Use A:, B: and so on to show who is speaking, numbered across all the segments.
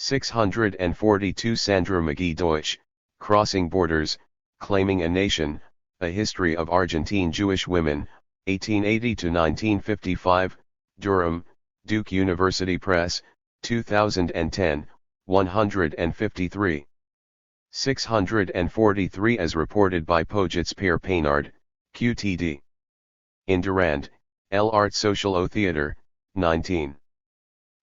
A: 642 Sandra McGee Deutsch, Crossing Borders, Claiming a Nation, A History of Argentine Jewish Women, 1880 to 1955, Durham, Duke University Press, 2010, 153. 643 as reported by Pogitz Per Paynard, QTD. In Durand, L. Art Social O Theater, 19.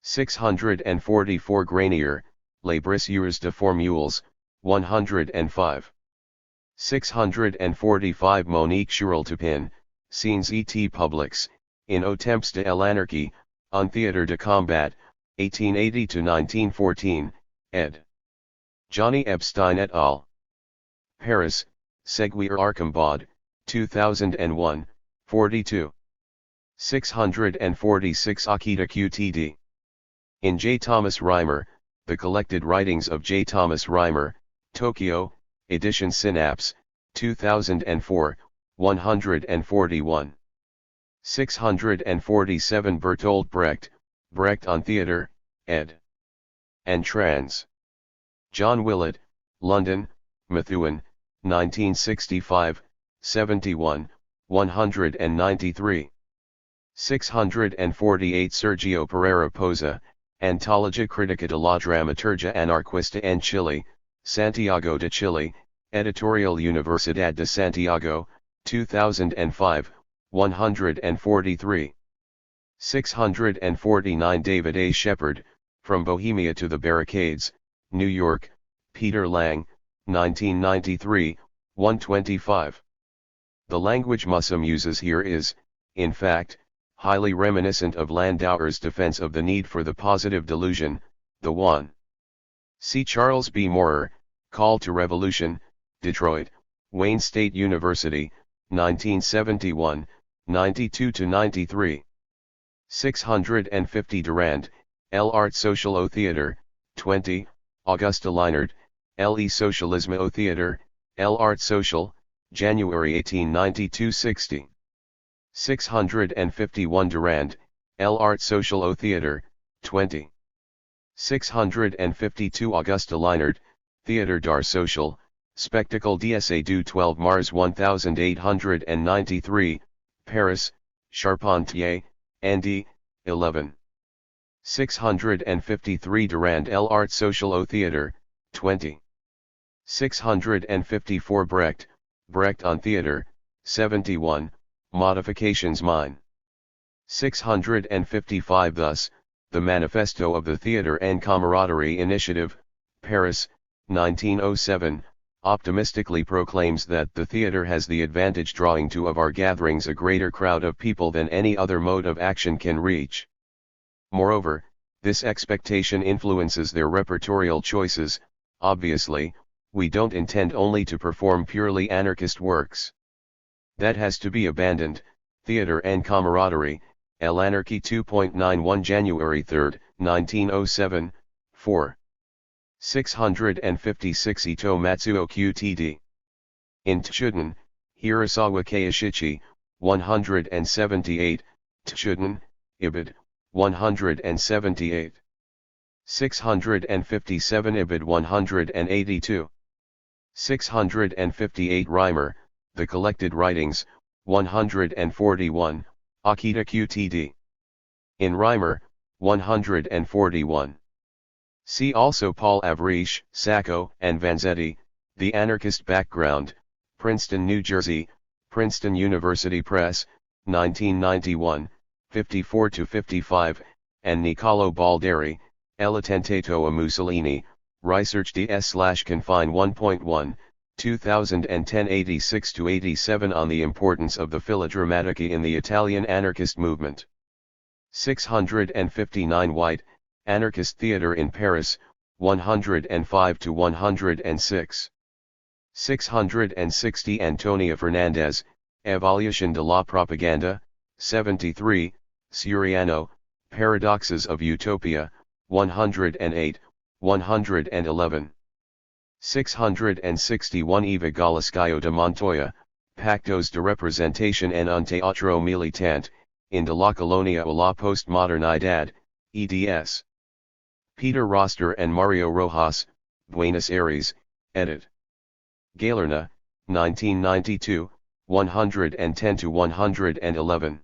A: 644 Granier, Les Brisures de Formules, 105. 645 Monique Churel-Tupin, Scenes et Publics, in Au Temps de l'Anarchie, Un Théâtre de Combat, 1880 to 1914, ed. Johnny Epstein et al. Paris, Seguier Archambaud, 2001, 42. 646 Akita QTD. In J. Thomas Reimer, The Collected Writings of J. Thomas Reimer, Tokyo, Edition Synapse, 2004, 141. 647 Bertolt Brecht, Brecht on Theatre, ed. And Trans. John Willett, London, Methuen, 1965, 71, 193. 648 Sergio Pereira Poza, Antologia Critica de la Dramaturgia Anarquista en Chile, Santiago de Chile, Editorial Universidad de Santiago, 2005, 143. 649 David A. Shepard, From Bohemia to the Barricades, New York, Peter Lang, 1993, 125. The language Mussum uses here is, in fact, highly reminiscent of Landauer's defense of the need for the positive delusion, the one. See Charles B. Moorer, Call to Revolution, Detroit, Wayne State University, 1971, 92-93. 650 Durand, L. Art Social O Theater, 20, Augusta Leinert, L. E. Socialisme O Theater, L. Art Social, January 1892 60. 651 Durand, L. Art Social O Theater, 20. 652 Augusta Leinert, Theater d'Art Social, Spectacle d'Essai du 12 Mars 1893, Paris, Charpentier, Andy, 11. 653 Durand L. Art Social O Theater, 20. 654 Brecht, Brecht on Theater, 71, Modifications Mine. 655 Thus, The Manifesto of the Theater and Camaraderie Initiative, Paris, 1907, optimistically proclaims that the theater has the advantage drawing to of our gatherings a greater crowd of people than any other mode of action can reach. Moreover, this expectation influences their repertorial choices. Obviously, we don't intend only to perform purely anarchist works. That has to be abandoned. Theater and Camaraderie, L'Anarchie 2.91 January 3, 1907, 4. 656 Ito Matsuo QTD. In Tshuden, Hirasawa Keishichi, 178, Tshuden, Ibid, 178. 657 Ibid 182. 658 Reimer, The Collected Writings, 141, Akita QTD. In Reimer, 141. See also Paul Avriche, Sacco and Vanzetti, The Anarchist Background, Princeton, New Jersey, Princeton University Press, 1991, 54-55, and Niccolo Balderi, El Attentato a Mussolini, Research DS/Confine 1.1, 2010 86-87 on the importance of the Filodrammatica in the Italian anarchist movement. 659 White, Anarchist Theatre in Paris, 105-106. 660 Antonia Fernandez, Evolution de la Propaganda, 73, Suriano, Paradoxes of Utopia, 108, 111. 661 Eva Galiskayo de Montoya, Pactos de Representación en un Teatro Militante, in de la Colonia o la Postmodernidad, eds. Peter Roster and Mario Rojas, Buenos Aires, edit. Galerna, 1992, 110 to 111.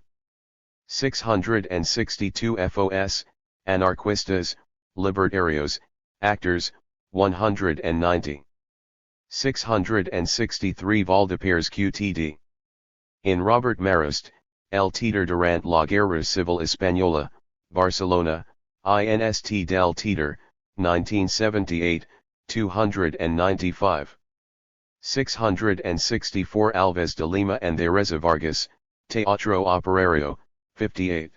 A: 662 FOS, Anarchistas, Libertarios, Actors, 190. 663 Valdeperes QTD. In Robert Marist, El Teeter durant la Guerra Civil Española, Barcelona, INST del Teeter, 1978, 295. 664 Alves de Lima and Teresa Vargas, Teatro Operario, 58.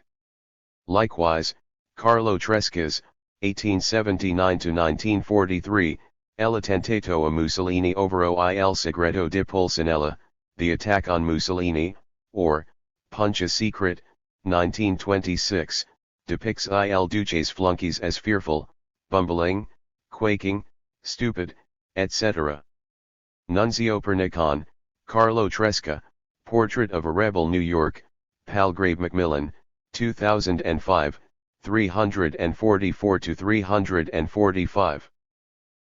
A: Likewise, Carlo Trescas, 1879–1943, El Attentato a Mussolini overo il segreto di Pulcinella, The Attack on Mussolini, or, Punch a Secret, 1926, depicts il Duce's flunkies as fearful, bumbling, quaking, stupid, etc. Nunzio Pernicon, Carlo Tresca, Portrait of a Rebel New York, Palgrave Macmillan, 2005, 344–345.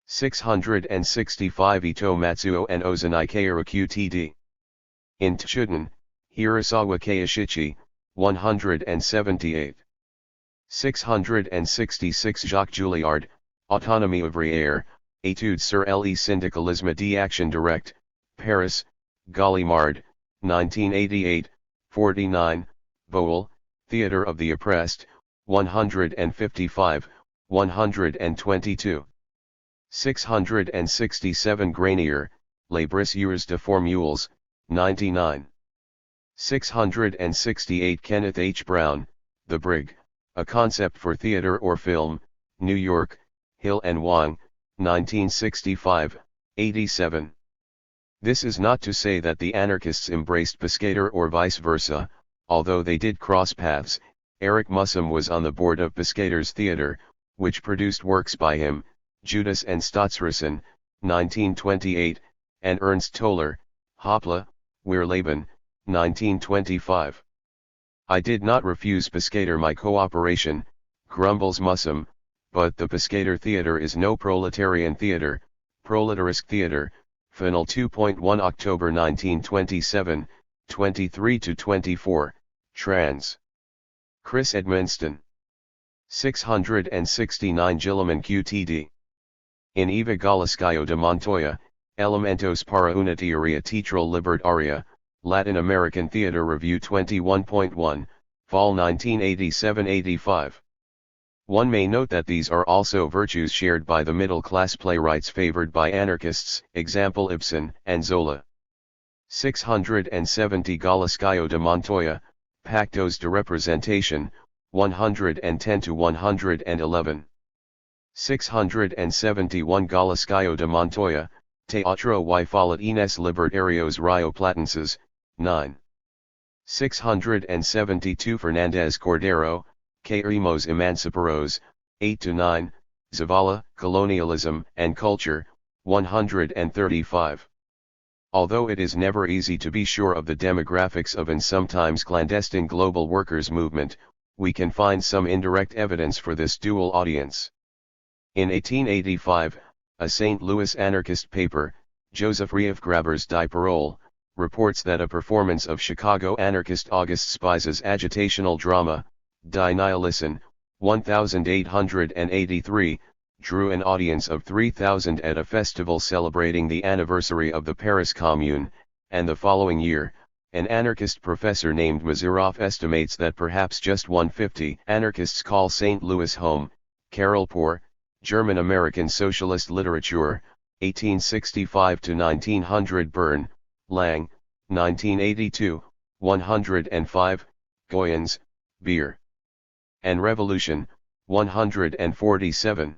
A: 665 Ito Matsuo and Ozanai Kaira QTD. In Tsudan, Hirasawa Keiichichi, 178. 666 Jacques Julliard, Autonomie ouvrière, Études sur le syndicalisme d'Action Direct, Paris, Gallimard, 1988, 49, Boal, Theatre of the Oppressed, 155, 122. 667 Granier, Les Brisures de Formules, 99. 668 Kenneth H. Brown, The Brig, A Concept for Theatre or Film, New York, Hill and Wang, 1965, 87. This is not to say that the anarchists embraced Piscator or vice versa, although they did cross paths. Eric Mussum was on the board of Piscator's theatre, which produced works by him, Judas and Staatsräson, 1928, and Ernst Toller, Hoppla, Wir Leben, 1925. I did not refuse Piscator my cooperation, grumbles Mussum, but the Piscator theatre is no proletarian theatre, proletarisk theatre, Final 2.1 October 1927, 23–24, trans. Chris Edmonston. 669 Gilliman QTD. In Eva Galiscayo de Montoya, Elementos para una teoría teatral libertaria, Latin American Theatre Review 21.1, Fall 1987–85. One may note that these are also virtues shared by the middle-class playwrights favored by anarchists, example Ibsen and Zola. 670 Galiscayo de Montoya, Pactos de Representation, 110–111. 671 Galiscayo de Montoya, Teatro y Folletines Libertarios Rio Platenses, 9. 672 Fernandez Cordero, Queremos Emanciparos, 8–9, Zavala, Colonialism and Culture, 135. Although it is never easy to be sure of the demographics of an sometimes clandestine global workers' movement, we can find some indirect evidence for this dual audience. In 1885, a St. Louis anarchist paper, Joseph Riefgraber's Die Parole, reports that a performance of Chicago anarchist August Spice's agitational drama, Die Nihilisten, 1883, drew an audience of 3,000 at a festival celebrating the anniversary of the Paris Commune, and the following year, an anarchist professor named Mazuroff estimates that perhaps just 150 anarchists call St. Louis home. Karel Poor, German-American Socialist Literature, 1865–1900 Bern, Lang, 1982, 105, Goyens, Beer. And Revolution, 147.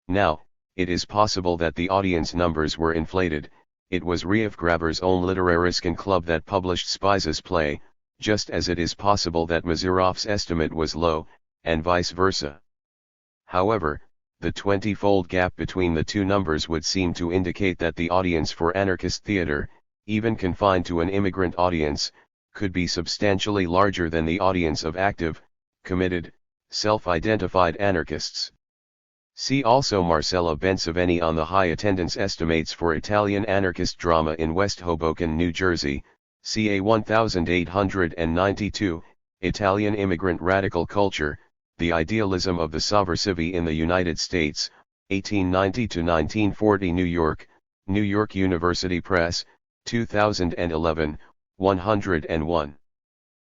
A: Now, it is possible that the audience numbers were inflated. It was Riefgraber's own Literarisken Club that published Spice's play, just as it is possible that Mazuroff's estimate was low, and vice versa. However, the 20-fold gap between the two numbers would seem to indicate that the audience for anarchist theatre, even confined to an immigrant audience, could be substantially larger than the audience of active, committed, self-identified anarchists. See also Marcella Bensaveni on the high attendance estimates for Italian anarchist drama in West Hoboken, New Jersey, ca 1892, Italian immigrant radical culture, the idealism of the sovversivi in the United States, 1890-1940 New York, New York University Press, 2011, 101.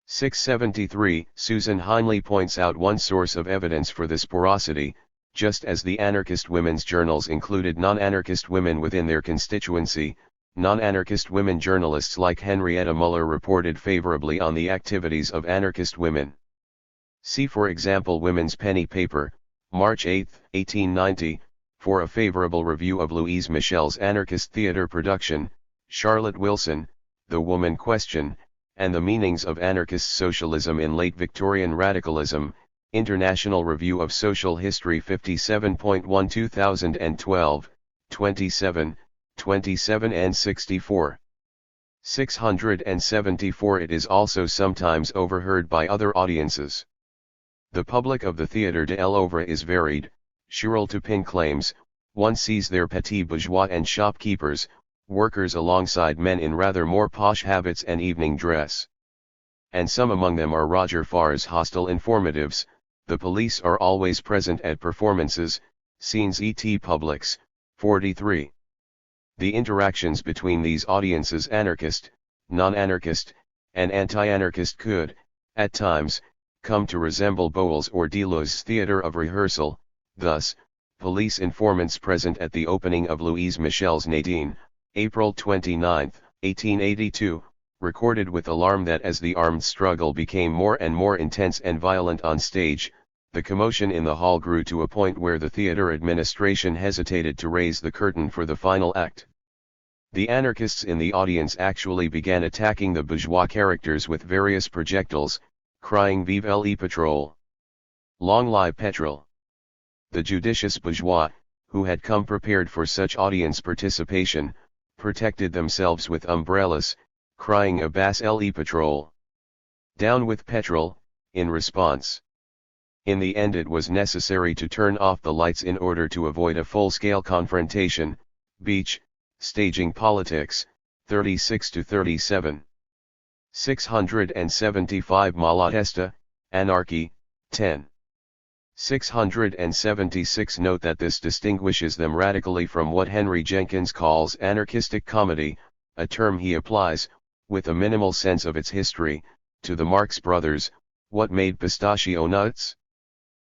A: 673, Susan Heinley points out one source of evidence for this porosity, just as the anarchist women's journals included non-anarchist women within their constituency, non-anarchist women journalists like Henrietta Muller reported favorably on the activities of anarchist women. See for example Women's Penny Paper, March 8, 1890, for a favorable review of Louise Michel's anarchist theater production, Charlotte Wilson, The Woman Question, and the Meanings of Anarchist Socialism in Late Victorian Radicalism, International Review of Social History 57.1 2012, 27, 27 and 64. 674 It is also sometimes overheard by other audiences. The public of the Theatre de l'Oeuvre is varied, Cheryl Tupin claims, one sees their petits bourgeois and shopkeepers, workers alongside men in rather more posh habits and evening dress. And some among them are Roger Farr's hostile informatives. The police are always present at performances, scenes et publics, 43. The interactions between these audiences anarchist, non-anarchist, and anti-anarchist could, at times, come to resemble Bowles or Deleuze's theater of rehearsal. Thus, police informants present at the opening of Louise Michel's Nadine, April 29, 1882, recorded with alarm that as the armed struggle became more and more intense and violent on stage, the commotion in the hall grew to a point where the theater administration hesitated to raise the curtain for the final act. The anarchists in the audience actually began attacking the bourgeois characters with various projectiles, crying Vive le Pétrole! Long live petrol! The judicious bourgeois, who had come prepared for such audience participation, protected themselves with umbrellas, crying Abass le Pétrole! Down with petrol! In response. In the end it was necessary to turn off the lights in order to avoid a full-scale confrontation. Beach, Staging Politics, 36-37. 675 Malatesta, Anarchy, 10. 676 Note that this distinguishes them radically from what Henry Jenkins calls anarchistic comedy, a term he applies, with a minimal sense of its history, to the Marx Brothers. What Made Pistachio Nuts?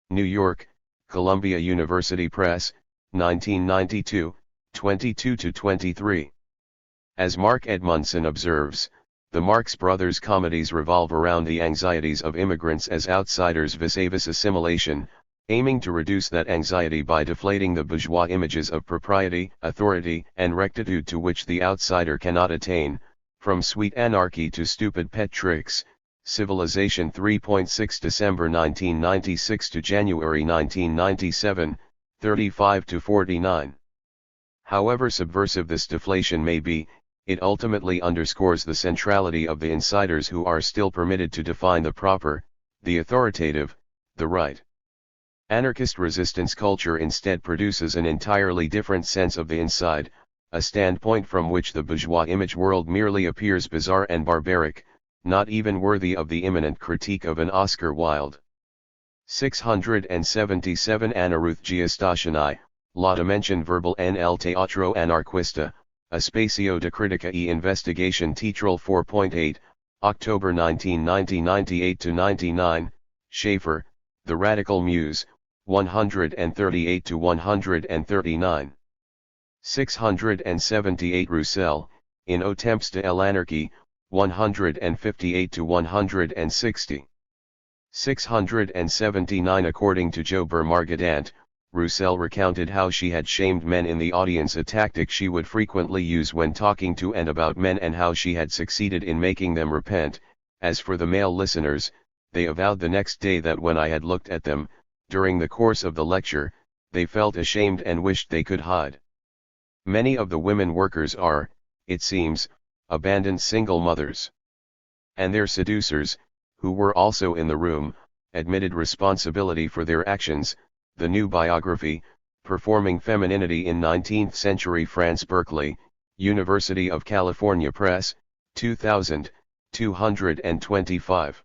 A: New York, Columbia University Press, 1992, 22-23. As Mark Edmondson observes, the Marx Brothers comedies revolve around the anxieties of immigrants as outsiders vis-a-vis assimilation, aiming to reduce that anxiety by deflating the bourgeois images of propriety, authority, and rectitude to which the outsider cannot attain, from sweet anarchy to stupid pet tricks. Civilization 3.6 December 1996 to January 1997, 35-49. However subversive this deflation may be, it ultimately underscores the centrality of the insiders who are still permitted to define the proper, the authoritative, the right. Anarchist resistance culture instead produces an entirely different sense of the inside, a standpoint from which the bourgeois image world merely appears bizarre and barbaric, not even worthy of the imminent critique of an Oscar Wilde. 677 Anna Ruth Giustatiani, La Dimension Verbal en el Teatro Anarquista, Espacio de Critica e Investigación Teatral 4.8, October 1990 98-99, Schaeffer, The Radical Muse, 138-139. 678 Roussel, In Au Temps de l'Anarchie, 158-160. 679 According to Jo Margadant, Roussel recounted how she had shamed men in the audience, a tactic she would frequently use when talking to and about men, and how she had succeeded in making them repent. As for the male listeners, they avowed the next day that when I had looked at them, during the course of the lecture, they felt ashamed and wished they could hide. Many of the women workers are, it seems, abandoned single mothers. And their seducers, who were also in the room, admitted responsibility for their actions. The new biography, Performing Femininity in 19th Century France. Berkeley, University of California Press, 2000, 225.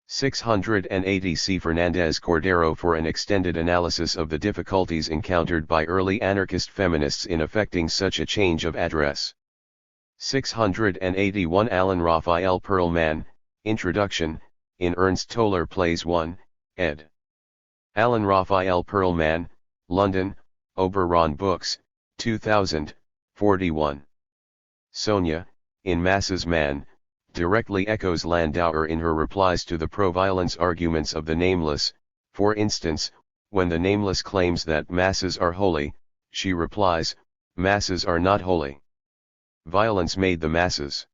A: 680. C. Fernandez Cordero for an extended analysis of the difficulties encountered by early anarchist feminists in effecting such a change of address. 681. Alan Raphael Perlman, Introduction, in Ernst Toller Plays 1, ed. Alan Raphael Perlman, London, Oberon Books, 2000, 41. Sonia, in Masses Man, directly echoes Landauer in her replies to the pro-violence arguments of the Nameless. For instance, when the Nameless claims that masses are holy, she replies, masses are not holy. Violence made the masses.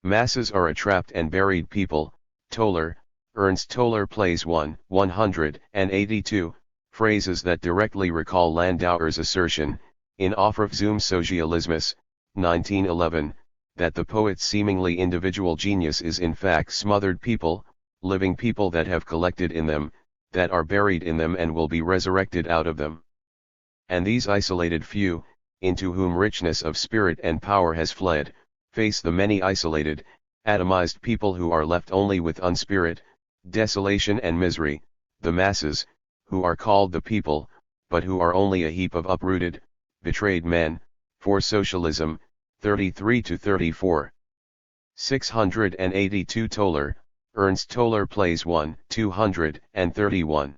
A: Masses are a trapped and buried people. Toller, Ernst Toller Plays 1, 182, phrases that directly recall Landauer's assertion, in Aufruf zum Sozialismus, 1911, that the poet's seemingly individual genius is in fact smothered people, living people that have collected in them, that are buried in them and will be resurrected out of them. And these isolated few, into whom richness of spirit and power has fled, face the many isolated, atomized people who are left only with unspirit, desolation and misery, the masses, who are called the people, but who are only a heap of uprooted, betrayed men. For Socialism, 33-34. 682. Toller, Ernst Toller Plays 1, 231.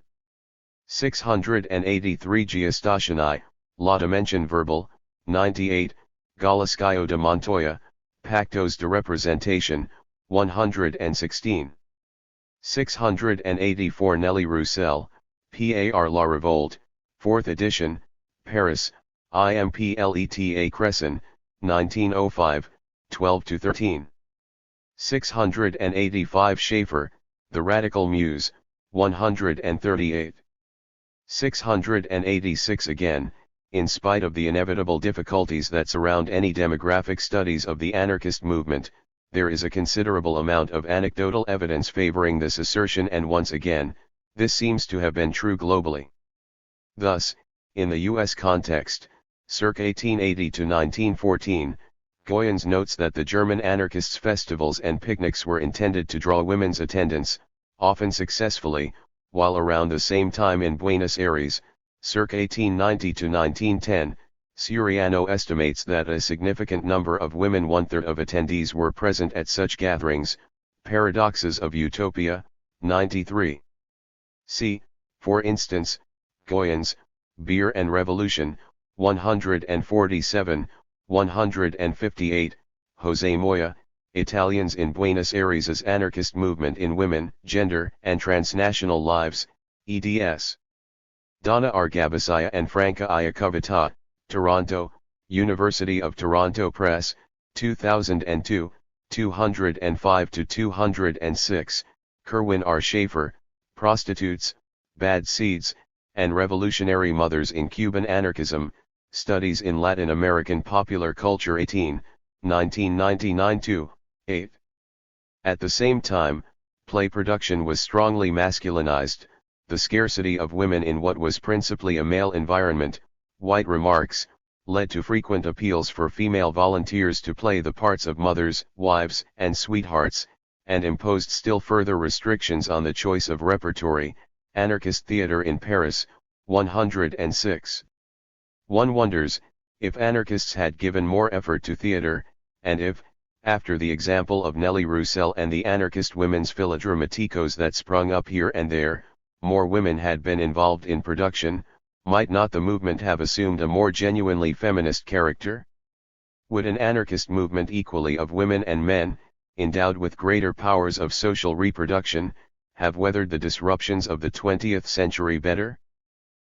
A: 683. Giustatiani, La Dimension Verbal, 98, Galiskaio de Montoya, Pactos de Representation, 116. 684. Nelly Roussel, Par la Revolte, 4th edition, Paris, IMPLETA Cresson, 1905, 12-13. 685. Schaeffer, The Radical Muse, 138. 686. Again, in spite of the inevitable difficulties that surround any demographic studies of the anarchist movement, there is a considerable amount of anecdotal evidence favoring this assertion, and once again, this seems to have been true globally. Thus, in the U.S. context, circa 1880 to 1914, Goyens notes that the German anarchists' festivals and picnics were intended to draw women's attendance, often successfully, while around the same time in Buenos Aires, circa 1890 to 1910, Suriano estimates that a significant number of women, 1/3 of attendees, were present at such gatherings. Paradoxes of Utopia, 93. See, for instance, Goyens, Beer and Revolution, 147, 158, José Moya, Italians in Buenos Aires' Anarchist Movement in Women, Gender, and Transnational Lives, eds. Donna Argabasaya and Franca Iacovita, Toronto, University of Toronto Press, 2002, 205-206, Kerwin R. Schaeffer, Prostitutes, Bad Seeds, and Revolutionary Mothers in Cuban Anarchism, Studies in Latin American Popular Culture 18, 1999-8. At the same time, play production was strongly masculinized. The scarcity of women in what was principally a male environment, White remarks, led to frequent appeals for female volunteers to play the parts of mothers, wives, and sweethearts, and imposed still further restrictions on the choice of repertory. Anarchist Theatre in Paris, 106. One wonders, if anarchists had given more effort to theatre, and if, after the example of Nelly Roussel and the anarchist women's philodramaticos that sprung up here and there, more women had been involved in production, might not the movement have assumed a more genuinely feminist character? Would an anarchist movement equally of women and men, endowed with greater powers of social reproduction, have weathered the disruptions of the 20th century better?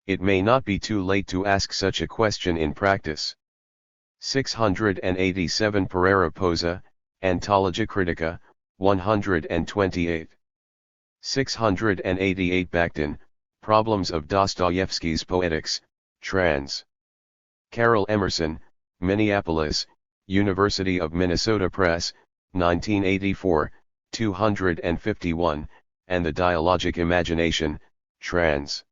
A: It may not be too late to ask such a question in practice. 687. Pereira Posa, Antologia Critica, 128. 688. Bakhtin, Problems of Dostoevsky's Poetics, trans. Carol Emerson, Minneapolis, University of Minnesota Press, 1984, 251, and the Dialogic Imagination, trans.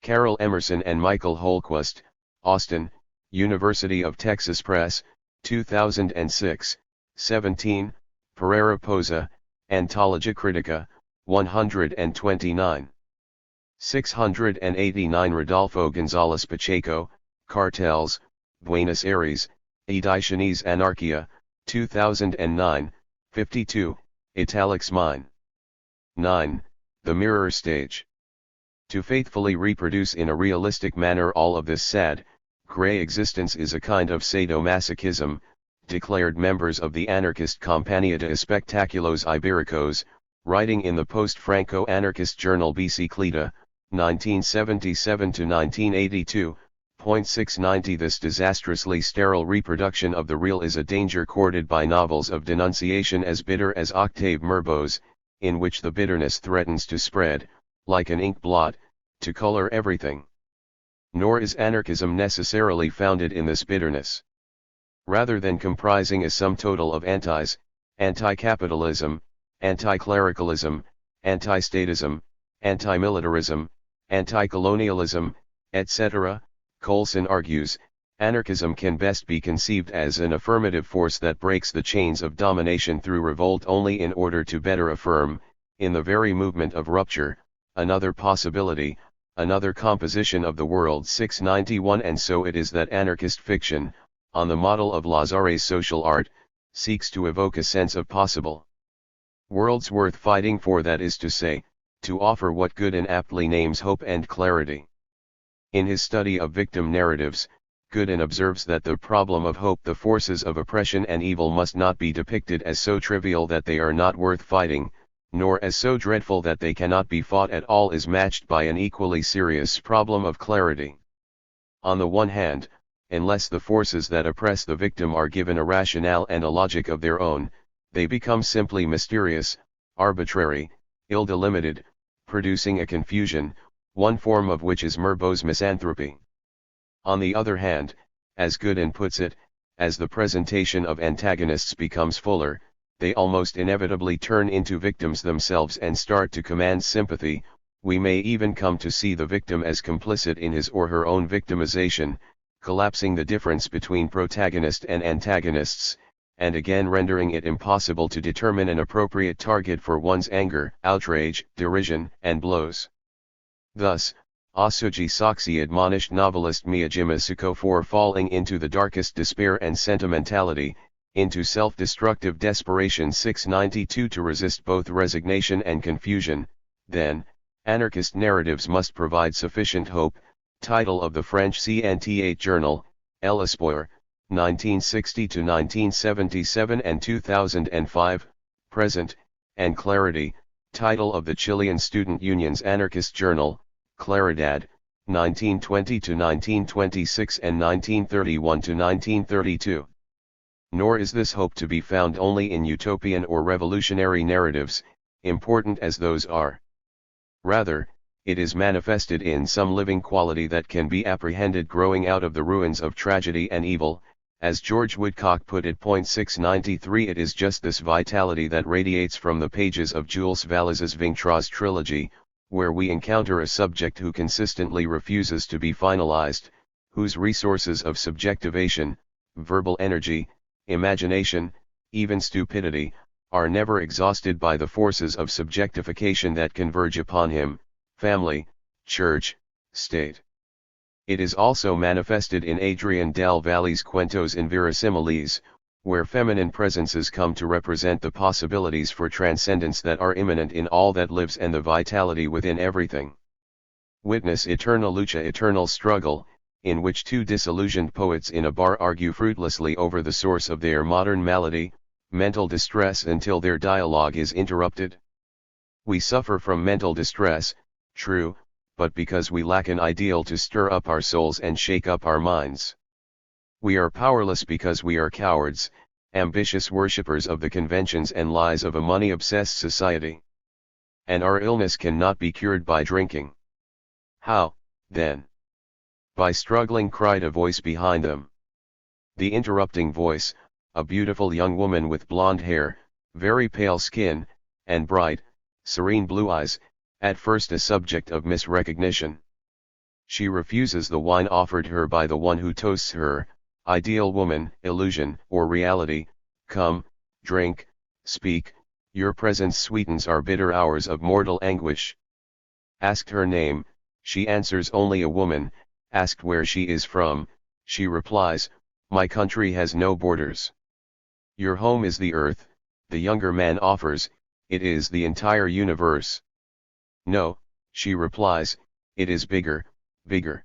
A: Carol Emerson and Michael Holquist, Austin, University of Texas Press, 2006, 17, Pereira Poza, Antologia Critica, 129. 689 Rodolfo González Pacheco, Cartels, Buenos Aires, Ediciones Anarquía, 2009, 52, italics mine. 9. The Mirror Stage. To faithfully reproduce in a realistic manner all of this sad, gray existence is a kind of sadomasochism, declared members of the anarchist Compañía de Espectáculos Ibéricos, writing in the post-Franco-anarchist journal Bicicleta, 1977-1982, .690. This disastrously sterile reproduction of the real is a danger courted by novels of denunciation as bitter as Octave Mirbeau's, in which the bitterness threatens to spread, like an ink blot, to color everything. Nor is anarchism necessarily founded in this bitterness. Rather than comprising a sum total of antis, anti-capitalism, anti-clericalism, anti-statism, anti-militarism, anti-colonialism, etc., Coulson argues, anarchism can best be conceived as an affirmative force that breaks the chains of domination through revolt only in order to better affirm, in the very movement of rupture, another possibility, another composition of the world. 691. And so it is that anarchist fiction, on the model of Lazare's social art, seeks to evoke a sense of possible worlds worth fighting for, that is to say, to offer what Gooden aptly names hope and clarity. In his study of victim narratives, Gooden observes that the problem of hope, the forces of oppression and evil, must not be depicted as so trivial that they are not worth fighting, nor as so dreadful that they cannot be fought at all, is matched by an equally serious problem of clarity. On the one hand, unless the forces that oppress the victim are given a rationale and a logic of their own, they become simply mysterious, arbitrary, ill-delimited, producing a confusion, one form of which is Mirbeau's misanthropy. On the other hand, as Gooden puts it, as the presentation of antagonists becomes fuller, they almost inevitably turn into victims themselves and start to command sympathy. We may even come to see the victim as complicit in his or her own victimization, collapsing the difference between protagonist and antagonists, and again rendering it impossible to determine an appropriate target for one's anger, outrage, derision, and blows. Thus, Asuji Saksi admonished novelist Miyajima Suko for falling into the darkest despair and sentimentality, into self-destructive desperation. 692. To resist both resignation and confusion, then, anarchist narratives must provide sufficient hope. Title of the French CNT8 journal, L'Espoir, 1960-1977 and 2005, present, and clarity. Title of the Chilean Student Union's anarchist journal, Claridad, 1920-1926 and 1931-1932. Nor is this hope to be found only in utopian or revolutionary narratives, important as those are. Rather, it is manifested in some living quality that can be apprehended growing out of the ruins of tragedy and evil. As George Woodcock put it. 693. It is just this vitality that radiates from the pages of Jules Vallé's Vingtras trilogy, where we encounter a subject who consistently refuses to be finalized, whose resources of subjectivation, verbal energy, imagination, even stupidity, are never exhausted by the forces of subjectification that converge upon him, family, church, state. It is also manifested in Adrian Del Valle's Cuentos Inverosimiles, where feminine presences come to represent the possibilities for transcendence that are immanent in all that lives and the vitality within everything. Witness Eternal Lucha, eternal struggle, in which two disillusioned poets in a bar argue fruitlessly over the source of their modern malady, mental distress, until their dialogue is interrupted. We suffer from mental distress, true, but because we lack an ideal to stir up our souls and shake up our minds. We are powerless because we are cowards, ambitious worshippers of the conventions and lies of a money-obsessed society. And our illness cannot be cured by drinking. How, then? By struggling, cried a voice behind them. The interrupting voice, a beautiful young woman with blonde hair, very pale skin, and bright, serene blue eyes, at first a subject of misrecognition. She refuses the wine offered her by the one who toasts her, ideal woman, illusion, or reality. Come, drink, speak, your presence sweetens our bitter hours of mortal anguish. Asked her name, she answers only a woman. Asked where she is from, she replies, my country has no borders. Your home is the earth, the younger man offers, it is the entire universe. No, she replies, it is bigger, bigger.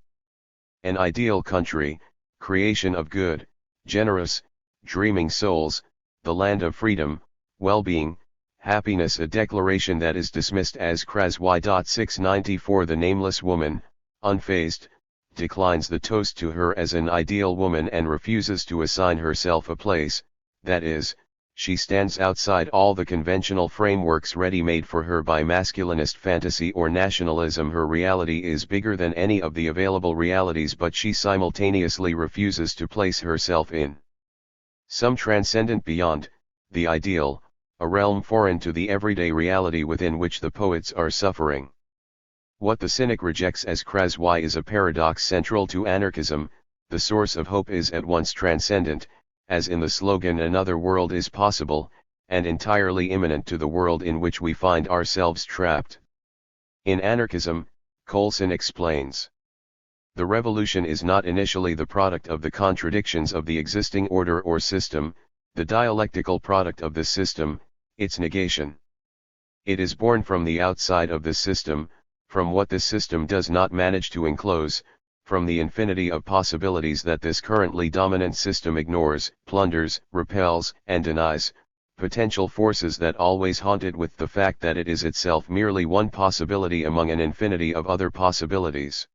A: An ideal country, creation of good, generous, dreaming souls, the land of freedom, well-being, happiness, a declaration that is dismissed as cras y.694. The nameless woman, unfazed, declines the toast to her as an ideal woman and refuses to assign herself a place, that is, she stands outside all the conventional frameworks ready-made for her by masculinist fantasy or nationalism. Her reality is bigger than any of the available realities, but she simultaneously refuses to place herself in some transcendent beyond, the ideal, a realm foreign to the everyday reality within which the poets are suffering. What the cynic rejects as cras y is a paradox central to anarchism. The source of hope is at once transcendent, as in the slogan another world is possible, and entirely immanent to the world in which we find ourselves trapped. In anarchism, Cohn explains, the revolution is not initially the product of the contradictions of the existing order or system, the dialectical product of the system, its negation. It is born from the outside of the system, from what this system does not manage to enclose, from the infinity of possibilities that this currently dominant system ignores, plunders, repels, and denies, potential forces that always haunt it with the fact that it is itself merely one possibility among an infinity of other possibilities.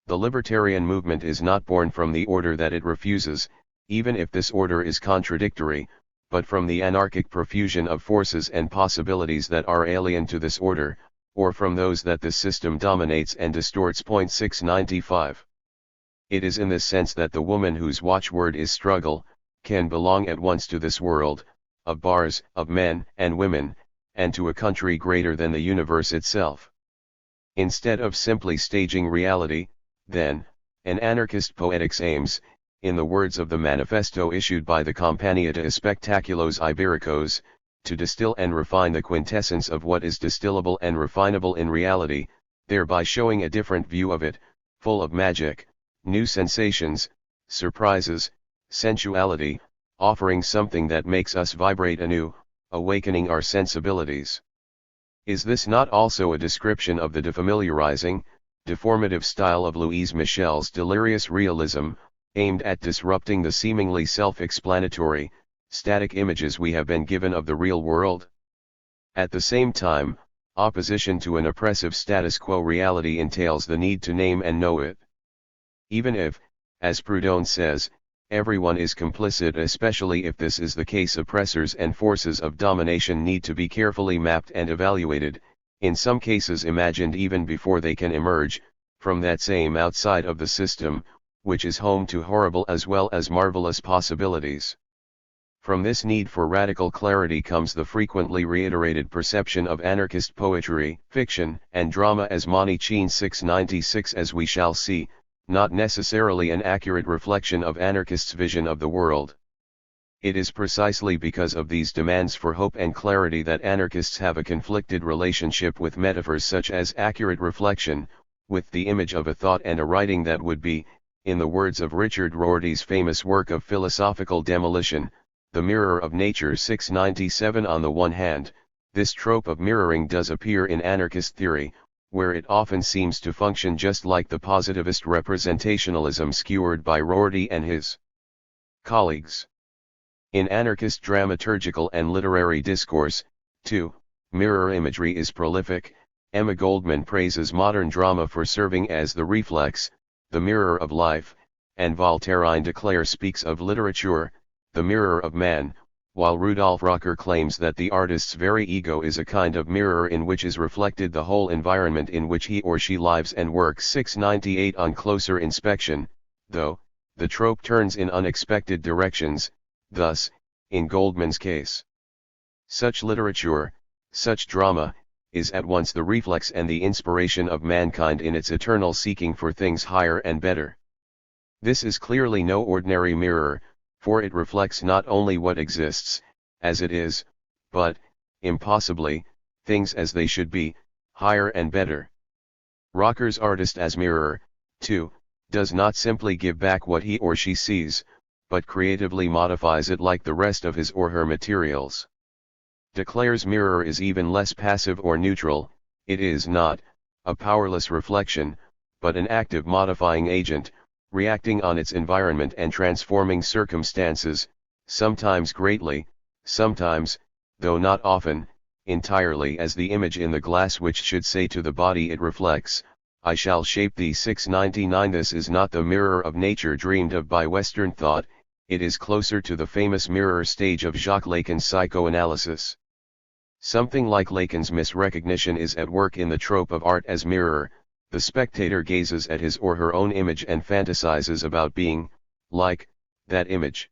A: The libertarian movement is not born from the order that it refuses, even if this order is contradictory, but from the anarchic profusion of forces and possibilities that are alien to this order, or from those that this system dominates and distorts. 695. It is in this sense that the woman whose watchword is struggle, can belong at once to this world, of bars, of men and women, and to a country greater than the universe itself. Instead of simply staging reality, then, an anarchist poetics aims, in the words of the manifesto issued by the Compañía de Espectáculos Ibéricos, to distill and refine the quintessence of what is distillable and refinable in reality, thereby showing a different view of it, full of magic, new sensations, surprises, sensuality, offering something that makes us vibrate anew, awakening our sensibilities. Is this not also a description of the defamiliarizing, deformative style of Louise Michel's delirious realism, aimed at disrupting the seemingly self-explanatory, static images we have been given of the real world? At the same time, opposition to an oppressive status quo reality entails the need to name and know it. Even if, as Proudhon says, everyone is complicit, especially if this is the case, oppressors and forces of domination need to be carefully mapped and evaluated, in some cases imagined even before they can emerge, from that same outside of the system, which is home to horrible as well as marvelous possibilities. From this need for radical clarity comes the frequently reiterated perception of anarchist poetry, fiction, and drama as Manichin 696, as we shall see, not necessarily an accurate reflection of anarchists' vision of the world. It is precisely because of these demands for hope and clarity that anarchists have a conflicted relationship with metaphors such as accurate reflection, with the image of a thought and a writing that would be, in the words of Richard Rorty's famous work of philosophical demolition, the mirror of nature 697. On the one hand, this trope of mirroring does appear in anarchist theory, where it often seems to function just like the positivist representationalism skewered by Rorty and his colleagues. In anarchist dramaturgical and literary discourse, too, mirror imagery is prolific. Emma Goldman praises modern drama for serving as the reflex, the mirror of life, and Voltairine de Cleyre speaks of literature, the mirror of man, while Rudolf Rocker claims that the artist's very ego is a kind of mirror in which is reflected the whole environment in which he or she lives and works. 698. On closer inspection, though, the trope turns in unexpected directions, thus, in Goldman's case, such literature, such drama, is at once the reflex and the inspiration of mankind in its eternal seeking for things higher and better. This is clearly no ordinary mirror, for it reflects not only what exists, as it is, but, impossibly, things as they should be, higher and better. Rocker's artist as mirror, too, does not simply give back what he or she sees, but creatively modifies it like the rest of his or her materials. Declare's mirror is even less passive or neutral. It is not a powerless reflection, but an active modifying agent, reacting on its environment and transforming circumstances, sometimes greatly, sometimes, though not often, entirely, as the image in the glass which should say to the body it reflects, "I shall shape thee." 699. This is not the mirror of nature dreamed of by Western thought, it is closer to the famous mirror stage of Jacques Lacan's psychoanalysis. Something like Lacan's misrecognition is at work in the trope of art as mirror. The spectator gazes at his or her own image and fantasizes about being, like, that image.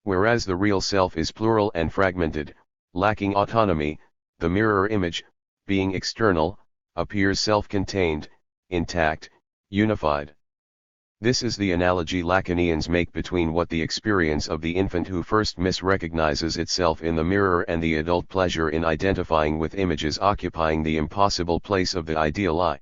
A: Whereas the real self is plural and fragmented, lacking autonomy, the mirror image, being external, appears self-contained, intact, unified. This is the analogy Lacanians make between what the experience of the infant who first misrecognizes itself in the mirror and the adult pleasure in identifying with images occupying the impossible place of the ideal I.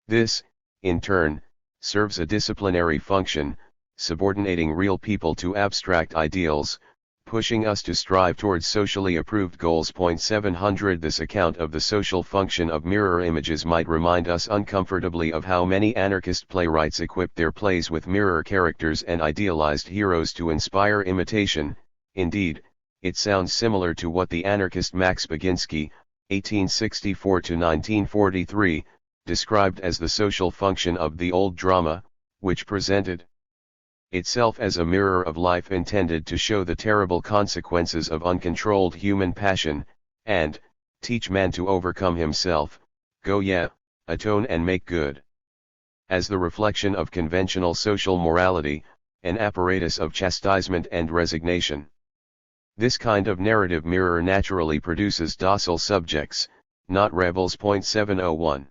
A: This, in turn, serves a disciplinary function, subordinating real people to abstract ideals, pushing us to strive towards socially approved goals. 700 This account of the social function of mirror images might remind us uncomfortably of how many anarchist playwrights equip their plays with mirror characters and idealized heroes to inspire imitation. Indeed, it sounds similar to what the anarchist Max Baginski, 1864–1943, described as the social function of the old drama, which presented itself as a mirror of life intended to show the terrible consequences of uncontrolled human passion, and teach man to overcome himself, atone and make good. As the reflection of conventional social morality, an apparatus of chastisement and resignation. This kind of narrative mirror naturally produces docile subjects, not rebels. 701.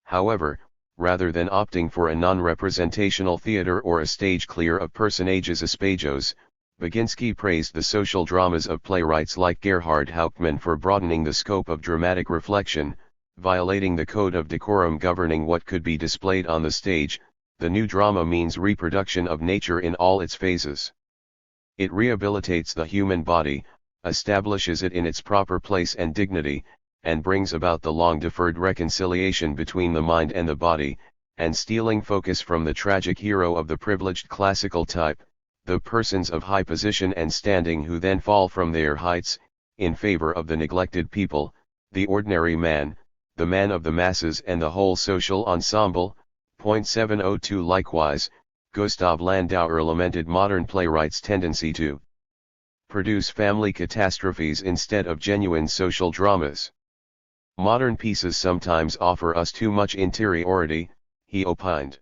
A: However, rather than opting for a non-representational theater or a stage clear of personages espejos, Baginski praised the social dramas of playwrights like Gerhard Hauptmann for broadening the scope of dramatic reflection, violating the code of decorum governing what could be displayed on the stage. The new drama means reproduction of nature in all its phases. It rehabilitates the human body, establishes it in its proper place and dignity, and brings about the long-deferred reconciliation between the mind and the body, and stealing focus from the tragic hero of the privileged classical type, the persons of high position and standing who then fall from their heights, in favor of the neglected people, the ordinary man, the man of the masses and the whole social ensemble. 702 Likewise, Gustav Landauer lamented modern playwrights' tendency to produce family catastrophes instead of genuine social dramas. Modern pieces sometimes offer us too much interiority, he opined.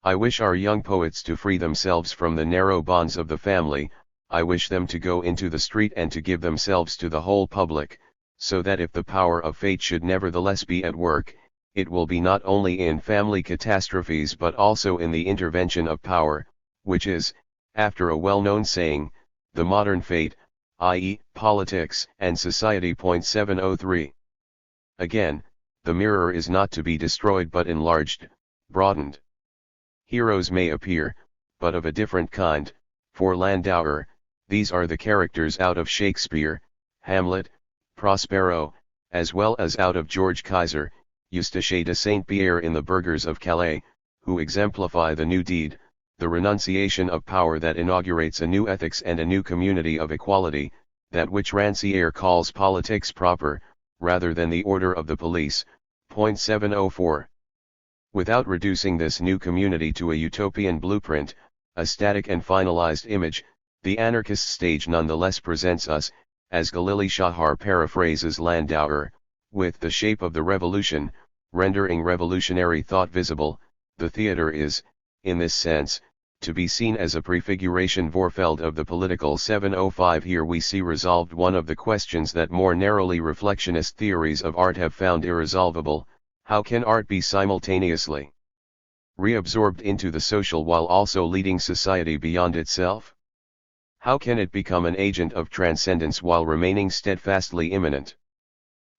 A: I wish our young poets to free themselves from the narrow bonds of the family. I wish them to go into the street and to give themselves to the whole public, so that if the power of fate should nevertheless be at work, it will be not only in family catastrophes but also in the intervention of power, which is, after a well-known saying, the modern fate, i.e., politics and society. 703. Again, the mirror is not to be destroyed but enlarged, broadened. Heroes may appear, but of a different kind. For Landauer, these are the characters out of Shakespeare, Hamlet, Prospero, as well as out of George Kaiser, Eustache de Saint-Pierre in The Burghers of Calais, who exemplify the new deed, the renunciation of power that inaugurates a new ethics and a new community of equality, that which Rancière calls politics proper, rather than the order of the police. 704. Without reducing this new community to a utopian blueprint, a static and finalized image, the anarchist stage nonetheless presents us, as Galili Shahar paraphrases Landauer, with the shape of the revolution, rendering revolutionary thought visible. The theater is, in this sense, to be seen as a prefiguration Vorfeld of the political 705. Here we see resolved one of the questions that more narrowly reflectionist theories of art have found irresolvable: how can art be simultaneously reabsorbed into the social while also leading society beyond itself? How can it become an agent of transcendence while remaining steadfastly immanent?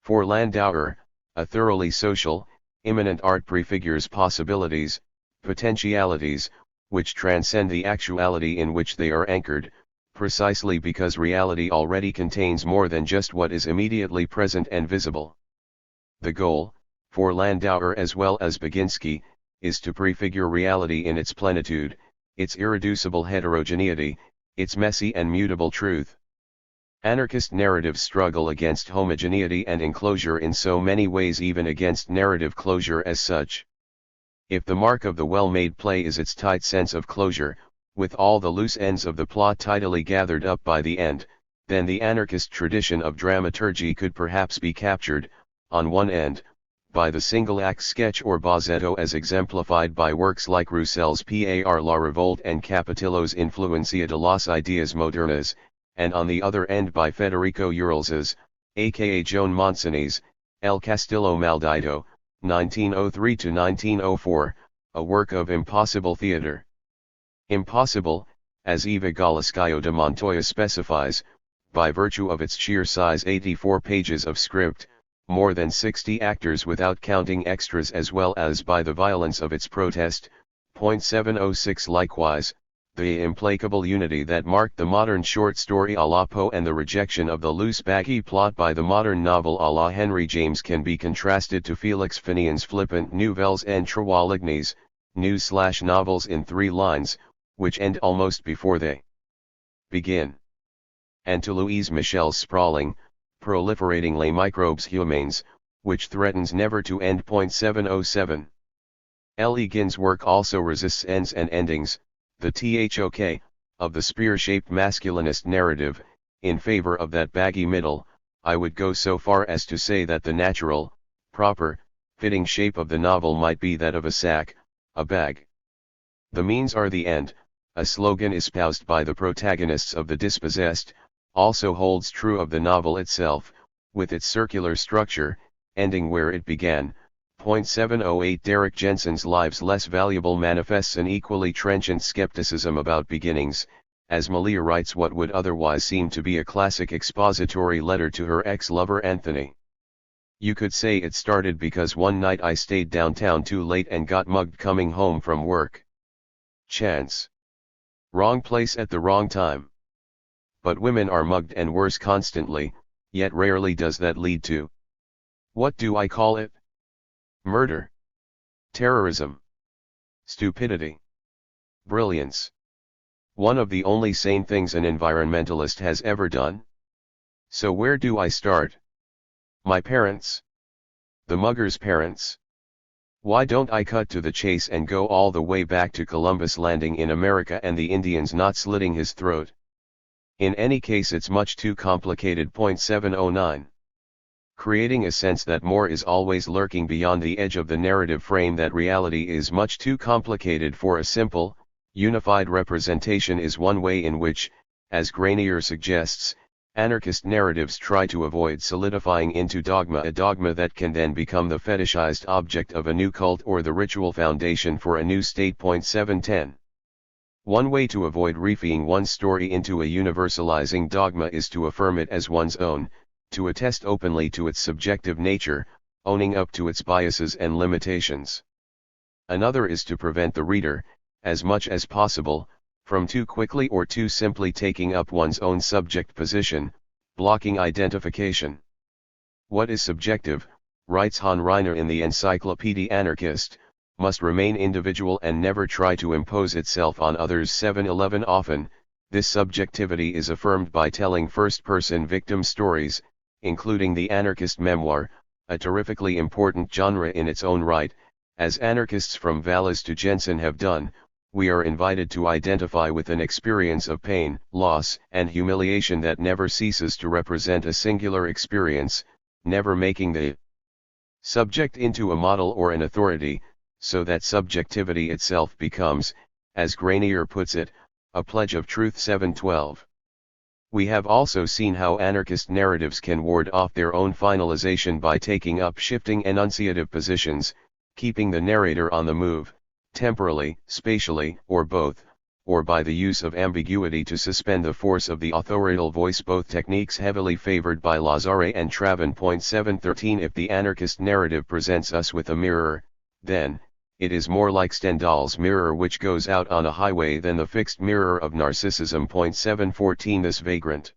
A: For Landauer, a thoroughly social, immanent art prefigures possibilities, potentialities, which transcend the actuality in which they are anchored, precisely because reality already contains more than just what is immediately present and visible. The goal, for Landauer as well as Baginski, is to prefigure reality in its plenitude, its irreducible heterogeneity, its messy and mutable truth. Anarchist narratives struggle against homogeneity and enclosure in so many ways, even against narrative closure as such. If the mark of the well-made play is its tight sense of closure, with all the loose ends of the plot tidily gathered up by the end, then the anarchist tradition of dramaturgy could perhaps be captured, on one end, by the single-act sketch or bozzetto as exemplified by works like Roussel's Par la Revolte and Capetillo's Influencia de las Ideas Modernas, and on the other end by Federico Urles's, aka Joan Montsony's, El Castillo Maldito, 1903–1904, a work of impossible theater. Impossible, as Eva Galiskayo de Montoya specifies, by virtue of its sheer size: 84 pages of script, more than 60 actors without counting extras, as well as by the violence of its protest. 706 Likewise, the implacable unity that marked the modern short story à la Poe and the rejection of the loose baggy plot by the modern novel à la Henry James can be contrasted to Felix Finian's flippant nouvelles introlignes, news/novels in 3 lines, which end almost before they begin, and to Louise Michel's sprawling, proliferating Les Microbes Humains, which threatens never to end. 707. Le Guin's work also resists ends and endings, the THOK, of the spear-shaped masculinist narrative, in favor of that baggy middle. I would go so far as to say that the natural, proper, fitting shape of the novel might be that of a sack, a bag. The means are the end, a slogan espoused by the protagonists of The Dispossessed, also holds true of the novel itself, with its circular structure, ending where it began. 708 Derek Jensen's Lives Less Valuable manifests an equally trenchant skepticism about beginnings, as Malia writes what would otherwise seem to be a classic expository letter to her ex-lover Anthony. You could say it started because one night I stayed downtown too late and got mugged coming home from work. Chance. Wrong place at the wrong time. But women are mugged and worse constantly, yet rarely does that lead to, what do I call it? Murder. Terrorism. Stupidity. Brilliance. One of the only sane things an environmentalist has ever done. So where do I start? My parents. The mugger's parents. Why don't I cut to the chase and go all the way back to Columbus landing in America and the Indians not slitting his throat? In any case, it's much too complicated. 709. Creating a sense that more is always lurking beyond the edge of the narrative frame, that reality is much too complicated for a simple, unified representation, is one way in which, as Granier suggests, anarchist narratives try to avoid solidifying into dogma a dogma that can then become the fetishized object of a new cult or the ritual foundation for a new state. 710. One way to avoid refeeing one's story into a universalizing dogma is to affirm it as one's own, to attest openly to its subjective nature, owning up to its biases and limitations. Another is to prevent the reader, as much as possible, from too quickly or too simply taking up one's own subject position, blocking identification. What is subjective, writes Han Reiner in the Encyclopédie Anarchist, must remain individual and never try to impose itself on others. 711. Often, this subjectivity is affirmed by telling first-person victim stories, including the anarchist memoir, a terrifically important genre in its own right. As anarchists from Vallas to Jensen have done, we are invited to identify with an experience of pain, loss, and humiliation that never ceases to represent a singular experience, never making the subject into a model or an authority, so that subjectivity itself becomes, as Granier puts it, a pledge of truth 712. We have also seen how anarchist narratives can ward off their own finalization by taking up shifting enunciative positions, keeping the narrator on the move, temporally, spatially, or both, or by the use of ambiguity to suspend the force of the authorial voice, both techniques heavily favored by Lazare and Travin. 713 If the anarchist narrative presents us with a mirror, then, it is more like Stendhal's mirror which goes out on a highway than the fixed mirror of narcissism. 714 This vagrant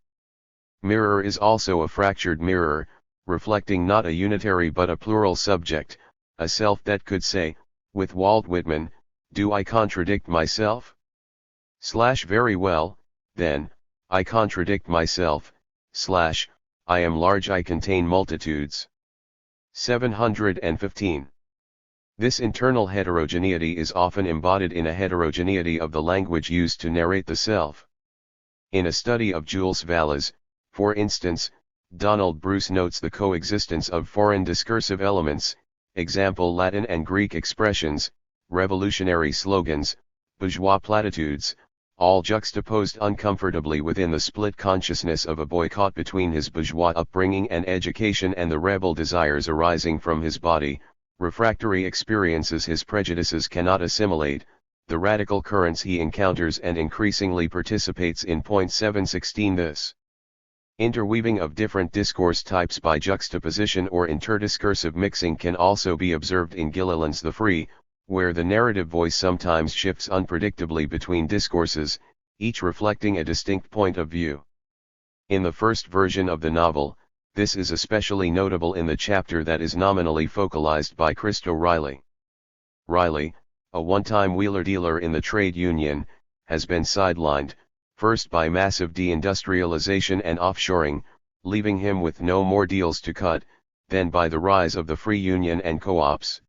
A: mirror is also a fractured mirror, reflecting not a unitary but a plural subject, a self that could say, with Walt Whitman, do I contradict myself? Very well, then, I contradict myself, I am large, I contain multitudes. 715. This internal heterogeneity is often embodied in a heterogeneity of the language used to narrate the self. In a study of Jules Vallé's, for instance, Donald Bruce notes the coexistence of foreign discursive elements, example Latin and Greek expressions, revolutionary slogans, bourgeois platitudes, all juxtaposed uncomfortably within the split consciousness of a boycott between his bourgeois upbringing and education and the rebel desires arising from his body, refractory experiences his prejudices cannot assimilate, the radical currents he encounters and increasingly participates in. 716 This interweaving of different discourse types by juxtaposition or interdiscursive mixing can also be observed in Gilliland's The Free, where the narrative voice sometimes shifts unpredictably between discourses, each reflecting a distinct point of view. In the first version of the novel, this is especially notable in the chapter that is nominally focalized by Christo Riley. Riley, a one-time wheeler-dealer in the trade union, has been sidelined, first by massive deindustrialization and offshoring, leaving him with no more deals to cut, then by the rise of the free union and co-ops.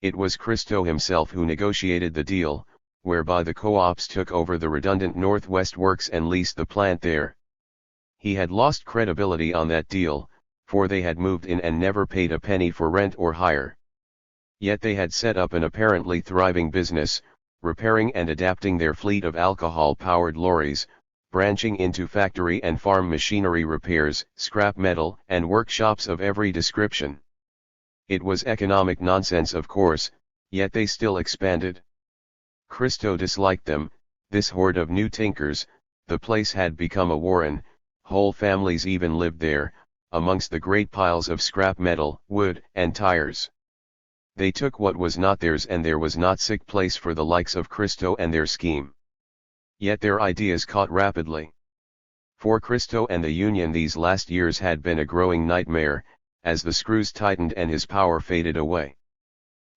A: It was Christo himself who negotiated the deal, whereby the co-ops took over the redundant Northwest Works and leased the plant there. He had lost credibility on that deal, for they had moved in and never paid a penny for rent or hire. Yet they had set up an apparently thriving business, repairing and adapting their fleet of alcohol-powered lorries, branching into factory and farm machinery repairs, scrap metal, and workshops of every description. It was economic nonsense, of course, yet they still expanded. Christo disliked them, this horde of new tinkers. The place had become a warren, whole families even lived there, amongst the great piles of scrap metal, wood, and tires. They took what was not theirs, and there was not sick place for the likes of Christo and their scheme. Yet their ideas caught rapidly. For Christo and the Union these last years had been a growing nightmare, as the screws tightened and his power faded away.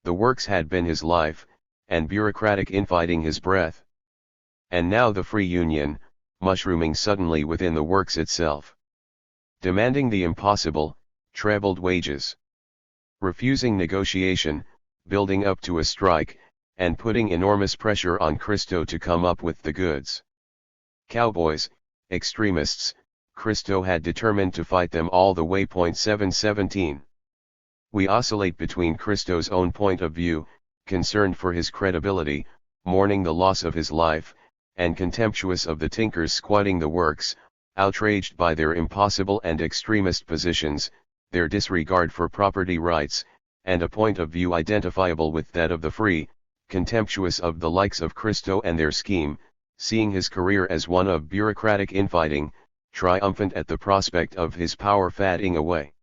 A: The works had been his life, and bureaucratic infighting his breath. And now the Free Union, mushrooming suddenly within the works itself. Demanding the impossible, trebled wages. Refusing negotiation, building up to a strike, and putting enormous pressure on Christo to come up with the goods. Cowboys, extremists, Christo had determined to fight them all the way. 717. We oscillate between Christo's own point of view, concerned for his credibility, mourning the loss of his life, and contemptuous of the tinkers squatting the works, outraged by their impossible and extremist positions, their disregard for property rights, and a point of view identifiable with that of the free, contemptuous of the likes of Christo and their scheme, seeing his career as one of bureaucratic infighting, triumphant at the prospect of his power fading away.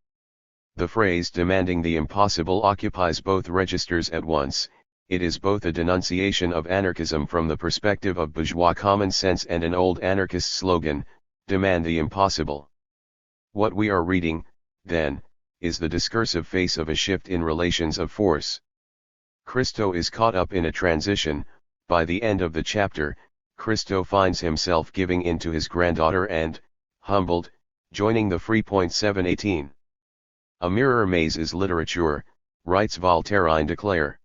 A: The phrase demanding the impossible occupies both registers at once. It is both a denunciation of anarchism from the perspective of bourgeois common sense and an old anarchist slogan, demand the impossible. What we are reading, then, is the discursive face of a shift in relations of force. Christo is caught up in a transition. By the end of the chapter, Christo finds himself giving in to his granddaughter and, humbled, joining the free. 718. A mirror maze is literature, writes Voltaire Declare,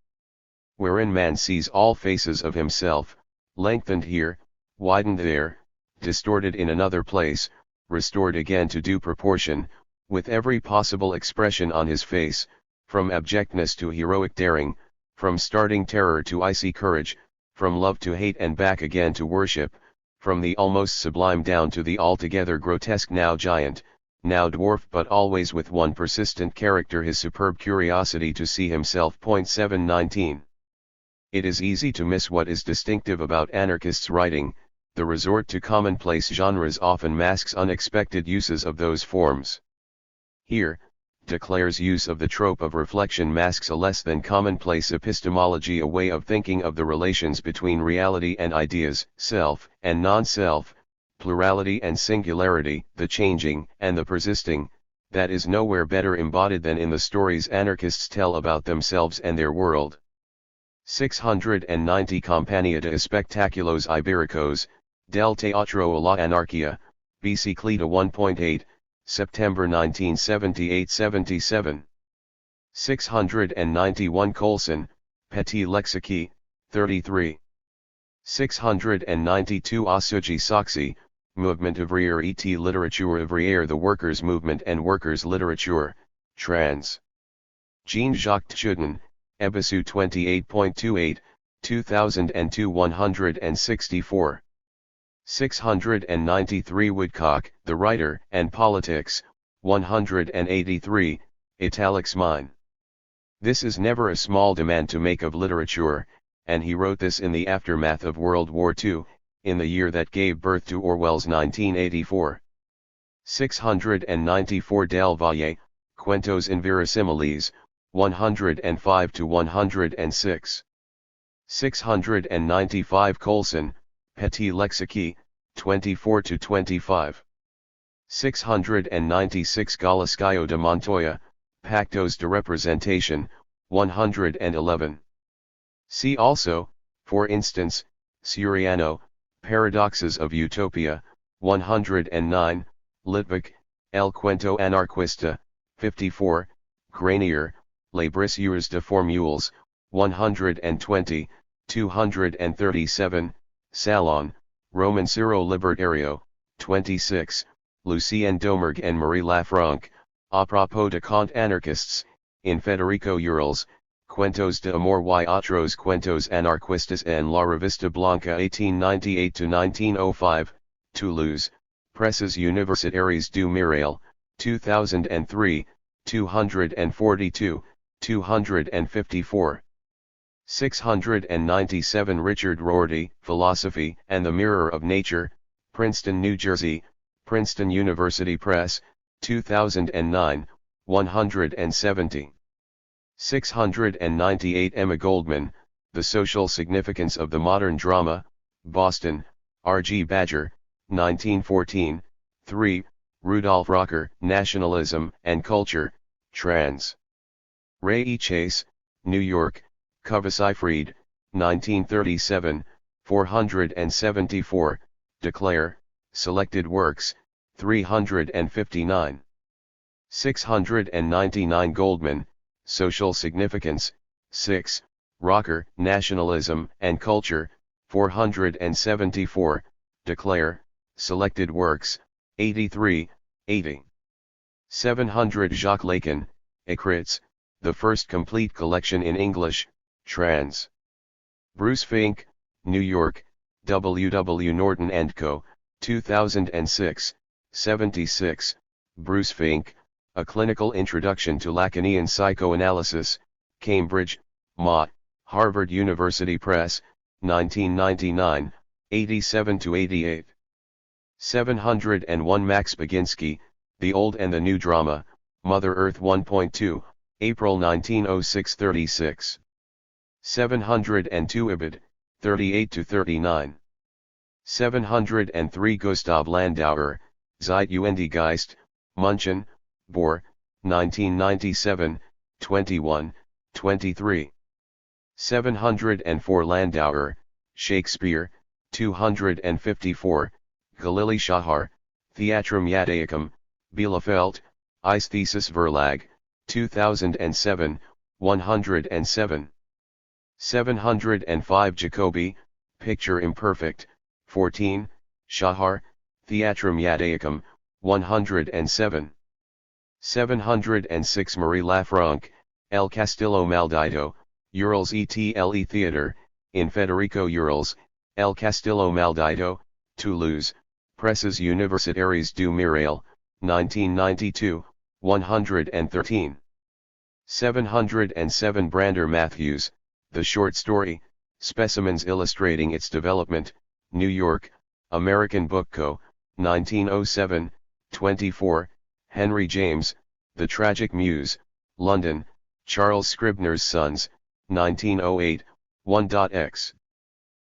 A: wherein man sees all faces of himself, lengthened here, widened there, distorted in another place, restored again to due proportion, with every possible expression on his face, from abjectness to heroic daring, from starting terror to icy courage, from love to hate and back again to worship, from the almost sublime down to the altogether grotesque, now giant, now dwarf, but always with one persistent character, his superb curiosity to see himself. 719. It is easy to miss what is distinctive about anarchists' writing. The resort to commonplace genres often masks unexpected uses of those forms. Here, de Clere's use of the trope of reflection masks a less than commonplace epistemology, a way of thinking of the relations between reality and ideas, self and non-self, plurality and singularity, the changing and the persisting, that is nowhere better embodied than in the stories anarchists tell about themselves and their world. 690 Compañía de Espectáculos Ibéricos, del Teatro a la Anarquía, Bicicleta 1.8, September 1978-77. 691 Coulson, Petit Lexique, 33. 692 Asuji Saksi, Mouvement ouvrier et littérature ouvrière, the workers' movement and workers' literature, trans. Jean-Jacques Tchudin, Ebisu 28.28, 2002 164. 693 Woodcock, The Writer and Politics, 183, italics mine. This is never a small demand to make of literature, and he wrote this in the aftermath of World War II, in the year that gave birth to Orwell's 1984. 694 Del Valle, Cuentos Inverosimiles, 105 to 106. 695 Coulson, Petit Lexique, 24 to 25. 696 Galascayo de Montoya, Pactos de Representación, 111. See also, for instance, Suriano, Paradoxes of Utopia, 109, Litvak, El Cuento Anarquista, 54, Granier, Les Brisures de Formules, 120, 237, Salon, Romancero Libertario, 26, Lucien Domergue and Marie Lafranc, à propos de contes anarchistes, in Federico Urls, Cuentos de Amor y Otros Cuentos Anarquistas en la Revista Blanca 1898-1905, Toulouse, Presses Universitaires du Mirail, 2003, 242, 254. 697 Richard Rorty, Philosophy and the Mirror of Nature, Princeton, New Jersey, Princeton University Press, 2009, 170. 698 Emma Goldman, The Social Significance of the Modern Drama, Boston, R.G. Badger, 1914, 3, Rudolph Rocker, Nationalism and Culture, trans. Ray E. Chase, New York, Covasai Fried, 1937, 474, de Clare, Selected Works, 359. 699 Goldman, Social Significance, 6, Rocker, Nationalism and Culture, 474, de Clare, Selected Works, 83, 80. 700 Jacques Lacan, Écrits, the first complete collection in English, trans. Bruce Fink, New York, W. W. Norton & Co., 2006, 76, Bruce Fink, A Clinical Introduction to Lacanian Psychoanalysis, Cambridge, Ma, Harvard University Press, 1999, 87-88. 701 Max Baginski, The Old and the New Drama, Mother Earth 1.2, April 1906 36. 702 Ibid, 38-39. 703 Gustav Landauer, Zeit und Geist, München, Bohr, 1997, 21, 23. 704 Landauer, Shakespeare, 254, Galili Shahar, Theatrum Judaicum, Bielefeld, Aesthesis Verlag, 2007, 107. 705 Jacobi, Picture Imperfect, 14, Shahar, Theatrum Judaicum, 107. 706 Marie Lafranc, El Castillo Maldito, Urals Etle Theater, in Federico Urls, El Castillo Maldito, Toulouse, Presses Universitaires du Mirail, 1992, 113. 707 Brander Matthews, The Short Story, Specimens Illustrating Its Development, New York, American Book Co., 1907, 24, Henry James, The Tragic Muse, London, Charles Scribner's Sons, 1908, 1.x.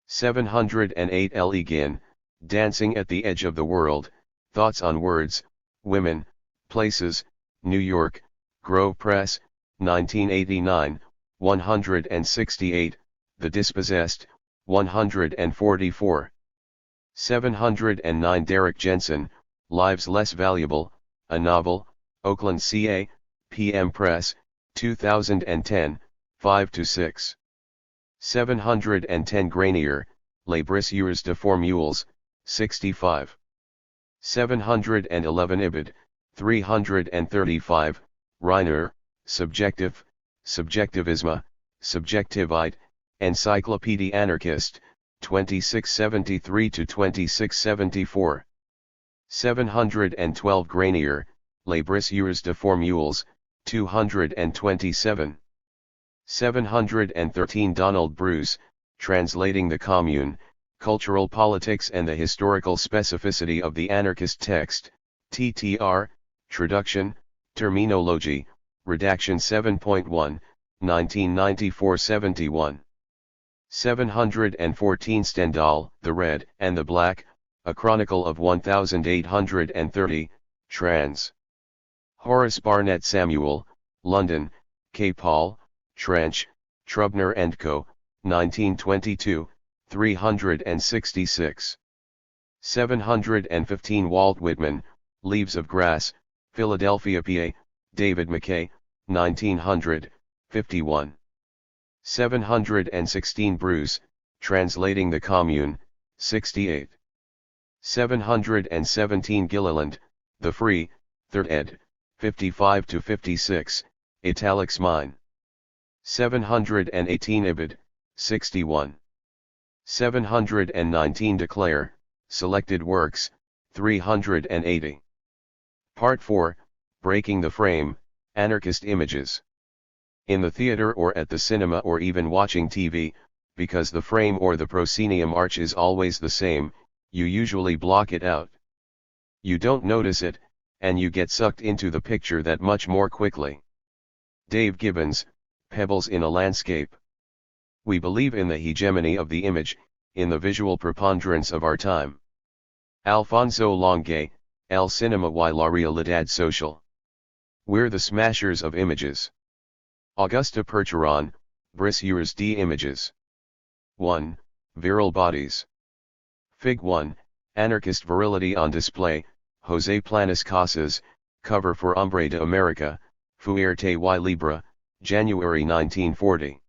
A: 708 L. Egan, Dancing at the Edge of the World, Thoughts on Words, Women, Places, New York, Grove Press, 1989, 168, The Dispossessed, 144. 709 Derek Jensen, Lives Less Valuable, a Novel, Oakland CA, PM Press, 2010, 5-6. 710 Granier, Les Brisures de Formules, 65. 711 Ibid, 335, Reiner, Subjective, Subjectivisme, Subjektiviteit, Encyclopédie Anarchist, 2673-2674. 712 Granier, Les Brisures de Formules, 227. 713 Donald Bruce, Translating the Commune, Cultural Politics and the Historical Specificity of the Anarchist Text, TTR, Traduction, Terminology, Redaction 7.1, 1994-71. 714 Stendhal, The Red and the Black, A Chronicle of 1830, trans. Horace Barnett Samuel, London, K. Paul, Trench, Trubner & Co., 1922, 366. 715 Walt Whitman, Leaves of Grass, Philadelphia PA, David McKay, 1900, 51. 716 Bruce, Translating the Commune, 68. 717 Gilliland, The Free, 3rd ed., 55-56, italics mine. 718 Ibid, 61. 719 Declare, Selected Works, 380. Part 4, Breaking the Frame, Anarchist Images. In the theater or at the cinema or even watching TV, because the frame or the proscenium arch is always the same, you usually block it out. You don't notice it, and you get sucked into the picture that much more quickly. Dave Gibbons, Pebbles in a Landscape. We believe in the hegemony of the image, in the visual preponderance of our time. Alfonso Longue, El Cinema y la Realidad Social. We're the smashers of images. Augusta Percheron, Brisures d'images. 1. Virile Bodies. Fig. 1, Anarchist Virility on Display, José Planas Casas, cover for Hombre de America, Fuerte y Libre, January 1940.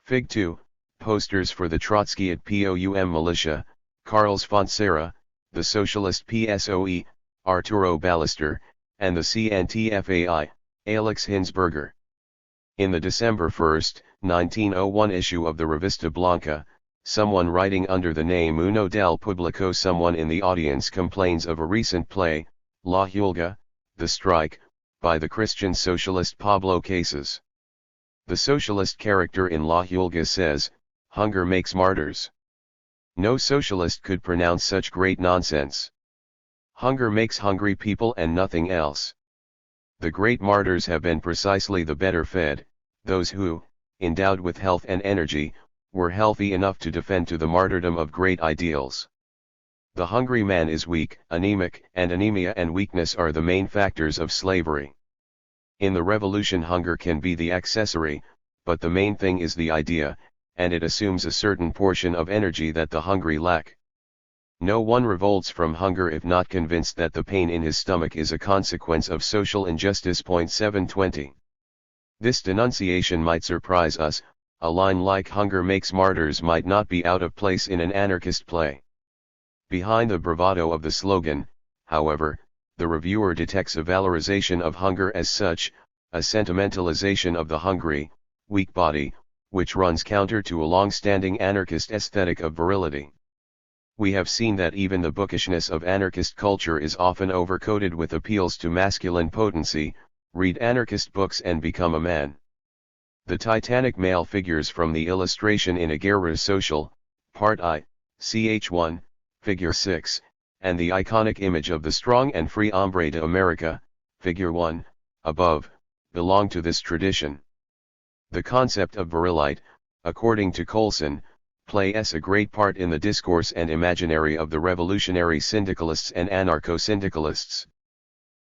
A: Fig. 2, Posters for the Trotskyite POUM Militia, Carles Fontserra, the Socialist PSOE, Arturo Ballester, and the CNTFAI, Alex Hinsberger. In the December 1, 1901 issue of the Revista Blanca, someone writing under the name Uno del Publico, someone in the audience, complains of a recent play, La Huelga, The Strike, by the Christian socialist Pablo Casas. The socialist character in La Huelga says, "Hunger makes martyrs." No socialist could pronounce such great nonsense. Hunger makes hungry people and nothing else. The great martyrs have been precisely the better fed, those who, endowed with health and energy, were healthy enough to defend to the martyrdom of great ideals. The hungry man is weak, anemic, and anemia and weakness are the main factors of slavery. In the revolution, hunger can be the accessory, but the main thing is the idea, and it assumes a certain portion of energy that the hungry lack. No one revolts from hunger if not convinced that the pain in his stomach is a consequence of social injustice. 720. This denunciation might surprise us. A line like "Hunger makes martyrs" might not be out of place in an anarchist play. Behind the bravado of the slogan, however, the reviewer detects a valorization of hunger as such, a sentimentalization of the hungry, weak body, which runs counter to a long-standing anarchist aesthetic of virility. We have seen that even the bookishness of anarchist culture is often overcoated with appeals to masculine potency. Read anarchist books and become a man. The titanic male figures from the illustration in A Guerra Social, Part I, ch1, Figure 6, and the iconic image of the strong and free hombre de America, Figure 1, above, belong to this tradition. The concept of virilite, according to Cohn, plays a great part in the discourse and imaginary of the revolutionary syndicalists and anarcho-syndicalists.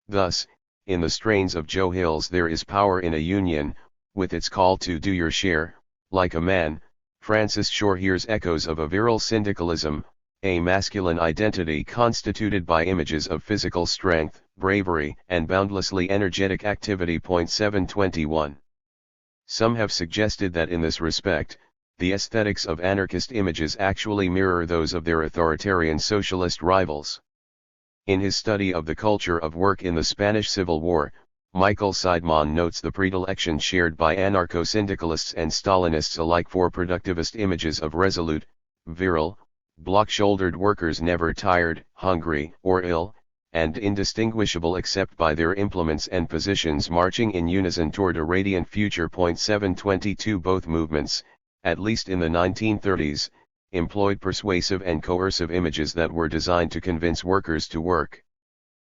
A: Thus, in the strains of Joe Hill's There Is Power in a Union, with its call to do your share, like a man, Francis Shore hears echoes of a virile syndicalism, a masculine identity constituted by images of physical strength, bravery, and boundlessly energetic activity. 721. Some have suggested that in this respect, the aesthetics of anarchist images actually mirror those of their authoritarian socialist rivals. In his study of the culture of work in the Spanish Civil War, Michael Seidman notes the predilection shared by anarcho-syndicalists and Stalinists alike for productivist images of resolute, virile, block-shouldered workers never tired, hungry, or ill, and indistinguishable except by their implements and positions marching in unison toward a radiant future. 722 Both movements, at least in the 1930s, employed persuasive and coercive images that were designed to convince workers to work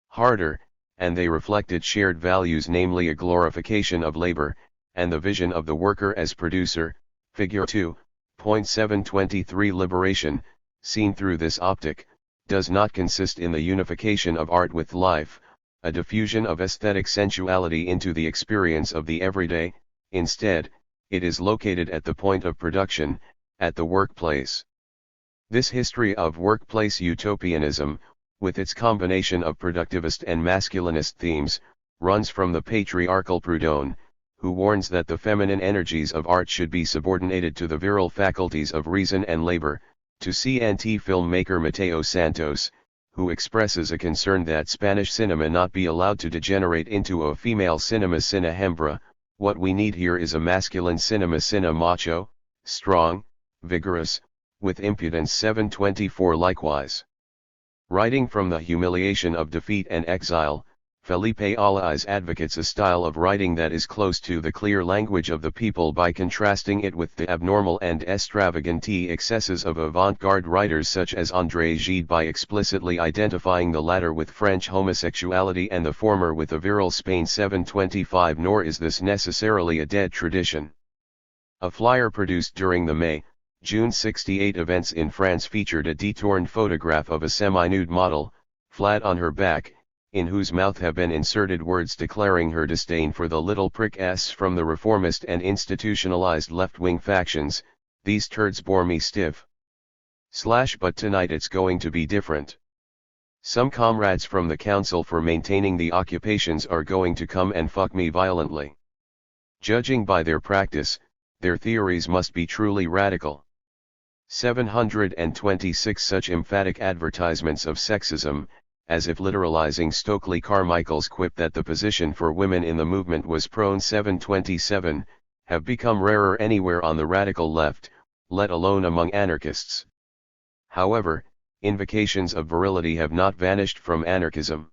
A: harder, and they reflected shared values, namely a glorification of labor, and the vision of the worker as producer. Figure 2, 723 Liberation, seen through this optic, does not consist in the unification of art with life, a diffusion of aesthetic sensuality into the experience of the everyday. Instead, it is located at the point of production, at the workplace. This history of workplace utopianism, with its combination of productivist and masculinist themes, runs from the patriarchal Proudhon, who warns that the feminine energies of art should be subordinated to the virile faculties of reason and labor, to CNT filmmaker Mateo Santos, who expresses a concern that Spanish cinema not be allowed to degenerate into a female cinema cine hembra. What we need here is a masculine cinema cine macho, strong, vigorous, with impudence. 724 Likewise, writing from the humiliation of defeat and exile, Felipe Alaiz advocates a style of writing that is close to the clear language of the people by contrasting it with the abnormal and extravagant excesses of avant-garde writers such as André Gide, by explicitly identifying the latter with French homosexuality and the former with a virile Spain. 725 Nor is this necessarily a dead tradition. A flyer produced during the May-June 68 events in France featured a detorn photograph of a semi-nude model, flat on her back, in whose mouth have been inserted words declaring her disdain for the little prick s from the reformist and institutionalized left-wing factions. These turds bore me stiff. But tonight it's going to be different. Some comrades from the Council for Maintaining the Occupations are going to come and fuck me violently. Judging by their practice, their theories must be truly radical. 726 Such emphatic advertisements of sexism, as if literalizing Stokely Carmichael's quip that the position for women in the movement was prone. 727, have become rarer anywhere on the radical left, let alone among anarchists. However, invocations of virility have not vanished from anarchism.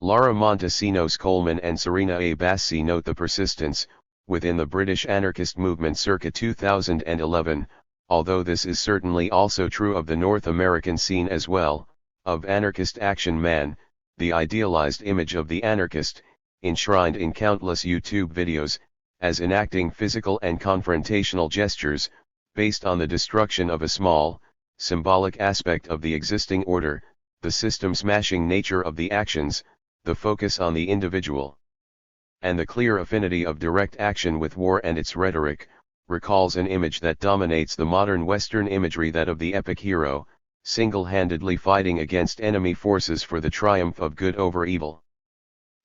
A: Laura Montesinos Coleman and Serena A. Bassi note the persistence, within the British anarchist movement circa 2011, although this is certainly also true of the North American scene as well, of anarchist action man, the idealized image of the anarchist, enshrined in countless YouTube videos, as enacting physical and confrontational gestures, based on the destruction of a small, symbolic aspect of the existing order, the system-smashing nature of the actions, the focus on the individual, and the clear affinity of direct action with war and its rhetoric, recalls an image that dominates the modern Western imagery, that of the epic hero, single-handedly fighting against enemy forces for the triumph of good over evil.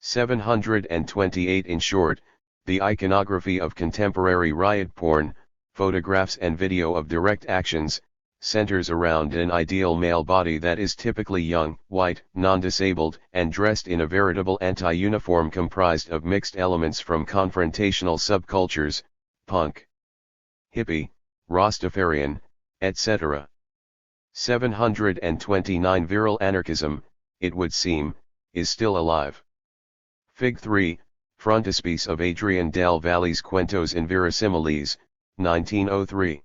A: 728 In short, the iconography of contemporary riot porn, photographs and video of direct actions, centers around an ideal male body that is typically young, white, non-disabled, and dressed in a veritable anti-uniform comprised of mixed elements from confrontational subcultures, punk, hippie, Rastafarian, etc. 729 Virile anarchism, it would seem, is still alive. Fig. 3, frontispiece of Adrian del Valle's Cuentos Inverosimiles, 1903.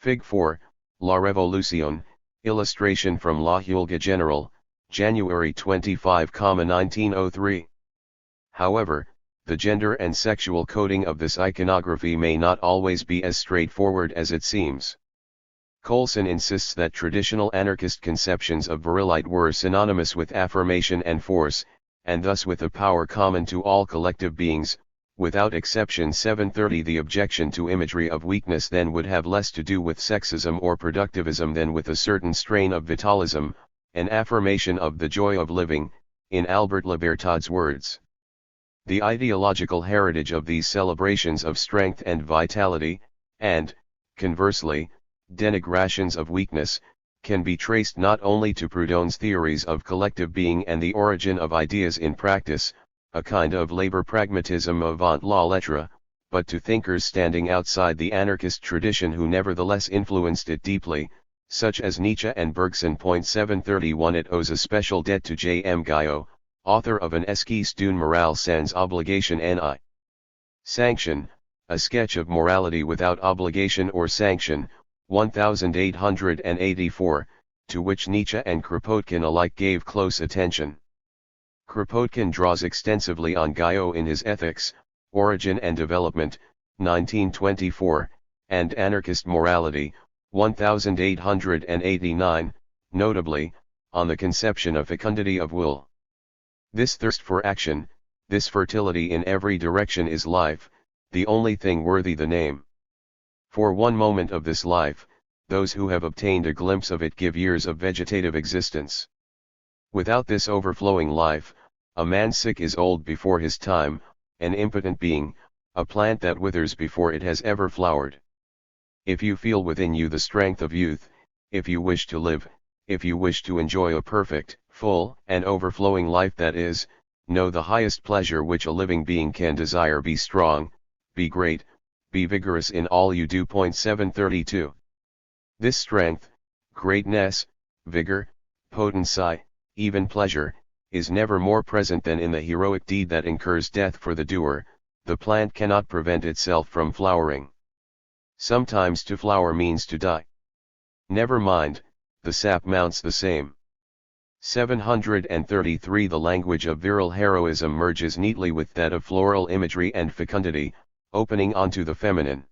A: Fig. 4, La Revolución, illustration from La Huelga General, January 25, 1903. However, the gender and sexual coding of this iconography may not always be as straightforward as it seems. Coulson insists that traditional anarchist conceptions of virility were synonymous with affirmation and force, and thus with a power common to all collective beings. Without exception 730 The objection to imagery of weakness then would have less to do with sexism or productivism than with a certain strain of vitalism, an affirmation of the joy of living, in Albert Libertad's words. The ideological heritage of these celebrations of strength and vitality, and, conversely, denigrations of weakness, can be traced not only to Proudhon's theories of collective being and the origin of ideas in practice, a kind of labor pragmatism avant la lettre, but to thinkers standing outside the anarchist tradition who nevertheless influenced it deeply, such as Nietzsche and Bergson. 731 It owes a special debt to J. M. Guyot, author of an Esquisse d'une morale sans obligation ni sanction, a sketch of morality without obligation or sanction, 1884, to which Nietzsche and Kropotkin alike gave close attention. Kropotkin draws extensively on Guyot in his Ethics, Origin and Development, 1924, and Anarchist Morality, 1889, notably, on the conception of fecundity of will. This thirst for action, this fertility in every direction is life, the only thing worthy the name. For one moment of this life, those who have obtained a glimpse of it give years of vegetative existence. Without this overflowing life, a man sick is old before his time, an impotent being, a plant that withers before it has ever flowered. If you feel within you the strength of youth, if you wish to live, if you wish to enjoy a perfect, full, and overflowing life, that is, know the highest pleasure which a living being can desire, be strong, be great, be vigorous in all you do. 732. This strength, greatness, vigor, potency, even pleasure, is never more present than in the heroic deed that incurs death for the doer. The plant cannot prevent itself from flowering. Sometimes to flower means to die. Never mind, the sap mounts the same. 733 The language of virile heroism merges neatly with that of floral imagery and fecundity, opening onto the feminine.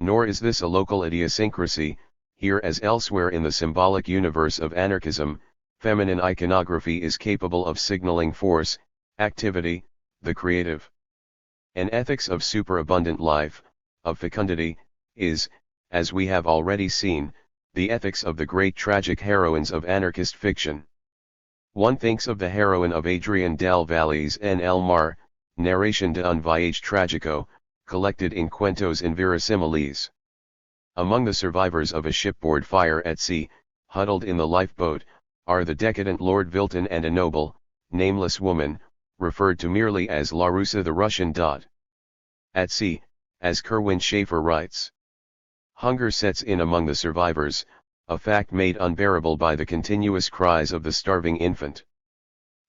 A: Nor is this a local idiosyncrasy. Here as elsewhere in the symbolic universe of anarchism, feminine iconography is capable of signaling force, activity, the creative. An ethics of superabundant life, of fecundity, is, as we have already seen, the ethics of the great tragic heroines of anarchist fiction. One thinks of the heroine of Adrian del Valle's En el Mar, Narration de un Viaje Tragico, collected in Cuentos Inverosimiles. Among the survivors of a shipboard fire at sea, huddled in the lifeboat, are the decadent Lord Vilton and a noble, nameless woman, referred to merely as Larusa the Russian. At sea, as Kerwin Schaefer writes, hunger sets in among the survivors, a fact made unbearable by the continuous cries of the starving infant.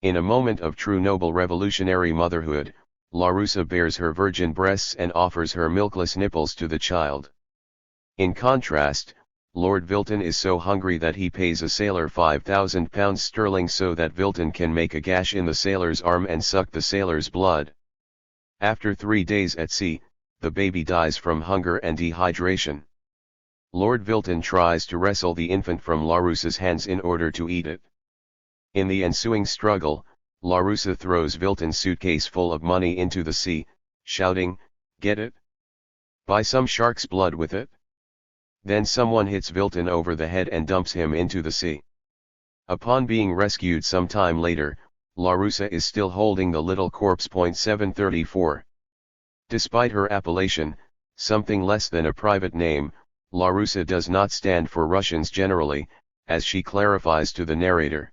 A: In a moment of true noble revolutionary motherhood, Larusa bares her virgin breasts and offers her milkless nipples to the child. In contrast, Lord Vilton is so hungry that he pays a sailor £5,000 sterling so that Vilton can make a gash in the sailor's arm and suck the sailor's blood. After 3 days at sea, the baby dies from hunger and dehydration. Lord Vilton tries to wrestle the infant from Larusa's hands in order to eat it. In the ensuing struggle, Larusa throws Vilton's suitcase full of money into the sea, shouting, "Get it? Buy some shark's blood with it?" Then someone hits Vilton over the head and dumps him into the sea. Upon being rescued some time later, Larusa is still holding the little corpse. 734. Despite her appellation, something less than a private name, Larusa does not stand for Russians generally, as she clarifies to the narrator.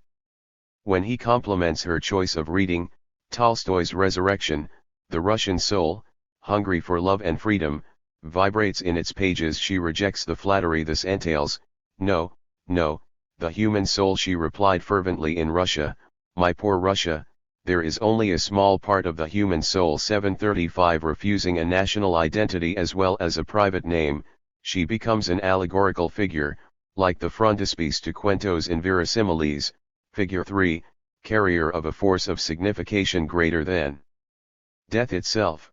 A: When he compliments her choice of reading Tolstoy's Resurrection, the Russian soul, hungry for love and freedom, vibrates in its pages. She rejects the flattery this entails. No, no, the human soul, she replied fervently. In Russia, my poor Russia, there is only a small part of the human soul. 735 Refusing a national identity as well as a private name, she becomes an allegorical figure, like the frontispiece to Cuentos Inverosimiles, figure 3, carrier of a force of signification greater than death itself.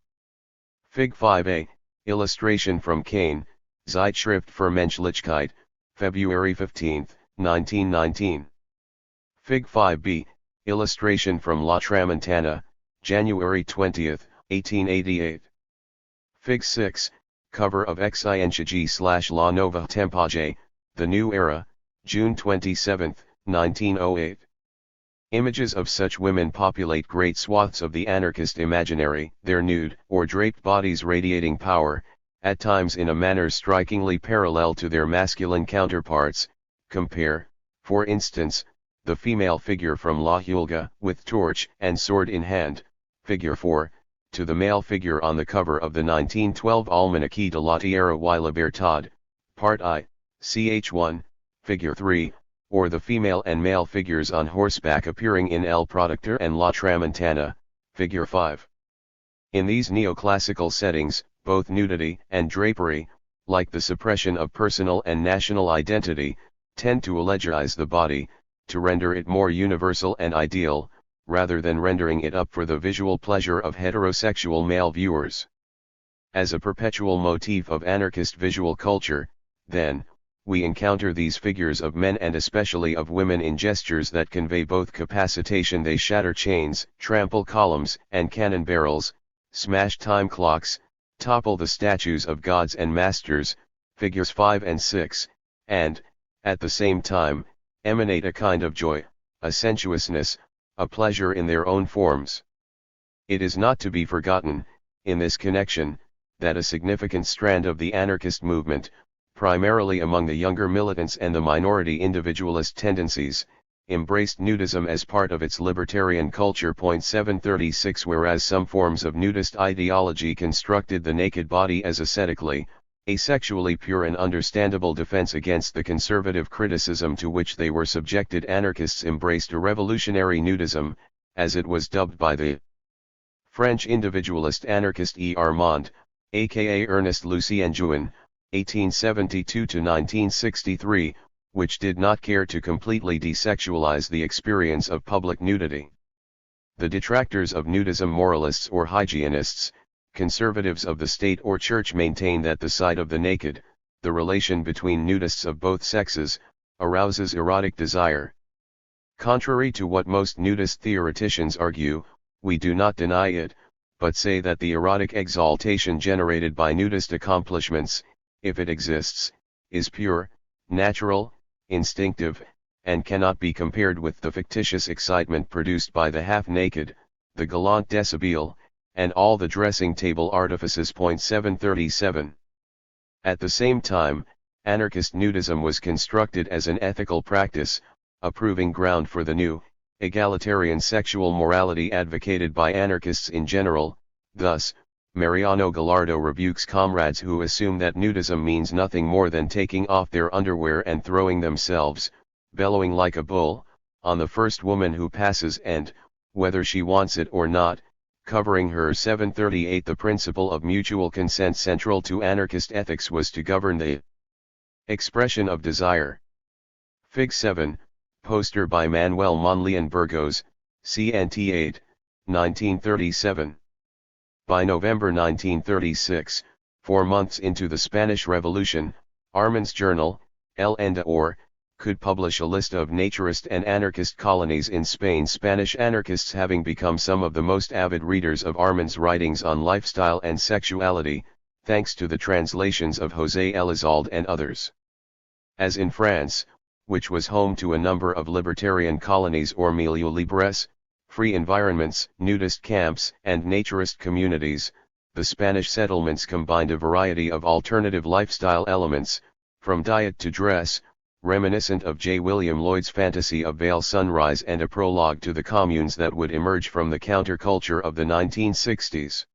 A: Fig 5a, illustration from Cohn, Zeitschrift für Menschlichkeit, February 15, 1919. Fig 5b, illustration from La Tramontana, January 20, 1888. Fig 6, cover of Xing/La Nova Tempage, The New Era, June 27, 1908. Images of such women populate great swaths of the anarchist imaginary, their nude or draped bodies radiating power, at times in a manner strikingly parallel to their masculine counterparts. Compare, for instance, the female figure from La Hulga, with torch and sword in hand, figure 4, to the male figure on the cover of the 1912 Almanaque de la Tierra y Libertad, Part I, ch1, figure 3, or the female and male figures on horseback appearing in El Productor and La Tramontana, figure 5. In these neoclassical settings, both nudity and drapery, like the suppression of personal and national identity, tend to elegize the body, to render it more universal and ideal, rather than rendering it up for the visual pleasure of heterosexual male viewers. As a perpetual motif of anarchist visual culture, then, we encounter these figures of men and especially of women in gestures that convey both capacitation. They shatter chains, trample columns and cannon barrels, smash time clocks, topple the statues of gods and masters, figures 5 and 6, and, at the same time, emanate a kind of joy, a sensuousness, a pleasure in their own forms. It is not to be forgotten, in this connection, that a significant strand of the anarchist movement, primarily among the younger militants and the minority individualist tendencies, embraced nudism as part of its libertarian culture. 736 Whereas some forms of nudist ideology constructed the naked body as ascetically, asexually pure and understandable defense against the conservative criticism to which they were subjected, anarchists embraced a revolutionary nudism, as it was dubbed by the French individualist anarchist E. Armand, aka Ernest Lucien Jouin, 1872–1963, which did not care to completely desexualize the experience of public nudity. The detractors of nudism, moralists or hygienists, conservatives of the state or church, maintain that the sight of the naked, the relation between nudists of both sexes, arouses erotic desire. Contrary to what most nudist theoreticians argue, we do not deny it, but say that the erotic exaltation generated by nudist accomplishments, if it exists, is pure, natural, instinctive, and cannot be compared with the fictitious excitement produced by the half-naked, the gallant deshabille, and all the dressing table artifices. 737. At the same time, anarchist nudism was constructed as an ethical practice, a proving ground for the new, egalitarian sexual morality advocated by anarchists in general. Thus, Mariano Gallardo rebukes comrades who assume that nudism means nothing more than taking off their underwear and throwing themselves, bellowing like a bull, on the first woman who passes and, whether she wants it or not, covering her. 738 The principle of mutual consent central to anarchist ethics was to govern the expression of desire. Fig 7, poster by Manuel Monleon Burgos, CNT 8, 1937. By November 1936, 4 months into the Spanish Revolution, Armand's journal, El Endor, could publish a list of naturist and anarchist colonies in Spain. Spanish anarchists, having become some of the most avid readers of Armand's writings on lifestyle and sexuality, thanks to the translations of José Elizalde and others. As in France, which was home to a number of libertarian colonies or milieux libres, free environments, nudist camps, and naturist communities, the Spanish settlements combined a variety of alternative lifestyle elements, from diet to dress, reminiscent of J. William Lloyd's fantasy of Vale Sunrise and a prologue to the communes that would emerge from the counterculture of the 1960s.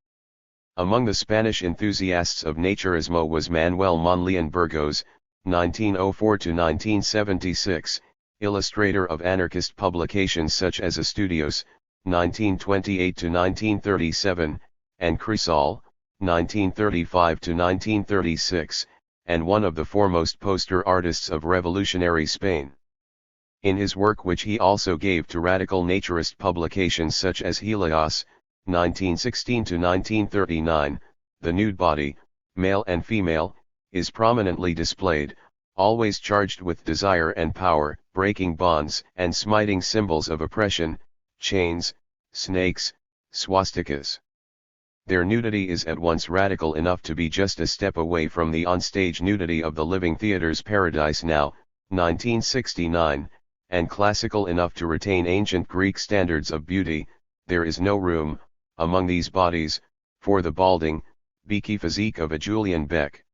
A: Among the Spanish enthusiasts of naturismo was Manuel Monleón Burgos, 1904–1976, illustrator of anarchist publications such as Estudios, 1928–1937, and Crisol, 1935–1936, and one of the foremost poster artists of revolutionary Spain. In his work, which he also gave to radical naturist publications such as Helios, 1916–1939, the nude body, male and female, is prominently displayed, always charged with desire and power, breaking bonds and smiting symbols of oppression, chains, snakes, swastikas. Their nudity is at once radical enough to be just a step away from the onstage nudity of the Living Theatre's Paradise Now, 1969, and classical enough to retain ancient Greek standards of beauty. There is no room, among these bodies, for the balding, beaky physique of a Julian Beck.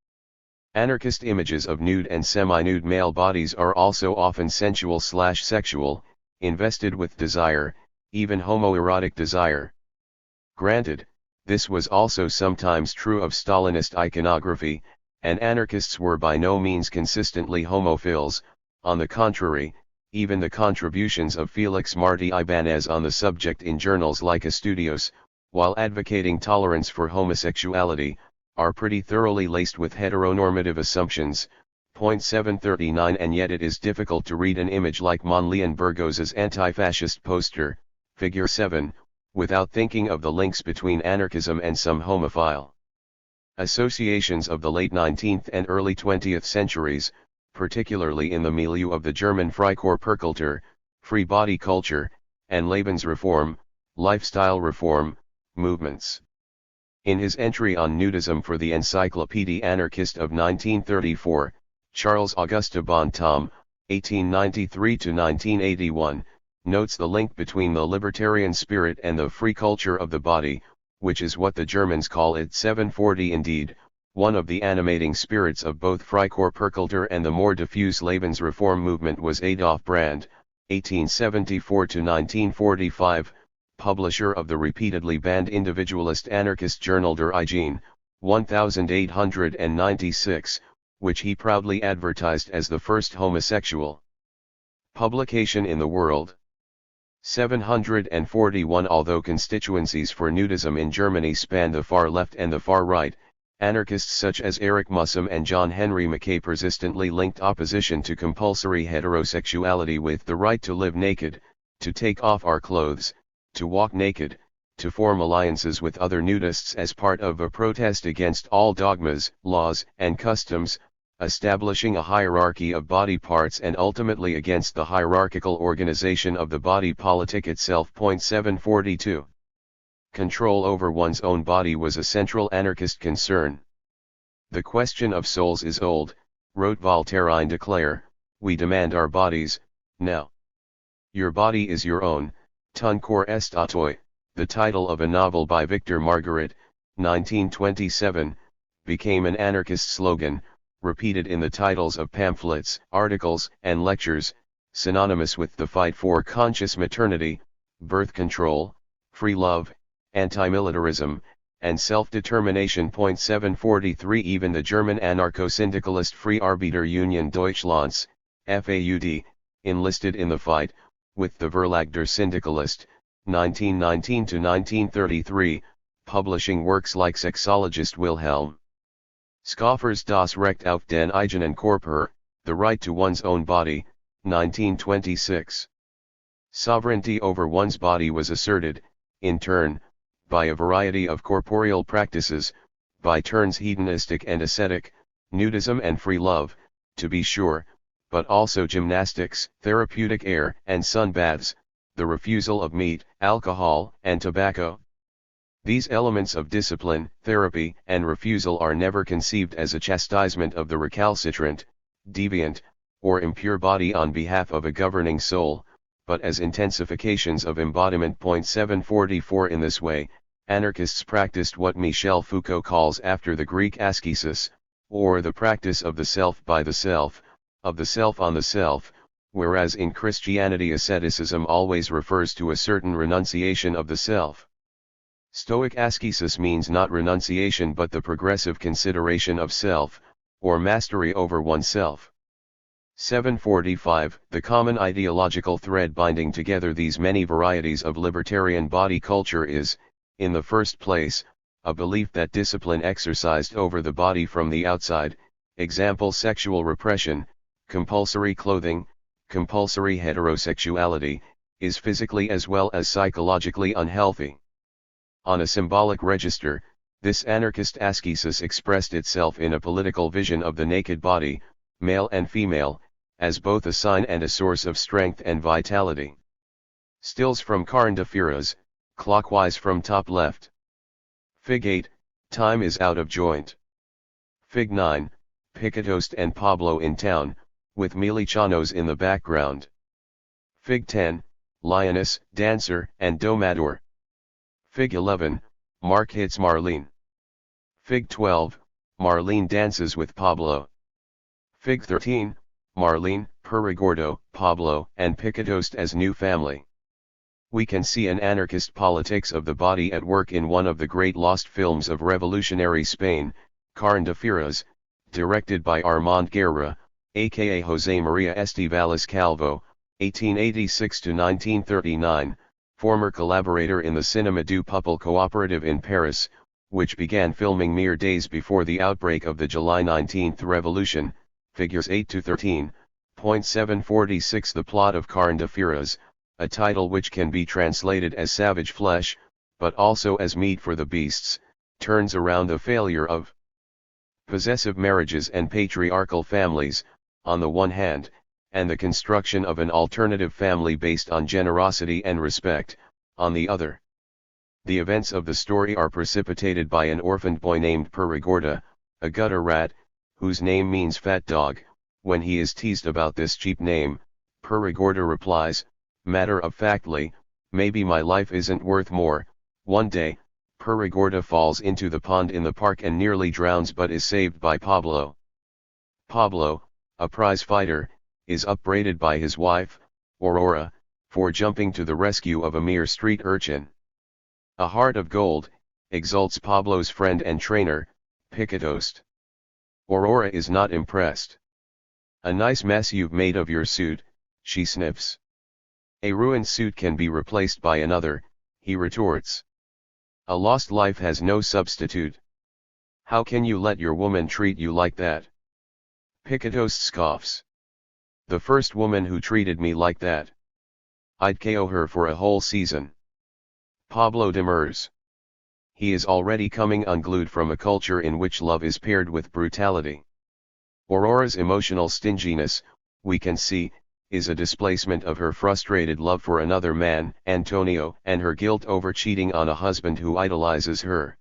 A: Anarchist images of nude and semi-nude male bodies are also often sensual/sexual, invested with desire, even homoerotic desire. Granted, this was also sometimes true of Stalinist iconography, and anarchists were by no means consistently homophiles. On the contrary, even the contributions of Felix Martí Ibáñez on the subject in journals like Estudios, while advocating tolerance for homosexuality, are pretty thoroughly laced with heteronormative assumptions. 739 And yet it is difficult to read an image like Monleón Burgos's anti-fascist poster, figure 7, without thinking of the links between anarchism and some homophile associations of the late 19th and early 20th centuries, particularly in the milieu of the German Freikorperkultur, free body culture, and Lebensreform, lifestyle reform, movements. In his entry on nudism for the Encyclopédie Anarchiste of 1934, Charles Auguste Bontemps, 1893–1981, notes the link between the libertarian spirit and the free culture of the body, which is what the Germans call it 740. Indeed, one of the animating spirits of both Freikorperkultur and the more diffuse Lebensreform movement was Adolf Brand, 1874–1945, publisher of the repeatedly banned individualist anarchist journal Der Eigen, 1896, which he proudly advertised as the first homosexual publication in the world. 741 Although constituencies for nudism in Germany span the far left and the far right, anarchists such as Erich Mussum and John Henry Mackay persistently linked opposition to compulsory heterosexuality with the right to live naked, to take off our clothes, to walk naked, to form alliances with other nudists as part of a protest against all dogmas, laws, and customs, establishing a hierarchy of body parts and ultimately against the hierarchical organization of the body politic itself. 742. Control over one's own body was a central anarchist concern. The question of souls is old, wrote Voltaire. Declare, we demand our bodies, now. Your body is your own, ton corps est à toi, the title of a novel by Victor Margaret, 1927, became an anarchist slogan, repeated in the titles of pamphlets, articles, and lectures, synonymous with the fight for conscious maternity, birth control, free love, anti-militarism, and self-determination. 743 Even the German anarcho-syndicalist Free Arbeiter Union Deutschlands, FAUD, enlisted in the fight, with the Verlag der Syndikalist, 1919–1933, publishing works like Sexologist Wilhelm Schoffer's Das Recht auf den eigenen Körper, The Right to One's Own Body, 1926. Sovereignty over one's body was asserted, in turn, by a variety of corporeal practices, by turns hedonistic and ascetic, nudism and free love, to be sure, but also gymnastics, therapeutic air and sunbaths, the refusal of meat, alcohol, and tobacco. These elements of discipline, therapy, and refusal are never conceived as a chastisement of the recalcitrant, deviant, or impure body on behalf of a governing soul, but as intensifications of embodiment. 744 In this way, anarchists practiced what Michel Foucault calls after the Greek ascesis, or the practice of the self by the self, of the self on the self, whereas in Christianity asceticism always refers to a certain renunciation of the self. Stoic ascesis means not renunciation but the progressive consideration of self, or mastery over oneself. 745. The common ideological thread binding together these many varieties of libertarian body culture is, in the first place, a belief that discipline exercised over the body from the outside, example sexual repression, compulsory clothing, compulsory heterosexuality, is physically as well as psychologically unhealthy. On a symbolic register, this anarchist ascesis expressed itself in a political vision of the naked body, male and female, as both a sign and a source of strength and vitality. Stills from Cohn de Firas, clockwise from top left. Fig 8, time is out of joint. Fig 9, Picatost and Pablo in town, with Milichanos in the background. Fig 10, Lioness, dancer, and domador. Fig 11, Mark hits Marlene. Fig 12, Marlene dances with Pablo. Fig 13, Marlene, Perigordo, Pablo, and Picatost as new family. We can see an anarchist politics of the body at work in one of the great lost films of revolutionary Spain, Cohn de Firas, directed by Armand Guerra, aka José María Estíbaliz Calvo, 1886–1939, former collaborator in the Cinéma du Peuple cooperative in Paris, which began filming mere days before the outbreak of the July 19th revolution, figures 8–13, point 746. The plot of Cohn de Firas, a title which can be translated as savage flesh, but also as meat for the beasts, turns around the failure of possessive marriages and patriarchal families, on the one hand, and the construction of an alternative family based on generosity and respect, on the other. The events of the story are precipitated by an orphaned boy named Perigorda, a gutter rat, whose name means fat dog. When he is teased about this cheap name, Perigorda replies, matter-of-factly, maybe my life isn't worth more. One day, Perigorda falls into the pond in the park and nearly drowns but is saved by Pablo. Pablo, a prize fighter, is upbraided by his wife, Aurora, for jumping to the rescue of a mere street urchin. A heart of gold, exults Pablo's friend and trainer, Picatost. Aurora is not impressed. A nice mess you've made of your suit, she sniffs. A ruined suit can be replaced by another, he retorts. A lost life has no substitute. How can you let your woman treat you like that? Picatost scoffs. The first woman who treated me like that. I'd KO her for a whole season. Pablo demurs. He is already coming unglued from a culture in which love is paired with brutality. Aurora's emotional stinginess, we can see, is a displacement of her frustrated love for another man, Antonio, and her guilt over cheating on a husband who idolizes her.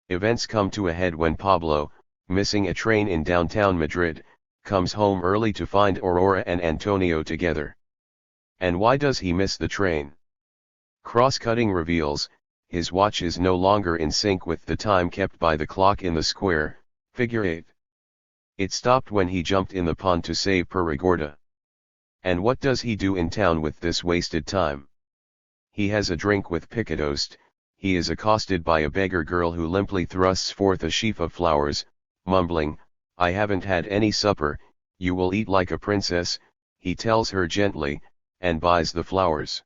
A: Events come to a head when Pablo, missing a train in downtown Madrid, comes home early to find Aurora and Antonio together. And why does he miss the train? Cross-cutting reveals, his watch is no longer in sync with the time kept by the clock in the square, figure 8. It stopped when he jumped in the pond to save Perigorda. And what does he do in town with this wasted time? He has a drink with Picatost. He is accosted by a beggar girl who limply thrusts forth a sheaf of flowers, mumbling, I haven't had any supper, you will eat like a princess, he tells her gently, and buys the flowers.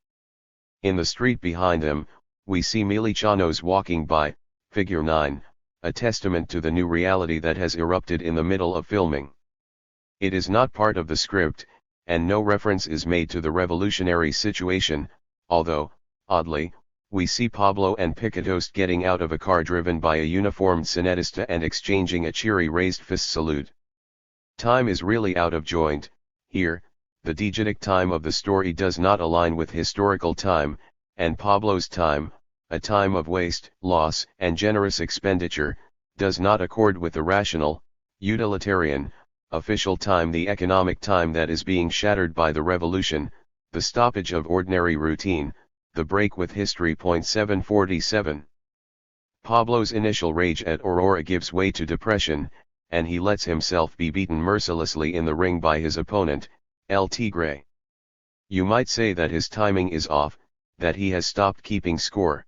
A: In the street behind them, we see Milichanos walking by, figure 9, a testament to the new reality that has erupted in the middle of filming. It is not part of the script, and no reference is made to the revolutionary situation, although, oddly, we see Pablo and Picatost getting out of a car driven by a uniformed Cinetista and exchanging a cheery raised fist salute. Time is really out of joint. Here, the diegetic time of the story does not align with historical time, and Pablo's time, a time of waste, loss, and generous expenditure, does not accord with the rational, utilitarian, official time, the economic time that is being shattered by the revolution, the stoppage of ordinary routine, the break with history. 747. Pablo's initial rage at Aurora gives way to depression, and he lets himself be beaten mercilessly in the ring by his opponent, El Tigre. You might say that his timing is off, that he has stopped keeping score.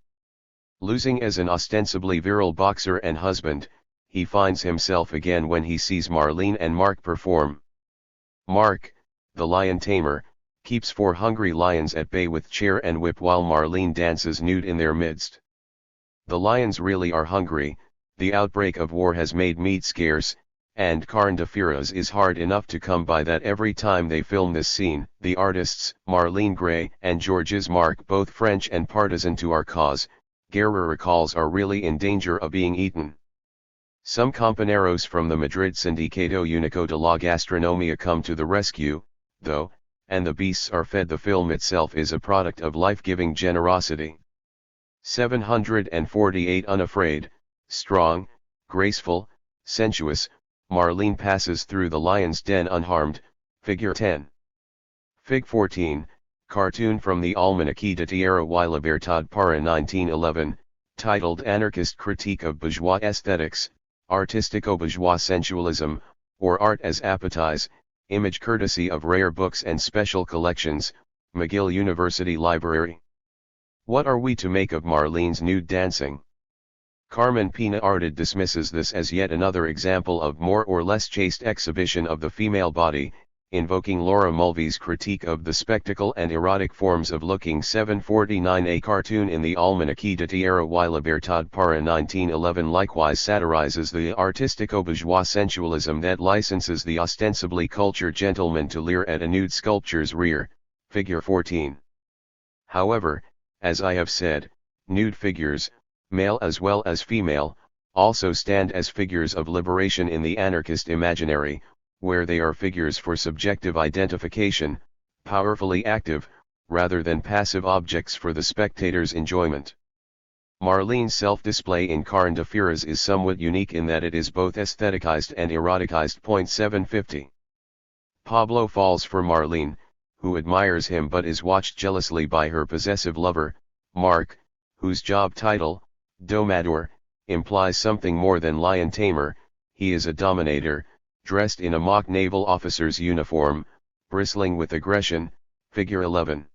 A: Losing as an ostensibly virile boxer and husband, he finds himself again when he sees Marlene and Mark perform. Mark, the lion tamer, keeps 4 hungry lions at bay with chair and whip while Marlene dances nude in their midst. The lions really are hungry, the outbreak of war has made meat scarce, and carne de feras is hard enough to come by that every time they film this scene. The artists, Marlene Gray and Georges Marc, both French and partisan to our cause, Guerrericals are really in danger of being eaten. Some compañeros from the Madrid Sindicato Único de la Gastronomía come to the rescue, though, and the beasts are fed. The film itself is a product of life-giving generosity. 748 Unafraid, strong, graceful, sensuous, Marlene passes through the lion's den unharmed, figure 10. Fig 14, cartoon from the Almanaque de Tierra y Libertad para 1911, titled Anarchist Critique of Bourgeois Aesthetics, Artistico-Bourgeois Sensualism, or Art as Appetize, image courtesy of Rare Books and Special Collections, McGill University Library. What are we to make of Marlene's nude dancing? Carmen Pina Ardid dismisses this as yet another example of more or less chaste exhibition of the female body, invoking Laura Mulvey's critique of the spectacle and erotic forms of looking. 749 A cartoon in the Almanaque de Tierra y Libertad para 1911 likewise satirizes the artistico-bourgeois sensualism that licenses the ostensibly cultured gentleman to leer at a nude sculpture's rear, figure 14. However, as I have said, nude figures, male as well as female, also stand as figures of liberation in the anarchist imaginary, where they are figures for subjective identification, powerfully active, rather than passive objects for the spectator's enjoyment. Marlene's self-display in Carne de Feras is somewhat unique in that it is both aestheticized and eroticized. 750. Pablo falls for Marlene, who admires him but is watched jealously by her possessive lover, Mark, whose job title, Domador, implies something more than lion tamer. He is a dominator, dressed in a mock naval officer's uniform, bristling with aggression, figure 11.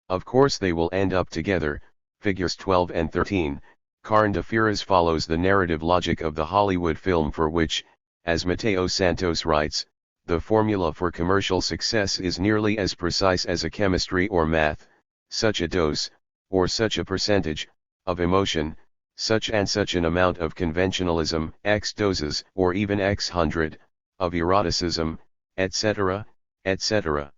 A: Of course they will end up together, figures 12 and 13. Carne de Feras follows the narrative logic of the Hollywood film, for which, as Mateo Santos writes, the formula for commercial success is nearly as precise as a chemistry or math: such a dose, or such a percentage, of emotion, such and such an amount of conventionalism, X doses, or even X hundred, of eroticism, etc., etc.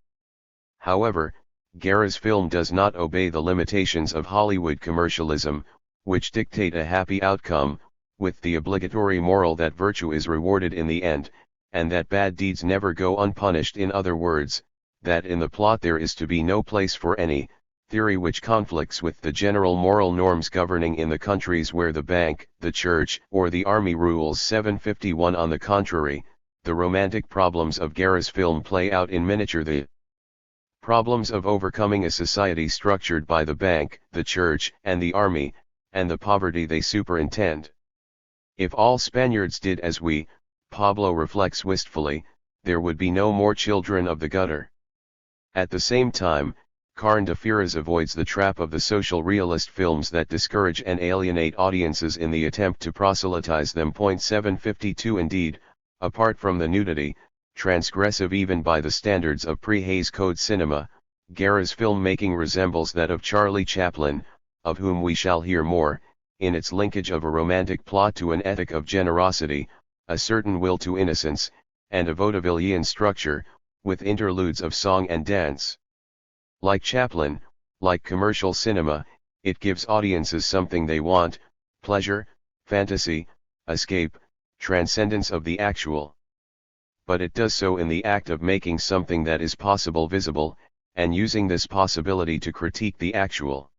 A: However, Guerra's film does not obey the limitations of Hollywood commercialism, which dictate a happy outcome, with the obligatory moral that virtue is rewarded in the end, and that bad deeds never go unpunished. In other words, that in the plot there is to be no place for any theory which conflicts with the general moral norms governing in the countries where the bank, the church, or the army rules. 751 On the contrary, the romantic problems of Guerra's film play out in miniature: the problems of overcoming a society structured by the bank, the church, and the army, and the poverty they superintend. If all Spaniards did as we, Pablo reflects wistfully, there would be no more children of the gutter. At the same time, Carne de Feras avoids the trap of the social realist films that discourage and alienate audiences in the attempt to proselytize them. 752 Indeed, apart from the nudity, transgressive even by the standards of pre-Hays Code cinema, Guerra's filmmaking resembles that of Charlie Chaplin, of whom we shall hear more, in its linkage of a romantic plot to an ethic of generosity, a certain will to innocence, and a vaudevillian structure, with interludes of song and dance. Like Chaplin, like commercial cinema, it gives audiences something they want: pleasure, fantasy, escape, transcendence of the actual. But it does so in the act of making something that is possible visible, and using this possibility to critique the actual.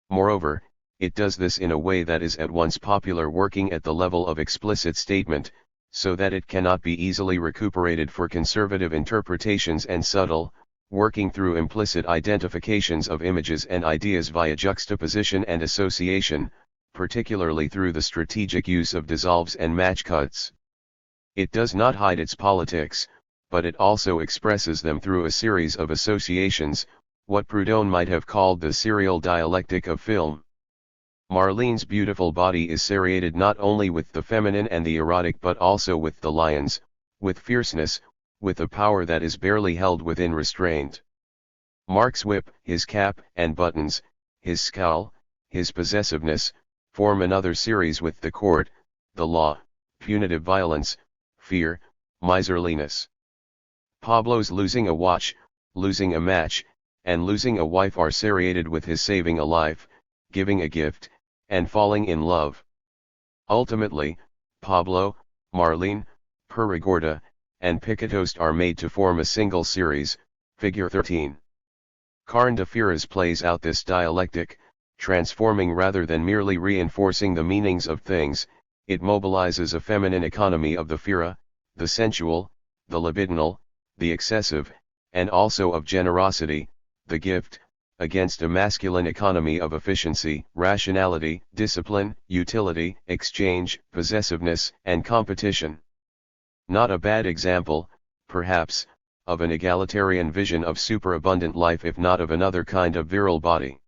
A: Moreover, it does this in a way that is at once popular, working at the level of explicit statement, so that it cannot be easily recuperated for conservative interpretations, and subtle, working through implicit identifications of images and ideas via juxtaposition and association, particularly through the strategic use of dissolves and match cuts. It does not hide its politics, but it also expresses them through a series of associations, what Proudhon might have called the serial dialectic of film. Marlene's beautiful body is serrated not only with the feminine and the erotic but also with the lion's, with fierceness, with a power that is barely held within restraint. Mark's whip, his cap and buttons, his scowl, his possessiveness, form another series with the court, the law, punitive violence, fear, miserliness. Pablo's losing a watch, losing a match, and losing a wife are serrated with his saving a life, giving a gift, and falling in love. Ultimately, Pablo, Marlene, Perigorda, and Picatost are made to form a single series, figure 13. Carne de Feiras plays out this dialectic, transforming rather than merely reinforcing the meanings of things. It mobilizes a feminine economy of the fera, the sensual, the libidinal, the excessive, and also of generosity, the gift, against a masculine economy of efficiency, rationality, discipline, utility, exchange, possessiveness, and competition. Not a bad example, perhaps, of an egalitarian vision of superabundant life, if not of another kind of virile body.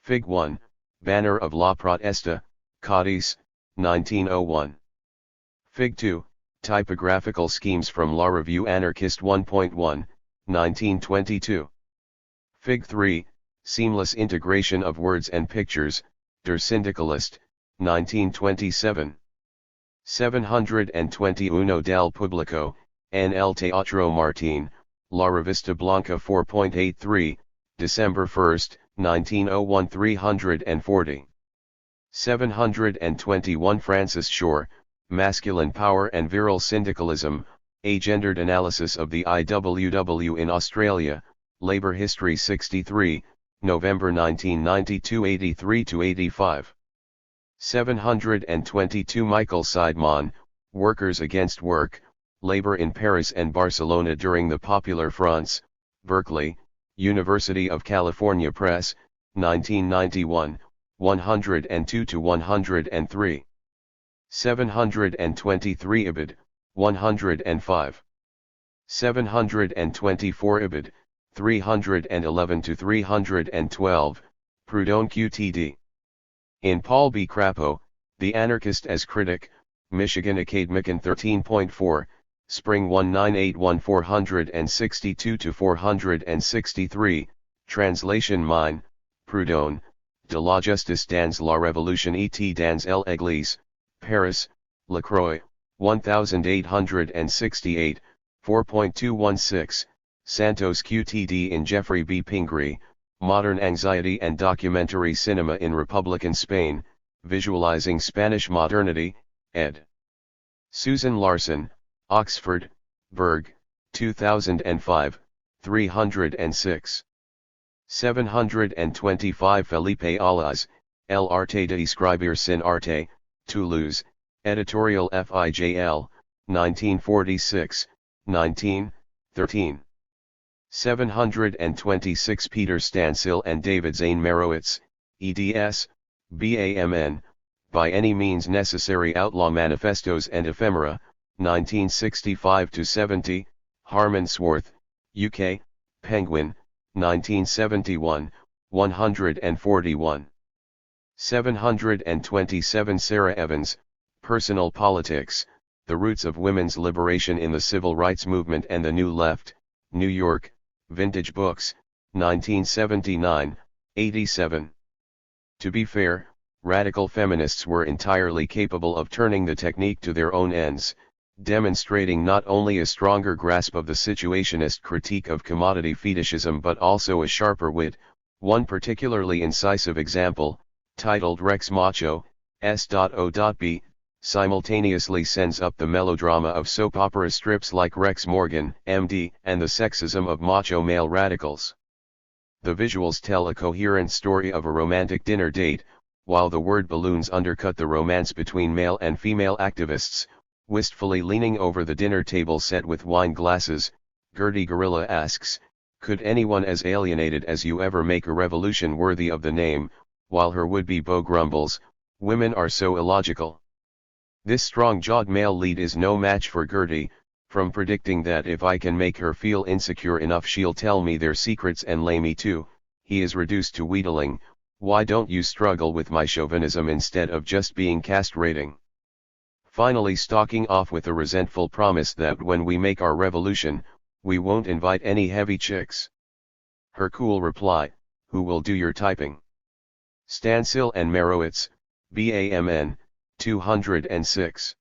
A: Fig. 1, Banner of La Protesta, Cádiz, 1901. Fig. 2, Typographical schemes from La Revue Anarchist 1.1, 1922. Fig. 3, Seamless integration of words and pictures, Der Syndicalist, 1927. 721 del Público, en el Teatro Martín, La Revista Blanca 4.83, December 1, 1901 340. 721 Francis Shore, Masculine Power and Virile Syndicalism, A Gendered Analysis of the IWW in Australia, Labour History 63, November 1992 83-85. 722 Michael Seidman, Workers Against Work, Labour in Paris and Barcelona during the Popular Fronts, Berkeley, University of California Press, 1991, 102-103. 723 Ibid, 105. 724 Ibid, 311-312, Proudhon QTD. In Paul B. Crapo, The Anarchist as Critic, Michigan Academician 13.4, Spring 1981 462-463, Translation mine, Proudhon, De la Justice dans la Révolution et dans l'Église, Paris, Lacroix, 1868, 4.216, Santos QTD in Jeffrey B. Pingree, Modern Anxiety and Documentary Cinema in Republican Spain, Visualizing Spanish Modernity, ed. Susan Larson, Oxford, Berg, 2005, 306. 725 Felipe Alaz, El Arte de Escribir sin Arte, Toulouse, Editorial FIJL, 1946, 19, 13. 726 Peter Stancil and David Zane Merowitz, eds, BAMN, By Any Means Necessary Outlaw Manifestos and Ephemera, 1965-70, Harman Swarth, UK, Penguin, 1971, 141. 727 Sarah Evans, Personal Politics, The Roots of Women's Liberation in the Civil Rights Movement and the New Left, New York, Vintage Books, 1979, 87. To be fair, radical feminists were entirely capable of turning the technique to their own ends, demonstrating not only a stronger grasp of the situationist critique of commodity fetishism but also a sharper wit. One particularly incisive example, titled Rex Macho, S.O.B., simultaneously sends up the melodrama of soap opera strips like Rex Morgan, M.D., and the sexism of macho male radicals. The visuals tell a coherent story of a romantic dinner date, while the word balloons undercut the romance between male and female activists. Wistfully leaning over the dinner table set with wine glasses, Gertie Gorilla asks, "Could anyone as alienated as you ever make a revolution worthy of the name?" While her would-be beau grumbles, "Women are so illogical." This strong-jawed male lead is no match for Gertie, from predicting that if I can make her feel insecure enough she'll tell me their secrets and lay me too, he is reduced to wheedling, Why don't you struggle with my chauvinism instead of just being castrating? Finally stalking off with a resentful promise that when we make our revolution, we won't invite any heavy chicks. Her cool reply, who will do your typing? Stansil and Merowitz, BAMN, 206.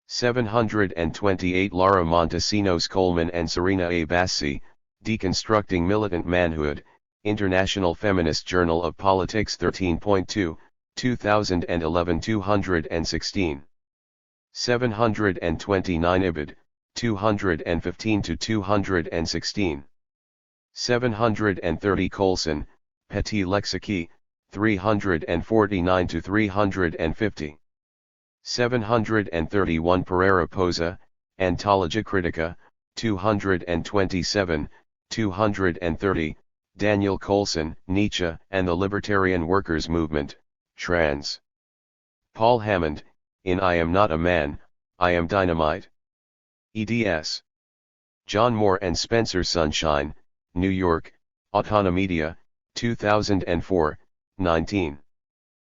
A: 728 Lara Montesinos Coleman and Serena A. Bassi, Deconstructing Militant Manhood, International Feminist Journal of Politics 13.2, 2011 216. 729 Ibid, 215 to 216. 730 Colson, Petit Lexique, 349 to 350. 731 Pereira Poza, Antologia Critica, 227, 230, Daniel Colson, Nietzsche and the Libertarian Workers' Movement, trans. Paul Hammond, in I Am Not a Man, I Am Dynamite. eds. John Moore and Spencer Sunshine, New York, Autonomedia, 2004, 19.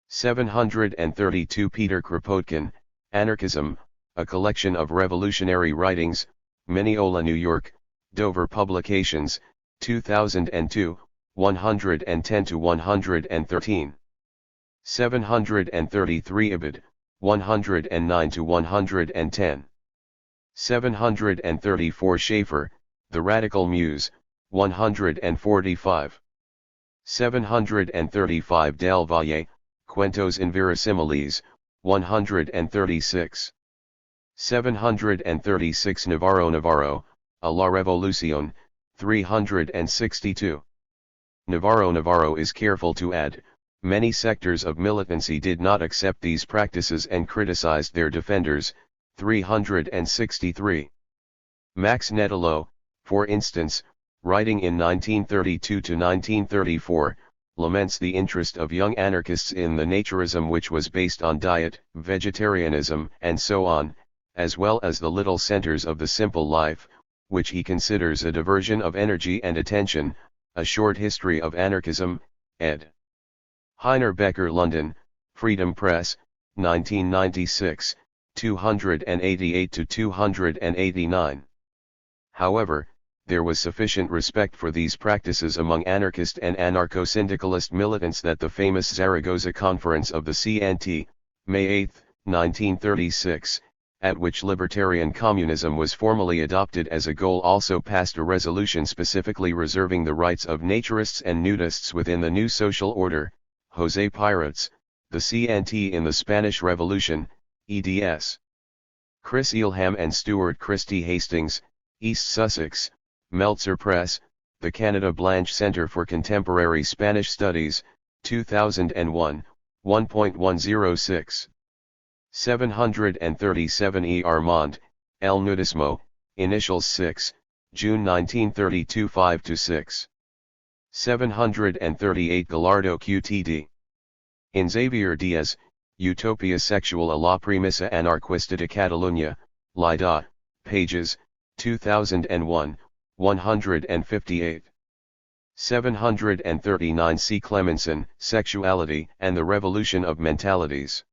A: 732 Peter Kropotkin, Anarchism, a collection of revolutionary writings, Mineola, New York, Dover Publications, 2002, 110 to 113. 733 Ibid, 109 to 110. 734 Schaeffer, The Radical Muse, 145. 735 Del Valle, Cuentos Inverosimiles, 136. 736 Navarro, A la Revolución, 362. Navarro is careful to add, many sectors of militancy did not accept these practices and criticized their defenders, 363. Max Nettolo, for instance, writing in 1932 to 1934, laments the interest of young anarchists in the naturism which was based on diet, vegetarianism and so on, as well as the little centers of the simple life, which he considers a diversion of energy and attention. A Short History of Anarchism, ed. Heiner Becker, London, Freedom Press, 1996, 288 to 289. However, there was sufficient respect for these practices among anarchist and anarcho-syndicalist militants that the famous Zaragoza Conference of the CNT, May 8, 1936, at which libertarian communism was formally adopted as a goal, also passed a resolution specifically reserving the rights of naturists and nudists within the new social order. José Pirates, The CNT in the Spanish Revolution, eds. Chris Ealham and Stuart Christie Hastings, East Sussex, Meltzer Press, The Canada Blanche Centre for Contemporary Spanish Studies, 2001, 1.106. 737 E. Armand, El Nudismo, Initials 6, June 1932 5-6. 738 Gallardo QTD. In Xavier Diaz, Utopia Sexual a la Premisa Anarquista de Catalunya, Lida, pages, 2001, 158. 739 C. Clemenson, Sexuality and the Revolution of Mentalities.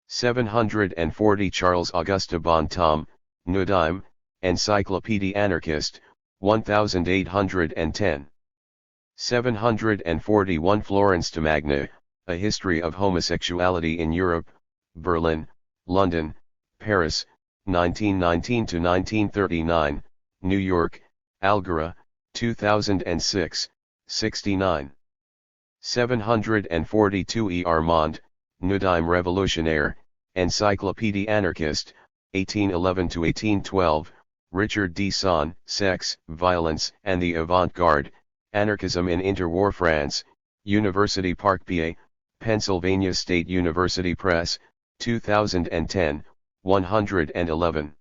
A: 740 Charles Auguste Bontemps, Nudime, Encyclopédie Anarchiste, 1810. 741 Florence de Magna, A History of Homosexuality in Europe, Berlin, London, Paris, 1919 to 1939, New York, Algora, 2006, 69. 742 E. Armand, Nudime Révolutionnaire, Encyclopédie Anarchiste, 1811 to 1812, Richard D. Son, Sex, Violence and the Avant-Garde, Anarchism in Interwar France, University Park PA, Pennsylvania State University Press, 2010, 111.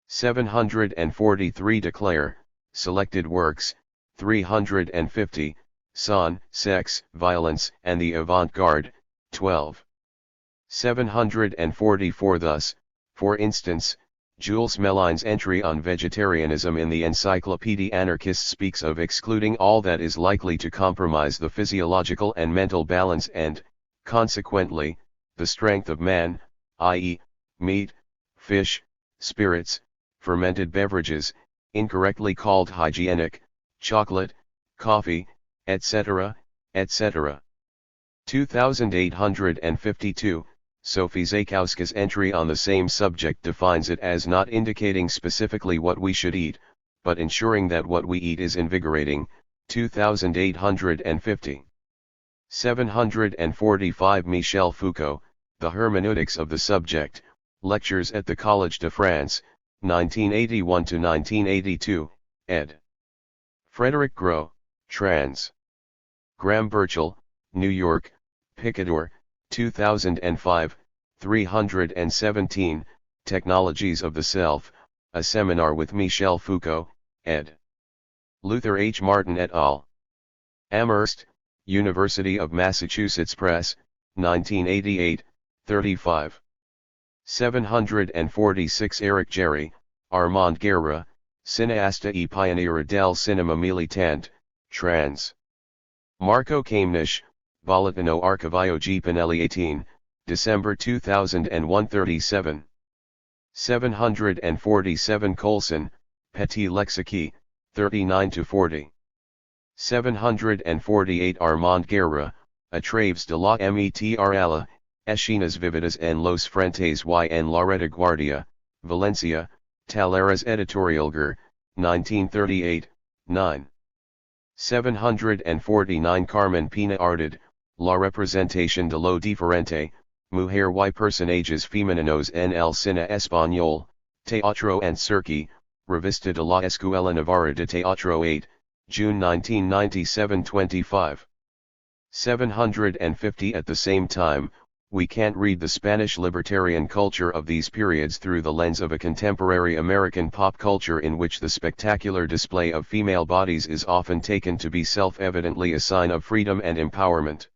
A: 743 Declare, Selected Works, 350, Son, Sex, Violence and the Avant-Garde, 12. 744 Thus, for instance, Jules Méline's entry on vegetarianism in the Encyclopédie Anarchist speaks of excluding all that is likely to compromise the physiological and mental balance and, consequently, the strength of man, i.e., meat, fish, spirits, fermented beverages, incorrectly called hygienic, chocolate, coffee, etc., etc. 2852, Sophie Zakowska's entry on the same subject defines it as not indicating specifically what we should eat, but ensuring that what we eat is invigorating. 2850. 745 Michel Foucault, The Hermeneutics of the Subject, Lectures at the Collège de France, 1981-1982, ed. Frederick Gros, trans. Graham Birchall, New York, Picador, 2005, 317, Technologies of the Self, A Seminar with Michel Foucault, ed. Luther H. Martin et al. Amherst, University of Massachusetts Press, 1988, 35. 746 Eric Jerry, Armand Guerra, Cineasta y Pionera del Cinema Militante, trans. Marco Kamenisch, Bolletino Archivio G. Pinelli 18, December 2001 37. 747 Colson, Petit Lexique, 39-40. 748 Armand Guerra, A Traves de la Metralla, Escenas Vividas en los Frentes y en la Retaguardia, Valencia, Talleres Editorialger, 1938, 9. 749 Carmen Pina Ardid, La Representación de lo Diferente, Mujer y Personajes Femeninos en el Cine Español, Teatro and Cirque, Revista de la Escuela Navarra de Teatro 8, June 1997 25. 750 At the same time, we can't read the Spanish libertarian culture of these periods through the lens of a contemporary American pop culture in which the spectacular display of female bodies is often taken to be self-evidently a sign of freedom and empowerment.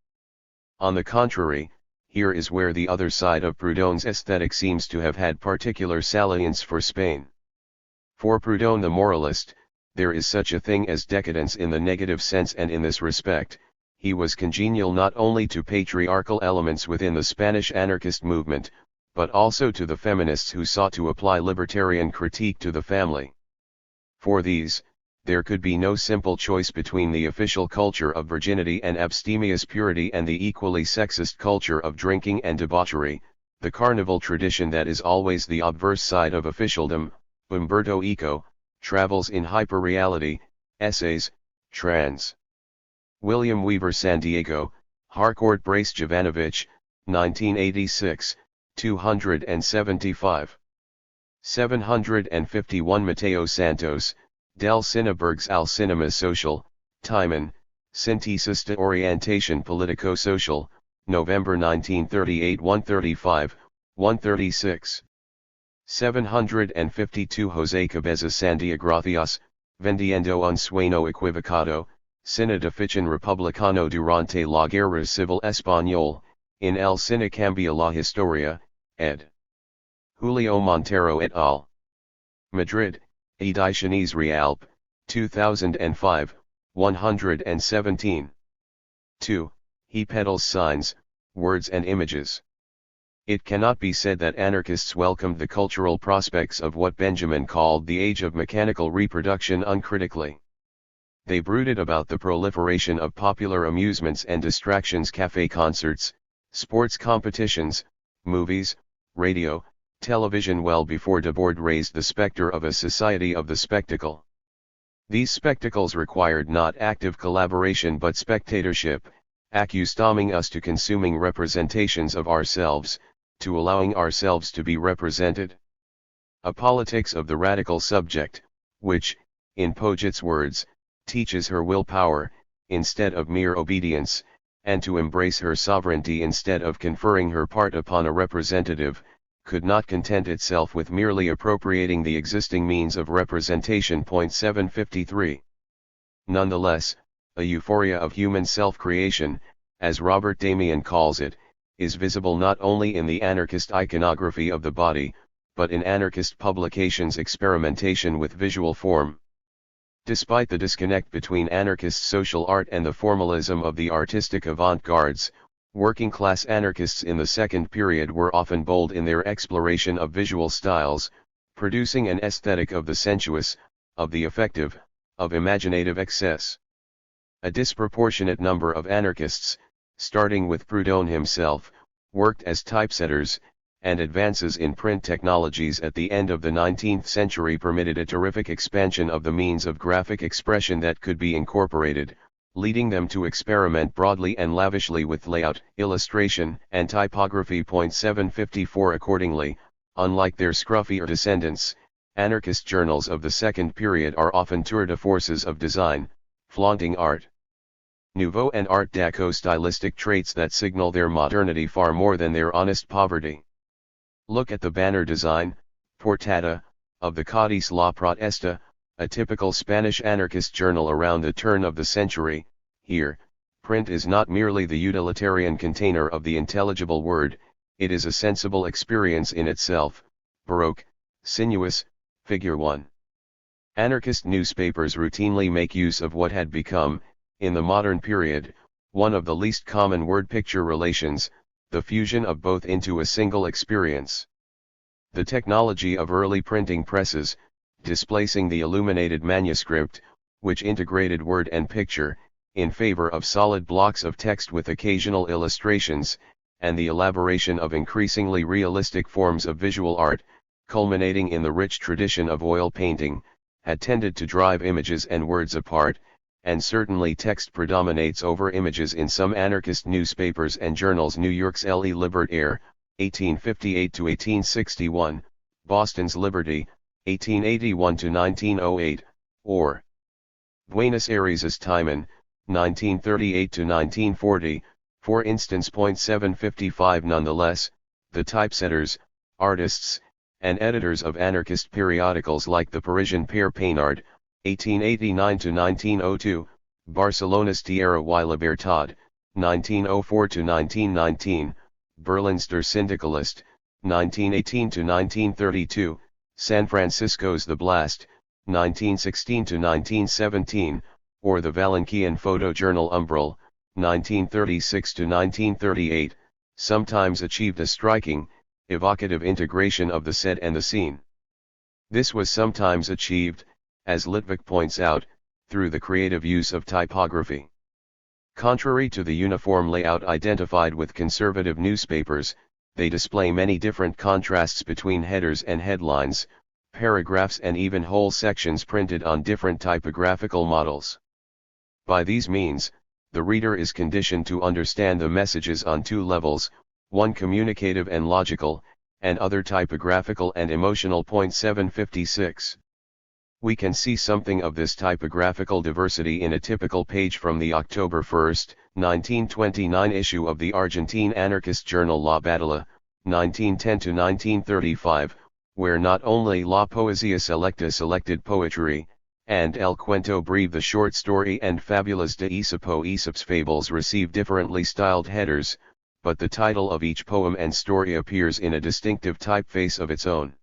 A: On the contrary, here is where the other side of Proudhon's aesthetic seems to have had particular salience for Spain. For Proudhon the moralist, there is such a thing as decadence in the negative sense, and in this respect, he was congenial not only to patriarchal elements within the Spanish anarchist movement, but also to the feminists who sought to apply libertarian critique to the family. For these, there could be no simple choice between the official culture of virginity and abstemious purity and the equally sexist culture of drinking and debauchery, the carnival tradition that is always the obverse side of officialdom. Umberto Eco, Travels in Hyperreality, Essays, trans. William Weaver San Diego, Harcourt Brace Jovanovich, 1986, 275. 751 Mateo Santos, Del Cinebergs al Cinema Social, Timon, Synthesis de Orientation Politico-Social, November 1938 135, 136. 752 José Cabeza Santiagracias, Vendiendo un sueño equivocado, Cine de ficción republicano durante la Guerra Civil Español, in el cine cambia la historia, ed. Julio Montero et al. Madrid, Ediciones Realp, 2005, 117. 2. He peddles signs, words and images. It cannot be said that anarchists welcomed the cultural prospects of what Benjamin called the age of mechanical reproduction uncritically. They brooded about the proliferation of popular amusements and distractions, café concerts, sports competitions, movies, radio, television well before Debord raised the specter of a society of the spectacle. These spectacles required not active collaboration but spectatorship, accustoming us to consuming representations of ourselves, to allowing ourselves to be represented. A politics of the radical subject, which, in Poget's words, teaches her willpower, instead of mere obedience, and to embrace her sovereignty instead of conferring her part upon a representative, could not content itself with merely appropriating the existing means of representation. 753. Nonetheless, a euphoria of human self-creation, as Robert Damian calls it, is visible not only in the anarchist iconography of the body, but in anarchist publications experimentation with visual form. Despite the disconnect between anarchist social art and the formalism of the artistic avant-gardes, working-class anarchists in the second period were often bold in their exploration of visual styles, producing an aesthetic of the sensuous, of the effective, of imaginative excess. A disproportionate number of anarchists, starting with Proudhon himself, worked as typesetters, and advances in print technologies at the end of the 19th century permitted a terrific expansion of the means of graphic expression that could be incorporated, leading them to experiment broadly and lavishly with layout, illustration, and typography. 754 Accordingly, unlike their scruffier descendants, anarchist journals of the second period are often tour de forces of design, flaunting Art Nouveau and Art Déco stylistic traits that signal their modernity far more than their honest poverty. Look at the banner design, portada, of the Códice La Protesta, a typical Spanish anarchist journal around the turn of the century. Here, print is not merely the utilitarian container of the intelligible word, it is a sensible experience in itself, baroque, sinuous, figure 1. Anarchist newspapers routinely make use of what had become, in the modern period, one of the least common word-picture relations, the fusion of both into a single experience. The technology of early printing presses, displacing the illuminated manuscript, which integrated word and picture, in favor of solid blocks of text with occasional illustrations, and the elaboration of increasingly realistic forms of visual art, culminating in the rich tradition of oil painting, had tended to drive images and words apart, and certainly text predominates over images in some anarchist newspapers and journals. New York's Le Libertaire, 1858-1861, Boston's Liberty, 1881-1908, or Buenos Aires's Timon, 1938-1940, for instance. 755 Nonetheless, the typesetters, artists, and editors of anarchist periodicals like the Parisian Père Peinard, 1889-1902, Barcelona's Tierra y Libertad, 1904-1919, Berlin's Der Syndicalist, 1918-1932, San Francisco's The Blast, 1916-1917, or the Valencian photojournal Umbral, 1936-1938, sometimes achieved a striking, evocative integration of the set and the scene. This was sometimes achieved, as Litvak points out, through the creative use of typography. Contrary to the uniform layout identified with conservative newspapers, they display many different contrasts between headers and headlines, paragraphs and even whole sections printed on different typographical models. By these means, the reader is conditioned to understand the messages on two levels, one communicative and logical, and other typographical and emotional. 756. We can see something of this typographical diversity in a typical page from the October 1, 1929 issue of the Argentine anarchist journal La Batalla, 1910-1935, where not only La Poesía Selecta selected poetry, and El Cuento Breve the short story and Fabulas de Aesopo Aesop's fables receive differently styled headers, but the title of each poem and story appears in a distinctive typeface of its own.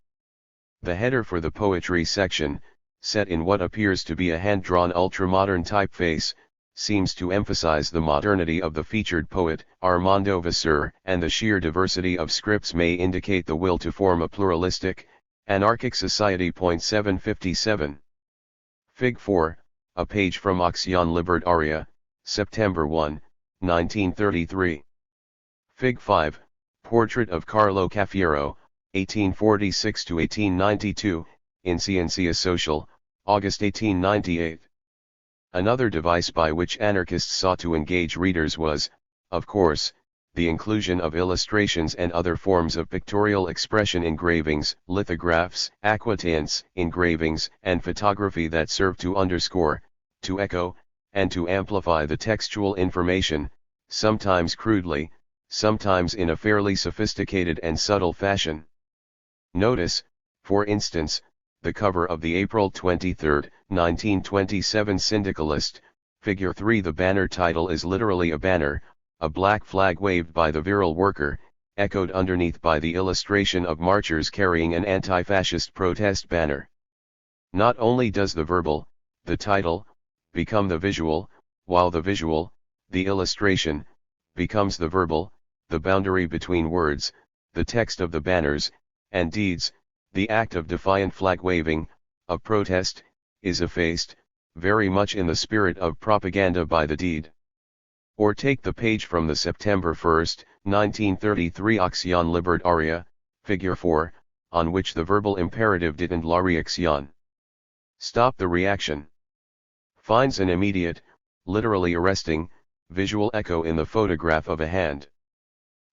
A: The header for the poetry section, set in what appears to be a hand-drawn ultra-modern typeface, seems to emphasize the modernity of the featured poet, Armando Vasseur, and the sheer diversity of scripts may indicate the will to form a pluralistic, anarchic society. 757. Fig. 4, a page from Acción Libertaria, September 1, 1933. Fig. 5, Portrait of Carlo Cafiero, 1846-1892, in Ciencia Social, August 1898. Another device by which anarchists sought to engage readers was, of course, the inclusion of illustrations and other forms of pictorial expression, engravings, lithographs, aquatints, engravings, and photography that serve to underscore, to echo, and to amplify the textual information, sometimes crudely, sometimes in a fairly sophisticated and subtle fashion. Notice, for instance, the cover of the April 23, 1927 Syndicalist, Figure 3. The banner title is literally a banner, a black flag waved by the virile worker, echoed underneath by the illustration of marchers carrying an anti-fascist protest banner. Not only does the verbal, the title, become the visual, while the visual, the illustration, becomes the verbal, the boundary between words, the text of the banners, and deeds, the act of defiant flag-waving, of protest, is effaced, very much in the spirit of propaganda by the deed. Or take the page from the September 1, 1933 Acción Libertaria, figure 4, on which the verbal imperative didn't la reacción. Stop the reaction. Finds an immediate, literally arresting, visual echo in the photograph of a hand.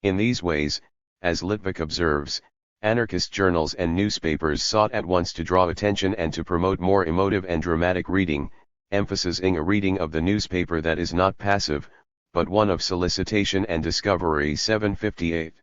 A: In these ways, as Litvak observes, anarchist journals and newspapers sought at once to draw attention and to promote more emotive and dramatic reading, emphasizing a reading of the newspaper that is not passive, but one of solicitation and discovery. 758.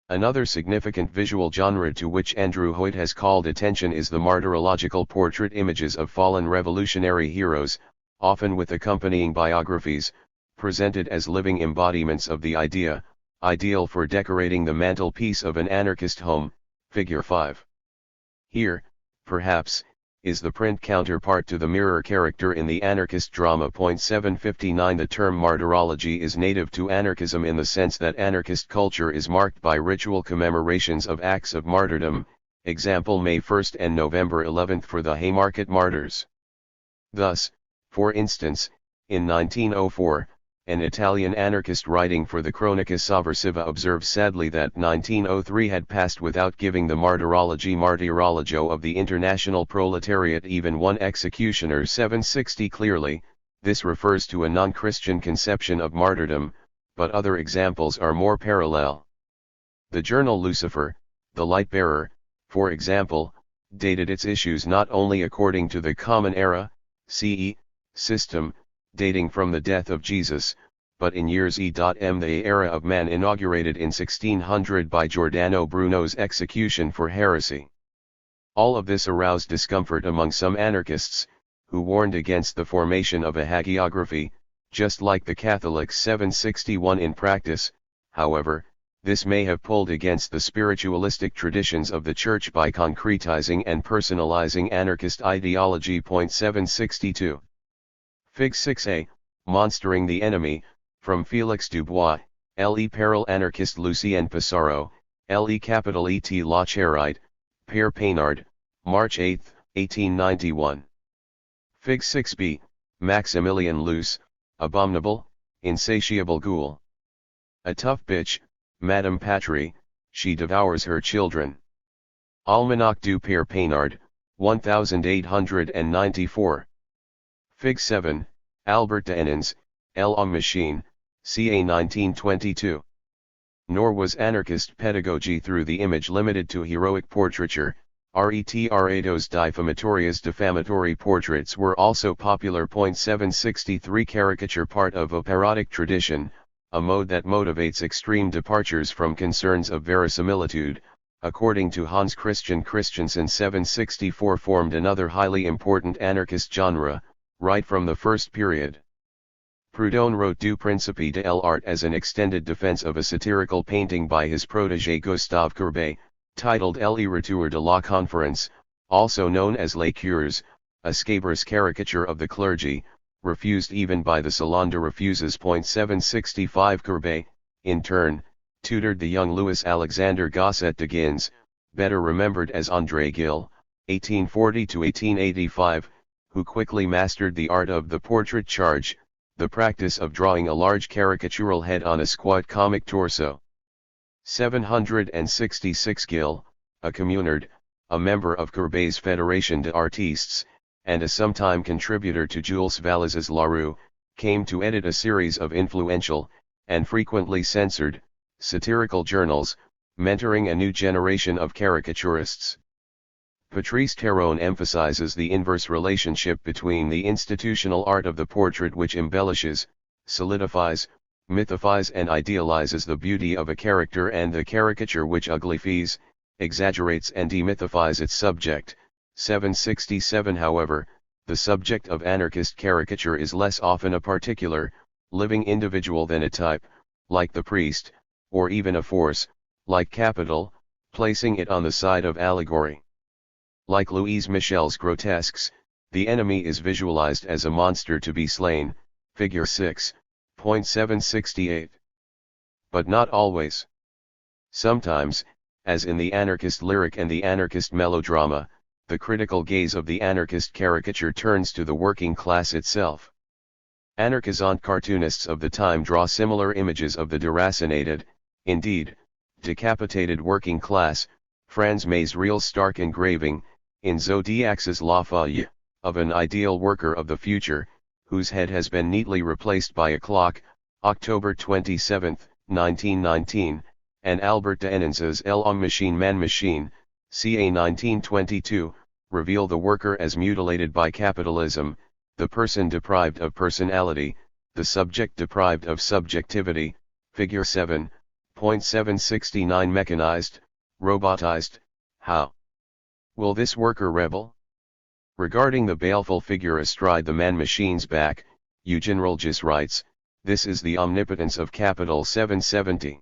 A: Another significant visual genre to which Andrew Hoyt has called attention is the martyrological portrait images of fallen revolutionary heroes, often with accompanying biographies, presented as living embodiments of the ideal for decorating the mantelpiece of an anarchist home, figure 5. Here, perhaps, is the print counterpart to the mirror character in the anarchist drama. 759 The term martyrology is native to anarchism in the sense that anarchist culture is marked by ritual commemorations of acts of martyrdom, example May 1 and November 11 for the Haymarket martyrs. Thus, for instance, in 1904, an Italian anarchist writing for the Cronica Sovversiva observes sadly that 1903 had passed without giving the martyrologo of the international proletariat even one executioner. 760 Clearly, this refers to a non-Christian conception of martyrdom, but other examples are more parallel. The journal Lucifer, the Light Bearer, for example, dated its issues not only according to the Common Era, CE, system, dating from the death of Jesus, but in years E.M. the era of man inaugurated in 1600 by Giordano Bruno's execution for heresy. All of this aroused discomfort among some anarchists, who warned against the formation of a hagiography, just like the Catholics. 761 In practice, however, this may have pulled against the spiritualistic traditions of the Church by concretizing and personalizing anarchist ideology. 762. Fig 6a, Monstering the Enemy, from Félix Dubois, Le Peril Anarchiste Lucien Pissarro, Le Capital Et la Charite, Père Paynard, March 8, 1891. Fig 6b, Maximilien Luce, Abominable, Insatiable Ghoul. A tough bitch, Madame Patrie, she devours her children. Almanach du Père Paynard, 1894. Fig 7, Albert Denins, L'Homme Machine, ca. 1922. Nor was anarchist pedagogy through the image limited to heroic portraiture, retratos diffamatorias defamatory portraits were also popular. 763 Caricature part of operatic tradition, a mode that motivates extreme departures from concerns of verisimilitude, according to Hans Christian Christensen. 764 formed another highly important anarchist genre, right from the first period. Proudhon wrote Du Principe de l'Art as an extended defense of a satirical painting by his protégé Gustave Courbet, titled Le Retour de la Conférence, also known as Les Cures, a scabrous caricature of the clergy, refused even by the Salon de Refuses. 765 Courbet, in turn, tutored the young Louis Alexander Gosset de Gins, better remembered as André Gille, 1840–1885, who quickly mastered the art of the portrait charge, the practice of drawing a large caricatural head on a squat comic torso. 766 Gille, a communard, a member of Courbet's Fédération d'Artistes, and a sometime contributor to Jules Valaise's La Rue, came to edit a series of influential, and frequently censored, satirical journals, mentoring a new generation of caricaturists. Patrice Théron emphasizes the inverse relationship between the institutional art of the portrait, which embellishes, solidifies, mythifies and idealizes the beauty of a character, and the caricature which uglifies, exaggerates and demythifies its subject. 767 However, the subject of anarchist caricature is less often a particular, living individual than a type, like the priest, or even a force, like capital, placing it on the side of allegory. Like Louise Michel's grotesques, the enemy is visualized as a monster to be slain, figure 6.768. But not always. Sometimes, as in the anarchist lyric and the anarchist melodrama, the critical gaze of the anarchist caricature turns to the working class itself. Anarchist cartoonists of the time draw similar images of the deracinated, indeed, decapitated working class. Franz May's real stark engraving, in Zodiac's La Feuille, of an ideal worker of the future, whose head has been neatly replaced by a clock, October 27, 1919, and Albert de Enens's L'Homme Machine Man Machine, ca 1922, reveal the worker as mutilated by capitalism, the person deprived of personality, the subject deprived of subjectivity, figure 7.769 mechanized, robotized. How will this worker rebel? Regarding the baleful figure astride the man-machine's back, Eugen Rolgis writes, "This is the omnipotence of Capital 770.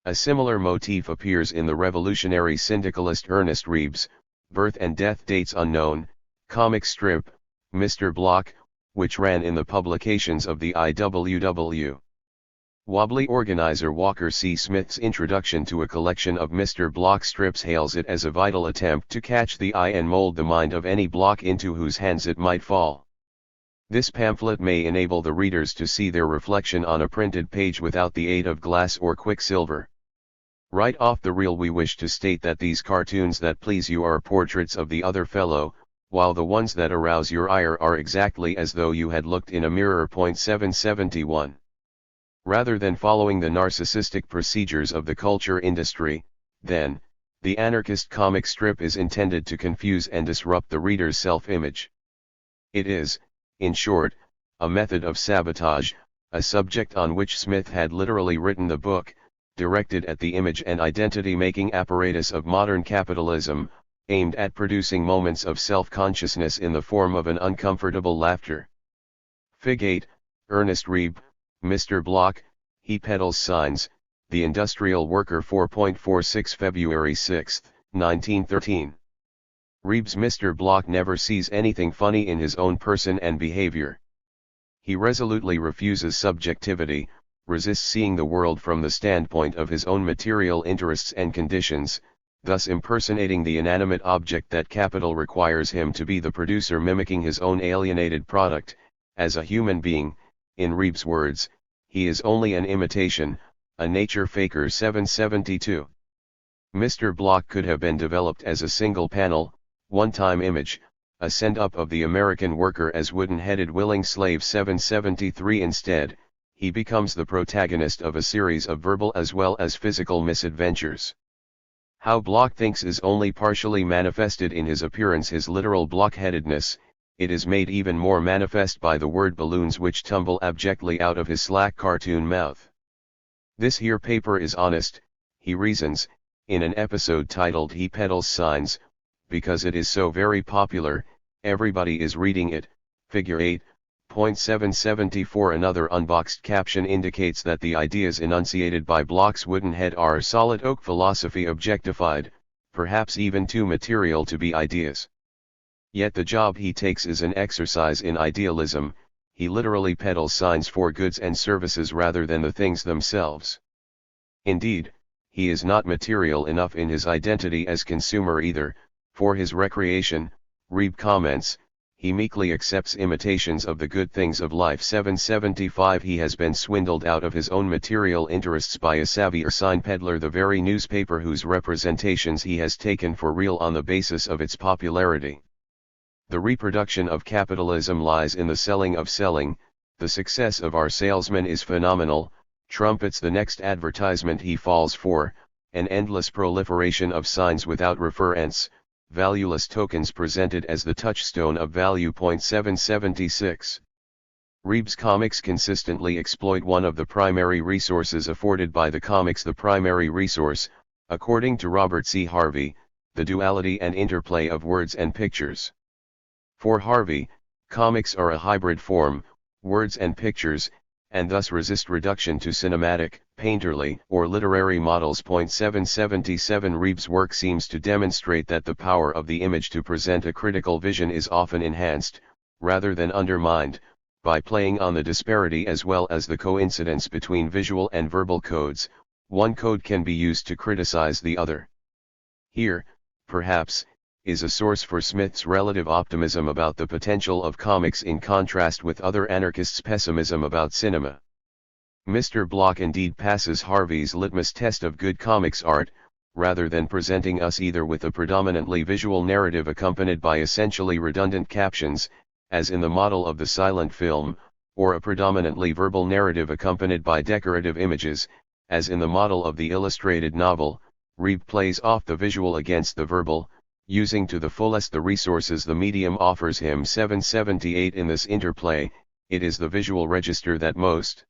A: A similar motif appears in the revolutionary syndicalist Ernest Reeb's, birth and death dates unknown, comic strip, Mr. Block, which ran in the publications of the IWW. Wobbly organizer Walker C. Smith's introduction to a collection of Mr. Block strips hails it as a vital attempt to catch the eye and mold the mind of any block into whose hands it might fall. This pamphlet may enable the readers to see their reflection on a printed page without the aid of glass or quicksilver. Right off the reel we wish to state that these cartoons that please you are portraits of the other fellow, while the ones that arouse your ire are exactly as though you had looked in a mirror. 771. Rather than following the narcissistic procedures of the culture industry, then, the anarchist comic strip is intended to confuse and disrupt the reader's self-image. It is, in short, a method of sabotage, a subject on which Smith had literally written the book, directed at the image and identity-making apparatus of modern capitalism, aimed at producing moments of self-consciousness in the form of an uncomfortable laughter. Fig. 8, Ernest Reeb, Mr. Block, he peddles signs, The Industrial Worker 4.46 February 6, 1913. Reeb's Mr. Block never sees anything funny in his own person and behavior. He resolutely refuses subjectivity, resists seeing the world from the standpoint of his own material interests and conditions, thus impersonating the inanimate object that capital requires him to be, the producer mimicking his own alienated product. As a human being, in Reeb's words, he is only an imitation, a nature faker. 772. Mr. Block could have been developed as a single-panel, one-time image, a send-up of the American worker as wooden-headed willing slave. 773. Instead, he becomes the protagonist of a series of verbal as well as physical misadventures. How Block thinks is only partially manifested in his appearance, his literal blockheadedness. It is made even more manifest by the word balloons which tumble abjectly out of his slack cartoon mouth. This here paper is honest, he reasons, in an episode titled He Peddles Signs, because it is so very popular, everybody is reading it. Figure 8.774. Another unboxed caption indicates that the ideas enunciated by Block's wooden head are solid oak philosophy objectified, perhaps even too material to be ideas. Yet the job he takes is an exercise in idealism. He literally peddles signs for goods and services rather than the things themselves. Indeed, he is not material enough in his identity as consumer either. For his recreation, Reeb comments, he meekly accepts imitations of the good things of life. 775. He has been swindled out of his own material interests by a savvier sign peddler, the very newspaper whose representations he has taken for real on the basis of its popularity. The reproduction of capitalism lies in the selling of selling. The success of our salesman is phenomenal, trumpets the next advertisement he falls for, an endless proliferation of signs without reference, valueless tokens presented as the touchstone of value. 776. Reeb's comics consistently exploit one of the primary resources afforded by the comics. The primary resource, according to Robert C. Harvey, the duality and interplay of words and pictures. For Harvey, comics are a hybrid form, words and pictures, and thus resist reduction to cinematic, Painterly or literary models. 777 Reeves' work seems to demonstrate that the power of the image to present a critical vision is often enhanced, rather than undermined, by playing on the disparity as well as the coincidence between visual and verbal codes. One code can be used to criticize the other. Here, perhaps, is a source for Smith's relative optimism about the potential of comics in contrast with other anarchists' pessimism about cinema. Mr. Block indeed passes Harvey's litmus test of good comics art, rather than presenting us either with a predominantly visual narrative accompanied by essentially redundant captions, as in the model of the silent film, or a predominantly verbal narrative accompanied by decorative images, as in the model of the illustrated novel. Reeve plays off the visual against the verbal, using to the fullest the resources the medium offers him. 778 In this interplay, it is the visual register that most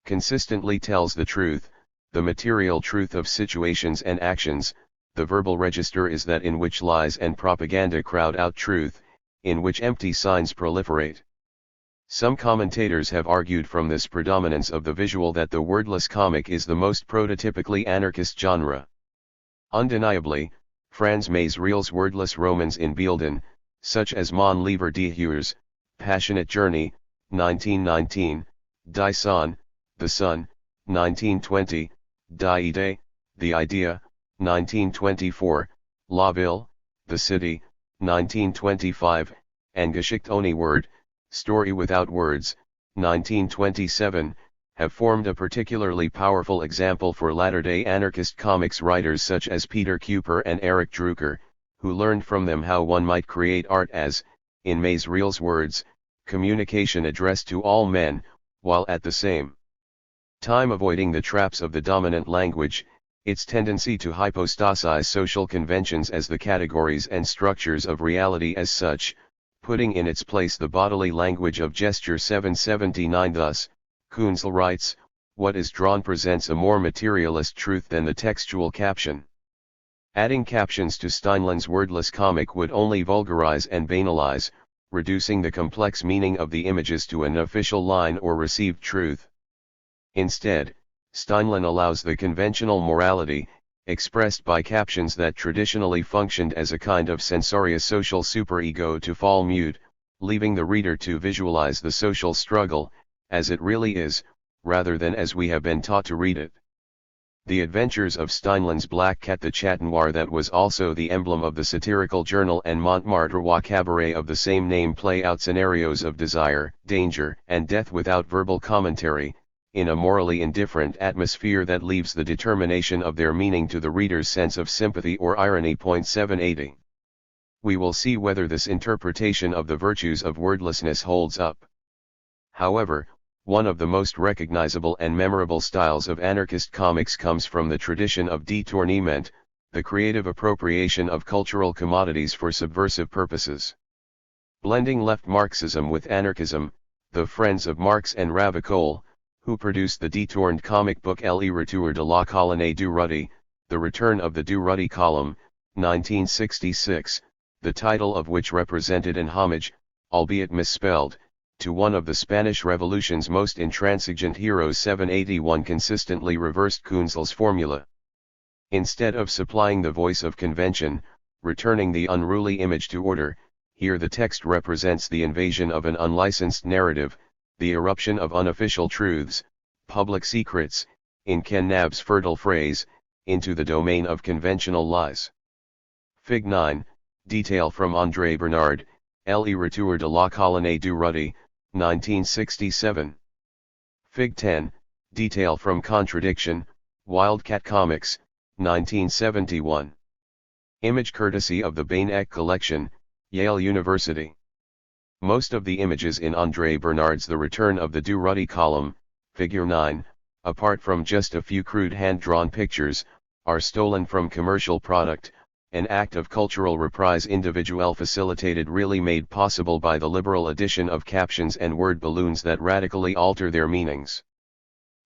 A: consistently tells the truth, the material truth of situations and actions. The verbal register is that in which lies and propaganda crowd out truth, in which empty signs proliferate. Some commentators have argued from this predominance of the visual that the wordless comic is the most prototypically anarchist genre. Undeniably, Franz Mays-Reel's wordless romans in Beelden, such as Mon Livre de Heures, Passionate Journey, 1919, Die Sonne, The Sun, 1920, Die Idee, The Idea, 1924, La Ville, The City, 1925, and Geschichte ohne Wort, Story Without Words, 1927, have formed a particularly powerful example for latter-day anarchist comics writers such as Peter Kuper and Eric Drucker, who learned from them how one might create art as, in Mays-Reel's words, communication addressed to all men, while at the same time avoiding the traps of the dominant language, its tendency to hypostasize social conventions as the categories and structures of reality as such, putting in its place the bodily language of gesture. 779 Thus, Kunzel writes, what is drawn presents a more materialist truth than the textual caption. Adding captions to Steinlen's wordless comic would only vulgarize and banalize, reducing the complex meaning of the images to an official line or received truth. Instead, Steinlen allows the conventional morality, expressed by captions that traditionally functioned as a kind of sensoriosocial superego, to fall mute, leaving the reader to visualize the social struggle, as it really is, rather than as we have been taught to read it. The adventures of Steinlen's Black Cat, the chat noir that was also the emblem of the satirical journal, and Montmartre cabaret of the same name play out scenarios of desire, danger, and death without verbal commentary, in a morally indifferent atmosphere that leaves the determination of their meaning to the reader's sense of sympathy or irony. 780. We will see whether this interpretation of the virtues of wordlessness holds up. However, one of the most recognizable and memorable styles of anarchist comics comes from the tradition of détournement, the creative appropriation of cultural commodities for subversive purposes. Blending left Marxism with anarchism, the friends of Marx and Ravicole, who produced the détourned comic book Le Retour de la Colonne du Rudi, The Return of the Du Rudi Column, 1966, the title of which represented an homage, albeit misspelled, to one of the Spanish Revolution's most intransigent heroes. 781 consistently reversed Kunzel's formula. Instead of supplying the voice of convention, returning the unruly image to order, here the text represents the invasion of an unlicensed narrative, the eruption of unofficial truths, public secrets, in Ken Knapp's fertile phrase, into the domain of conventional lies. Fig. 9, detail from André Bernard, Le Retour de la Colonne du Rudi, 1967. Fig. 10, detail from Contradiction, Wildcat Comics, 1971. Image courtesy of the Bain Eck Collection, Yale University. Most of the images in André Bernard's The Return of the Du Rudi column, Figure 9, apart from just a few crude hand-drawn pictures, are stolen from commercial product, an act of cultural reprise individuelle facilitated, really made possible by the liberal addition of captions and word balloons that radically alter their meanings.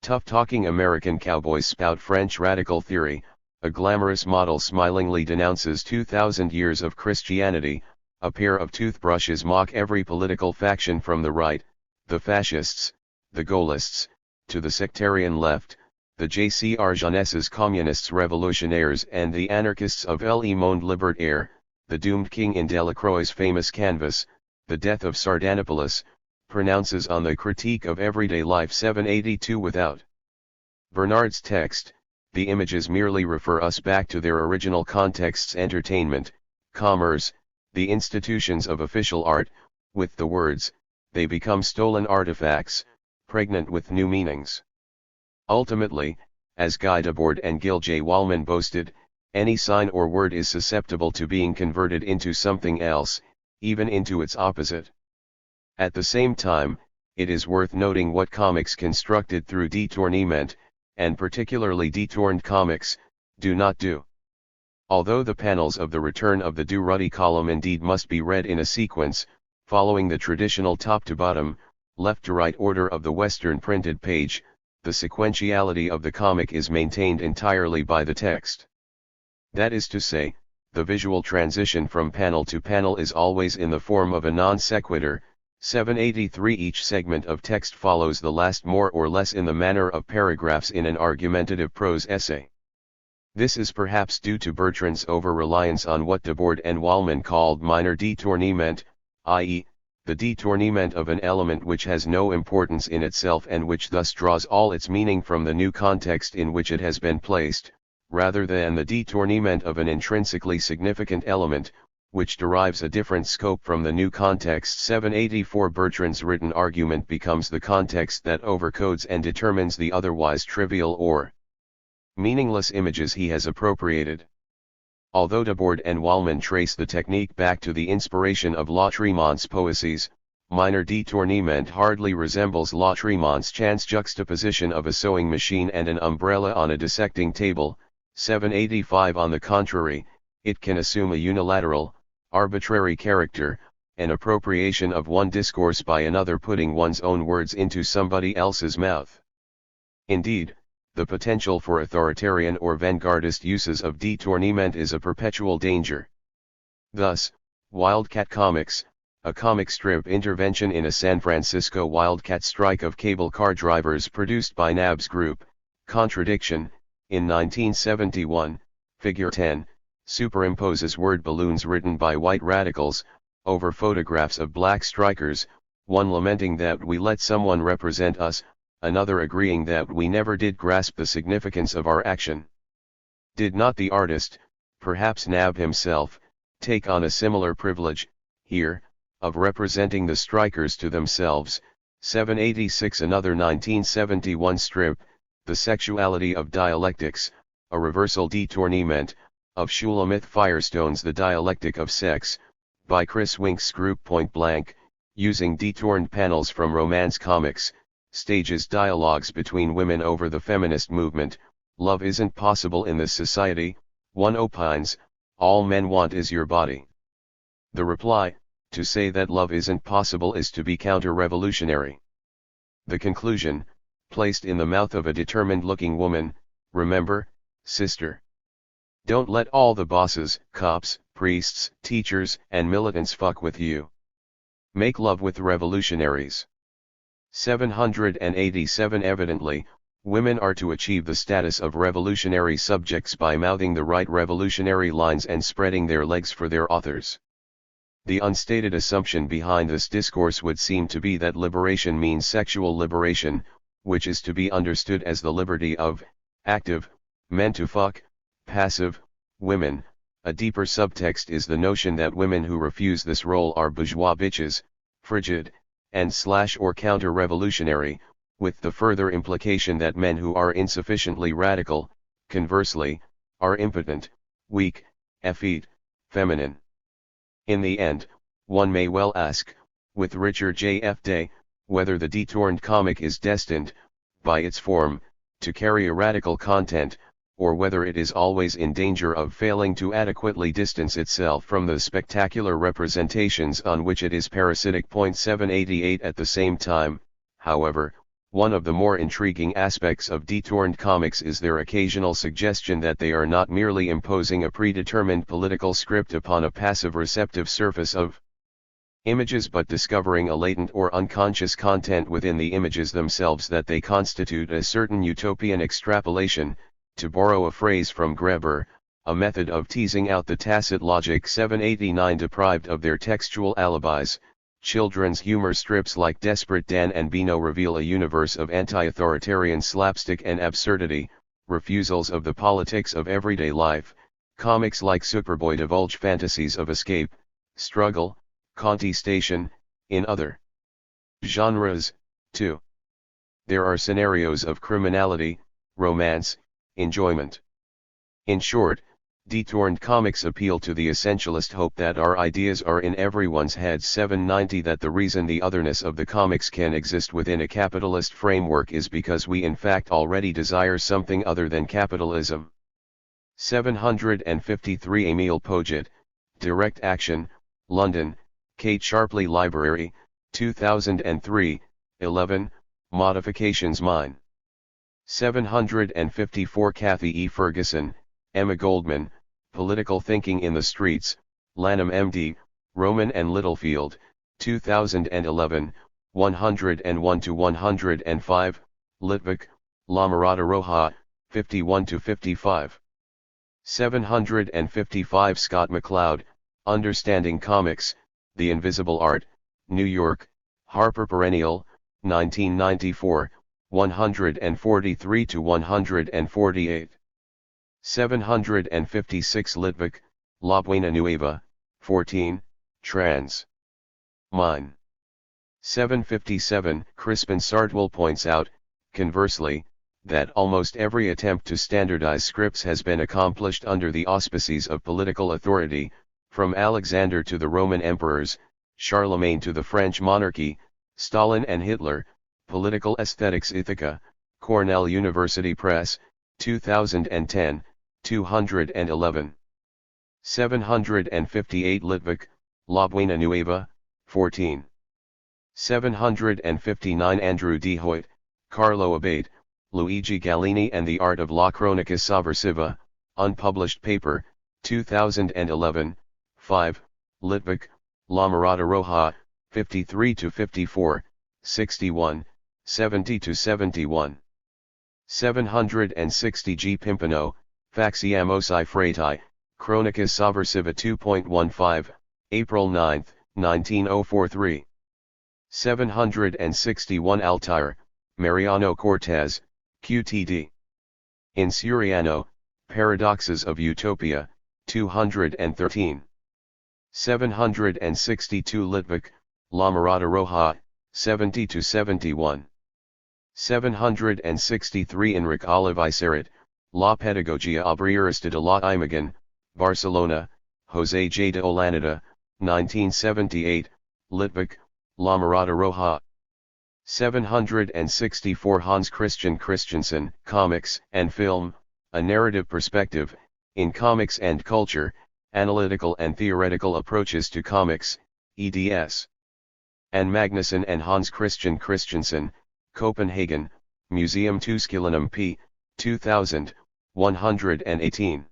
A: Tough-talking American cowboys spout French radical theory, a glamorous model smilingly denounces 2,000 years of Christianity, a pair of toothbrushes mock every political faction from the right, the fascists, the Gaullists, to the sectarian left, the JCR Jeunesses Communistes Revolutionnaires and the Anarchists of Le Monde Libertaire, the doomed king in Delacroix's famous canvas, The Death of Sardanapalus, pronounces on the critique of everyday life 782 without. Bernard's text, the images merely refer us back to their original contexts: entertainment, commerce, the institutions of official art. With the words, they become stolen artifacts, pregnant with new meanings. Ultimately, as Guy Debord and Gil J. Wallman boasted, any sign or word is susceptible to being converted into something else, even into its opposite. At the same time, it is worth noting what comics constructed through détournement, and particularly détourned comics, do not do. Although the panels of the Return of the Du-Ruddy column indeed must be read in a sequence, following the traditional top-to-bottom, left-to-right order of the Western printed page, the sequentiality of the comic is maintained entirely by the text. That is to say, the visual transition from panel to panel is always in the form of a non sequitur. 783 Each segment of text follows the last more or less in the manner of paragraphs in an argumentative prose essay. This is perhaps due to Bertrand's over-reliance on what Debord and Wallman called minor détournement, i.e., the détournement of an element which has no importance in itself and which thus draws all its meaning from the new context in which it has been placed, rather than the détournement of an intrinsically significant element, which derives a different scope from the new context. 784 Bertrand's written argument becomes the context that overcodes and determines the otherwise trivial or meaningless images he has appropriated. Although Debord and Wallman trace the technique back to the inspiration of Lautrémont's poesies, minor détournement hardly resembles Lautrémont's chance juxtaposition of a sewing machine and an umbrella on a dissecting table. 785 On the contrary, it can assume a unilateral, arbitrary character, an appropriation of one discourse by another, putting one's own words into somebody else's mouth. Indeed, the potential for authoritarian or vanguardist uses of détournement is a perpetual danger. Thus, Wildcat Comics, a comic strip intervention in a San Francisco wildcat strike of cable car drivers produced by Nab's Group, Contradiction, in 1971, Figure 10, superimposes word balloons written by white radicals, over photographs of black strikers, one lamenting that we let someone represent us, another agreeing that we never did grasp the significance of our action. Did not the artist, perhaps Nab himself, take on a similar privilege, here, of representing the strikers to themselves? 786 Another 1971 strip, The Sexuality of Dialectics, a reversal détournement, of Shulamith Firestone's The Dialectic of Sex, by Chris Wink's group Point Blank, using détourned panels from romance comics, stages dialogues between women over the feminist movement. Love isn't possible in this society, one opines, all men want is your body. The reply, to say that love isn't possible is to be counter-revolutionary. The conclusion, placed in the mouth of a determined-looking woman, remember, sister. Don't let all the bosses, cops, priests, teachers, and militants fuck with you. Make love with revolutionaries. 787 Evidently, women are to achieve the status of revolutionary subjects by mouthing the right revolutionary lines and spreading their legs for their authors. The unstated assumption behind this discourse would seem to be that liberation means sexual liberation, which is to be understood as the liberty of active men to fuck passive women. A deeper subtext is the notion that women who refuse this role are bourgeois bitches, frigid, and or counter-revolutionary, with the further implication that men who are insufficiently radical, conversely, are impotent, weak, effete, feminine. In the end, one may well ask, with Richard J. F. Day, whether the détourned comic is destined, by its form, to carry a radical content, or whether it is always in danger of failing to adequately distance itself from the spectacular representations on which it is parasitic. 788 At the same time, however, one of the more intriguing aspects of détourned comics is their occasional suggestion that they are not merely imposing a predetermined political script upon a passive receptive surface of images but discovering a latent or unconscious content within the images themselves that they constitute a certain utopian extrapolation, to borrow a phrase from Greber, a method of teasing out the tacit logic 789 deprived of their textual alibis. Children's humor strips like Desperate Dan and Beano reveal a universe of anti-authoritarian slapstick and absurdity, refusals of the politics of everyday life. Comics like Superboy divulge fantasies of escape, struggle, contestation, in other genres, too. There are scenarios of criminality, romance, enjoyment. In short, Detourned comics appeal to the essentialist hope that our ideas are in everyone's head. 790 That the reason the otherness of the comics can exist within a capitalist framework is because we in fact already desire something other than capitalism. 753 Émile Pouget, Direct Action, London, Kate Sharpley Library, 2003, 11, Modifications Mine. 754 Kathy E. Ferguson, Emma Goldman, Political Thinking in the Streets, Lanham MD, Roman and Littlefield, 2011, 101-105, Litvak, La Mirada Roja, 51-55. 755 Scott McCloud, Understanding Comics, The Invisible Art, New York, Harper Perennial, 1994, 143-148. 756 Litvak, La Buena Nueva, 14, trans. Mine. 757 Crispin Sartwell points out, conversely, that almost every attempt to standardize scripts has been accomplished under the auspices of political authority, from Alexander to the Roman emperors, Charlemagne to the French monarchy, Stalin and Hitler. Political Aesthetics Ithaca, Cornell University Press, 2010, 211. 758 Litvak, La Buena Nueva, 14. 759 Andrew D. Hoyt, Carlo Abate, Luigi Gallini and the Art of La Cronica Sovversiva, unpublished paper, 2011, 5, Litvak, La Mirada Roja, 53-54, 61, 70-71. 760 G. Pimpano, Faxiamosi Frati, Chronica Sovversiva 2.15, April 9, 1943. 761 Altair, Mariano Cortez, QTD. In Suriano, Paradoxes of Utopia, 213. 762 Litvak, La Mirada Roja, 70-71. 763 Enric Olivicerat, La Pedagogia Obrerista de la Imagen, Barcelona, José J. de Olaneda, 1978, Litvak, La Mirada Roja. 764 Hans Christian Christensen, Comics and Film, A Narrative Perspective, in Comics and Culture, Analytical and Theoretical Approaches to Comics, eds. And Magnuson and Hans Christian Christensen, Copenhagen, Museum Tusculanum p. 2000, 118.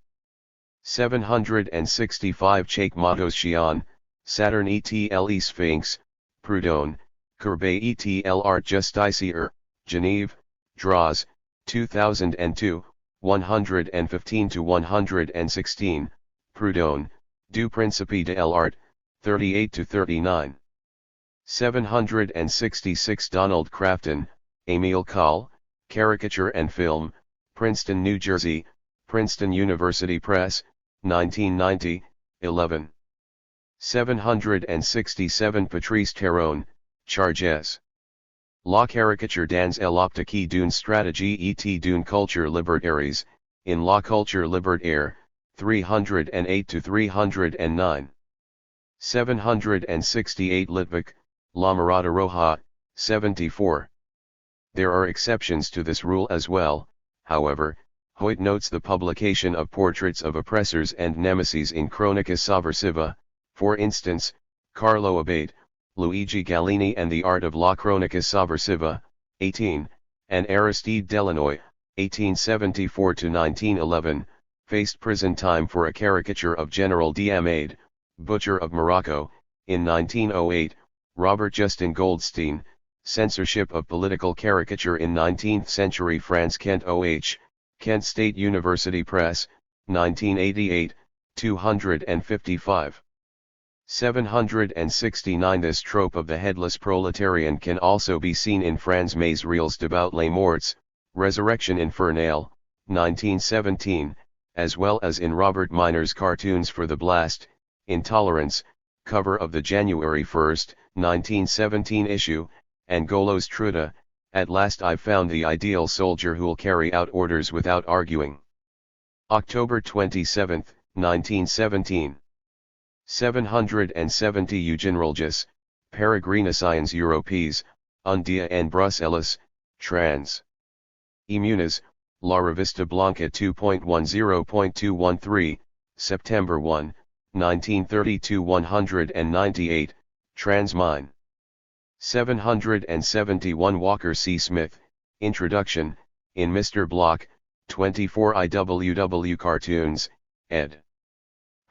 A: 765 Cheikh Matoschian, Saturn etle Sphinx, Proudhon, Courbet etl Art Justicier, Genève, Draws, 2002, 115-116, Proudhon, Du Principe de l'Art, 38-39. 766 Donald Crafton, Emil Kahl, Caricature and Film, Princeton, New Jersey, Princeton University Press, 1990, 11. 767 Patrice Terron, Charges. La caricature dans l'optique d'une stratégie et d'une culture libertaires, in La Culture Libertaire, 308-309. 768 Litvak, La Mirada Roja, 74. There are exceptions to this rule as well, however. Hoyt notes the publication of portraits of oppressors and nemesis in Chronica Sovversiva, for instance, Carlo Abate, Luigi Gallini and the Art of La Cronica Sovversiva, 18, and Aristide Delanoy, 1874-1911, faced prison time for a caricature of General Diamade, Butcher of Morocco, In 1908, Robert Justin Goldstein, Censorship of Political Caricature in 19th Century France. Kent O.H., Kent State University Press, 1988, 255. 769. This trope of the headless proletarian can also be seen in Franz Maisreel's Debout les Morts, Resurrection Infernale, 1917, as well as in Robert Miner's cartoons for the Blast, Intolerance, cover of the January 1, 1917 issue, and Golo's Truda, At Last I've Found the Ideal Soldier Who'll Carry Out Orders Without Arguing. October 27, 1917. 770. Eugeneralgus, Peregrinations Europées, un dia en Bruxelles, trans. Immunes, La Revista Blanca 2.10.213, September 1, 1932. 198, Transmine. 771. Walker C. Smith, Introduction, in Mr. Block, 24 IWW Cartoons, ed.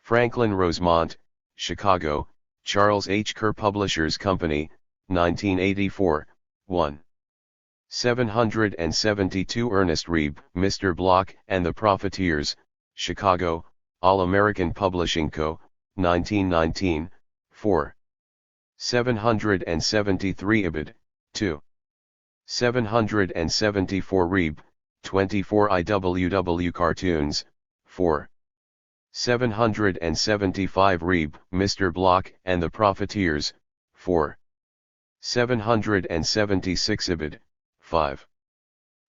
A: Franklin Rosemont, Chicago, Charles H. Kerr Publishers Company, 1984, 1. 772. Ernest Reeb, Mr. Block and the Profiteers, Chicago, All American Publishing Co., 1919, 4. 773. Ibid, 2. 774. Reeb, 24 IWW Cartoons, 4. 775. Reeb, Mr. Block and the Profiteers, 4. 776. Ibid, 5.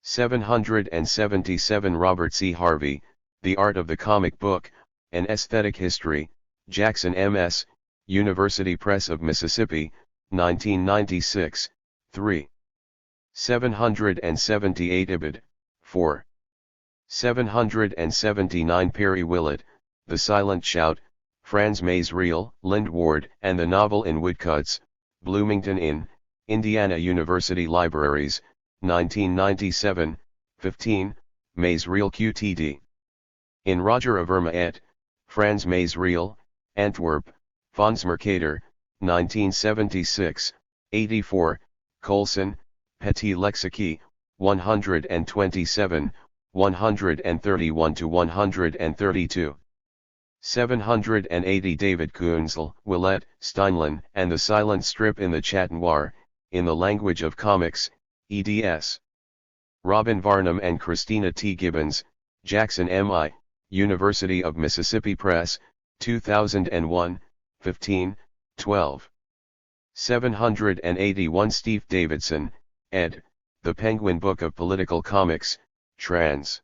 A: 777. Robert C. Harvey, The Art of the Comic Book, An Aesthetic History, Jackson M.S., University Press of Mississippi, 1996, 3. 778. Ibid, 4. 779. Perry Willett, The Silent Shout, Franz Maisreel, Lindward and the Novel in Woodcuts, Bloomington Inn, Indiana University Libraries, 1997, 15, Maisreel QTD. In Roger Averma et. Franz Maisreel, Antwerp, Fons Mercator, 1976, 84, Colson, Petit Lexique, 127, 131-132. 780. David Kunzel, Willett, Steinlen and the Silent Strip in the Chat Noir, in the Language of Comics, eds. Robin Varnum and Christina T. Gibbons, Jackson M.I., University of Mississippi Press, 2001, 15, 12. 781. Steve Davidson, ed., The Penguin Book of Political Comics, trans.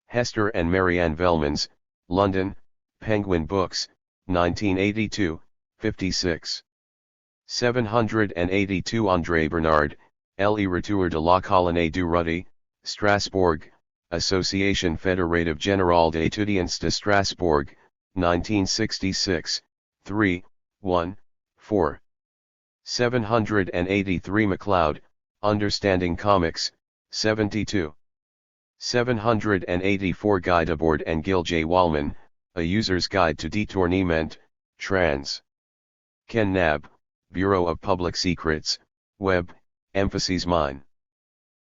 A: Hester and Marianne Velmans, London, Penguin Books, 1982, 56. 782. André Bernard, Le Retour de la Colonie du Rudi, Strasbourg, Association Fédérative Générale d'étudiants de Strasbourg, 1966, 3, 1, 4. 783. MacLeod, Understanding Comics, 72. 784. Guy Debord and Gil J. Wallman, A User's Guide to Detournement, trans. Ken Knabb, Bureau of Public Secrets, Web, Emphases Mine.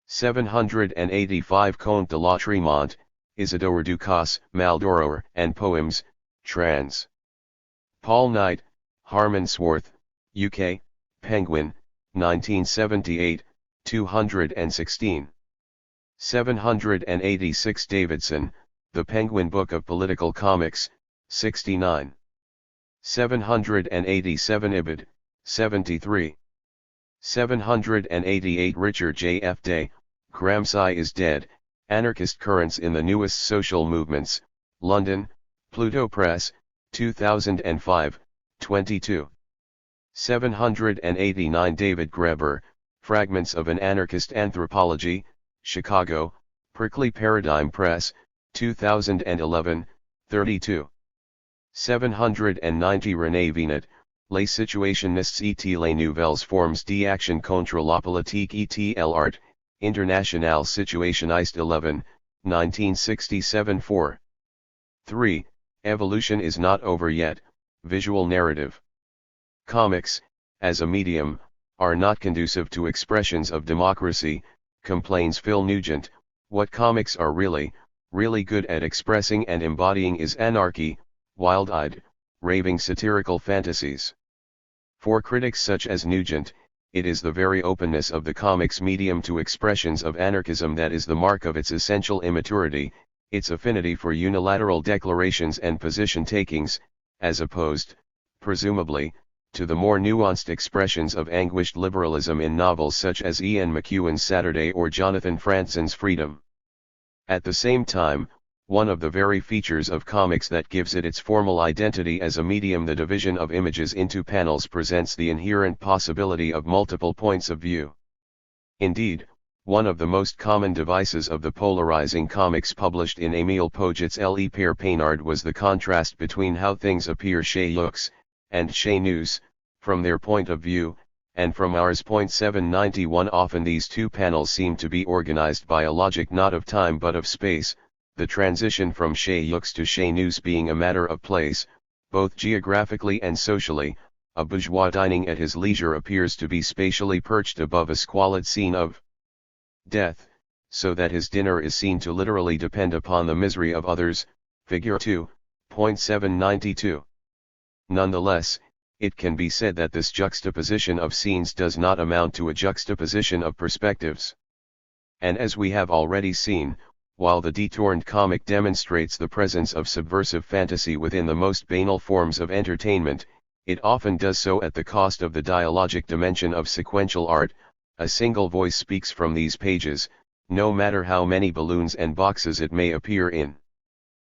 A: 785. Comte de la Tremont, Isidore Ducasse, Maldoror and Poems, trans. Paul Knight, Harmon Swarth, UK, Penguin, 1978, 216. 786. Davidson, The Penguin Book of Political Comics, 69. 787. Ibid, 73. 788. Richard J. F. Day, Gramsci is Dead, Anarchist Currents in the Newest Social Movements, London, Pluto Press, 2005, 22. 789. David Graeber, Fragments of an Anarchist Anthropology, Chicago, Prickly Paradigm Press, 2011, 32. 790. René Vinet, Les Situationnistes et les Nouvelles Formes d'Action contre la Politique et l'Art, International Situationiste 11, 1967. 4. 3. Evolution is Not Over Yet, Visual Narrative. Comics, as a medium, are not conducive to expressions of democracy, complains Phil Nugent. What comics are really good at expressing and embodying is anarchy, wild-eyed, raving satirical fantasies. For critics such as Nugent, it is the very openness of the comics medium to expressions of anarchism that is the mark of its essential immaturity, its affinity for unilateral declarations and position-takings, as opposed, presumably, to the more nuanced expressions of anguished liberalism in novels such as Ian McEwan's Saturday or Jonathan Franzen's Freedom. At the same time, one of the very features of comics that gives it its formal identity as a medium, the division of images into panels, presents the inherent possibility of multiple points of view. Indeed, one of the most common devices of the polarizing comics published in Émile Pauget's Le Père Peinard was the contrast between how things appear chez Lux, and chez nous, from their point of view, and from ours. 791 Often these two panels seem to be organized by a logic not of time but of space, the transition from chez Lux to chez nous being a matter of place, both geographically and socially. A bourgeois dining at his leisure appears to be spatially perched above a squalid scene of death, so that his dinner is seen to literally depend upon the misery of others, figure 2.792. Nonetheless, it can be said that this juxtaposition of scenes does not amount to a juxtaposition of perspectives. And as we have already seen, while the detourned comic demonstrates the presence of subversive fantasy within the most banal forms of entertainment, it often does so at the cost of the dialogic dimension of sequential art. A single voice speaks from these pages, no matter how many balloons and boxes it may appear in.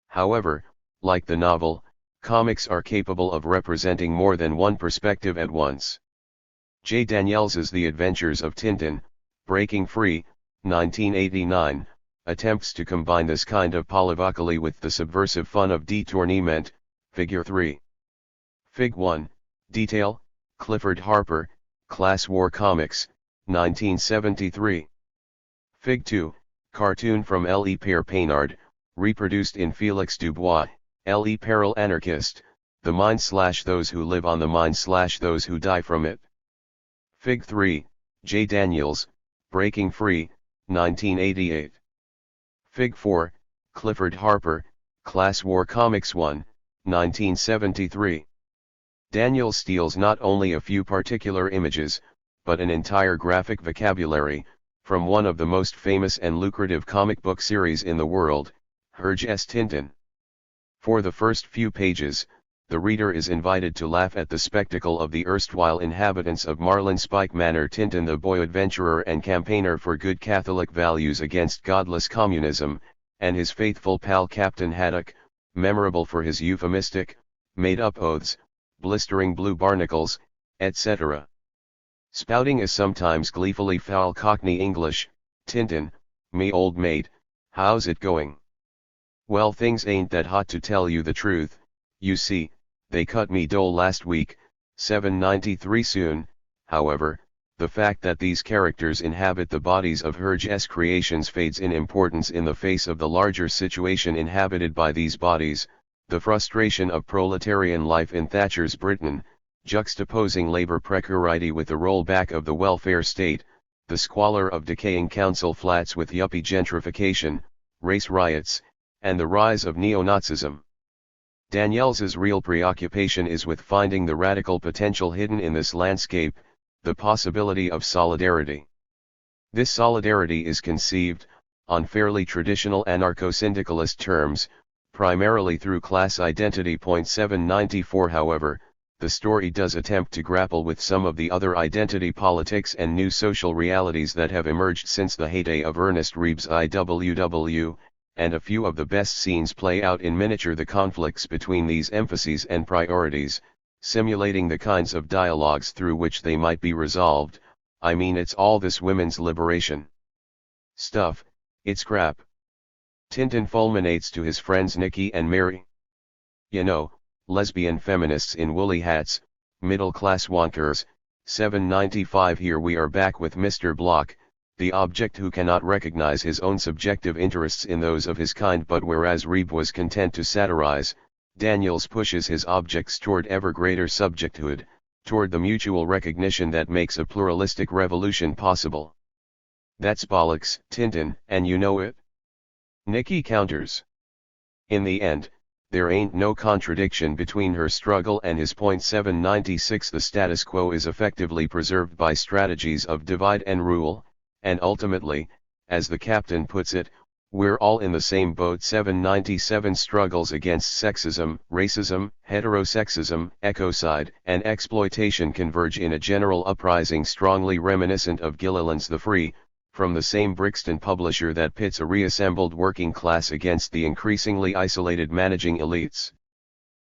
A: However, like the novel, comics are capable of representing more than one perspective at once. J. Daniels's The Adventures of Tintin, Breaking Free, 1989, attempts to combine this kind of polyvocaly with the subversive fun of détournement, figure 3. Fig 1, Detail, Clifford Harper, Class War Comics, 1973. Fig 2, Cartoon from Le Père Peinard, reproduced in Félix Dubois, Le Peril Anarchist, The Mind/Those Who Live on the Mind/Those Who Die from It. Fig 3, J. Daniels, Breaking Free, 1988. Fig 4, Clifford Harper, Class War Comics 1, 1973. Daniels steals not only a few particular images, but an entire graphic vocabulary, from one of the most famous and lucrative comic book series in the world, Hergé's Tintin. For the first few pages, the reader is invited to laugh at the spectacle of the erstwhile inhabitants of Marlinspike Manor. Tintin, the boy adventurer and campaigner for good Catholic values against godless communism, and his faithful pal Captain Haddock, memorable for his euphemistic, made-up oaths, blistering blue barnacles, etc. Spouting a sometimes gleefully foul Cockney English, Tintin, me old mate, how's it going? Well, things ain't that hot to tell you the truth, you see, they cut me dole last week, 793 soon. However, the fact that these characters inhabit the bodies of Hergé's creations fades in importance in the face of the larger situation inhabited by these bodies, the frustration of proletarian life in Thatcher's Britain, juxtaposing labor precarity with the rollback of the welfare state, the squalor of decaying council flats with yuppie gentrification, race riots, and the rise of neo-Nazism. Daniels's real preoccupation is with finding the radical potential hidden in this landscape, the possibility of solidarity. This solidarity is conceived, on fairly traditional anarcho-syndicalist terms, primarily through class identity. 794. However, the story does attempt to grapple with some of the other identity politics and new social realities that have emerged since the heyday of Ernest Reeves' IWW, and a few of the best scenes play out in miniature the conflicts between these emphases and priorities, simulating the kinds of dialogues through which they might be resolved. I mean, it's all this women's liberation stuff, it's crap. Tintin fulminates to his friends Nikki and Mary. You know, lesbian feminists in woolly hats, middle-class wonkers. 795. Here we are back with Mr. Block, the object who cannot recognize his own subjective interests in those of his kind, but whereas Reeb was content to satirize, Daniels pushes his objects toward ever greater subjecthood, toward the mutual recognition that makes a pluralistic revolution possible. That's bollocks, Tintin, and you know it? Nikki counters. In the end, there ain't no contradiction between her struggle and his. 796. The status quo is effectively preserved by strategies of divide and rule, and ultimately, as the captain puts it, we're all in the same boat. 797. Struggles against sexism, racism, heterosexism, ecocide, and exploitation converge in a general uprising strongly reminiscent of Gilliland's The Free, from the same Brixton publisher that pits a reassembled working class against the increasingly isolated managing elites.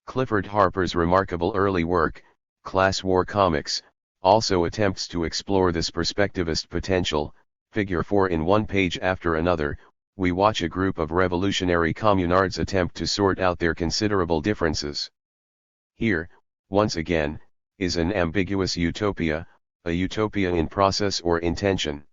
A: Clifford Harper's remarkable early work, Class War Comics, also attempts to explore this perspectivist potential. Figure 4. In one page after another, we watch a group of revolutionary communards attempt to sort out their considerable differences. Here, once again, is an ambiguous utopia, a utopia in process or intention.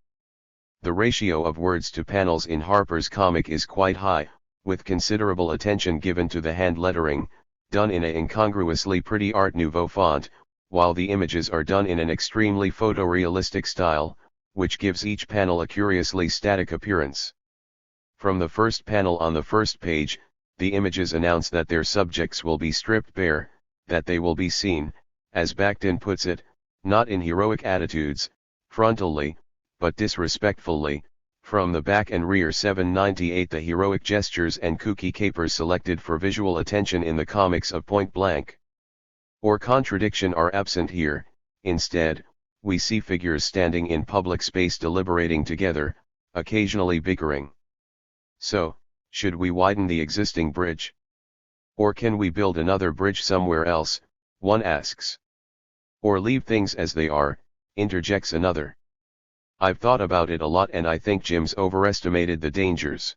A: The ratio of words to panels in Harper's comic is quite high, with considerable attention given to the hand lettering, done in an incongruously pretty Art Nouveau font, while the images are done in an extremely photorealistic style, which gives each panel a curiously static appearance. From the first panel on the first page, the images announce that their subjects will be stripped bare, that they will be seen, as Bakhtin puts it, not in heroic attitudes, frontally, but disrespectfully, from the back and rear. 798. The heroic gestures and kooky capers selected for visual attention in the comics of Point Blank or Contradiction are absent here. Instead, we see figures standing in public space deliberating together, occasionally bickering. So, should we widen the existing bridge? Or can we build another bridge somewhere else, one asks. Or leave things as they are, interjects another. I've thought about it a lot and I think Jim's overestimated the dangers.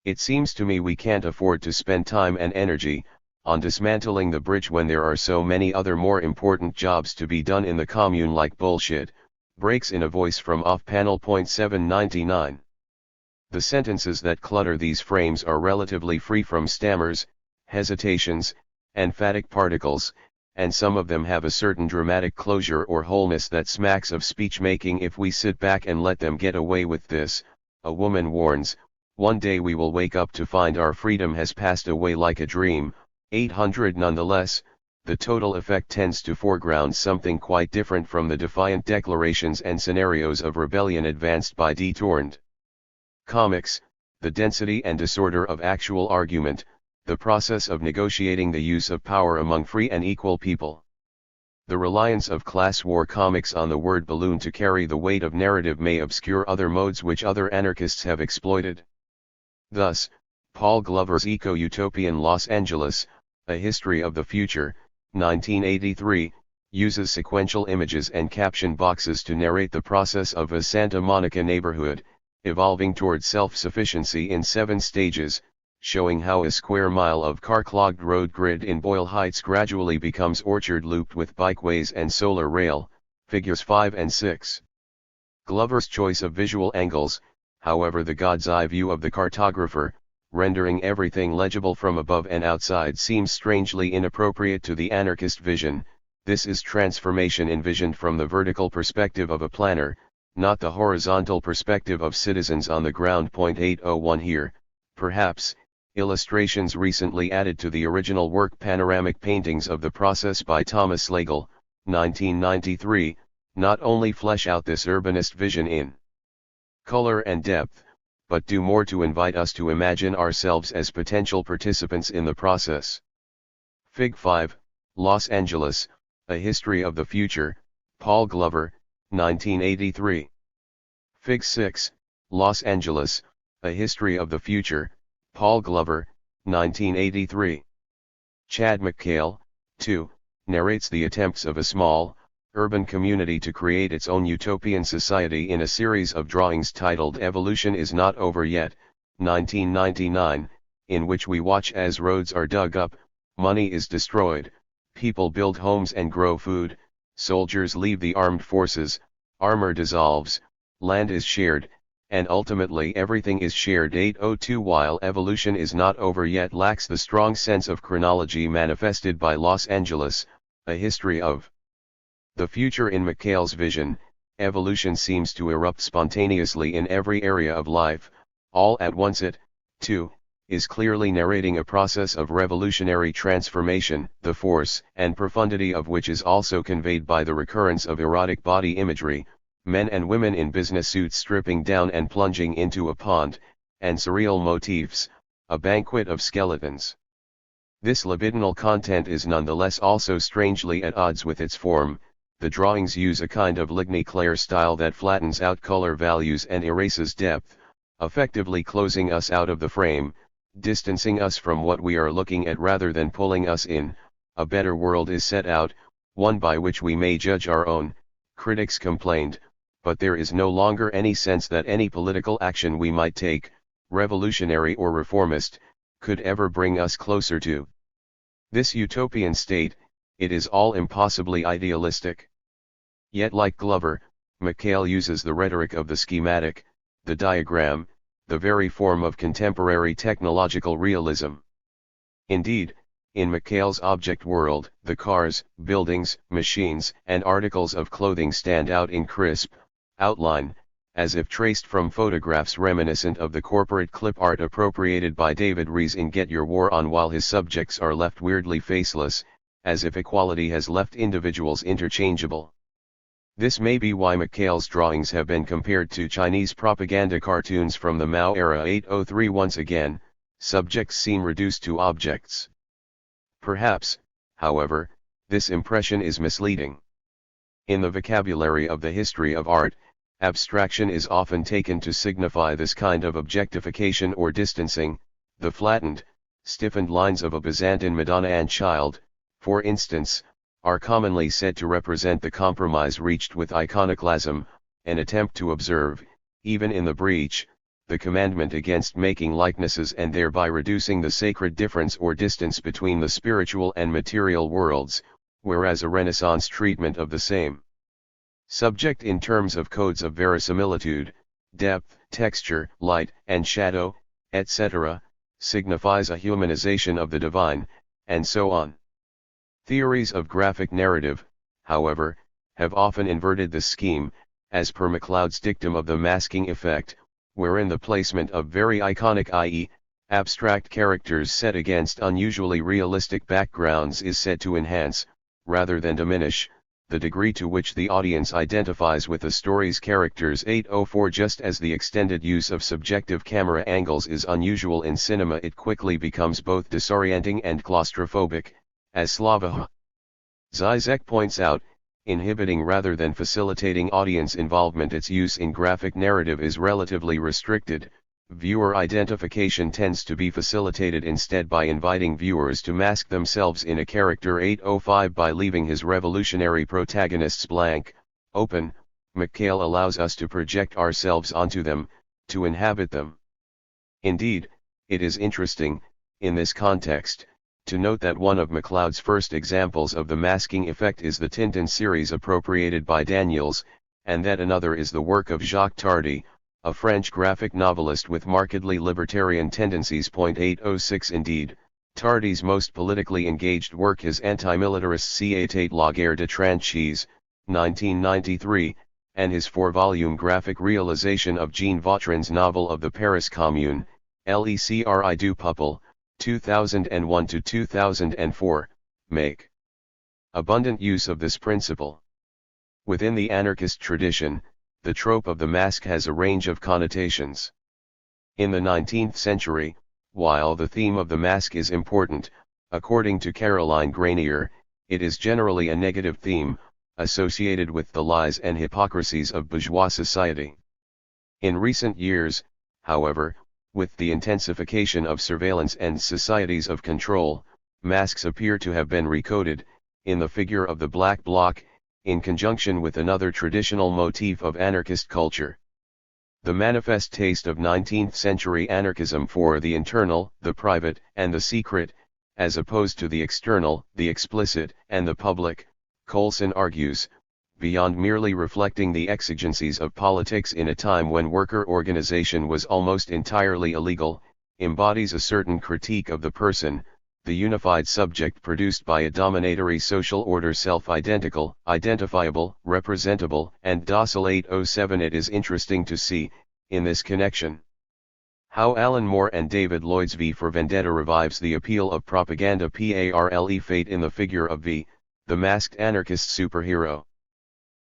A: It seems to me we can't afford to spend time and energy on dismantling the bridge when there are so many other more important jobs to be done in the commune. Like bullshit, breaks in a voice from off-panel. 799. The sentences that clutter these frames are relatively free from stammers, hesitations, emphatic particles, and some of them have a certain dramatic closure or wholeness that smacks of speech-making. If we sit back and let them get away with this, a woman warns, one day we will wake up to find our freedom has passed away like a dream. 800. Nonetheless, the total effect tends to foreground something quite different from the defiant declarations and scenarios of rebellion advanced by THIRD Comics, the density and disorder of actual argument, the process of negotiating the use of power among free and equal people. The reliance of class war comics on the word balloon to carry the weight of narrative may obscure other modes which other anarchists have exploited. Thus, Paul Glover's eco-utopian Los Angeles, A History of the Future, 1983, uses sequential images and caption boxes to narrate the process of a Santa Monica neighborhood, evolving toward self-sufficiency in 7 stages, showing how a square mile of car-clogged road grid in Boyle Heights gradually becomes orchard looped with bikeways and solar rail, figures 5 and 6. Glover's choice of visual angles, however, the God's eye view of the cartographer, rendering everything legible from above and outside, seems strangely inappropriate to the anarchist vision. This is transformation envisioned from the vertical perspective of a planner, not the horizontal perspective of citizens on the ground. 801 here, perhaps, illustrations recently added to the original work, panoramic paintings of the process by Thomas Slagle, 1993, not only flesh out this urbanist vision in color and depth, but do more to invite us to imagine ourselves as potential participants in the process. Fig. 5, Los Angeles, A History of the Future, Paul Glover, 1983. Fig. 6, Los Angeles, A History of the Future, Paul Glover, 1983. Chad McHale, 2, narrates the attempts of a small, urban community to create its own utopian society in a series of drawings titled Evolution is Not Over Yet, 1999, in which we watch as roads are dug up, money is destroyed, people build homes and grow food, soldiers leave the armed forces, armor dissolves, land is shared, and ultimately everything is shared. 802. While evolution is not over yet lacks the strong sense of chronology manifested by Los Angeles, A History of The future in McHale's vision, evolution seems to erupt spontaneously in every area of life, all at once. It, too, is clearly narrating a process of revolutionary transformation, the force and profundity of which is also conveyed by the recurrence of erotic body imagery, men and women in business suits stripping down and plunging into a pond, and surreal motifs, a banquet of skeletons. This libidinal content is nonetheless also strangely at odds with its form. The drawings use a kind of Ligny-Claire style that flattens out color values and erases depth, effectively closing us out of the frame, distancing us from what we are looking at rather than pulling us in. A better world is set out, one by which we may judge our own, critics complained, but there is no longer any sense that any political action we might take, revolutionary or reformist, could ever bring us closer to this utopian state. It is all impossibly idealistic. Yet like Glover, McHale uses the rhetoric of the schematic, the diagram, the very form of contemporary technological realism. Indeed, in McHale's object world, the cars, buildings, machines, and articles of clothing stand out in crisp outline, as if traced from photographs reminiscent of the corporate clip art appropriated by David Rees in Get Your War On, while his subjects are left weirdly faceless, as if equality has left individuals interchangeable. This may be why McHale's drawings have been compared to Chinese propaganda cartoons from the Mao era. 803. Once again, subjects seem reduced to objects. Perhaps, however, this impression is misleading. In the vocabulary of the history of art, abstraction is often taken to signify this kind of objectification or distancing. The flattened, stiffened lines of a Byzantine Madonna and Child, for instance, are commonly said to represent the compromise reached with iconoclasm, an attempt to observe, even in the breach, the commandment against making likenesses and thereby reducing the sacred difference or distance between the spiritual and material worlds, whereas a Renaissance treatment of the same subject in terms of codes of verisimilitude, depth, texture, light and shadow, etc., signifies a humanization of the divine, and so on. Theories of graphic narrative, however, have often inverted this scheme, as per MacLeod's dictum of the masking effect, wherein the placement of very iconic, i.e., abstract characters set against unusually realistic backgrounds is said to enhance, rather than diminish, the degree to which the audience identifies with the story's characters. 804. Just as the extended use of subjective camera angles is unusual in cinema, it quickly becomes both disorienting and claustrophobic, as Slavoj Zizek points out, inhibiting rather than facilitating audience involvement. Its use in graphic narrative is relatively restricted. Viewer identification tends to be facilitated instead by inviting viewers to mask themselves in a character. 805. By leaving his revolutionary protagonists blank, open, McHale allows us to project ourselves onto them, to inhabit them. Indeed, it is interesting, in this context, to note that one of MacLeod's first examples of the masking effect is the Tintin series appropriated by Daniels, and that another is the work of Jacques Tardy, a French graphic novelist with markedly libertarian tendencies. 806. Indeed, Tardy's most politically engaged work is Anti-Militarist C'était la guerre de tranchées, 1993, and his 4-volume graphic realization of Jean Vautrin's novel of the Paris Commune, Lecri du Peuple, 2001 to 2004, make abundant use of this principle. Within the anarchist tradition, the trope of the mask has a range of connotations. In the 19th century, while the theme of the mask is important, according to Caroline Granier, it is generally a negative theme, associated with the lies and hypocrisies of bourgeois society. In recent years, however, with the intensification of surveillance and societies of control, masks appear to have been recoded, in the figure of the black bloc, in conjunction with another traditional motif of anarchist culture. The manifest taste of 19th-century anarchism for the internal, the private, and the secret, as opposed to the external, the explicit, and the public, Coulson argues, beyond merely reflecting the exigencies of politics in a time when worker organization was almost entirely illegal, embodies a certain critique of the person, the unified subject produced by a dominatory social order self-identical, identifiable, representable, and docile. 807. It is interesting to see, in this connection, how Alan Moore and David Lloyd's V for Vendetta revives the appeal of propaganda parle fate in the figure of V, the masked anarchist superhero.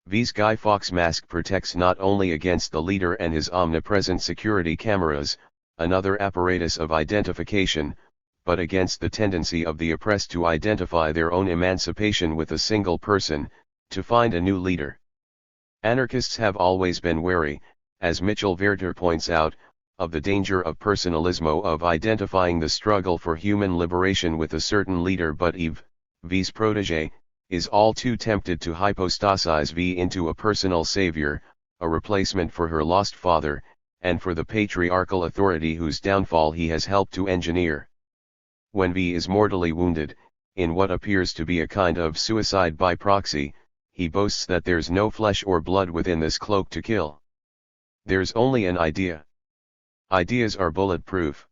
A: V's Guy Fawkes mask protects not only against the leader and his omnipresent security cameras, another apparatus of identification, but against the tendency of the oppressed to identify their own emancipation with a single person, to find a new leader. Anarchists have always been wary, as Mitchell Werter points out, of the danger of personalismo, of identifying the struggle for human liberation with a certain leader, but Eve, V's protege, is all too tempted to hypostasize V into a personal savior, a replacement for her lost father, and for the patriarchal authority whose downfall he has helped to engineer. When V is mortally wounded, in what appears to be a kind of suicide by proxy, he boasts that there's no flesh or blood within this cloak to kill. There's only an idea. Ideas are bulletproof.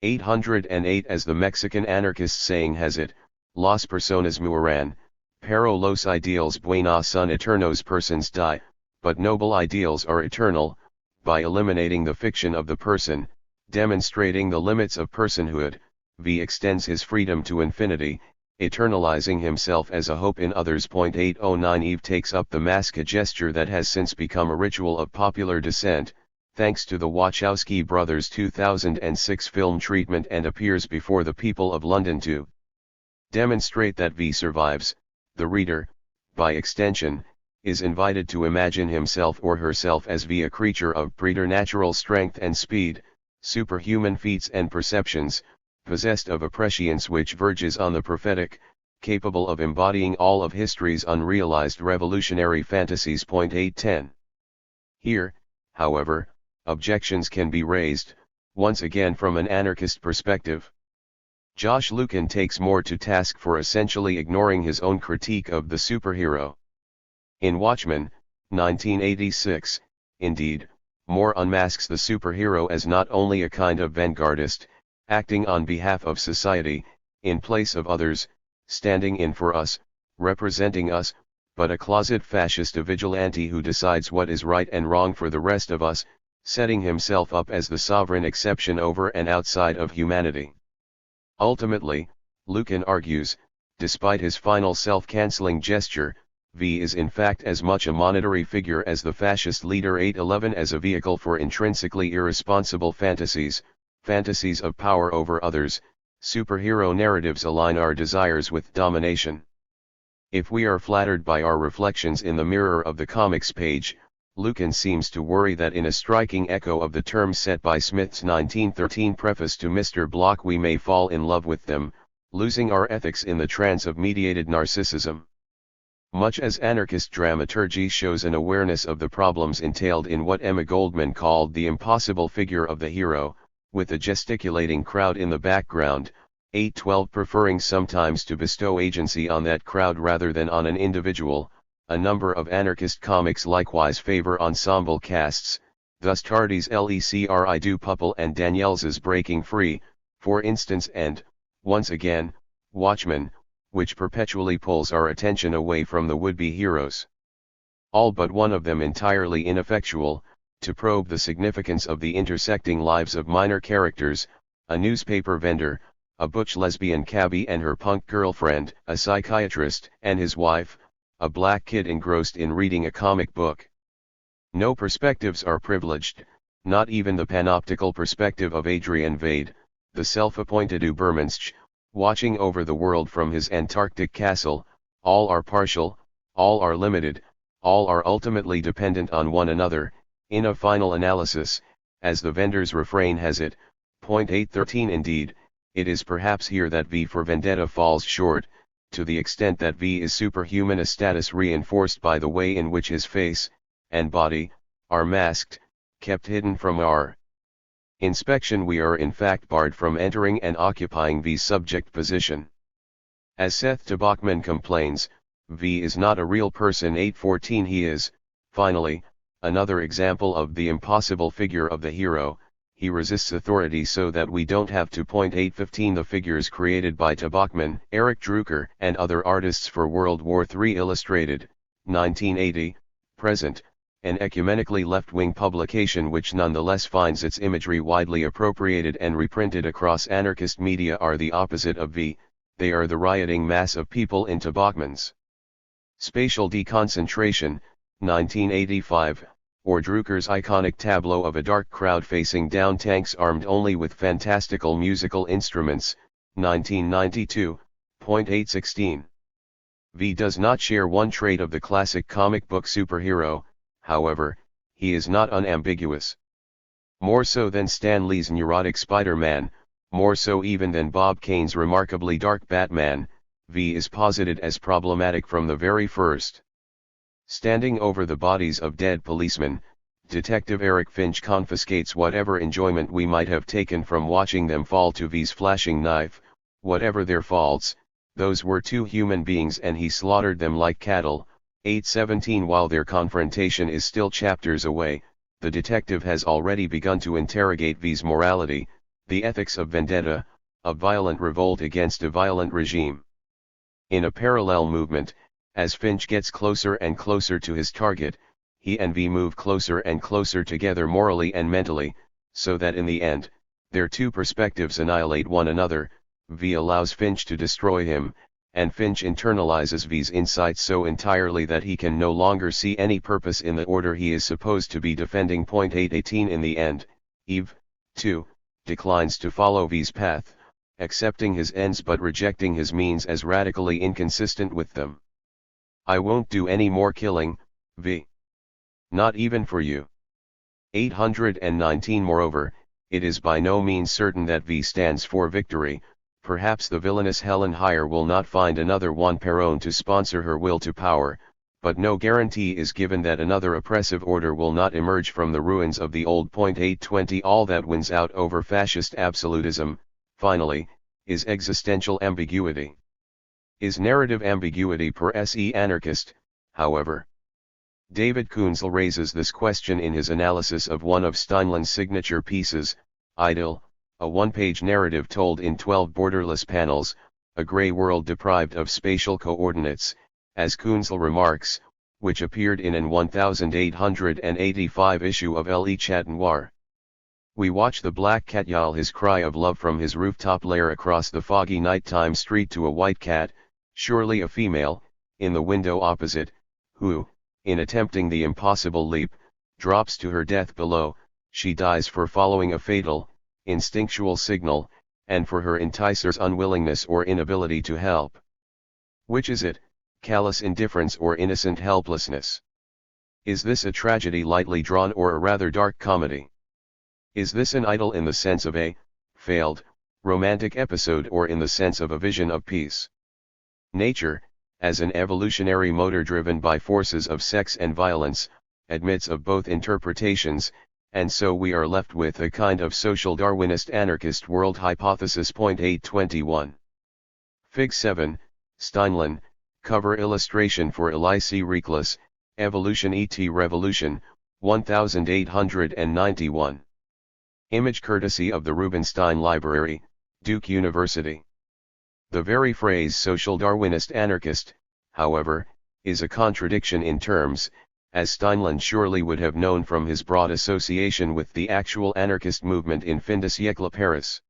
A: 808. As the Mexican anarchist saying has it, las personas mueran, pero los ideales buenos son eternos. Persons die, but noble ideals are eternal. By eliminating the fiction of the person, demonstrating the limits of personhood, V extends his freedom to infinity, eternalizing himself as a hope in others. 809. Eve takes up the mask, a gesture that has since become a ritual of popular dissent, thanks to the Wachowski brothers' 2006 film treatment, and appears before the people of London to demonstrate that V survives. The reader, by extension, is invited to imagine himself or herself as V, a creature of preternatural strength and speed, superhuman feats and perceptions, possessed of a prescience which verges on the prophetic, capable of embodying all of history's unrealized revolutionary fantasies. 810. Here, however, objections can be raised, once again from an anarchist perspective. Josh Lucan takes Moore to task for essentially ignoring his own critique of the superhero. In Watchmen, 1986, indeed, Moore unmasks the superhero as not only a kind of vanguardist, acting on behalf of society, in place of others, standing in for us, representing us, but a closet fascist, a vigilante who decides what is right and wrong for the rest of us, setting himself up as the sovereign exception over and outside of humanity. Ultimately, Lucan argues, despite his final self-canceling gesture, V is in fact as much a monetary figure as the fascist leader. 811. As a vehicle for intrinsically irresponsible fantasies of power over others, superhero narratives align our desires with domination. If we are flattered by our reflections in the mirror of the comics page, Lucan seems to worry that in a striking echo of the term set by Smith's 1913 preface to Mr. Block, we may fall in love with them, losing our ethics in the trance of mediated narcissism. Much as anarchist dramaturgy shows an awareness of the problems entailed in what Emma Goldman called the impossible figure of the hero, with a gesticulating crowd in the background, 812 preferring sometimes to bestow agency on that crowd rather than on an individual. A number of anarchist comics likewise favor ensemble casts, thus Tardy's Lecri du Peuple and Danielle's Breaking Free, for instance, and, once again, Watchmen, which perpetually pulls our attention away from the would-be heroes. All but one of them entirely ineffectual, to probe the significance of the intersecting lives of minor characters, a newspaper vendor, a butch lesbian cabbie and her punk girlfriend, a psychiatrist and his wife, a black kid engrossed in reading a comic book. No perspectives are privileged, not even the panoptical perspective of Adrian Vade, the self-appointed Übermensch, watching over the world from his Antarctic castle. All are partial, all are limited, all are ultimately dependent on one another, in a final analysis, as the vendor's refrain has it. 813. Indeed, it is perhaps here that V for Vendetta falls short, to the extent that V is superhuman, a status reinforced by the way in which his face and body are masked, kept hidden from our inspection. We are in fact barred from entering and occupying V's subject position. As Seth de Bachman complains, V is not a real person. 814. He is, finally, another example of the impossible figure of the hero. he resists authority so that we don't have to. 815 The figures created by Bachmann, Erich Drucker, and other artists for World War III Illustrated, 1980, present, an ecumenically left-wing publication which nonetheless finds its imagery widely appropriated and reprinted across anarchist media, are the opposite of V. They are the rioting mass of people into Bachmann's Spatial Deconcentration, 1985, or Drucker's iconic tableau of a dark crowd facing down tanks armed only with fantastical musical instruments, 1992, 816. V does not share one trait of the classic comic book superhero, however, he is not unambiguous. More so than Stan Lee's neurotic Spider-Man, more so even than Bob Kane's remarkably dark Batman, V is posited as problematic from the very first. Standing over the bodies of dead policemen, Detective Eric Finch confiscates whatever enjoyment we might have taken from watching them fall to V's flashing knife. Whatever their faults, those were two human beings and he slaughtered them like cattle. 817 While their confrontation is still chapters away, the detective has already begun to interrogate V's morality, the ethics of vendetta, of violent revolt against a violent regime. In a parallel movement, as Finch gets closer and closer to his target, he and V move closer and closer together morally and mentally, so that in the end, their two perspectives annihilate one another. V allows Finch to destroy him, and Finch internalizes V's insights so entirely that he can no longer see any purpose in the order he is supposed to be defending. 818 In the end, Eve, too, declines to follow V's path, accepting his ends but rejecting his means as radically inconsistent with them. I won't do any more killing, V. Not even for you. 819 Moreover, it is by no means certain that V stands for victory. Perhaps the villainous Helen Heyer will not find another Juan Perón to sponsor her will to power, but no guarantee is given that another oppressive order will not emerge from the ruins of the old. 820 All that wins out over fascist absolutism, finally, is existential ambiguity. Is narrative ambiguity per se anarchist, however? David Kunzel raises this question in his analysis of one of Steinlen's signature pieces, Idyll, a one-page narrative told in 12 borderless panels, a gray world deprived of spatial coordinates, as Kunzel remarks, which appeared in an 1885 issue of Le Chat Noir. We watch the black cat yell his cry of love from his rooftop lair across the foggy nighttime street to a white cat, surely a female, in the window opposite, who, in attempting the impossible leap, drops to her death below. She dies for following a fatal, instinctual signal, and for her enticer's unwillingness or inability to help. Which is it, callous indifference or innocent helplessness? Is this a tragedy lightly drawn or a rather dark comedy? Is this an idyll in the sense of a failed, romantic episode or in the sense of a vision of peace? Nature, as an evolutionary motor driven by forces of sex and violence, admits of both interpretations, and so we are left with a kind of social Darwinist anarchist world hypothesis. 821. Fig. 7, Steinlen, cover illustration for Elise Reclus, Evolution et Revolution, 1891. Image courtesy of the Rubenstein Library, Duke University. The very phrase social Darwinist anarchist, however, is a contradiction in terms, as Steinlen surely would have known from his broad association with the actual anarchist movement in fin de siècle Paris.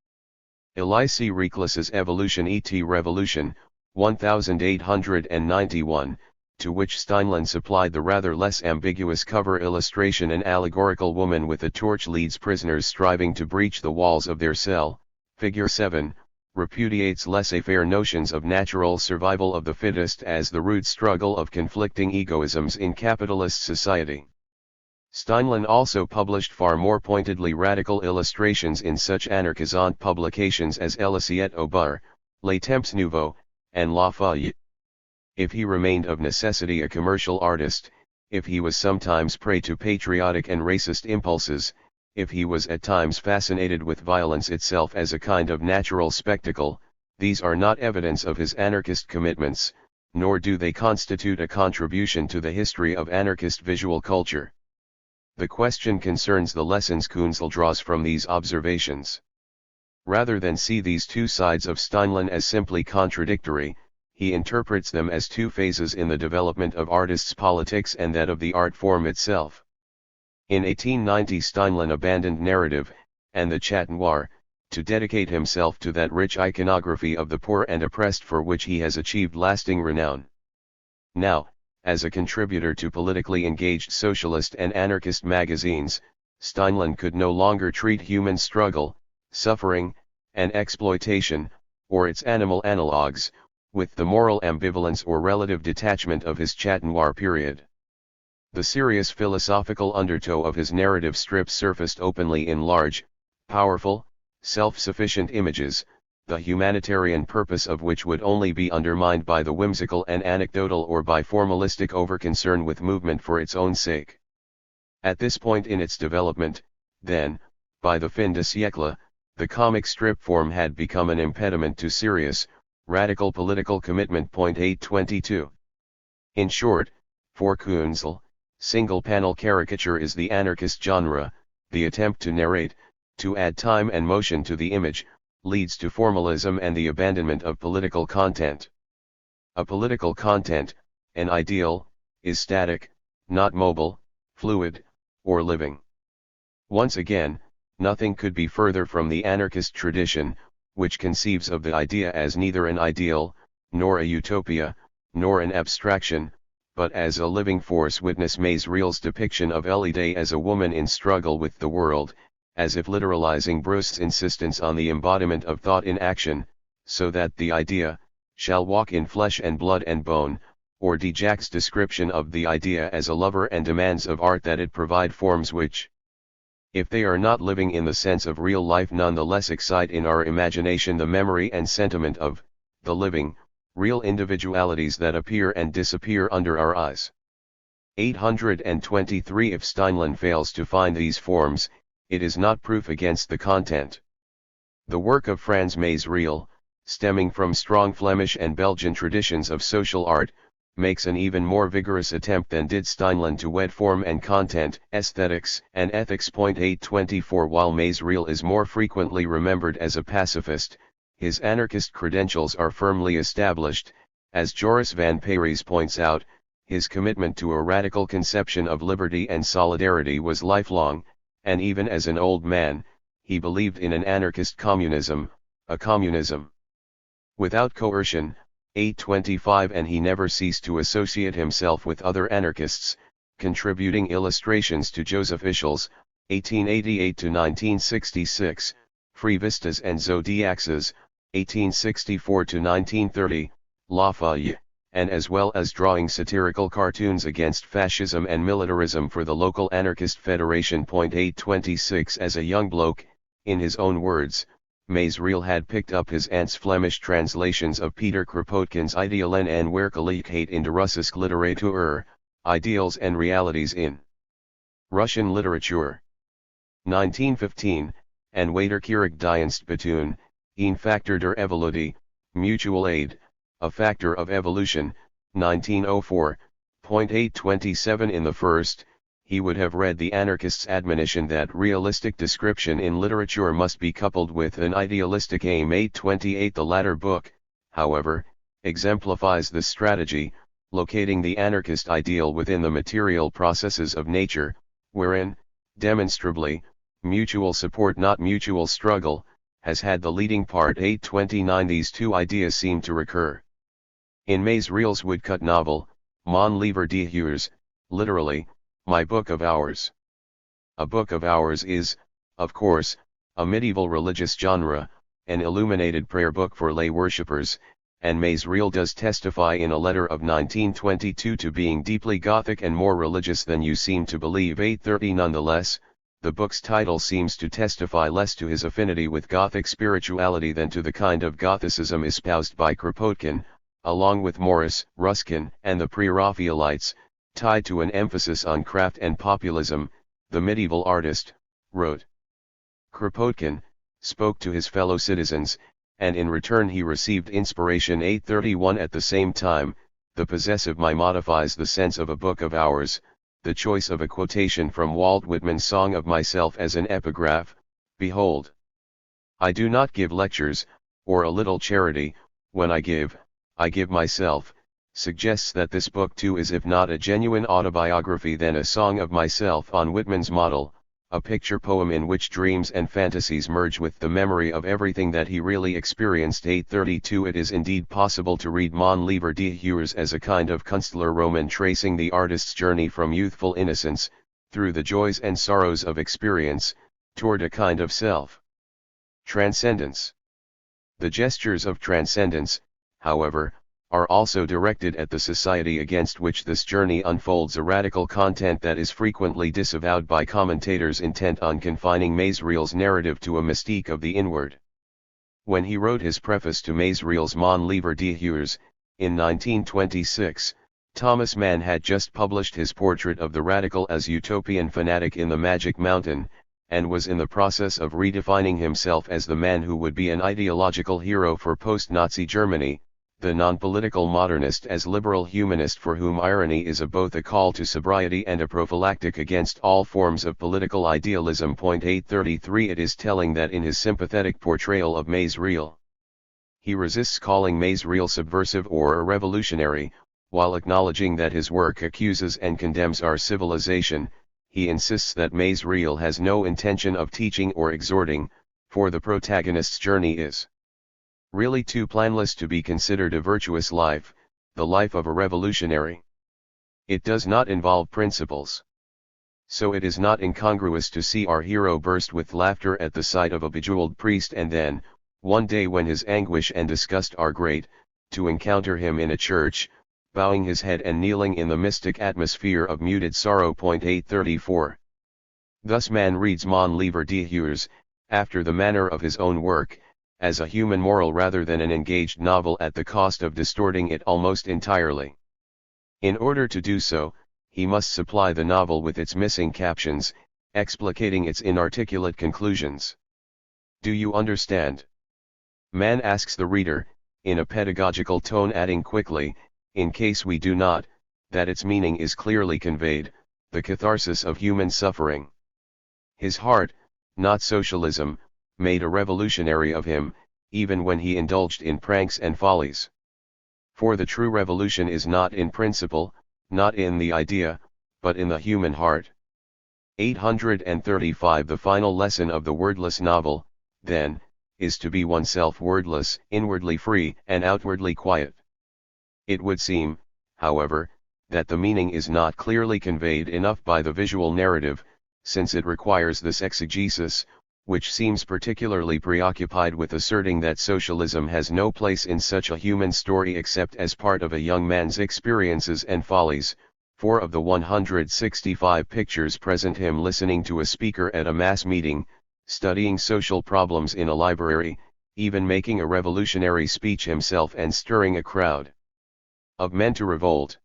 A: Elise Reclus's Evolution et Revolution, 1891, to which Steinlen supplied the rather less ambiguous cover illustration, an allegorical woman with a torch leads prisoners striving to breach the walls of their cell. Figure 7, repudiates laissez-faire notions of natural survival of the fittest as the rude struggle of conflicting egoisms in capitalist society. Steinlen also published far more pointedly radical illustrations in such anarchisant publications as L'Assiette au bar, Les Temps Nouveaux, and La Feuille. If he remained of necessity a commercial artist, if he was sometimes prey to patriotic and racist impulses, if he was at times fascinated with violence itself as a kind of natural spectacle, these are not evidence of his anarchist commitments, nor do they constitute a contribution to the history of anarchist visual culture. The question concerns the lessons Kunzel draws from these observations. Rather than see these two sides of Steinlen as simply contradictory, he interprets them as two phases in the development of artists' politics and that of the art form itself. In 1890 Steinlen abandoned narrative, and the chat noir, to dedicate himself to that rich iconography of the poor and oppressed for which he has achieved lasting renown. Now, as a contributor to politically engaged socialist and anarchist magazines, Steinlen could no longer treat human struggle, suffering, and exploitation, or its animal analogues, with the moral ambivalence or relative detachment of his chat noir period. The serious philosophical undertow of his narrative strips surfaced openly in large, powerful, self-sufficient images, the humanitarian purpose of which would only be undermined by the whimsical and anecdotal or by formalistic overconcern with movement for its own sake. At this point in its development, then, by the fin de siècle, the comic strip form had become an impediment to serious, radical political commitment. 822. In short, for Kunzel, single-panel caricature is the anarchist genre. The attempt to narrate, to add time and motion to the image, leads to formalism and the abandonment of political content. A political content, an ideal, is static, not mobile, fluid, or living. Once again, nothing could be further from the anarchist tradition, which conceives of the idea as neither an ideal, nor a utopia, nor an abstraction, but as a living force. Witness Mays Reel's depiction of Elide as a woman in struggle with the world, as if literalizing Brust's insistence on the embodiment of thought in action, so that the idea shall walk in flesh and blood and bone, or D. Jack's description of the idea as a lover and demands of art that it provide forms which, if they are not living in the sense of real life, nonetheless excite in our imagination the memory and sentiment of the living, real individualities that appear and disappear under our eyes. 823. If Steinlen fails to find these forms, it is not proof against the content. The work of Frans Mays Reel, stemming from strong Flemish and Belgian traditions of social art, makes an even more vigorous attempt than did Steinlen to wed form and content, aesthetics and ethics. 824. While Mays Reel is more frequently remembered as a pacifist, his anarchist credentials are firmly established. As Joris van Parijs points out, his commitment to a radical conception of liberty and solidarity was lifelong, and even as an old man, he believed in an anarchist communism, a communism without coercion. 825. And he never ceased to associate himself with other anarchists, contributing illustrations to Joseph Ischel's, 1888-1966, Free Vistas and Zodiacs, 1864-1930, La Feuille, and as well as drawing satirical cartoons against fascism and militarism for the local anarchist federation. 826. As a young bloke, in his own words, Mays Reel had picked up his aunt's Flemish translations of Peter Kropotkin's Idealen en Werkelijkheid in de Russische Literatuur, Ideals and Realities in Russian Literature. 1915, and Wederkerig Dienstbetoon, een factor der evolutie, mutual aid, a factor of evolution, 1904. 827. In the first, he would have read the anarchist's admonition that realistic description in literature must be coupled with an idealistic aim. 828. The latter book, however, exemplifies this strategy, locating the anarchist ideal within the material processes of nature, wherein, demonstrably, mutual support not mutual struggle, has had the leading part. 829. These two ideas seem to recur in Mays Reel's woodcut novel, Mon Livre de Heures, literally, My Book of Hours. A Book of Hours is, of course, a medieval religious genre, an illuminated prayer book for lay worshippers, and Mays Reel does testify in a letter of 1922 to being deeply Gothic and more religious than you seem to believe. 830. Nonetheless, the book's title seems to testify less to his affinity with Gothic spirituality than to the kind of Gothicism espoused by Kropotkin, along with Morris, Ruskin, and the Pre-Raphaelites, tied to an emphasis on craft and populism. The medieval artist, wrote Kropotkin, spoke to his fellow citizens, and in return he received inspiration. 831. At the same time, the possessive my modifies the sense of a book of hours, the choice of a quotation from Walt Whitman's Song of Myself as an epigraph, behold. I do not give lectures, or a little charity, when I give myself, suggests that this book too is if not a genuine autobiography then a song of myself on Whitman's model, a picture poem in which dreams and fantasies merge with the memory of everything that he really experienced. 832 It is indeed possible to read Mon Livre de Heures as a kind of constellar roman tracing the artist's journey from youthful innocence, through the joys and sorrows of experience, toward a kind of self-transcendence. The gestures of transcendence, however, are also directed at the society against which this journey unfolds a radical content that is frequently disavowed by commentators intent on confining Maisreel's narrative to a mystique of the inward. When he wrote his preface to Maisreel's Mon Livre de Heures, in 1926, Thomas Mann had just published his portrait of the radical as utopian fanatic in The Magic Mountain, and was in the process of redefining himself as the man who would be an ideological hero for post-Nazi Germany, the non-political modernist as liberal humanist for whom irony is both a call to sobriety and a prophylactic against all forms of political idealism. 833 It is telling that in his sympathetic portrayal of Maisreel, he resists calling Maisreel subversive or a revolutionary, while acknowledging that his work accuses and condemns our civilization. He insists that Maisreel has no intention of teaching or exhorting, for the protagonist's journey is really too planless to be considered a virtuous life, the life of a revolutionary. It does not involve principles. So it is not incongruous to see our hero burst with laughter at the sight of a bejeweled priest and then, one day when his anguish and disgust are great, to encounter him in a church, bowing his head and kneeling in the mystic atmosphere of muted sorrow. 834. Thus man reads Mon Livre de Heures, after the manner of his own work, as a human moral rather than an engaged novel at the cost of distorting it almost entirely. In order to do so, he must supply the novel with its missing captions, explicating its inarticulate conclusions. Do you understand? Mann asks the reader, in a pedagogical tone, adding quickly, in case we do not, that its meaning is clearly conveyed, the catharsis of human suffering. His heart, not socialism, made a revolutionary of him, even when he indulged in pranks and follies. For the true revolution is not in principle, not in the idea, but in the human heart. 835 The final lesson of the wordless novel, then, is to be oneself wordless, inwardly free and outwardly quiet. It would seem, however, that the meaning is not clearly conveyed enough by the visual narrative, since it requires this exegesis, which seems particularly preoccupied with asserting that socialism has no place in such a human story except as part of a young man's experiences and follies. 4 of the 165 pictures present him listening to a speaker at a mass meeting, studying social problems in a library, even making a revolutionary speech himself and stirring a crowd of men to revolt.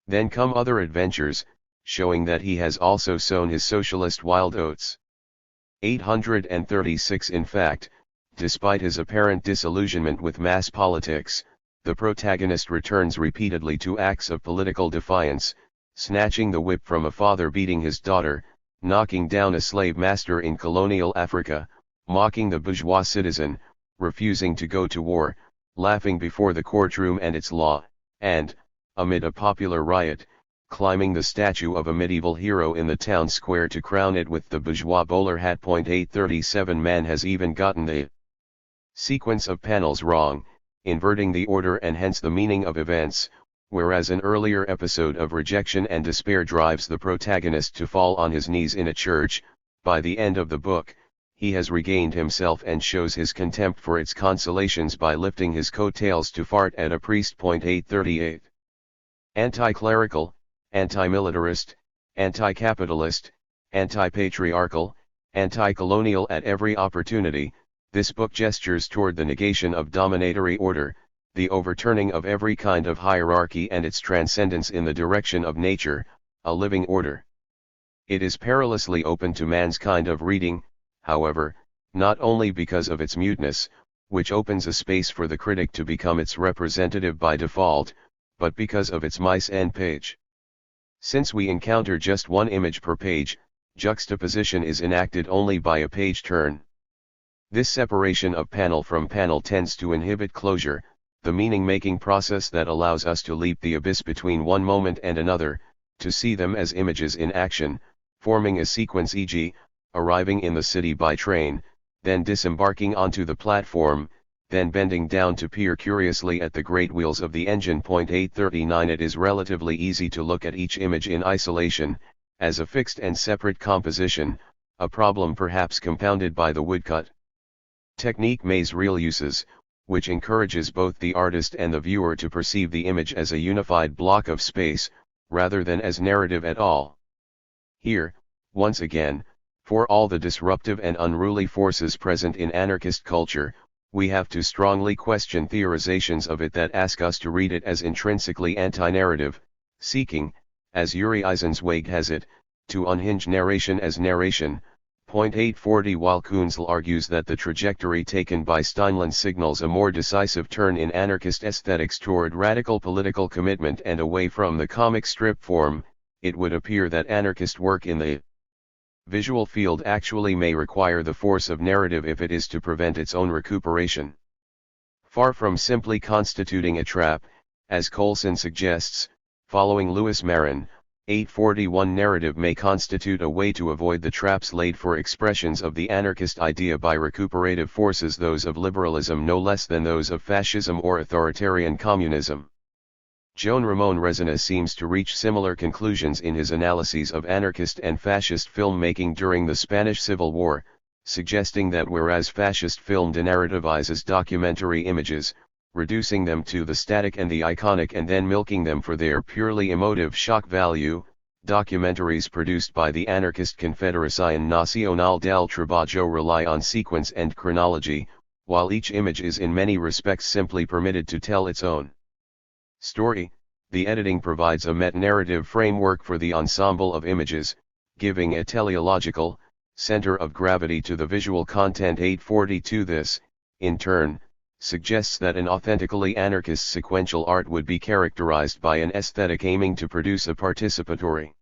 A: Then come other adventures, showing that he has also sown his socialist wild oats. 836 In fact, despite his apparent disillusionment with mass politics, the protagonist returns repeatedly to acts of political defiance, snatching the whip from a father beating his daughter, knocking down a slave master in colonial Africa, mocking the bourgeois citizen, refusing to go to war, laughing before the courtroom and its law, and, amid a popular riot, climbing the statue of a medieval hero in the town square to crown it with the bourgeois bowler hat. 837 Man has even gotten the sequence of panels wrong, inverting the order and hence the meaning of events, whereas an earlier episode of rejection and despair drives the protagonist to fall on his knees in a church. By the end of the book, he has regained himself and shows his contempt for its consolations by lifting his coattails to fart at a priest. 838. Anti-clerical, anti-militarist, anti-capitalist, anti-patriarchal, anti-colonial at every opportunity, this book gestures toward the negation of dominatory order, the overturning of every kind of hierarchy and its transcendence in the direction of nature, a living order. It is perilously open to man's kind of reading, however, not only because of its muteness, which opens a space for the critic to become its representative by default, but because of its mise en page. Since we encounter just one image per page, juxtaposition is enacted only by a page turn. This separation of panel from panel tends to inhibit closure, the meaning-making process that allows us to leap the abyss between one moment and another, to see them as images in action, forming a sequence, e.g., arriving in the city by train, then disembarking onto the platform, then bending down to peer curiously at the great wheels of the engine. 839 It is relatively easy to look at each image in isolation, as a fixed and separate composition, a problem perhaps compounded by the woodcut technique May's real uses, which encourages both the artist and the viewer to perceive the image as a unified block of space, rather than as narrative at all. Here, once again, for all the disruptive and unruly forces present in anarchist culture, we have to strongly question theorizations of it that ask us to read it as intrinsically anti-narrative, seeking, as Yuri Eisenzweig has it, to unhinge narration as narration. 840 While Kunzel argues that the trajectory taken by Steinlen signals a more decisive turn in anarchist aesthetics toward radical political commitment and away from the comic strip form, it would appear that anarchist work in the visual field actually may require the force of narrative if it is to prevent its own recuperation. Far from simply constituting a trap, as Coulson suggests, following Louis Marin, 841 narrative may constitute a way to avoid the traps laid for expressions of the anarchist idea by recuperative forces, those of liberalism no less than those of fascism or authoritarian communism. Joan Ramon Resina seems to reach similar conclusions in his analyses of anarchist and fascist filmmaking during the Spanish Civil War, suggesting that whereas fascist film denarrativizes documentary images, reducing them to the static and the iconic and then milking them for their purely emotive shock value, documentaries produced by the anarchist Confederación Nacional del Trabajo rely on sequence and chronology, while each image is in many respects simply permitted to tell its own story. The editing provides a meta-narrative framework for the ensemble of images, giving a teleological center of gravity to the visual content. 842 This, in turn, suggests that an authentically anarchist sequential art would be characterized by an aesthetic aiming to produce a participatory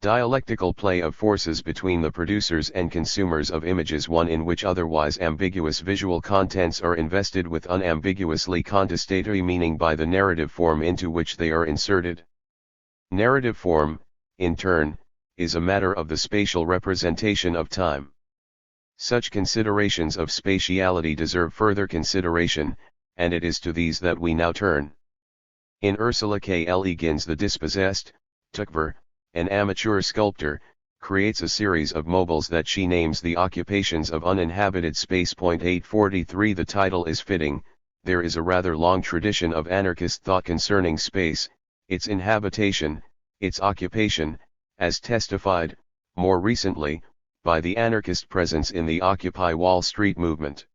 A: dialectical play of forces between the producers and consumers of images, one in which otherwise ambiguous visual contents are invested with unambiguously contestatory meaning by the narrative form into which they are inserted. Narrative form, in turn, is a matter of the spatial representation of time. Such considerations of spatiality deserve further consideration, and it is to these that we now turn. In Ursula K. Le Guin's The Dispossessed, Tukver, an amateur sculptor, creates a series of mobiles that she names the occupations of uninhabited space. 843 The title is fitting. There is a rather long tradition of anarchist thought concerning space, its inhabitation, its occupation, as testified, more recently, by the anarchist presence in the Occupy Wall Street movement.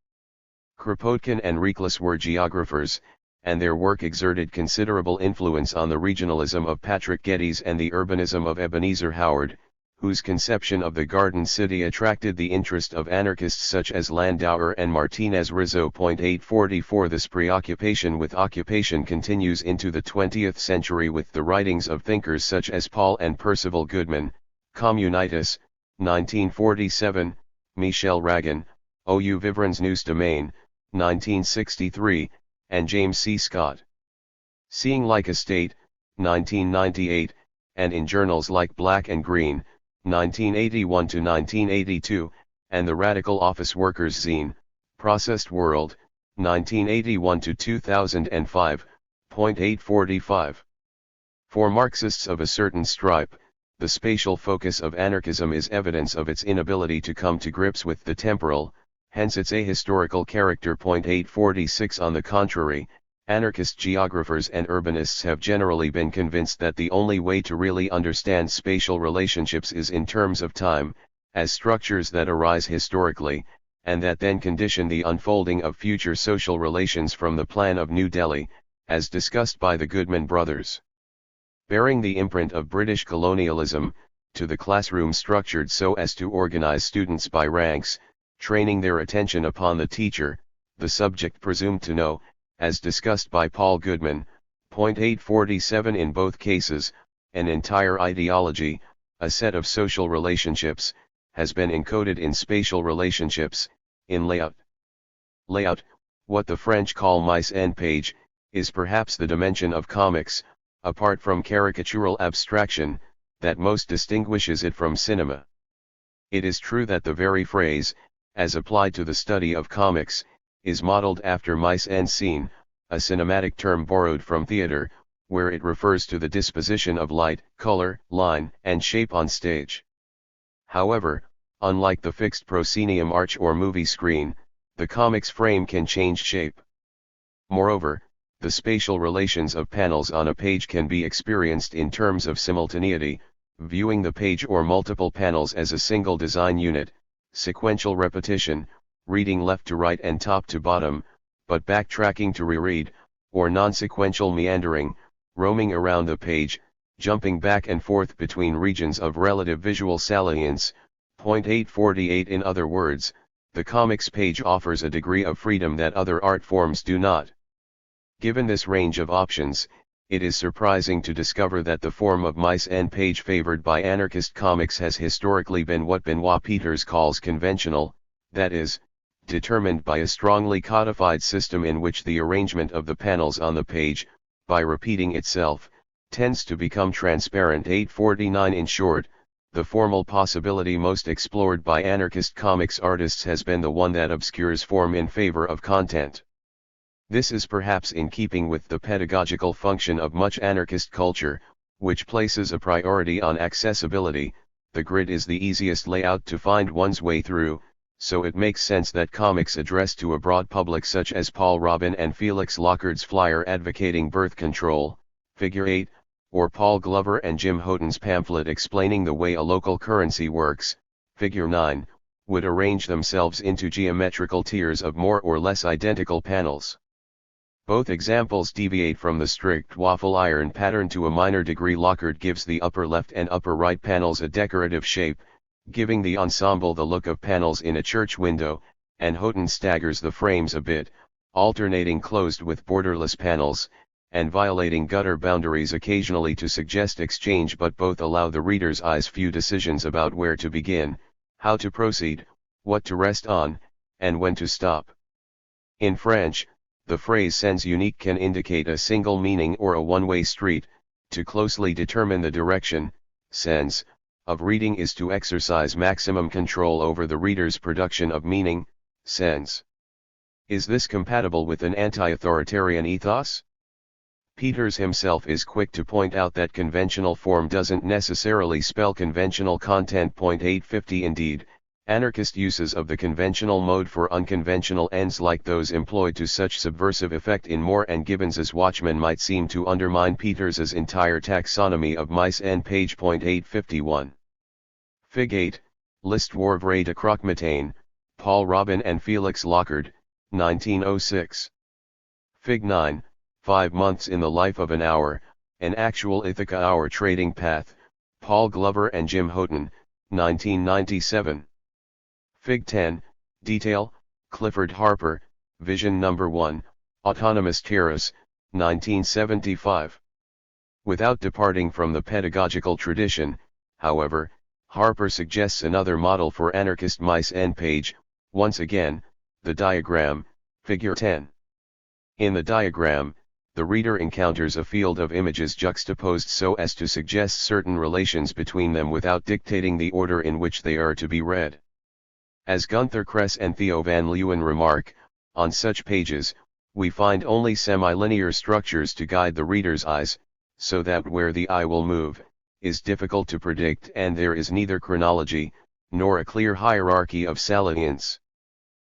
A: Kropotkin and Reclus were geographers, and their work exerted considerable influence on the regionalism of Patrick Geddes and the urbanism of Ebenezer Howard, whose conception of the Garden City attracted the interest of anarchists such as Landauer and Martinez Rizzo. 844 This preoccupation with occupation continues into the 20th century with the writings of thinkers such as Paul and Percival Goodman, Communitas, 1947, Michel Ragan, Au Vivren's News Domain, 1963, and James C. Scott. Seeing Like a State, 1998, and in journals like Black and Green, 1981 to 1982, and the Radical Office Workers Zine, Processed World, 1981 to 2005. 845. For Marxists of a certain stripe, the spatial focus of anarchism is evidence of its inability to come to grips with the temporal, hence its ahistorical character. 846 On the contrary, anarchist geographers and urbanists have generally been convinced that the only way to really understand spatial relationships is in terms of time, as structures that arise historically, and that then condition the unfolding of future social relations from the plan of New Delhi, as discussed by the Goodman brothers. Bearing the imprint of British colonialism, to the classroom structured so as to organize students by ranks, training their attention upon the teacher, the subject presumed to know, as discussed by Paul Goodman. 847 In both cases, an entire ideology, a set of social relationships, has been encoded in spatial relationships, in layout. Layout, what the French call mise en page, is perhaps the dimension of comics, apart from caricatural abstraction, that most distinguishes it from cinema. It is true that the very phrase, as applied to the study of comics, is modeled after mise en scene, a cinematic term borrowed from theater, where it refers to the disposition of light, color, line, and shape on stage. However, unlike the fixed proscenium arch or movie screen, the comic's frame can change shape. Moreover, the spatial relations of panels on a page can be experienced in terms of simultaneity, viewing the page or multiple panels as a single design unit, sequential repetition, reading left to right and top to bottom, but backtracking to reread, or non-sequential meandering, roaming around the page, jumping back and forth between regions of relative visual salience. Point 848. In other words, the comics page offers a degree of freedom that other art forms do not. Given this range of options, it is surprising to discover that the form of mise en page favored by anarchist comics has historically been what Benoit Peters calls conventional, that is, determined by a strongly codified system in which the arrangement of the panels on the page, by repeating itself, tends to become transparent. 849. In short, the formal possibility most explored by anarchist comics artists has been the one that obscures form in favor of content. This is perhaps in keeping with the pedagogical function of much anarchist culture, which places a priority on accessibility. The grid is the easiest layout to find one's way through, so it makes sense that comics addressed to a broad public such as Paul Robin and Felix Lockhardt's flyer advocating birth control, Figure 8, or Paul Glover and Jim Houghton's pamphlet explaining the way a local currency works, Figure 9, would arrange themselves into geometrical tiers of more or less identical panels. Both examples deviate from the strict waffle iron pattern to a minor degree. Lockhart gives the upper left and upper right panels a decorative shape, giving the ensemble the look of panels in a church window, and Houghton staggers the frames a bit, alternating closed with borderless panels, and violating gutter boundaries occasionally to suggest exchange, but both allow the reader's eyes few decisions about where to begin, how to proceed, what to rest on, and when to stop. In French, the phrase sens unique can indicate a single meaning or a one-way street. To closely determine the direction, sens, of reading is to exercise maximum control over the reader's production of meaning, sens. Is this compatible with an anti-authoritarian ethos? Peters himself is quick to point out that conventional form doesn't necessarily spell conventional content. 850. Indeed, anarchist uses of the conventional mode for unconventional ends like those employed to such subversive effect in Moore and Gibbons's Watchmen might seem to undermine Peters's entire taxonomy of mise en page. 851. Fig 8, L'Histoire de Croque-Mitaine, Paul Robin and Felix Lockhart, 1906. Fig 9, 5 months in the life of an hour, an actual Ithaca hour trading path, Paul Glover and Jim Houghton, 1997. Fig 10, Detail, Clifford Harper, Vision No. 1, Autonomous Terrace, 1975. Without departing from the pedagogical tradition, however, Harper suggests another model for anarchist mise en page, once again, the diagram, Figure 10. In the diagram, the reader encounters a field of images juxtaposed so as to suggest certain relations between them without dictating the order in which they are to be read. As Gunther Kress and Theo van Leeuwen remark, on such pages, we find only semi-linear structures to guide the reader's eyes, so that where the eye will move, is difficult to predict, and there is neither chronology, nor a clear hierarchy of salience.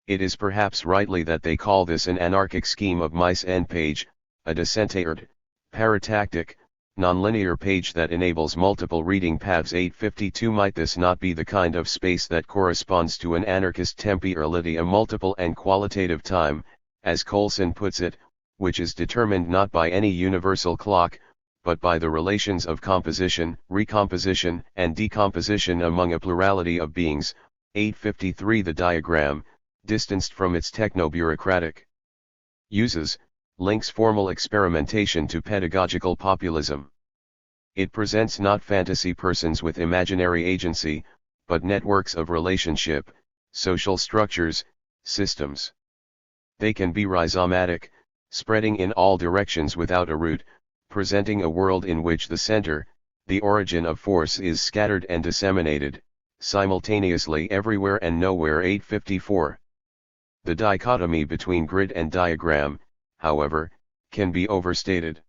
A: It is perhaps rightly that they call this an anarchic scheme of mise en page, a decentered, paratactic, nonlinear page that enables multiple reading paths. 852. Might this not be the kind of space that corresponds to an anarchist temporality, a multiple and qualitative time, as Coulson puts it, which is determined not by any universal clock, but by the relations of composition, recomposition, and decomposition among a plurality of beings. 853. The diagram, distanced from its techno-bureaucratic uses, links formal experimentation to pedagogical populism. It presents not fantasy persons with imaginary agency, but networks of relationship, social structures, systems. They can be rhizomatic, spreading in all directions without a root, presenting a world in which the center, the origin of force is scattered and disseminated, simultaneously everywhere and nowhere. 854. The dichotomy between grid and diagram, however, can be overstated.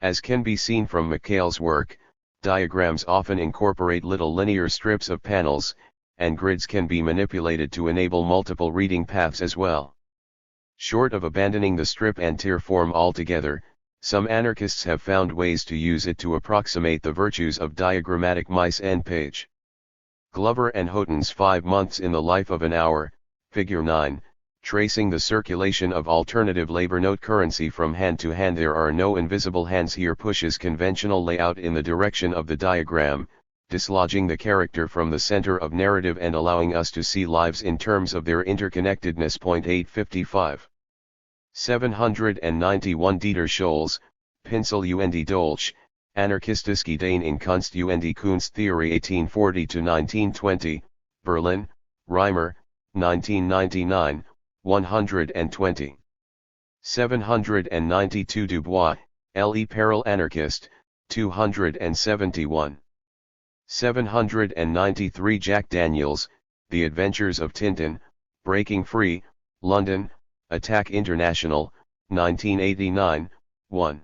A: As can be seen from Mikhail's work, diagrams often incorporate little linear strips of panels, and grids can be manipulated to enable multiple reading paths as well. Short of abandoning the strip and tier form altogether, some anarchists have found ways to use it to approximate the virtues of diagrammatic Mies en page. Glover and Houghton's 5 months in the life of an hour, figure 9, tracing the circulation of alternative labor note currency from hand to hand. There are no invisible hands here. Pushes conventional layout in the direction of the diagram, dislodging the character from the center of narrative and allowing us to see lives in terms of their interconnectedness. 855. 791 Dieter Scholz, Pinsel und Dolch, Anarchistische Ideen in Kunst und Kunsttheorie 1840-1920, Berlin, Reimer, 1999, 120. 792 Dubois, Le Peril Anarchist, 271. 793 Jack Daniels, The Adventures of Tintin, Breaking Free, London, Attack International, 1989, 1.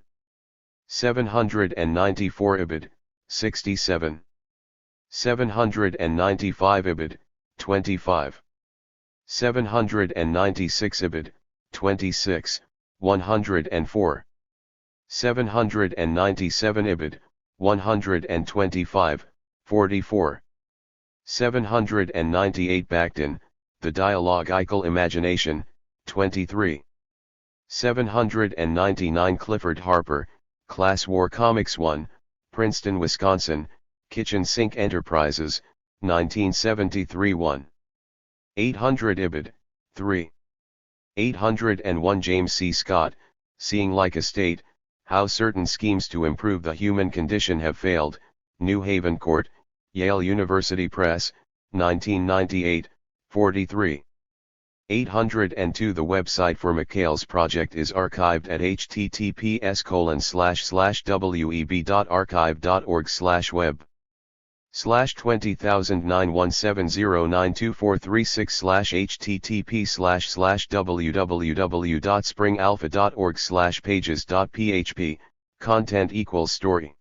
A: 794 Ibid, 67. 795 Ibid, 25. 796 Ibid, 26, 104. 797 Ibid, 125, 44. 798 Bakhtin, The Dialogical Imagination, 23. 799 Clifford Harper, Class War Comics 1, Princeton, Wisconsin, Kitchen Sink Enterprises, 1973. 1. 800 Ibid, 3. 801 James C. Scott, Seeing Like a State, How Certain Schemes to Improve the Human Condition Have Failed, New Haven Court, Yale University Press, 1998, 43. 802 The website for Mikhail's project is archived at https://web. /20,917092436/http://www.springalpha.org/pages.php, content equals story.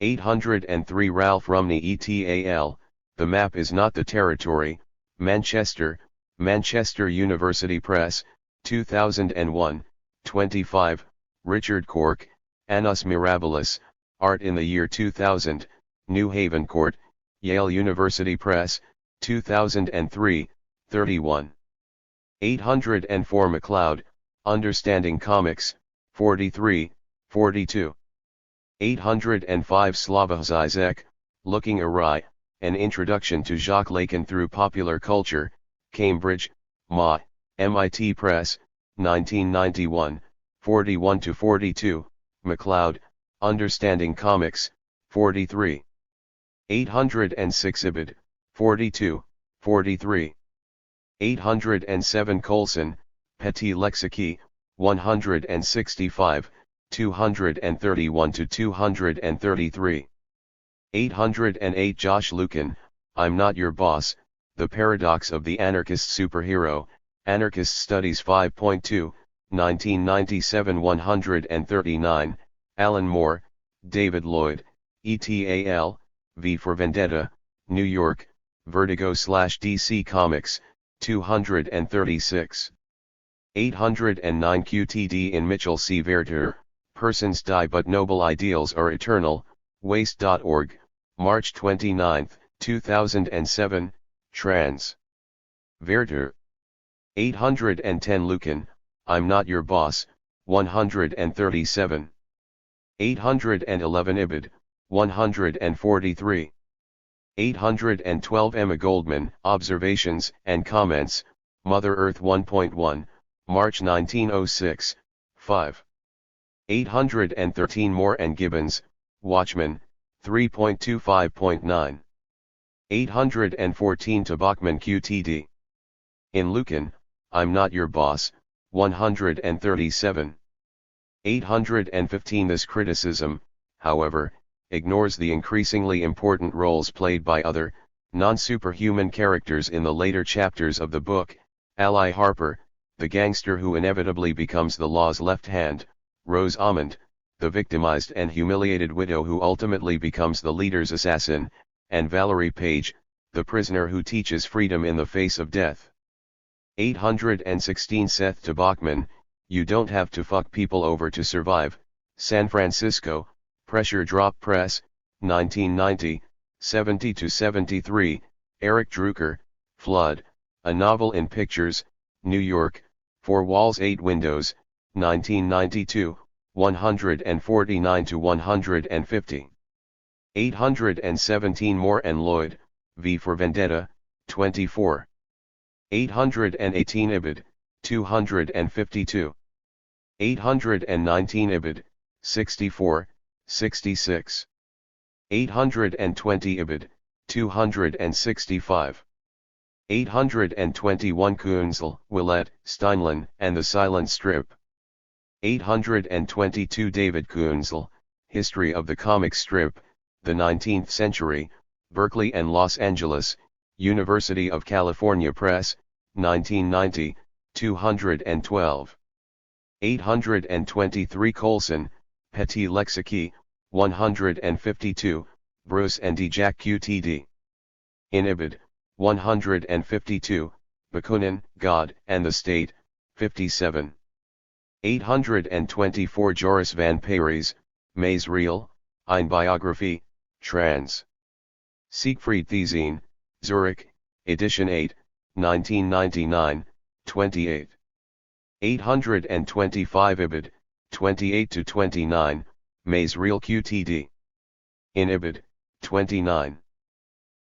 A: 803 Ralph Rumney et.al., The Map is Not the Territory, Manchester, Manchester University Press, 2001, 25, Richard Cork, Annus Mirabilis, Art in the Year 2000, New Haven Court, Yale University Press, 2003, 31. 804 MacLeod, Understanding Comics, 43, 42. 805 Slavoj Zizek, Looking Awry, An Introduction to Jacques Lacan Through Popular Culture, Cambridge, MA, MIT Press, 1991, 41-42, MacLeod, Understanding Comics, 43. 806 Ibid, 42, 43. 807 Colson, Petit Lexique, 165, 231-233. 808 Josh Lucan, I'm Not Your Boss, The Paradox of the Anarchist Superhero, Anarchist Studies 5.2, 1997 139, Alan Moore, David Lloyd, et.al., V for Vendetta, New York, Vertigo/DC Comics, 236. 809 QTD in Mitchell C. Werther, Persons Die But Noble Ideals Are Eternal, Waste.org, March 29, 2007, trans. Werther. 810 Lucan, I'm Not Your Boss, 137. 811 Ibid, 143. 812 Emma Goldman, Observations and Comments, Mother Earth 1.1, March 1906, 5. 813 Moore and Gibbons, Watchman, 3.25.9. 814 to Bachman QTD. In Lucan, I'm Not Your Boss, 137. 815 This criticism, however, ignores the increasingly important roles played by other, non-superhuman characters in the later chapters of the book. Ally Harper, the gangster who inevitably becomes the law's left hand; Rose Almond, the victimized and humiliated widow who ultimately becomes the leader's assassin; and Valerie Page, the prisoner who teaches freedom in the face of death. 816 Seth to Bachman, You Don't Have to Fuck People Over to Survive, San Francisco, Pressure Drop Press, 1990, 70-73, Eric Drucker, Flood, A Novel in Pictures, New York, 4 Walls 8 Windows, 1992, 149-150. 817 Moore and Lloyd, V for Vendetta, 24. 818 Ibid, 252. 819 Ibid, 64, 66. 820 Ibid, 265. 821 Kunzel, Willett, Steinlen, and the Silent Strip. 822 David Kunzel, History of the Comic Strip, the 19th Century, Berkeley and Los Angeles, University of California Press, 1990, 212. 823 Colson, Petit Lexique, 152, Bruce and D. Jack QTD. In Ibid, 152, Bakunin, God and the State, 57. 824 Joris van Parijs, Maze Real, Ein Biography, trans. Siegfried Thiesien, Zurich, edition 8, 1999, 28. 825 Ibid, 28-29, Maze Real QTD. In Ibid, 29.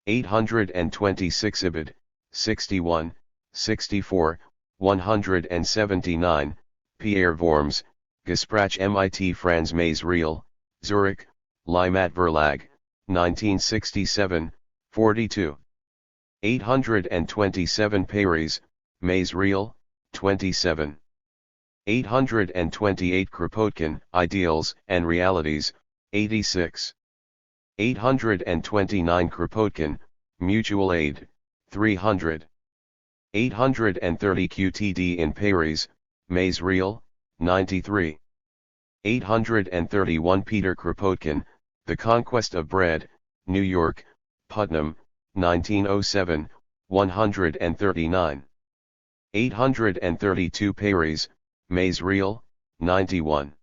A: 826 Ibid, 61, 64, 179, Pierre Worms, Gesprach mit Franz Maze Real, Zurich, Limat Verlag, 1967, 42. 827 Parijs, Maze Real, 27. 828 Kropotkin, Ideals and Realities, 86. 829 Kropotkin, Mutual Aid, 300. 830 QTD in Parijs, Maze Real, 93. 831 Peter Kropotkin, The Conquest of Bread, New York, Putnam, 1907, 139. 832 Parijs, Maze Real, 91.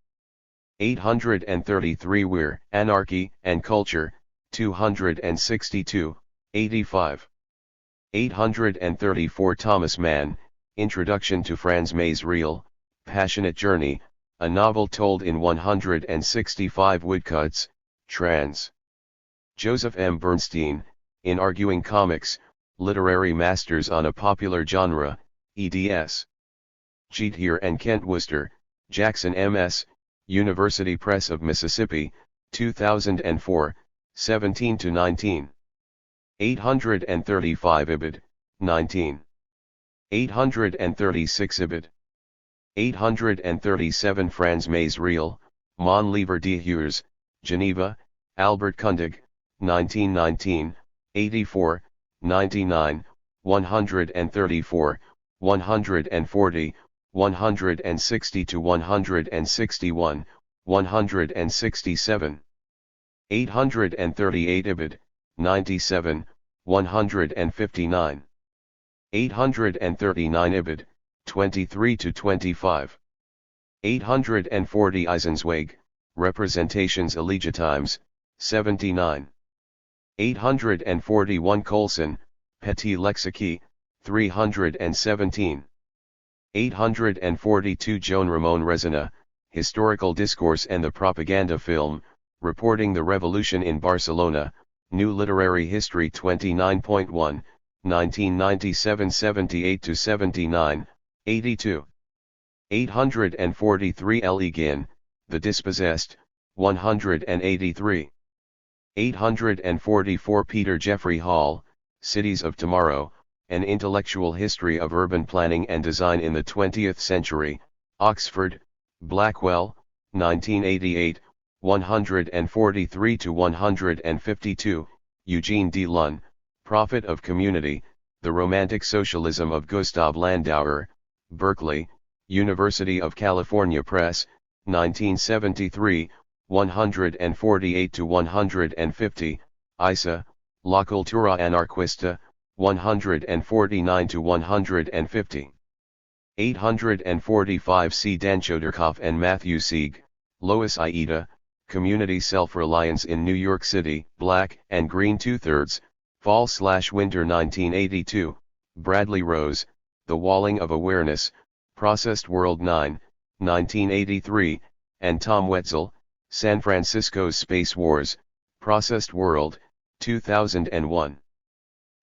A: 833 Weir, Anarchy and Culture, 262, 85. 834 Thomas Mann, Introduction to Franz Maze Real, Passionate Journey, a novel told in 165 woodcuts, trans. Joseph M. Bernstein, In Arguing Comics, Literary Masters on a Popular Genre, eds. Jeter and Kent Worcester, Jackson M.S., University Press of Mississippi, 2004, 17-19. 835 Ibid, 19. 836 Ibid. 837 Franz Maze Real, Mon Livre de Hures, Geneva, Albert Kundig, 1919, 84, 99, 134, 140, 160-161, 167. 838 Ibid, 97, 159. 839 Ibid, 23-25. 840 Eisenzweig, Representations Illegitimes, 79. 841 Colson, Petit Lexique, 317. 842 Joan Ramon Resina, Historical Discourse and the Propaganda Film, Reporting the Revolution in Barcelona, New Literary History 29.1, 1997 78-79, 82. 843 L. Ginn, The Dispossessed, 183. 844 Peter Jeffrey Hall, Cities of Tomorrow, An Intellectual History of Urban Planning and Design in the 20th Century, Oxford, Blackwell, 1988, 143-152, Eugene D. Lunn, Prophet of Community, The Romantic Socialism of Gustav Landauer, Berkeley, University of California Press, 1973, 148-150, Isa, La Cultura Anarquista, 149-150. 845 C. Dan Chodorkov and Matthew Sieg, Lois Aida, Community Self-Reliance in New York City, Black and Green 2/3, Fall/Winter 1982, Bradley Rose, The Walling of Awareness, Processed World 9, 1983, and Tom Wetzel, San Francisco's Space Wars, Processed World, 2001.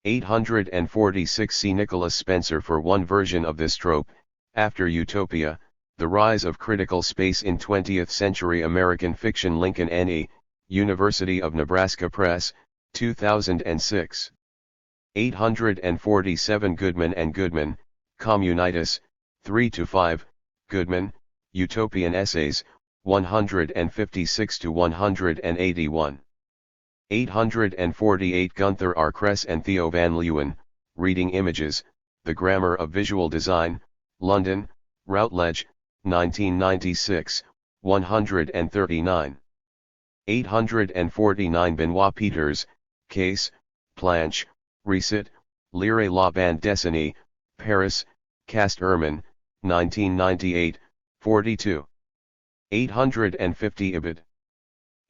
A: 846 C. Nicholas Spencer for one version of this trope, After Utopia, The Rise of Critical Space in 20th Century American Fiction Lincoln N.E., University of Nebraska Press, 2006. 847 Goodman and Goodman, Communitas, 3-5, Goodman, Utopian Essays, 156-181. 848 Gunther R. Kress and Theo van Leeuwen, Reading Images, The Grammar of Visual Design, London, Routledge, 1996, 139. 849 Benoit Peters, Case, Planche, Recit, Lire la bande dessinée, Paris, Cast Erman, 1998, 42. 850 Ibid.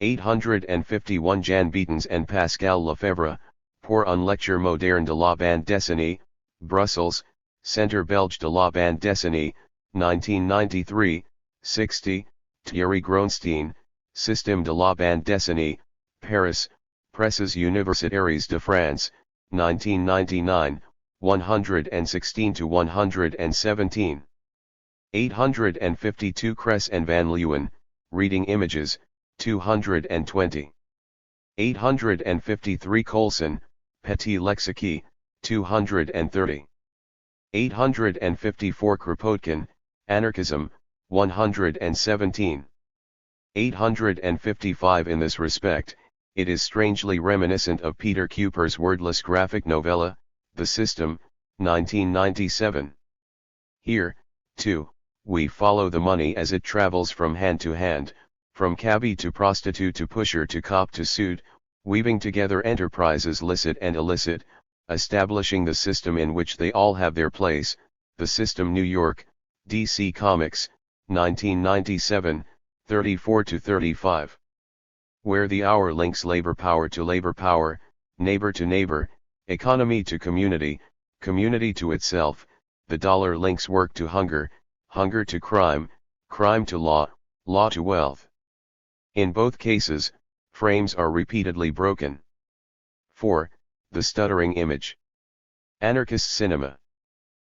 A: 851 Jan Beetens and Pascal Lefebvre, Pour un lecture moderne de la bande dessinée, Brussels, Centre Belge de la bande dessinée, 1993, 60, Thierry Gronstein, Système de la bande dessinée, Paris, Presses Universitaires de France, 1999, 116-117. 852 Kress and van Leeuwen, Reading Images, 220. 853 Colson, Petit Lexique, 230. 854 Kropotkin, Anarchism, 117. 855 In this respect, it is strangely reminiscent of Peter Kuper's wordless graphic novella, The System, 1997. Here, too, we follow the money as it travels from hand to hand, from cabbie to prostitute to pusher to cop to suit, weaving together enterprises licit and illicit, establishing the system in which they all have their place, The System New York, DC Comics, 1997, 34-35. Where the hour links labor power to labor power, neighbor to neighbor, economy to community, community to itself, the dollar links work to hunger, hunger to crime, crime to law, law to wealth. In both cases, frames are repeatedly broken. 4. The stuttering image. Anarchist cinema.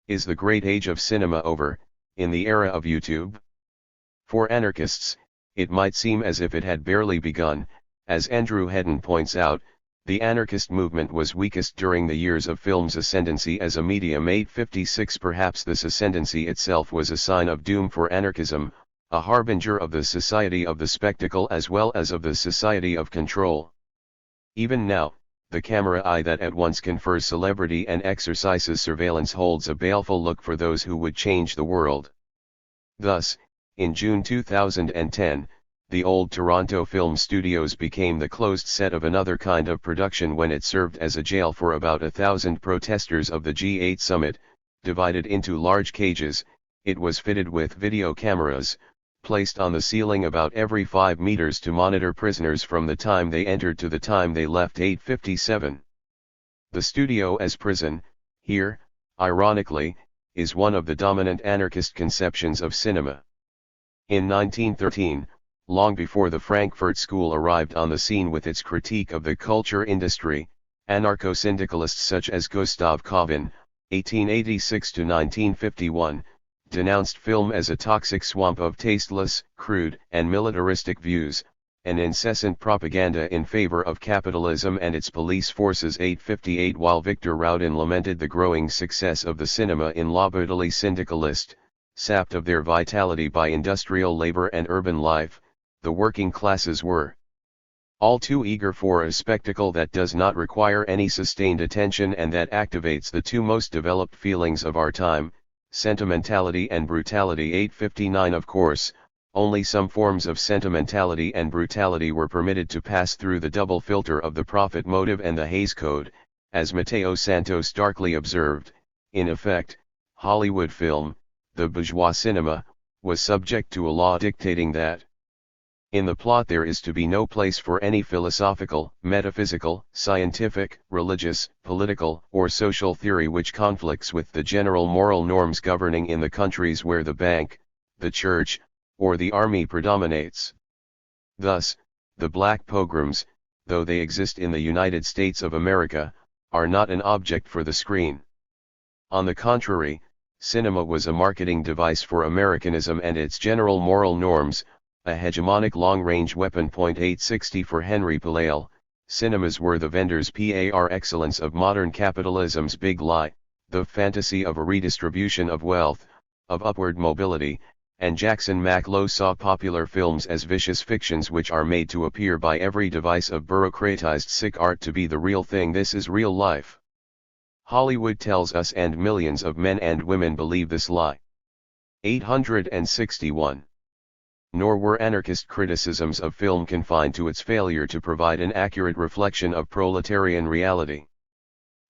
A: Is the great age of cinema over, in the era of YouTube? For anarchists, it might seem as if it had barely begun. As Andrew Hedden points out, the anarchist movement was weakest during the years of film's ascendancy as a medium. 856 Perhaps this ascendancy itself was a sign of doom for anarchism, a harbinger of the society of the spectacle as well as of the society of control. Even now, the camera eye that at once confers celebrity and exercises surveillance holds a baleful look for those who would change the world. Thus, in June 2010, the old Toronto Film Studios became the closed set of another kind of production when it served as a jail for about 1,000 protesters of the G8 summit. Divided into large cages, it was fitted with video cameras, placed on the ceiling about every 5 meters to monitor prisoners from the time they entered to the time they left. 857. The studio as prison, here, ironically, is one of the dominant anarchist conceptions of cinema. In 1913, long before the Frankfurt School arrived on the scene with its critique of the culture industry, anarcho-syndicalists such as Gustav Cohn, 1886-1951, denounced film as a toxic swamp of tasteless, crude, and militaristic views, an incessant propaganda in favor of capitalism and its police forces. 858 While Victor Raudin lamented the growing success of the cinema in La brutally syndicalist, sapped of their vitality by industrial labor and urban life, the working classes were all too eager for a spectacle that does not require any sustained attention and that activates the two most developed feelings of our time, sentimentality and brutality. 859 Of course, only some forms of sentimentality and brutality were permitted to pass through the double filter of the profit motive and the Hays Code, as Mateo Santos darkly observed. In effect, Hollywood film, the bourgeois cinema, was subject to a law dictating that in the plot there is to be no place for any philosophical, metaphysical, scientific, religious, political, or social theory which conflicts with the general moral norms governing in the countries where the bank, the church, or the army predominates. Thus, the black pogroms, though they exist in the United States of America, are not an object for the screen. On the contrary, cinema was a marketing device for Americanism and its general moral norms, a hegemonic long-range weapon. 860 For Henry Palale, cinemas were the vendors par excellence of modern capitalism's big lie, the fantasy of a redistribution of wealth, of upward mobility, and Jackson Mac Low saw popular films as vicious fictions which are made to appear by every device of bureaucratized sick art to be the real thing. This is real life. Hollywood tells us, and millions of men and women believe this lie. 861. Nor were anarchist criticisms of film confined to its failure to provide an accurate reflection of proletarian reality.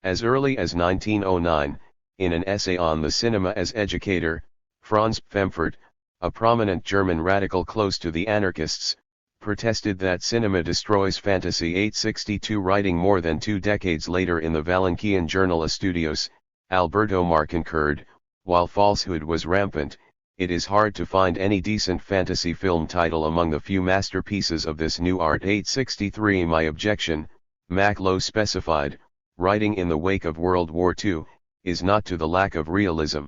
A: As early as 1909, in an essay on the cinema as educator, Franz Pfemfert, a prominent German radical close to the anarchists, protested that cinema destroys fantasy. 862 Writing more than 2 decades later in the Valencian journal Estudios, Alberto Mar concurred, while falsehood was rampant, it is hard to find any decent fantasy film title among the few masterpieces of this new art. 863 My objection, Mac Low specified, writing in the wake of World War II, is not to the lack of realism.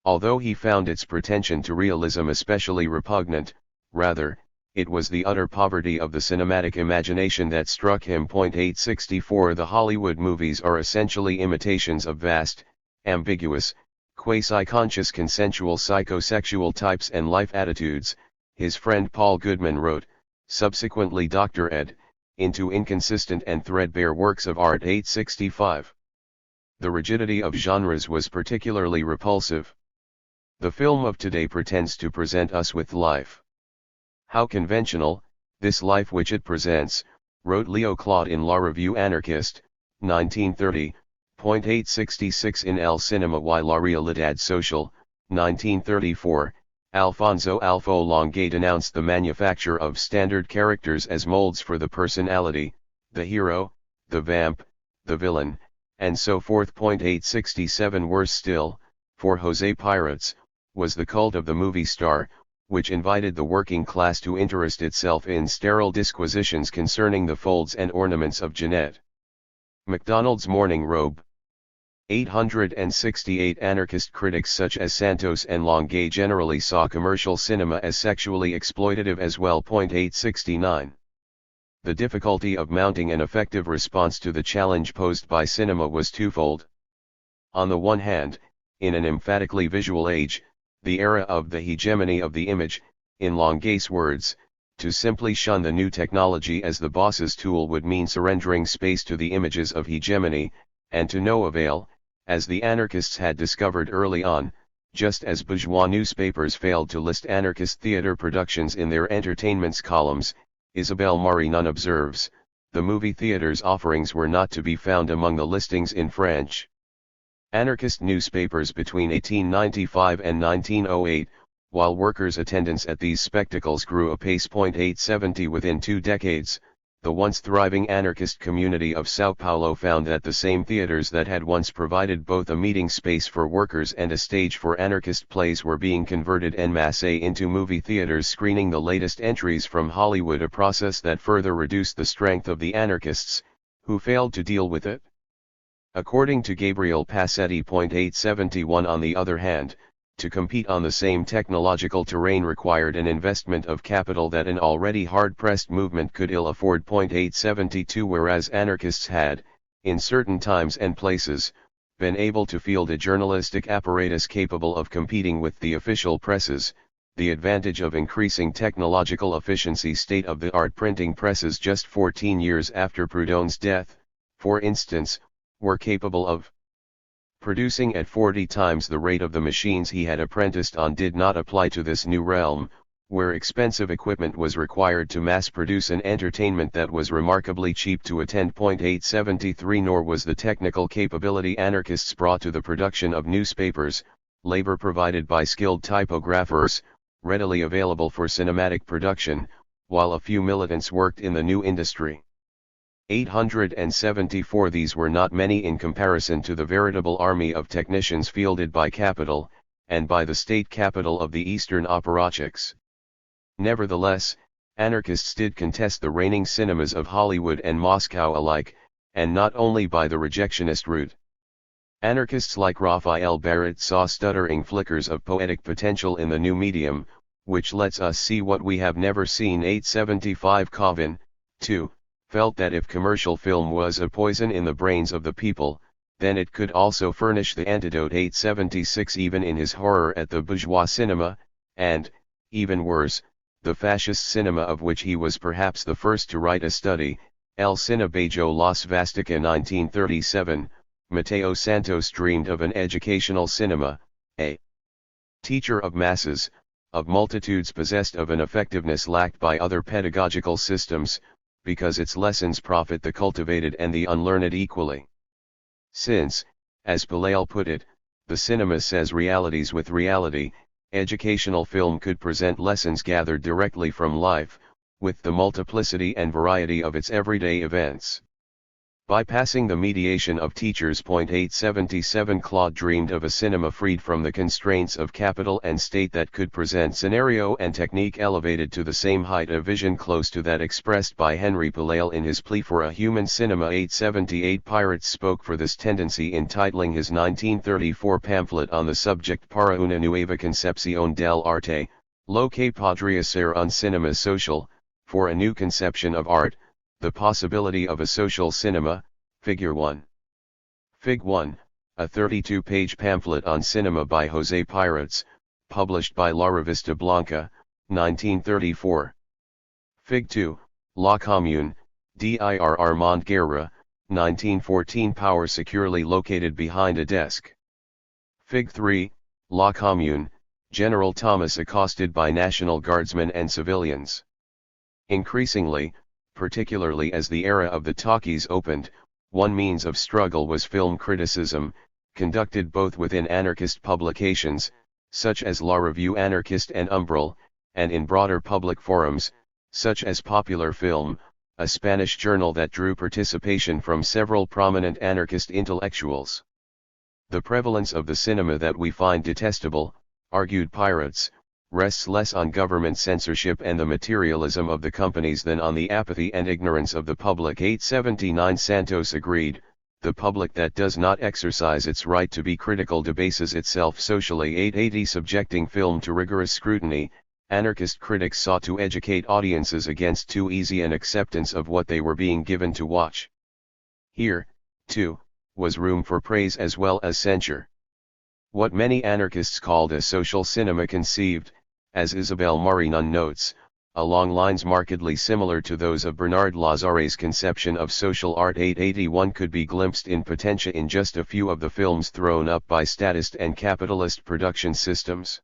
A: Although he found its pretension to realism especially repugnant, rather, it was the utter poverty of the cinematic imagination that struck him. 864 The Hollywood movies are essentially imitations of vast, ambiguous, quasi-conscious consensual psychosexual types and life attitudes, his friend Paul Goodman wrote, subsequently Dr. ed., into inconsistent and threadbare works of art. 865. The rigidity of genres was particularly repulsive. The film of today pretends to present us with life. How conventional, this life which it presents, wrote Leo Claude in La Revue Anarchiste, 1930, 866 in El Cinema y la Realidad Social, 1934, Alfonso Alfo Longue denounced the manufacture of standard characters as molds for the personality, the hero, the vamp, the villain, and so forth. 867 Worse still, for José Pirates, was the cult of the movie star, which invited the working class to interest itself in sterile disquisitions concerning the folds and ornaments of Jeanette MacDonald's mourning robe. 868 Anarchist critics such as Santos and Longue generally saw commercial cinema as sexually exploitative as well. 869. The difficulty of mounting an effective response to the challenge posed by cinema was twofold. On the one hand, in an emphatically visual age, the era of the hegemony of the image, in Longue's words, to simply shun the new technology as the boss's tool would mean surrendering space to the images of hegemony, and to no avail, as the anarchists had discovered early on, just as bourgeois newspapers failed to list anarchist theater productions in their entertainments columns. Isabelle Marie-Nunn observes, the movie theater's offerings were not to be found among the listings in French anarchist newspapers between 1895 and 1908, while workers' attendance at these spectacles grew apace. 870 Within 2 decades, the once thriving anarchist community of São Paulo found that the same theaters that had once provided both a meeting space for workers and a stage for anarchist plays were being converted en masse into movie theaters screening the latest entries from Hollywood, a process that further reduced the strength of the anarchists, who failed to deal with it. According to Gabriel Passetti. 871 On the other hand, to compete on the same technological terrain required an investment of capital that an already hard-pressed movement could ill afford. 872 Whereas anarchists had, in certain times and places, been able to field a journalistic apparatus capable of competing with the official presses, the advantage of increasing technological efficiency state-of-the-art printing presses just 14 years after Proudhon's death, for instance, were capable of producing at 40 times the rate of the machines he had apprenticed on did not apply to this new realm, where expensive equipment was required to mass-produce an entertainment that was remarkably cheap to attend. 873 Nor was the technical capability anarchists brought to the production of newspapers, labor provided by skilled typographers, readily available for cinematic production, while a few militants worked in the new industry. 874 These were not many in comparison to the veritable army of technicians fielded by capital, and by the state capital of the eastern apparatchiks. Nevertheless, anarchists did contest the reigning cinemas of Hollywood and Moscow alike, and not only by the rejectionist route. Anarchists like Raphael Barrett saw stuttering flickers of poetic potential in the new medium, which lets us see what we have never seen. 875 Cohn, too, felt that if commercial film was a poison in the brains of the people, then it could also furnish the antidote. 876 Even in his horror at the bourgeois cinema, and, even worse, the fascist cinema of which he was perhaps the first to write a study, El Cinebajo La Svastika 1937, Mateo Santos dreamed of an educational cinema, a teacher of masses, of multitudes possessed of an effectiveness lacked by other pedagogical systems, because its lessons profit the cultivated and the unlearned equally. Since, as Palale put it, the cinema says realities with reality, educational film could present lessons gathered directly from life, with the multiplicity and variety of its everyday events. Bypassing the mediation of teachers. 877 Claude dreamed of a cinema freed from the constraints of capital and state that could present scenario and technique elevated to the same height, a vision close to that expressed by Henry Palale in his plea for a human cinema. 878 Pirates spoke for this tendency in titling his 1934 pamphlet on the subject Para una nueva concepción del arte, lo que podría ser un cinema social, for a new conception of art, the possibility of a social cinema, Figure 1. Fig 1, a 32-page pamphlet on cinema by José Pirates, published by La Revista Blanca, 1934. Fig 2, La Commune, Dir Armand Guerra, 1914. Power securely located behind a desk. Fig 3, La Commune, General Thomas accosted by National Guardsmen and civilians. Increasingly, particularly as the era of the talkies opened, one means of struggle was film criticism, conducted both within anarchist publications, such as La Revue Anarchiste and Umbral, and in broader public forums, such as Popular Film, a Spanish journal that drew participation from several prominent anarchist intellectuals. The prevalence of the cinema that we find detestable, argued Pirates, rests less on government censorship and the materialism of the companies than on the apathy and ignorance of the public. 879 Santos agreed, the public that does not exercise its right to be critical debases itself socially. 880 Subjecting film to rigorous scrutiny, anarchist critics sought to educate audiences against too easy an acceptance of what they were being given to watch. Here, too, was room for praise as well as censure. What many anarchists called a social cinema conceived, as Isabel Marinon notes, along lines markedly similar to those of Bernard Lazare's conception of social art. 881 could be glimpsed in potentia in just a few of the films thrown up by statist and capitalist production systems.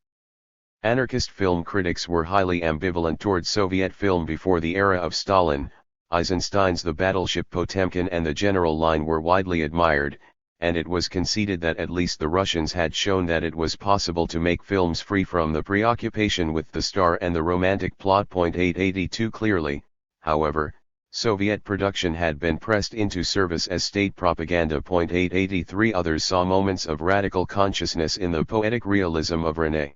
A: Anarchist film critics were highly ambivalent toward Soviet film before the era of Stalin. Eisenstein's The Battleship Potemkin and The General Line were widely admired, and it was conceded that at least the Russians had shown that it was possible to make films free from the preoccupation with the star and the romantic plot. 882 Clearly, however, Soviet production had been pressed into service as state propaganda. 883 Others saw moments of radical consciousness in the poetic realism of René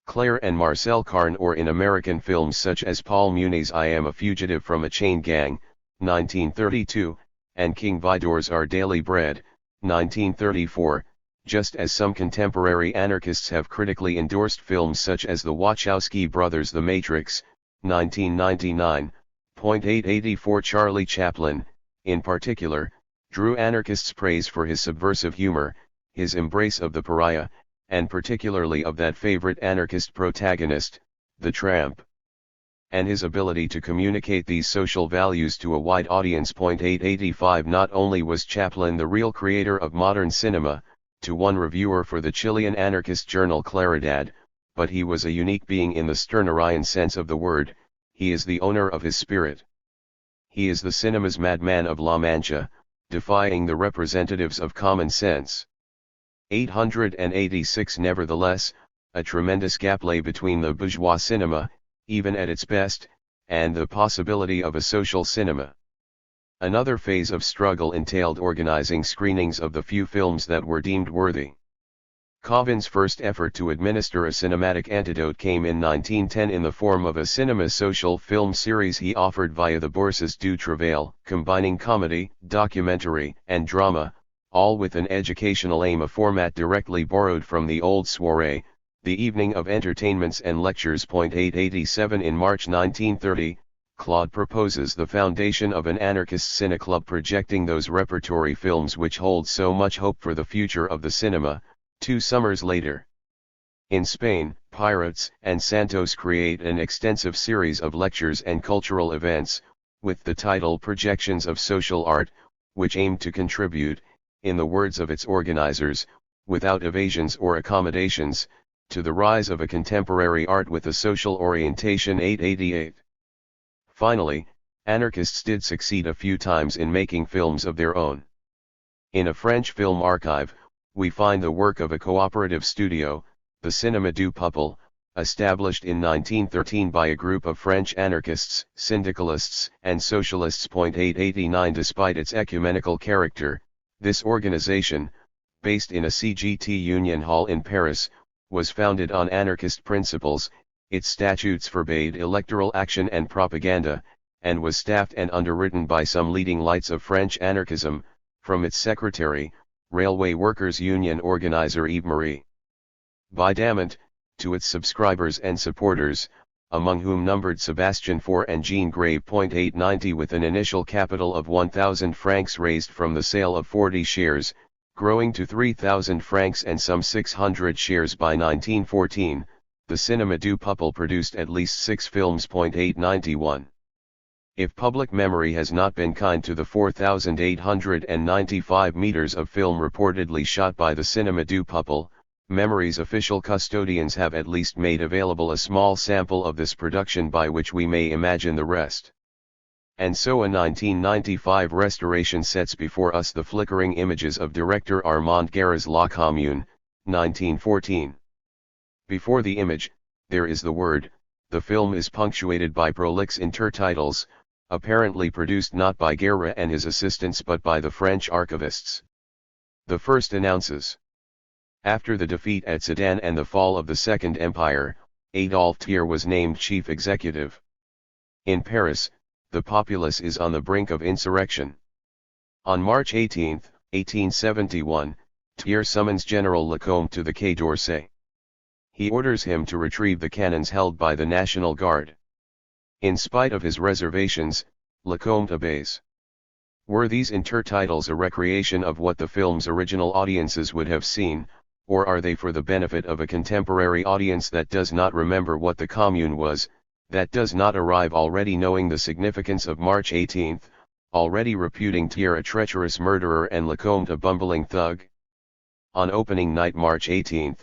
A: Clair and Marcel Carne, or in American films such as Paul Muni's I Am a Fugitive from a Chain Gang, 1932, and King Vidor's Our Daily Bread, 1934, just as some contemporary anarchists have critically endorsed films such as the Wachowski brothers' The Matrix, 1999, .884. Charlie Chaplin, in particular, drew anarchists' praise for his subversive humor, his embrace of the pariah, and particularly of that favorite anarchist protagonist, the tramp, and his ability to communicate these social values to a wide audience. 885. Not only was Chaplin the real creator of modern cinema, to one reviewer for the Chilean anarchist journal Claridad, but he was a unique being in the Stirnerian sense of the word. He is the owner of his spirit. He is the cinema's madman of La Mancha, defying the representatives of common sense. 886. Nevertheless, a tremendous gap lay between the bourgeois cinema, even at its best, and the possibility of a social cinema. Another phase of struggle entailed organizing screenings of the few films that were deemed worthy. Cohnn's first effort to administer a cinematic antidote came in 1910 in the form of a cinema social film series he offered via the Bourses du Travail, combining comedy, documentary, and drama, all with an educational aim, a format directly borrowed from the old soirée, the evening of entertainments and lectures. 887. In March 1930, Claude proposes the foundation of an anarchist cineclub projecting those repertory films which hold so much hope for the future of the cinema. 2 summers later, in Spain, Pirates and Santos create an extensive series of lectures and cultural events, with the title Projections of Social Art, which aim to contribute, in the words of its organizers, without evasions or accommodations, to the rise of a contemporary art with a social orientation. 888. Finally, anarchists did succeed a few times in making films of their own. In a French film archive, we find the work of a cooperative studio, the Cinéma du Peuple, established in 1913 by a group of French anarchists, syndicalists, and socialists. 889. Despite its ecumenical character, this organization, based in a CGT Union Hall in Paris, was founded on anarchist principles. Its statutes forbade electoral action and propaganda, and was staffed and underwritten by some leading lights of French anarchism, from its secretary, Railway Workers' Union organizer Yves Marie Bidamant, to its subscribers and supporters, among whom numbered Sebastian Faure and Jean Grave. 890. With an initial capital of 1,000 francs raised from the sale of 40 shares, growing to 3,000 francs and some 600 shares by 1914, the Cinéma du Peuple produced at least 6 films. 891. If public memory has not been kind to the 4,895 meters of film reportedly shot by the Cinéma du Peuple, memory's official custodians have at least made available a small sample of this production by which we may imagine the rest. And so a 1995 restoration sets before us the flickering images of director Armand Guerra's La Commune, 1914. Before the image, there is the word. The film is punctuated by prolix intertitles, apparently produced not by Guerra and his assistants but by the French archivists. The first announces: after the defeat at Sedan and the fall of the Second Empire, Adolphe Thiers was named chief executive. In Paris, the populace is on the brink of insurrection. On March 18, 1871, Thiers summons General Cohn to the Quai d'Orsay. He orders him to retrieve the cannons held by the National Guard. In spite of his reservations, Cohn obeys. Were these intertitles a recreation of what the film's original audiences would have seen, or are they for the benefit of a contemporary audience that does not remember what the Commune was, that does not arrive already knowing the significance of March 18, already reputing Thiers a treacherous murderer and Cohn a bumbling thug? On opening night March 18,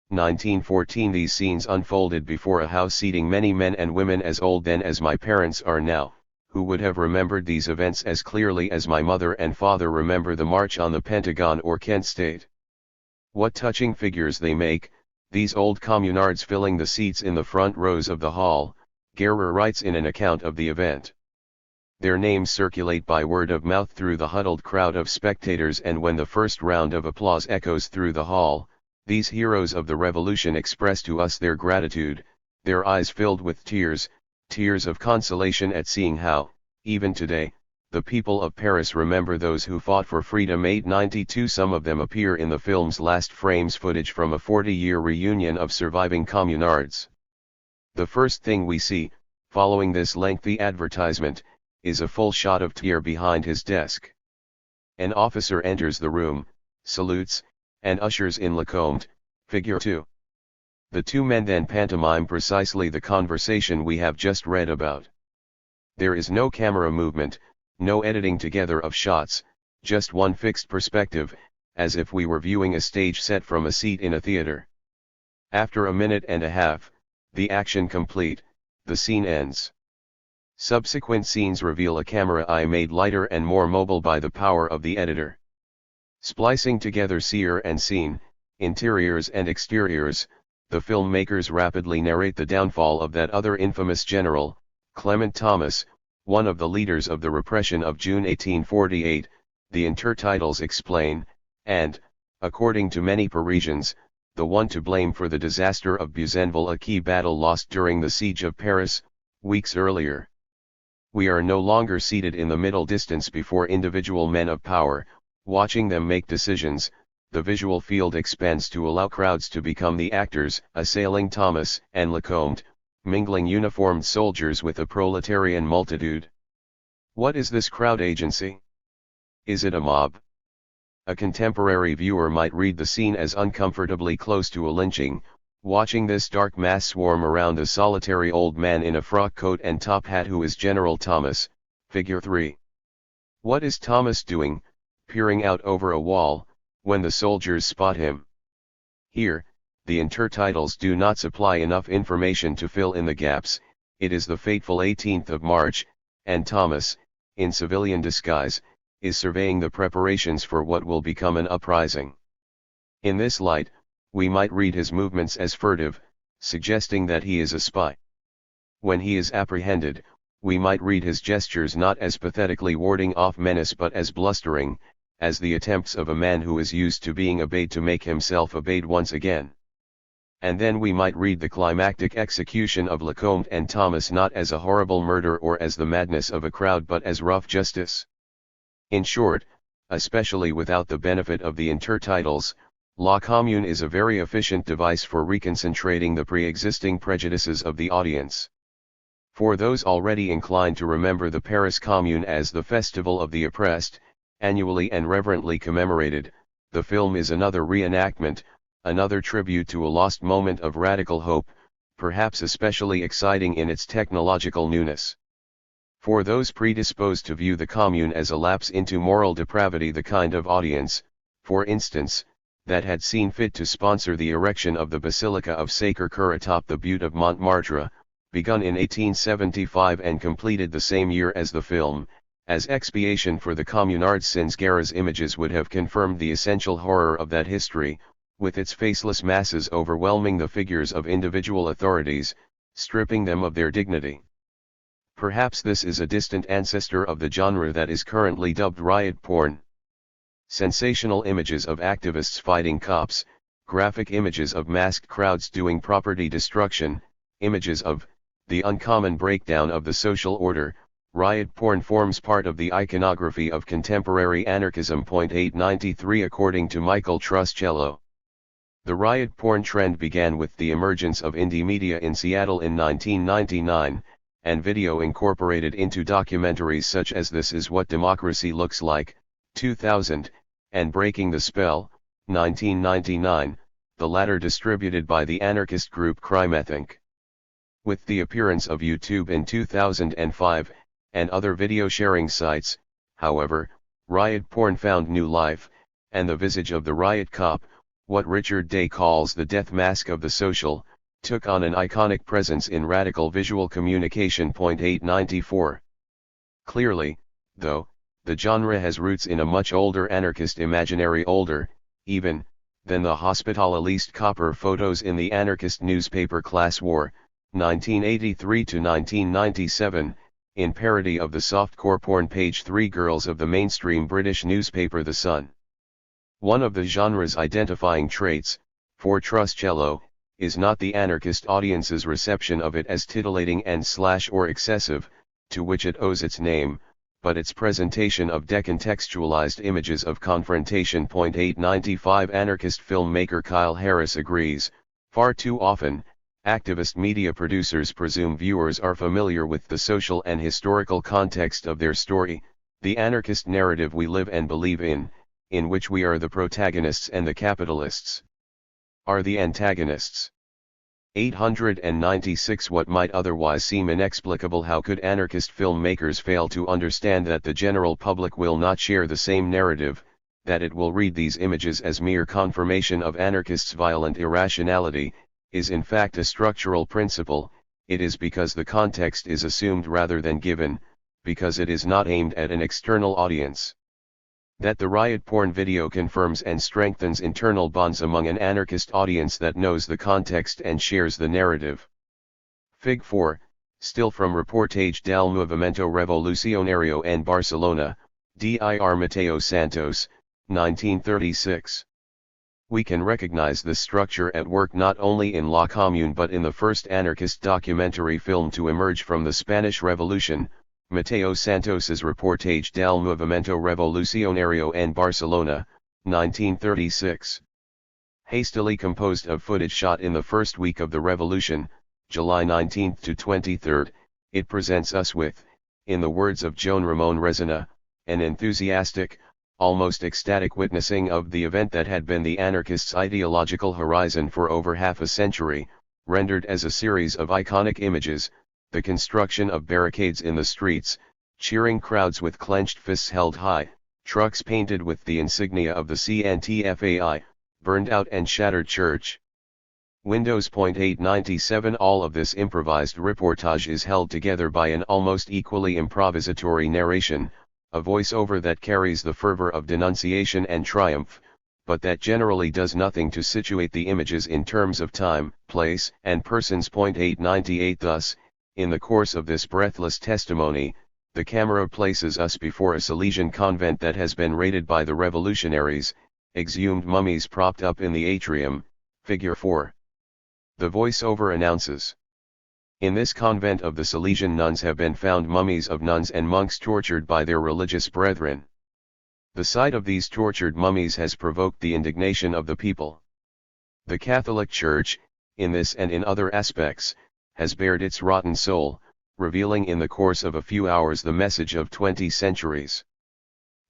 A: 1914, these scenes unfolded before a house seating many men and women as old then as my parents are now, who would have remembered these events as clearly as my mother and father remember the march on the Pentagon or Kent State. What touching figures they make, these old communards filling the seats in the front rows of the hall, Guerra writes in an account of the event. Their names circulate by word of mouth through the huddled crowd of spectators, and when the first round of applause echoes through the hall, these heroes of the revolution express to us their gratitude, their eyes filled with tears, tears of consolation at seeing how, even today, The people of Paris remember those who fought for freedom. 892. Some of them appear in the film's last frames footage from a 40-year reunion of surviving communards. The first thing we see, following this lengthy advertisement, is a full shot of Thiers behind his desk. An officer enters the room, salutes, and ushers in Lecomte, figure 2. The two men then pantomime precisely the conversation we have just read about. There is no camera movement, no editing together of shots, just one fixed perspective, as if we were viewing a stage set from a seat in a theater. After a minute and a half, the action complete, the scene ends. Subsequent scenes reveal a camera eye made lighter and more mobile by the power of the editor. Splicing together seer and scene, interiors and exteriors, the filmmakers rapidly narrate the downfall of that other infamous general, Clement Thomas, one of the leaders of the repression of June 1848, the intertitles explain, and, according to many Parisians, the one to blame for the disaster of Buzenval, a key battle lost during the siege of Paris, weeks earlier. We are no longer seated in the middle distance before individual men of power, watching them make decisions. The visual field expands to allow crowds to become the actors, assailing Thomas and Lecomte, mingling uniformed soldiers with a proletarian multitude. What is this crowd agency? Is it a mob? A contemporary viewer might read the scene as uncomfortably close to a lynching, watching this dark mass swarm around a solitary old man in a frock coat and top hat who is General Thomas, figure 3. What is Thomas doing, peering out over a wall, when the soldiers spot him? Here, the intertitles do not supply enough information to fill in the gaps. It is the fateful 18th of March, and Thomas, in civilian disguise, is surveying the preparations for what will become an uprising. In this light, we might read his movements as furtive, suggesting that he is a spy. When he is apprehended, we might read his gestures not as pathetically warding off menace but as blustering, as the attempts of a man who is used to being obeyed to make himself obeyed once again. And then we might read the climactic execution of Lecomte and Thomas not as a horrible murder or as the madness of a crowd but as rough justice. In short, especially without the benefit of the intertitles, La Commune is a very efficient device for reconcentrating the pre-existing prejudices of the audience. For those already inclined to remember the Paris Commune as the festival of the oppressed, annually and reverently commemorated, the film is another reenactment, another tribute to a lost moment of radical hope, perhaps especially exciting in its technological newness. For those predisposed to view the Commune as a lapse into moral depravity, the kind of audience, for instance, that had seen fit to sponsor the erection of the Basilica of Sacré-Cœur atop the butte of Montmartre, begun in 1875 and completed the same year as the film, as expiation for the Communards' sins. Guerra's images would have confirmed the essential horror of that history, with its faceless masses overwhelming the figures of individual authorities, stripping them of their dignity. Perhaps this is a distant ancestor of the genre that is currently dubbed riot porn. Sensational images of activists fighting cops, graphic images of masked crowds doing property destruction, images of the uncommon breakdown of the social order. Riot porn forms part of the iconography of contemporary anarchism. 893 According to Michael Truscello, the riot porn trend began with the emergence of indie media in Seattle in 1999, and video incorporated into documentaries such as This Is What Democracy Looks Like, 2000, and Breaking the Spell, 1999, the latter distributed by the anarchist group Crime-Ethic. With the appearance of YouTube in 2005, and other video sharing sites, however, riot porn found new life, and the visage of the riot cop, what Richard Day calls the death mask of the social, took on an iconic presence in radical visual communication. 894. Clearly, though, the genre has roots in a much older anarchist imaginary, older, even, than the hospitalist copper photos in the anarchist newspaper Class War, 1983 to 1997, in parody of the softcore porn page 3 girls of the mainstream British newspaper The Sun. One of the genre's identifying traits, for Truscello, is not the anarchist audience's reception of it as titillating and / or excessive, to which it owes its name, but its presentation of decontextualized images of confrontation. 895 Anarchist filmmaker Kyle Harris agrees, far too often, activist media producers presume viewers are familiar with the social and historical context of their story, the anarchist narrative we live and believe in which we are the protagonists and the capitalists are the antagonists. 896 What might otherwise seem inexplicable? How could anarchist filmmakers fail to understand that the general public will not share the same narrative, that it will read these images as mere confirmation of anarchists' violent irrationality, is in fact a structural principle? It is because the context is assumed rather than given, because it is not aimed at an external audience. That the riot porn video confirms and strengthens internal bonds among an anarchist audience that knows the context and shares the narrative. Fig. 4, still from Reportage del Movimiento Revolucionario en Barcelona, Dir Mateo Santos, 1936. We can recognize this structure at work not only in La Commune but in the first anarchist documentary film to emerge from the Spanish Revolution, Mateo Santos's Reportage del Movimiento Revolucionario en Barcelona, 1936. Hastily composed of footage shot in the first week of the revolution, July 19 to 23, it presents us with, in the words of Joan Ramon Resina, an enthusiastic, almost ecstatic witnessing of the event that had been the anarchists' ideological horizon for over half a century, rendered as a series of iconic images, the construction of barricades in the streets, cheering crowds with clenched fists held high, trucks painted with the insignia of the CNTFAI, burned out and shattered church windows. 897 All of this improvised reportage is held together by an almost equally improvisatory narration, a voiceover that carries the fervor of denunciation and triumph, but that generally does nothing to situate the images in terms of time, place, and persons. 898 Thus, in the course of this breathless testimony, the camera places us before a Silesian convent that has been raided by the revolutionaries, exhumed mummies propped up in the atrium, figure 4. The voice-over announces. In this convent of the Silesian nuns have been found mummies of nuns and monks tortured by their religious brethren. The sight of these tortured mummies has provoked the indignation of the people. The Catholic Church, in this and in other aspects, has bared its rotten soul, revealing in the course of a few hours the message of 20 centuries.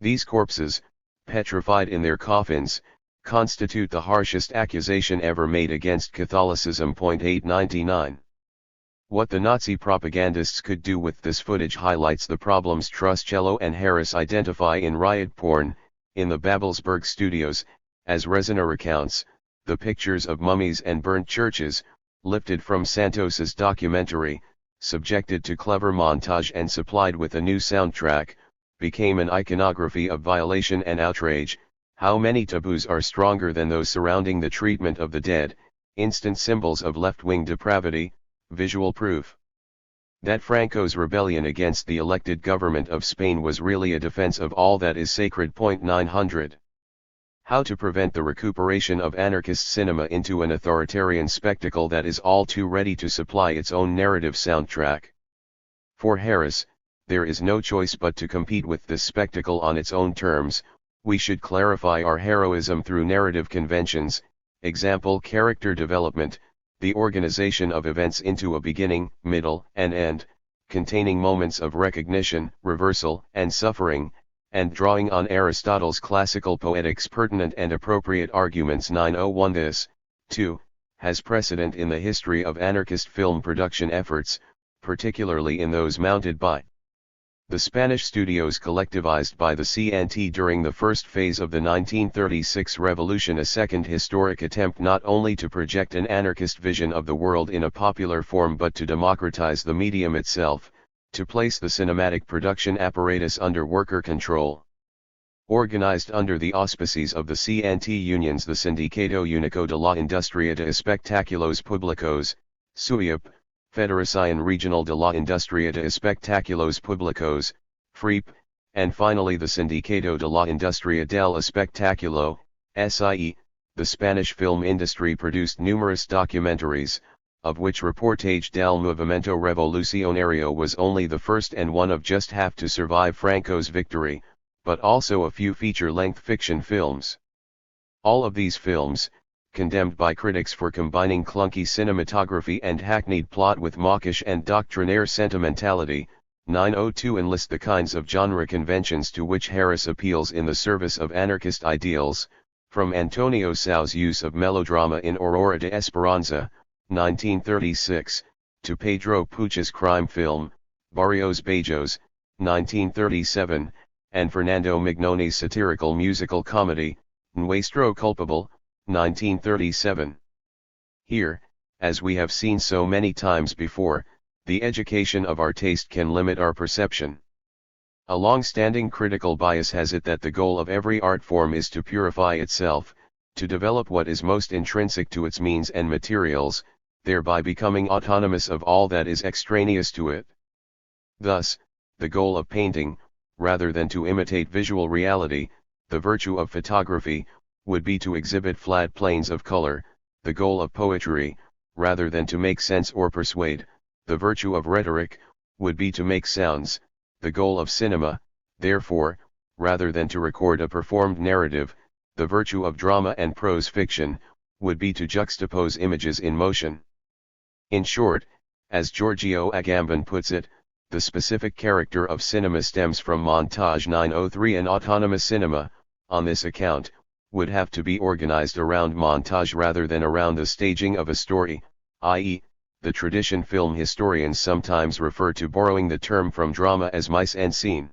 A: These corpses, petrified in their coffins, constitute the harshest accusation ever made against Catholicism. 899. What the Nazi propagandists could do with this footage highlights the problems Truscello and Harris identify in riot porn. In the Babelsberg studios, as Resina recounts, the pictures of mummies and burnt churches, lifted from Santos's documentary, subjected to clever montage and supplied with a new soundtrack, became an iconography of violation and outrage. How many taboos are stronger than those surrounding the treatment of the dead, instant symbols of left-wing depravity, visual proof that Franco's rebellion against the elected government of Spain was really a defense of all that is sacred. 900. How to prevent the recuperation of anarchist cinema into an authoritarian spectacle that is all too ready to supply its own narrative soundtrack. For Harris, there is no choice but to compete with this spectacle on its own terms. We should clarify our heroism through narrative conventions, example character development, the organization of events into a beginning, middle, and end, containing moments of recognition, reversal, and suffering, and drawing on Aristotle's classical poetics pertinent and appropriate arguments. 901 This, too, has precedent in the history of anarchist film production efforts, particularly in those mounted by the Spanish studios collectivized by the CNT during the first phase of the 1936 revolution. A second historic attempt not only to project an anarchist vision of the world in a popular form but to democratize the medium itself, to place the cinematic production apparatus under worker control. Organized under the auspices of the CNT unions, the Sindicato Único de la Industria de Espectáculos Públicos, SUIEP, Federación Regional de la Industria de Espectáculos Públicos, FREEP, and finally the Sindicato de la Industria del Espectáculo, SIE, the Spanish film industry produced numerous documentaries, of which Reportage del Movimento Revolucionario was only the first and one of just half to survive Franco's victory, but also a few feature-length fiction films. All of these films, condemned by critics for combining clunky cinematography and hackneyed plot with mawkish and doctrinaire sentimentality, 902 enlist the kinds of genre conventions to which Harris appeals in the service of anarchist ideals, from Antonio Sau's use of melodrama in Aurora de Esperanza, 1936, to Pedro Puch's crime film, Barrios Bajos, 1937, and Fernando Mignone's satirical musical comedy, Nuestro Culpable, 1937. Here, as we have seen so many times before, the education of our taste can limit our perception. A long-standing critical bias has it that the goal of every art form is to purify itself, to develop what is most intrinsic to its means and materials, thereby becoming autonomous of all that is extraneous to it. Thus, the goal of painting, rather than to imitate visual reality, the virtue of photography, would be to exhibit flat planes of color, the goal of poetry, rather than to make sense or persuade, the virtue of rhetoric, would be to make sounds, the goal of cinema, therefore, rather than to record a performed narrative, the virtue of drama and prose fiction, would be to juxtapose images in motion. In short, as Giorgio Agamben puts it, the specific character of cinema stems from Montage 903, and autonomous cinema, on this account, would have to be organized around montage rather than around the staging of a story, i.e., the tradition film historians sometimes refer to borrowing the term from drama as mise en scène.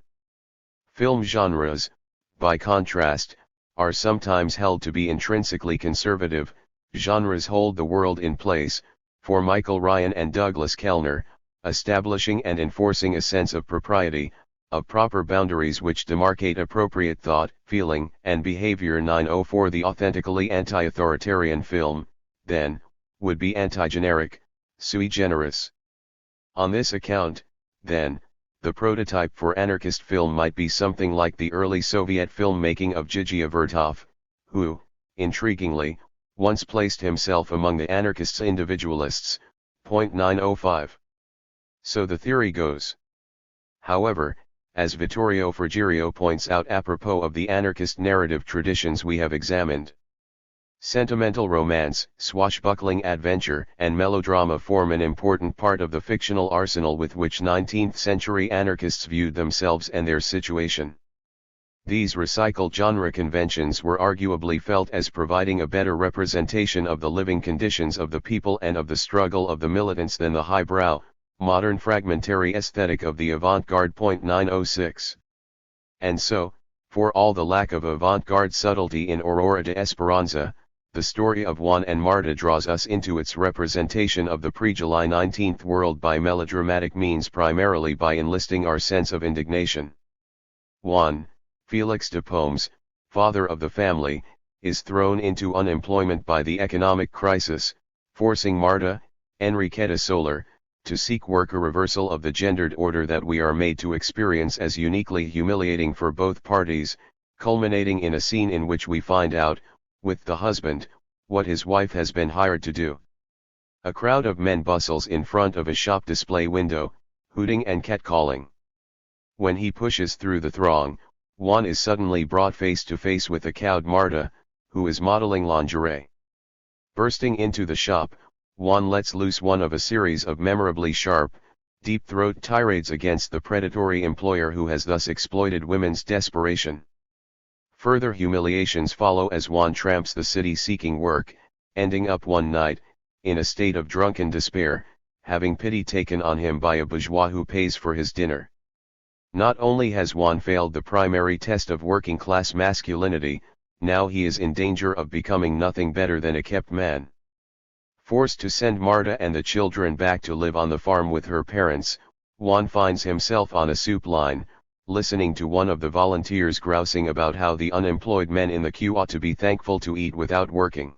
A: Film genres, by contrast, are sometimes held to be intrinsically conservative. Genres hold the world in place, for Michael Ryan and Douglas Kellner, establishing and enforcing a sense of propriety, of proper boundaries which demarcate appropriate thought, feeling, and behavior. 904 The authentically anti-authoritarian film, then, would be anti-generic, sui generis. On this account, then, the prototype for anarchist film might be something like the early Soviet filmmaking of Gigi Vertov, who, intriguingly, once placed himself among the anarchists' individualists. 905. So the theory goes. However, as Vittorio Frigerio points out apropos of the anarchist narrative traditions we have examined, sentimental romance, swashbuckling adventure, and melodrama form an important part of the fictional arsenal with which 19th-century anarchists viewed themselves and their situation. These recycled genre conventions were arguably felt as providing a better representation of the living conditions of the people and of the struggle of the militants than the highbrow, modern fragmentary aesthetic of the avant-garde. 906. And so, for all the lack of avant-garde subtlety in Aurora de Esperanza, the story of Juan and Marta draws us into its representation of the pre-July 19th world by melodramatic means, primarily by enlisting our sense of indignation. Juan, Felix de Pomes, father of the family, is thrown into unemployment by the economic crisis, forcing Marta, Enriqueta Soler, to seek work, a reversal of the gendered order that we are made to experience as uniquely humiliating for both parties, culminating in a scene in which we find out, with the husband, what his wife has been hired to do. A crowd of men bustles in front of a shop display window, hooting and catcalling. When he pushes through the throng, Juan is suddenly brought face to face with a cowed Marta, who is modeling lingerie. Bursting into the shop, Juan lets loose one of a series of memorably sharp, deep-throat tirades against the predatory employer who has thus exploited women's desperation. Further humiliations follow as Juan tramps the city seeking work, ending up one night, in a state of drunken despair, having pity taken on him by a bourgeois who pays for his dinner. Not only has Juan failed the primary test of working-class masculinity, now he is in danger of becoming nothing better than a kept man. Forced to send Marta and the children back to live on the farm with her parents, Juan finds himself on a soup line, listening to one of the volunteers grousing about how the unemployed men in the queue ought to be thankful to eat without working.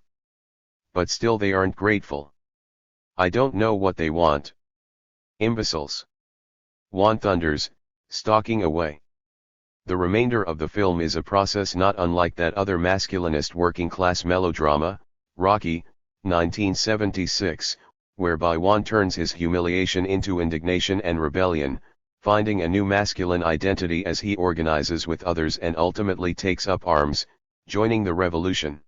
A: But still they aren't grateful. I don't know what they want. Imbeciles. Juan thunders, stalking away. The remainder of the film is a process not unlike that other masculinist working-class melodrama, Rocky, 1976, whereby one turns his humiliation into indignation and rebellion, finding a new masculine identity as he organizes with others and ultimately takes up arms, joining the revolution.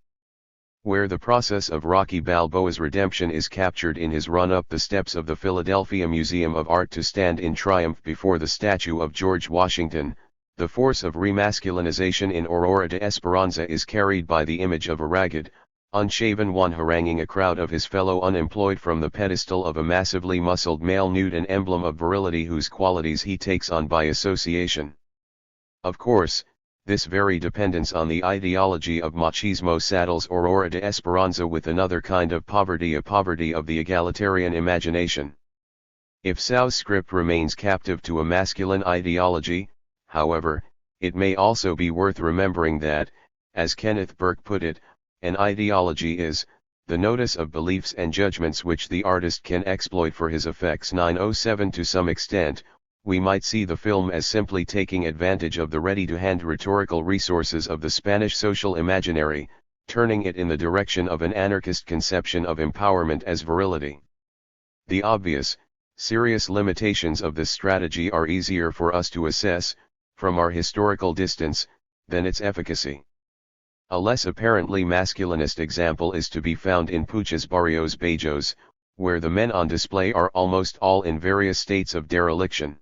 A: Where the process of Rocky Balboa's redemption is captured in his run up the steps of the Philadelphia Museum of Art to stand in triumph before the statue of George Washington, the force of remasculinization in Aurora de Esperanza is carried by the image of a ragged, unshaven one haranguing a crowd of his fellow unemployed from the pedestal of a massively muscled male nude, an emblem of virility whose qualities he takes on by association. Of course, this very dependence on the ideology of machismo saddles Aurora de Esperanza with another kind of poverty, a poverty of the egalitarian imagination. If Sau's script remains captive to a masculine ideology, however, it may also be worth remembering that, as Kenneth Burke put it, an ideology is the notice of beliefs and judgments which the artist can exploit for his effects. 907 To some extent, we might see the film as simply taking advantage of the ready-to-hand rhetorical resources of the Spanish social imaginary, turning it in the direction of an anarchist conception of empowerment as virility. The obvious, serious limitations of this strategy are easier for us to assess, from our historical distance, than its efficacy. A less apparently masculinist example is to be found in Puig's Barrios Bajos, where the men on display are almost all in various states of dereliction.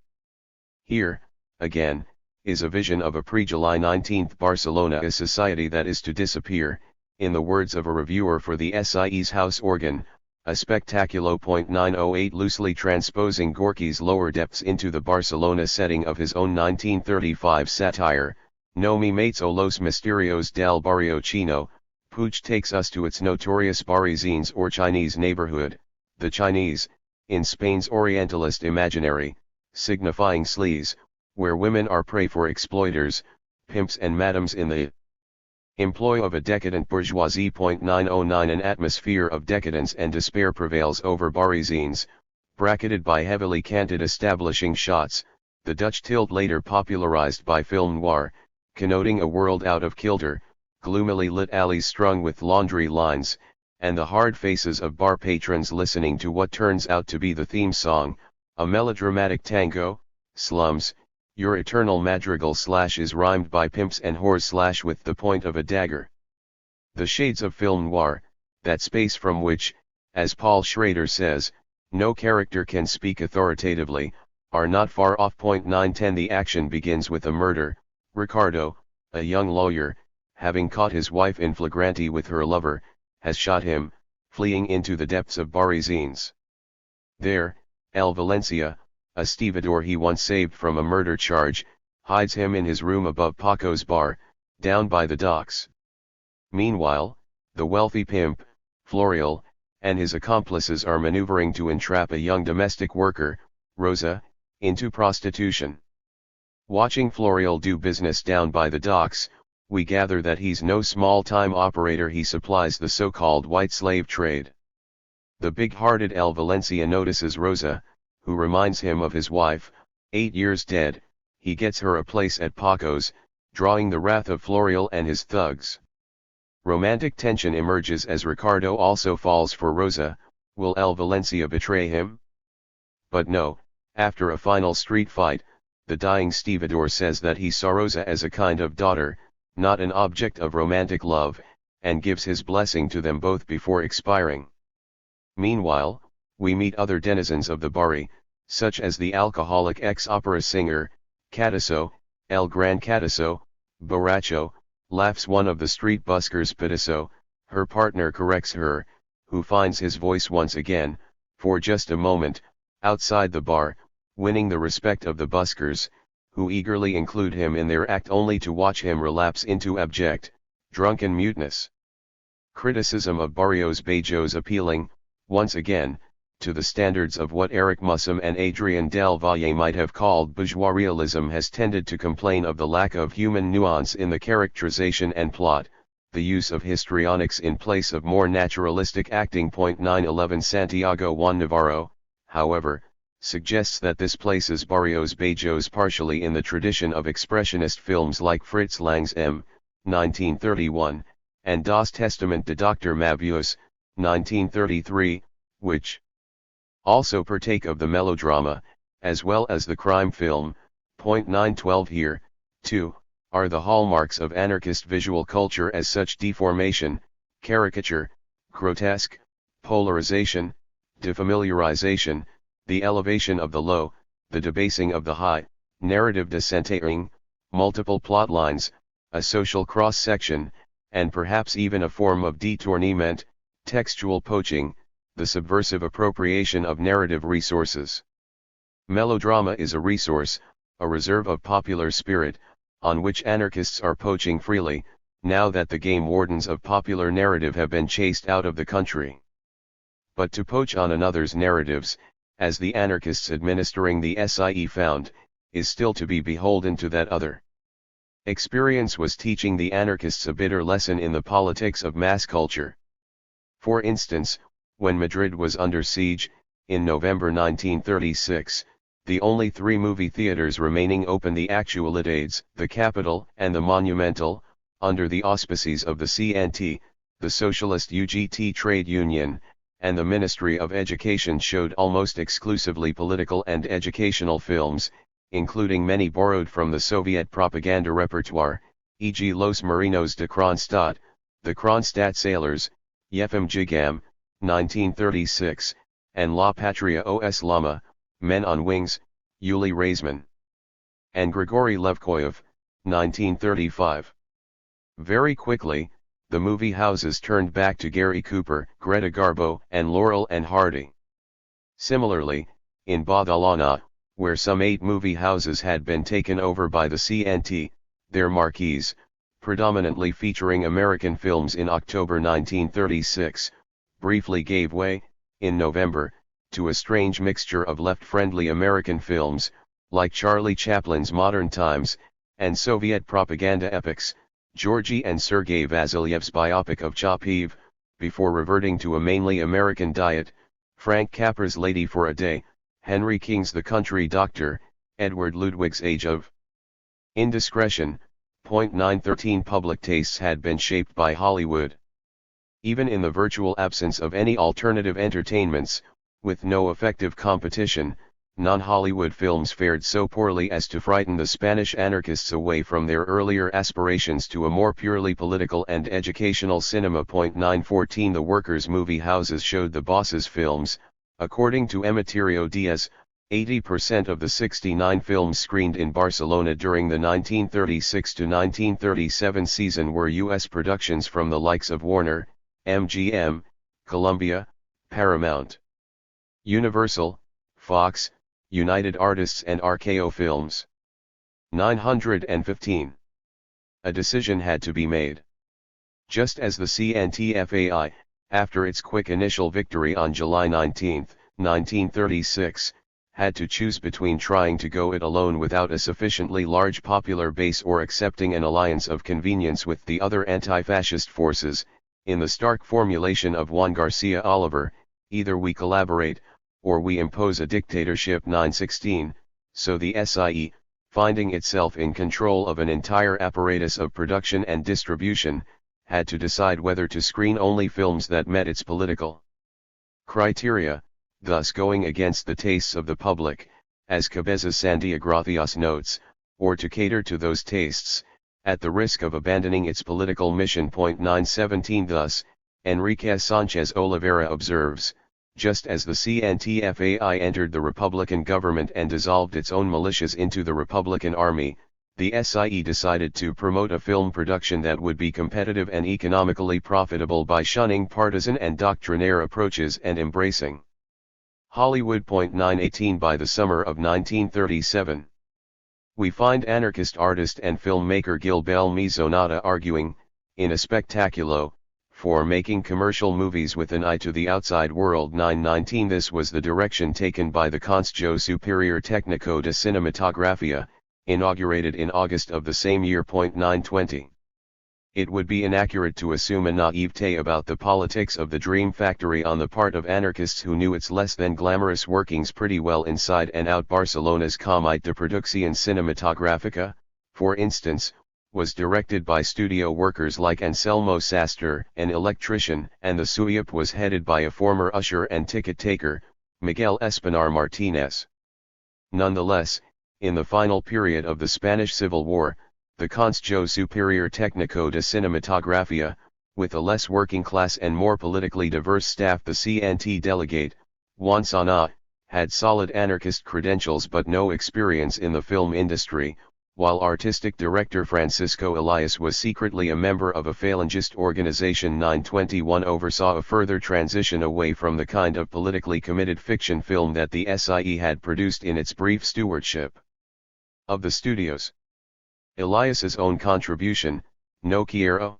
A: Here, again, is a vision of a pre-July 19 Barcelona, a society that is to disappear, in the words of a reviewer for the SIE's House Organ, a spectaculo. 908 loosely transposing Gorky's lower depths into the Barcelona setting of his own 1935 satire, No me mates o los misterios del barrio chino. Puig takes us to its notorious barrizines or Chinese neighborhood, the Chinese, in Spain's Orientalist imaginary, signifying sleaze, where women are prey for exploiters, pimps and madams in the employ of a decadent bourgeoisie. 909 An atmosphere of decadence and despair prevails over barrizines, bracketed by heavily canted establishing shots, the Dutch tilt later popularized by film noir, connoting a world out of kilter, gloomily lit alleys strung with laundry lines, and the hard faces of bar patrons listening to what turns out to be the theme song, a melodramatic tango. Slums, your eternal madrigal / is rhymed by pimps and whores / with the point of a dagger. The shades of film noir, that space from which, as Paul Schrader says, no character can speak authoritatively, are not far off. 910 The action begins with a murder. Ricardo, a young lawyer, having caught his wife in flagranti with her lover, has shot him, fleeing into the depths of barrizines. There, El Valencia, a stevedore he once saved from a murder charge, hides him in his room above Paco's bar, down by the docks. Meanwhile, the wealthy pimp, Florial, and his accomplices are maneuvering to entrap a young domestic worker, Rosa, into prostitution. Watching Florial do business down by the docks, we gather that he's no small-time operator. He supplies the so-called white slave trade. The big-hearted El Valencia notices Rosa, who reminds him of his wife, 8 years dead. He gets her a place at Paco's, drawing the wrath of Florial and his thugs. Romantic tension emerges as Ricardo also falls for Rosa. Will El Valencia betray him? But no, after a final street fight, the dying stevedore says that he saw Rosa as a kind of daughter, not an object of romantic love, and gives his blessing to them both before expiring. Meanwhile, we meet other denizens of the barrio, such as the alcoholic ex-opera singer, Catiso, El Gran Catiso, Borracho, laughs one of the street buskers. Pitiso, her partner, corrects her, who finds his voice once again, for just a moment, outside the bar, winning the respect of the buskers, who eagerly include him in their act only to watch him relapse into abject, drunken muteness. Criticism of Barrios Bajos appealing, once again, to the standards of what Eric Mussum and Adrien Del Valle might have called bourgeois realism has tended to complain of the lack of human nuance in the characterization and plot, the use of histrionics in place of more naturalistic acting. 911 Santiago Juan Navarro, however, suggests that this places Barrios Bajos partially in the tradition of expressionist films like Fritz Lang's M. 1931, and Das Testament de Dr. Mabius, 1933, which, also partake of the melodrama, as well as the crime film. Point 912 here, too, are the hallmarks of anarchist visual culture as such: deformation, caricature, grotesque, polarization, defamiliarization, the elevation of the low, the debasing of the high, narrative decentering, multiple plot lines, a social cross-section, and perhaps even a form of détournement, textual poaching, the subversive appropriation of narrative resources. Melodrama is a resource, a reserve of popular spirit, on which anarchists are poaching freely, now that the game wardens of popular narrative have been chased out of the country. But to poach on another's narratives, as the anarchists administering the SIE found, is still to be beholden to that other. Experience was teaching the anarchists a bitter lesson in the politics of mass culture. For instance, when Madrid was under siege, in November 1936, the only 3 movie theaters remaining open, the Actualidades, the Capitol, and the Monumental, under the auspices of the CNT, the Socialist UGT trade union, and the Ministry of Education, showed almost exclusively political and educational films, including many borrowed from the Soviet propaganda repertoire, e.g. Los Marinos de Kronstadt, The Kronstadt Sailors, Yefim Jigam, 1936, and La Patria os Lama, Men on Wings, Yuli Reisman, and Grigory Levkoyev, 1935. Very quickly, the movie houses turned back to Gary Cooper, Greta Garbo, and Laurel and Hardy. Similarly, in Badalona, where some 8 movie houses had been taken over by the CNT, their marquees, predominantly featuring American films in October 1936, briefly gave way, in November, to a strange mixture of left-friendly American films, like Charlie Chaplin's Modern Times, and Soviet propaganda epics, Georgy and Sergei Vasilyev's biopic of Chapiv, before reverting to a mainly American diet, Frank Capra's Lady for a Day, Henry King's The Country Doctor, Edward Ludwig's Age of Indiscretion. 913 Public tastes had been shaped by Hollywood. Even in the virtual absence of any alternative entertainments, with no effective competition, non-Hollywood films fared so poorly as to frighten the Spanish anarchists away from their earlier aspirations to a more purely political and educational cinema. 914 The workers' movie houses showed the bosses' films. According to Emeterio Diaz, 80% of the 69 films screened in Barcelona during the 1936 to 1937 season were U.S. productions from the likes of Warner, MGM, Columbia, Paramount, Universal, Fox, United Artists and RKO Films. 915. A decision had to be made. Just as the CNTFAI, after its quick initial victory on July 19, 1936, had to choose between trying to go it alone without a sufficiently large popular base or accepting an alliance of convenience with the other anti-fascist forces, in the stark formulation of Juan Garcia Oliver, either we collaborate, or we impose a dictatorship. 916, so the SIE, finding itself in control of an entire apparatus of production and distribution, had to decide whether to screen only films that met its political criteria, thus going against the tastes of the public, as Cabeza Santiagracias notes, or to cater to those tastes, at the risk of abandoning its political mission. 917 Thus, Enrique Sanchez Oliveira observes, just as the CNTFAI entered the Republican government and dissolved its own militias into the Republican Army, the SIE decided to promote a film production that would be competitive and economically profitable by shunning partisan and doctrinaire approaches and embracing Hollywood. 918 By the summer of 1937, we find anarchist artist and filmmaker Gil Belmizonata arguing, in a spectaculo, for making commercial movies with an eye to the outside world. 919 This was the direction taken by the Consejo Superior Técnico de Cinematografía, inaugurated in August of the same year. 920. It would be inaccurate to assume a naivete about the politics of the dream factory on the part of anarchists who knew its less than glamorous workings pretty well inside and out. Barcelona's Comité de Producción Cinematográfica, for instance, was directed by studio workers like Anselmo Sastre, an electrician, and the SUIP was headed by a former usher and ticket taker, Miguel Espinar Martínez. Nonetheless, in the final period of the Spanish Civil War, the Consejo Superior Técnico de Cinematografía, with a less working class and more politically diverse staff, the CNT delegate, Juan Sana, had solid anarchist credentials but no experience in the film industry, while artistic director Francisco Elias was secretly a member of a Falangist organization. 921 oversaw a further transition away from the kind of politically committed fiction film that the SIE had produced in its brief stewardship of the studios. Elias's own contribution, No Quiero,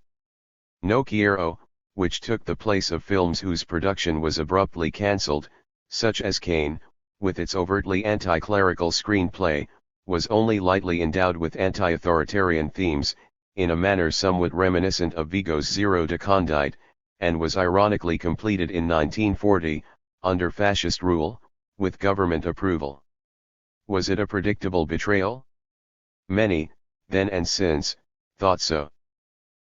A: which took the place of films whose production was abruptly cancelled, such as Cohn, with its overtly anti-clerical screenplay, was only lightly endowed with anti-authoritarian themes, in a manner somewhat reminiscent of Vigo's Zero de Condite, and was ironically completed in 1940, under fascist rule, with government approval. Was it a predictable betrayal? Many, then and since, thought so.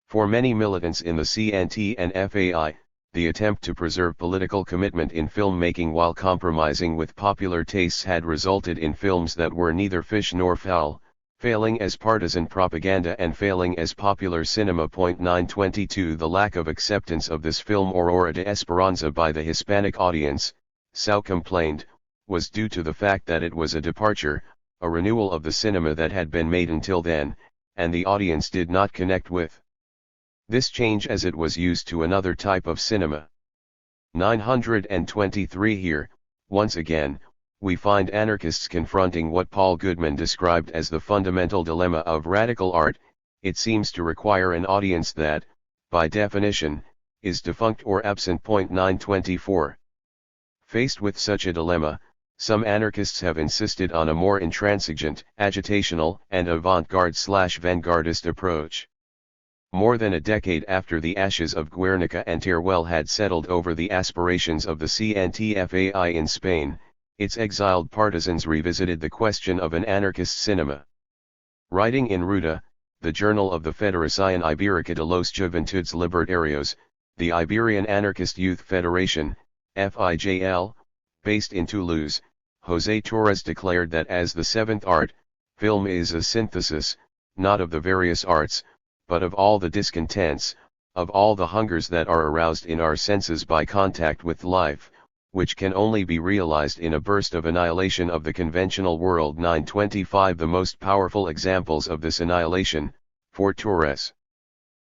A: For many militants in the CNT and FAI, the attempt to preserve political commitment in filmmaking while compromising with popular tastes had resulted in films that were neither fish nor fowl, failing as partisan propaganda and failing as popular cinema. 922 The lack of acceptance of this film Aurora de Esperanza by the Hispanic audience, Sau complained, was due to the fact that it was a departure, a renewal of the cinema that had been made until then, and the audience did not connect with this change as it was used to another type of cinema. 923 Here, once again, we find anarchists confronting what Paul Goodman described as the fundamental dilemma of radical art. It seems to require an audience that, by definition, is defunct or absent. 924. Faced with such a dilemma, some anarchists have insisted on a more intransigent, agitational, and avant-garde/vanguardist approach. More than a decade after the ashes of Guernica and Teruel had settled over the aspirations of the CNT-FAI in Spain, its exiled partisans revisited the question of an anarchist cinema. Writing in Ruta, the journal of the Federación Ibérica de los Juventudes Libertarios, the Iberian Anarchist Youth Federation, FIJL, based in Toulouse, José Torres declared that as the seventh art, film is a synthesis, not of the various arts, but of all the discontents, of all the hungers that are aroused in our senses by contact with life, which can only be realized in a burst of annihilation of the conventional world. 925 The most powerful examples of this annihilation, for Torres,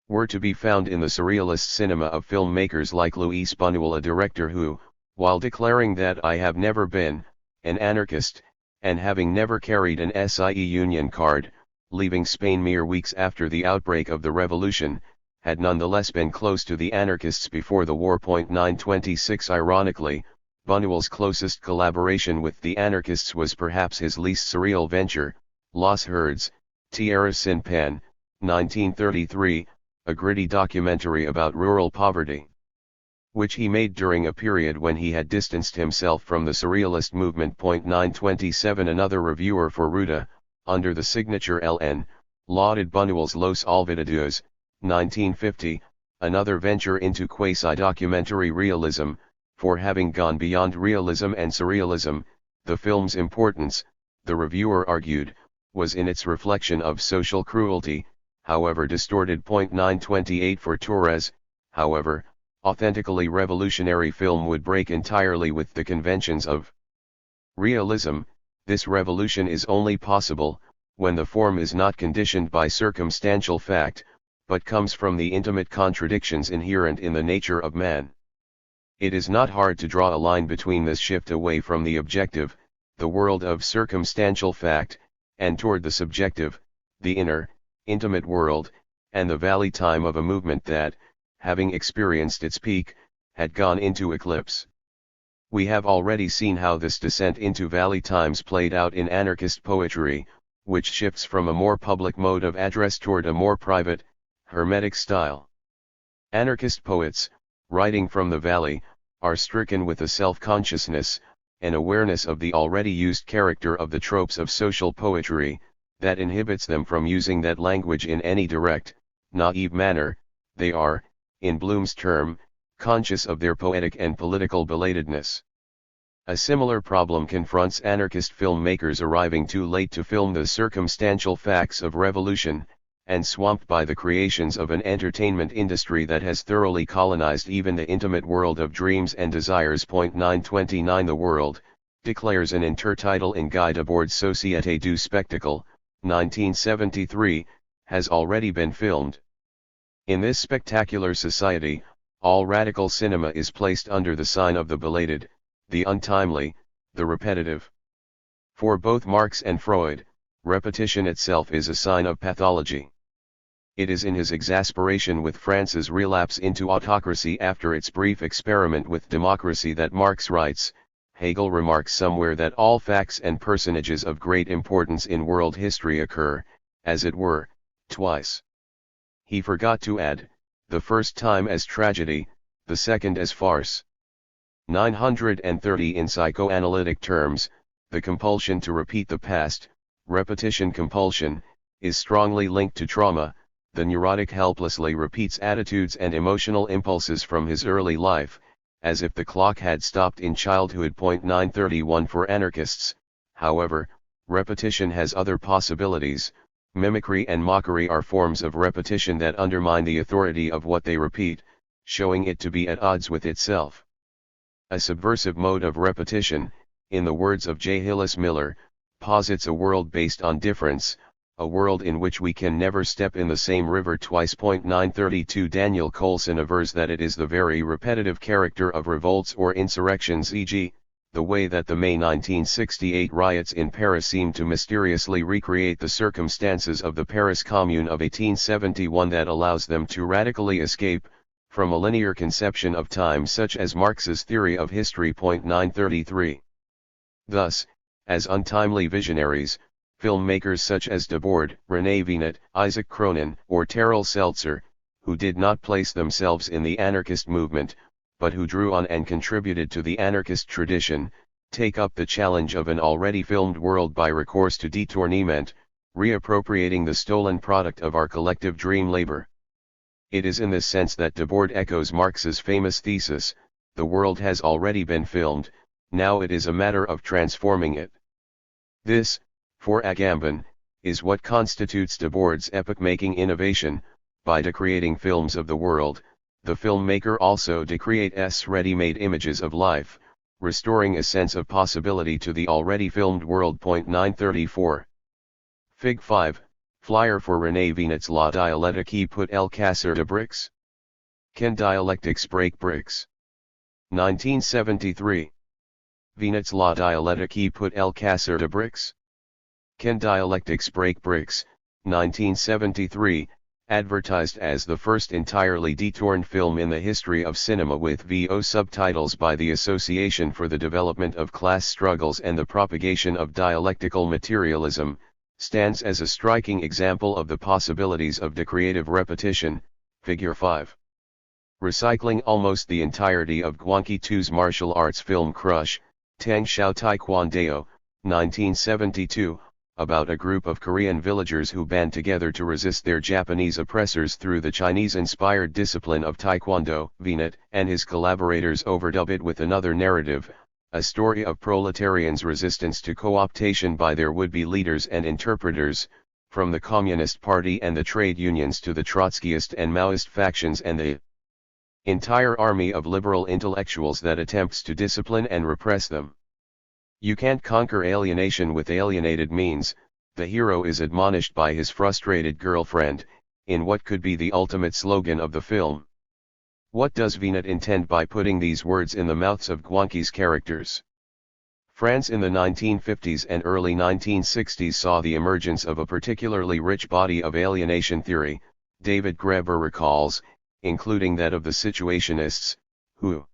A: were to be found in the surrealist cinema of filmmakers like Luis Buñuel, a director who, while declaring that I have never been an anarchist, and having never carried an SIE union card, leaving Spain mere weeks after the outbreak of the revolution, had nonetheless been close to the anarchists before the war. 926 Ironically, Buñuel's closest collaboration with the anarchists was perhaps his least surreal venture, Los Herds, Tierra Sin Pan, 1933, a gritty documentary about rural poverty, which he made during a period when he had distanced himself from the surrealist movement. 927 Another reviewer for Ruta, under the signature LN, lauded Buñuel's Los Olvidados, 1950, another venture into quasi-documentary realism, for having gone beyond realism and surrealism. The film's importance, the reviewer argued, was in its reflection of social cruelty, however distorted. 928 For Torres, however, authentically revolutionary film would break entirely with the conventions of realism. This revolution is only possible, when the form is not conditioned by circumstantial fact, but comes from the intimate contradictions inherent in the nature of man. It is not hard to draw a line between this shift away from the objective, the world of circumstantial fact, and toward the subjective, the inner, intimate world, and the valley time of a movement that, having experienced its peak, had gone into eclipse. We have already seen how this descent into valley times played out in anarchist poetry, which shifts from a more public mode of address toward a more private, hermetic style. Anarchist poets, writing from the valley, are stricken with a self-consciousness, an awareness of the already used character of the tropes of social poetry, that inhibits them from using that language in any direct, naive manner. They are, in Bloom's term, conscious of their poetic and political belatedness. A similar problem confronts anarchist filmmakers arriving too late to film the circumstantial facts of revolution, and swamped by the creations of an entertainment industry that has thoroughly colonized even the intimate world of dreams and desires. 929 The World, declares an intertitle in Guide aboard Société du Spectacle, 1973, has already been filmed. In this spectacular society, all radical cinema is placed under the sign of the belated, the untimely, the repetitive. For both Marx and Freud, repetition itself is a sign of pathology. It is in his exasperation with France's relapse into autocracy after its brief experiment with democracy that Marx writes, Hegel remarks somewhere that all facts and personages of great importance in world history occur, as it were, twice. He forgot to add, the first time as tragedy, the second as farce. 930 In psychoanalytic terms, the compulsion to repeat the past, repetition compulsion, is strongly linked to trauma. The neurotic helplessly repeats attitudes and emotional impulses from his early life, as if the clock had stopped in childhood. 931 For anarchists, however, repetition has other possibilities. Mimicry and mockery are forms of repetition that undermine the authority of what they repeat, showing it to be at odds with itself. A subversive mode of repetition, in the words of J. Hillis Miller, posits a world based on difference, a world in which we can never step in the same river twice. 932 Daniel Coulson avers that it is the very repetitive character of revolts or insurrections, e.g., the way that the May 1968 riots in Paris seem to mysteriously recreate the circumstances of the Paris Commune of 1871, that allows them to radically escape from a linear conception of time such as Marx's theory of history. 933 Thus, as untimely visionaries, filmmakers such as Debord, René Vinet, Isaac Cronin, or Terrell Seltzer, who did not place themselves in the anarchist movement, but who drew on and contributed to the anarchist tradition, take up the challenge of an already filmed world by recourse to détournement, reappropriating the stolen product of our collective dream labor. It is in this sense that Debord echoes Marx's famous thesis, the world has already been filmed, now it is a matter of transforming it. This, for Agamben, is what constitutes Debord's epoch-making innovation. By decreating films of the world, the filmmaker also decreates ready-made images of life, restoring a sense of possibility to the already filmed world. 934 Fig. 5, Flyer for René Vinet's La dialectique peut elle casser de briques? Can dialectics break bricks? 1973 Vinet's La dialectique peut elle casser de briques? Can dialectics break bricks? 1973, advertised as the first entirely détourned film in the history of cinema with VO subtitles by the Association for the Development of Class Struggles and the Propagation of Dialectical Materialism, stands as a striking example of the possibilities of decreative repetition. Figure 5. Recycling almost the entirety of Guanqi Tu's martial arts film Crush, Tang Xiao Taekwondo, 1972, about a group of Korean villagers who band together to resist their Japanese oppressors through the Chinese-inspired discipline of Taekwondo. Vinet and his collaborators overdub it with another narrative, a story of proletarians' resistance to co-optation by their would-be leaders and interpreters, from the Communist Party and the trade unions to the Trotskyist and Maoist factions and the entire army of liberal intellectuals that attempts to discipline and repress them. You can't conquer alienation with alienated means, the hero is admonished by his frustrated girlfriend, in what could be the ultimate slogan of the film. What does Vinet intend by putting these words in the mouths of Guanqi's characters? France in the 1950s and early 1960s saw the emergence of a particularly rich body of alienation theory, David Graeber recalls, including that of the Situationists, who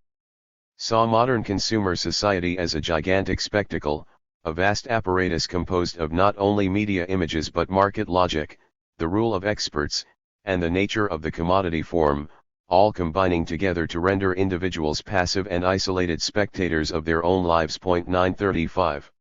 A: saw modern consumer society as a gigantic spectacle, a vast apparatus composed of not only media images but market logic, the rule of experts, and the nature of the commodity form, all combining together to render individuals passive and isolated spectators of their own lives. 935.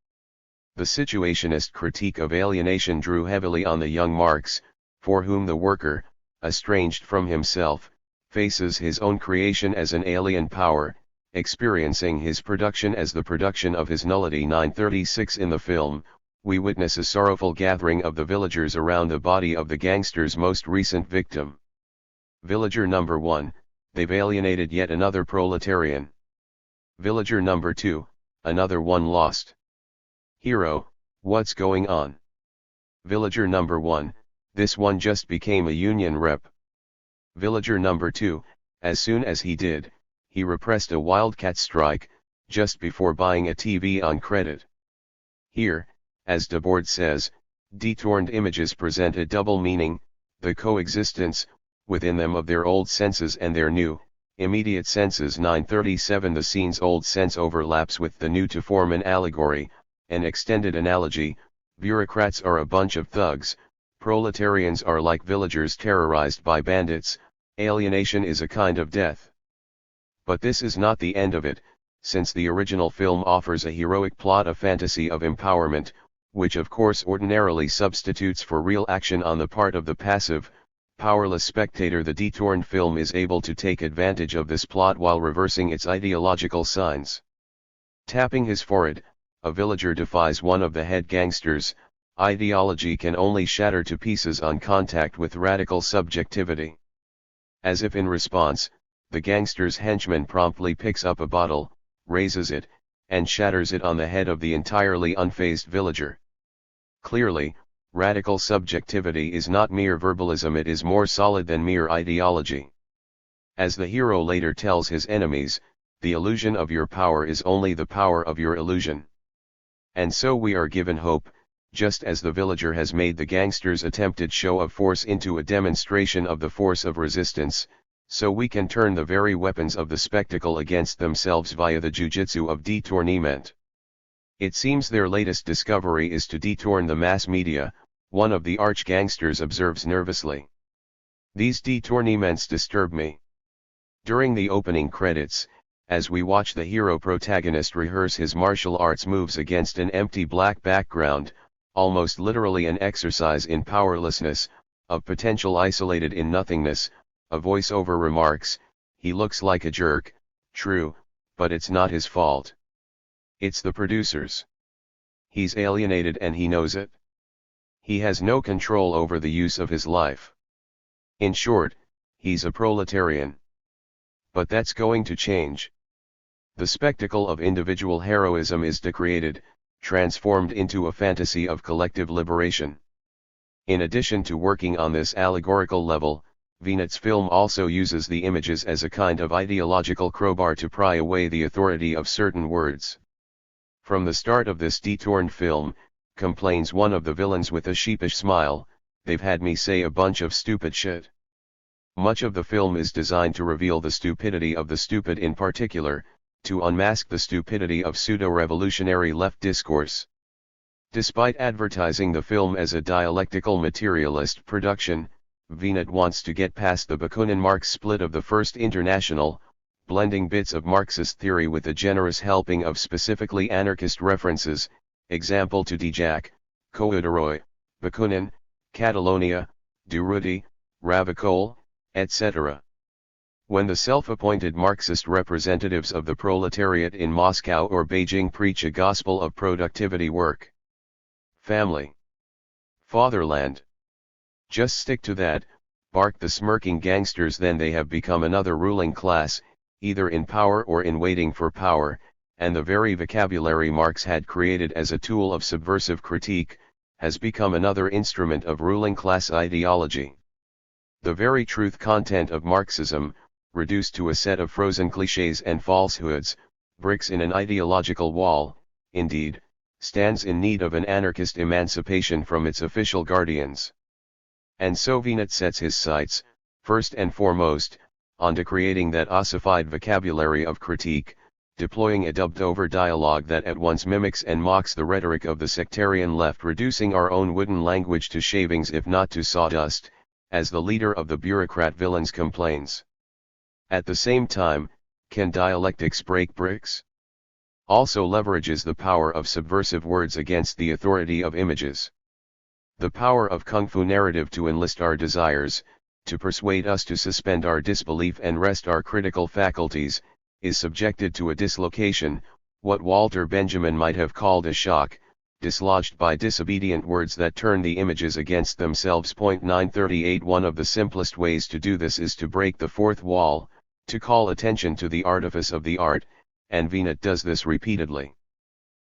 A: The situationist critique of alienation drew heavily on the young Marx, for whom the worker, estranged from himself, faces his own creation as an alien power, experiencing his production as the production of his nullity. 936 In the film, we witness a sorrowful gathering of the villagers around the body of the gangster's most recent victim. Villager number 1, they've alienated yet another proletarian. Villager number 2, another one lost. Hero, what's going on? Villager number 1, this one just became a union rep. Villager number 2, as soon as he did, he repressed a wildcat strike, just before buying a TV on credit. Here, as Debord says, detorned images present a double meaning, the coexistence, within them of their old senses and their new, immediate senses. 937 The scene's old sense overlaps with the new to form an allegory, an extended analogy. Bureaucrats are a bunch of thugs, proletarians are like villagers terrorized by bandits, alienation is a kind of death. But this is not the end of it, since the original film offers a heroic plot, a fantasy of empowerment, which of course ordinarily substitutes for real action on the part of the passive, powerless spectator. The detorned film is able to take advantage of this plot while reversing its ideological signs. Tapping his forehead, a villager defies one of the head gangsters. Ideology can only shatter to pieces on contact with radical subjectivity. As if in response, the gangster's henchman promptly picks up a bottle, raises it, and shatters it on the head of the entirely unfazed villager. Clearly, radical subjectivity is not mere verbalism, it is more solid than mere ideology. As the hero later tells his enemies, the illusion of your power is only the power of your illusion. And so we are given hope, just as the villager has made the gangster's attempted show of force into a demonstration of the force of resistance, so we can turn the very weapons of the spectacle against themselves via the jujitsu of detournement. It seems their latest discovery is to detorn the mass media, one of the arch-gangsters observes nervously. These detournements disturb me. During the opening credits, as we watch the hero protagonist rehearse his martial arts moves against an empty black background, almost literally an exercise in powerlessness, of potential isolated in nothingness, a voiceover remarks, "He looks like a jerk, true, but it's not his fault. It's the producers. He's alienated and he knows it. He has no control over the use of his life. In short, he's a proletarian. But that's going to change. The spectacle of individual heroism is decreated, transformed into a fantasy of collective liberation." In addition to working on this allegorical level, Vinet's film also uses the images as a kind of ideological crowbar to pry away the authority of certain words. From the start of this detorned film, complains one of the villains with a sheepish smile, "They've had me say a bunch of stupid shit." Much of the film is designed to reveal the stupidity of the stupid, in particular, to unmask the stupidity of pseudo-revolutionary left discourse. Despite advertising the film as a dialectical materialist production, Vinet wants to get past the Bakunin-Marx split of the First International, blending bits of Marxist theory with a generous helping of specifically anarchist references, example to Dijak, Cohn, Bakunin, Catalonia, Durruti, Ravicol, etc. When the self-appointed Marxist representatives of the proletariat in Moscow or Beijing preach a gospel of productivity, work, family, fatherland, just stick to that, bark the smirking gangsters, then they have become another ruling class, either in power or in waiting for power, and the very vocabulary Marx had created as a tool of subversive critique, has become another instrument of ruling class ideology. The very truth content of Marxism, reduced to a set of frozen clichés and falsehoods, bricks in an ideological wall, indeed, stands in need of an anarchist emancipation from its official guardians. And so Vinet sets his sights, first and foremost, onto creating that ossified vocabulary of critique, deploying a dubbed-over dialogue that at once mimics and mocks the rhetoric of the sectarian left, reducing our own wooden language to shavings if not to sawdust, as the leader of the bureaucrat villains complains. At the same time, can dialectics break bricks? Also leverages the power of subversive words against the authority of images. The power of kung fu narrative to enlist our desires, to persuade us to suspend our disbelief and rest our critical faculties, is subjected to a dislocation, what Walter Benjamin might have called a shock, dislodged by disobedient words that turn the images against themselves. 938 One of the simplest ways to do this is to break the fourth wall, to call attention to the artifice of the art, and Vinet does this repeatedly.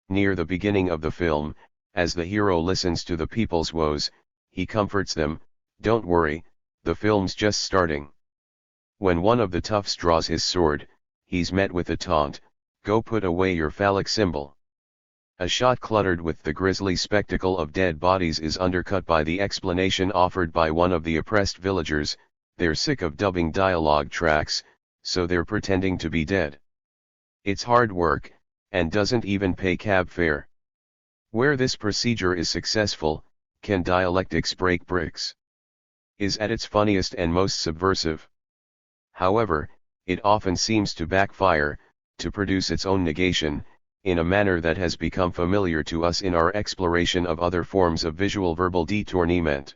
A: Near the beginning of the film, as the hero listens to the people's woes, he comforts them, "Don't worry, the film's just starting." When one of the toughs draws his sword, he's met with the taunt, "Go put away your phallic symbol." A shot cluttered with the grisly spectacle of dead bodies is undercut by the explanation offered by one of the oppressed villagers, "They're sick of dubbing dialogue tracks, so they're pretending to be dead. It's hard work, and doesn't even pay cab fare." Where this procedure is successful, can dialectics break bricks? Is at its funniest and most subversive. However, it often seems to backfire, to produce its own negation, in a manner that has become familiar to us in our exploration of other forms of visual verbal détournement.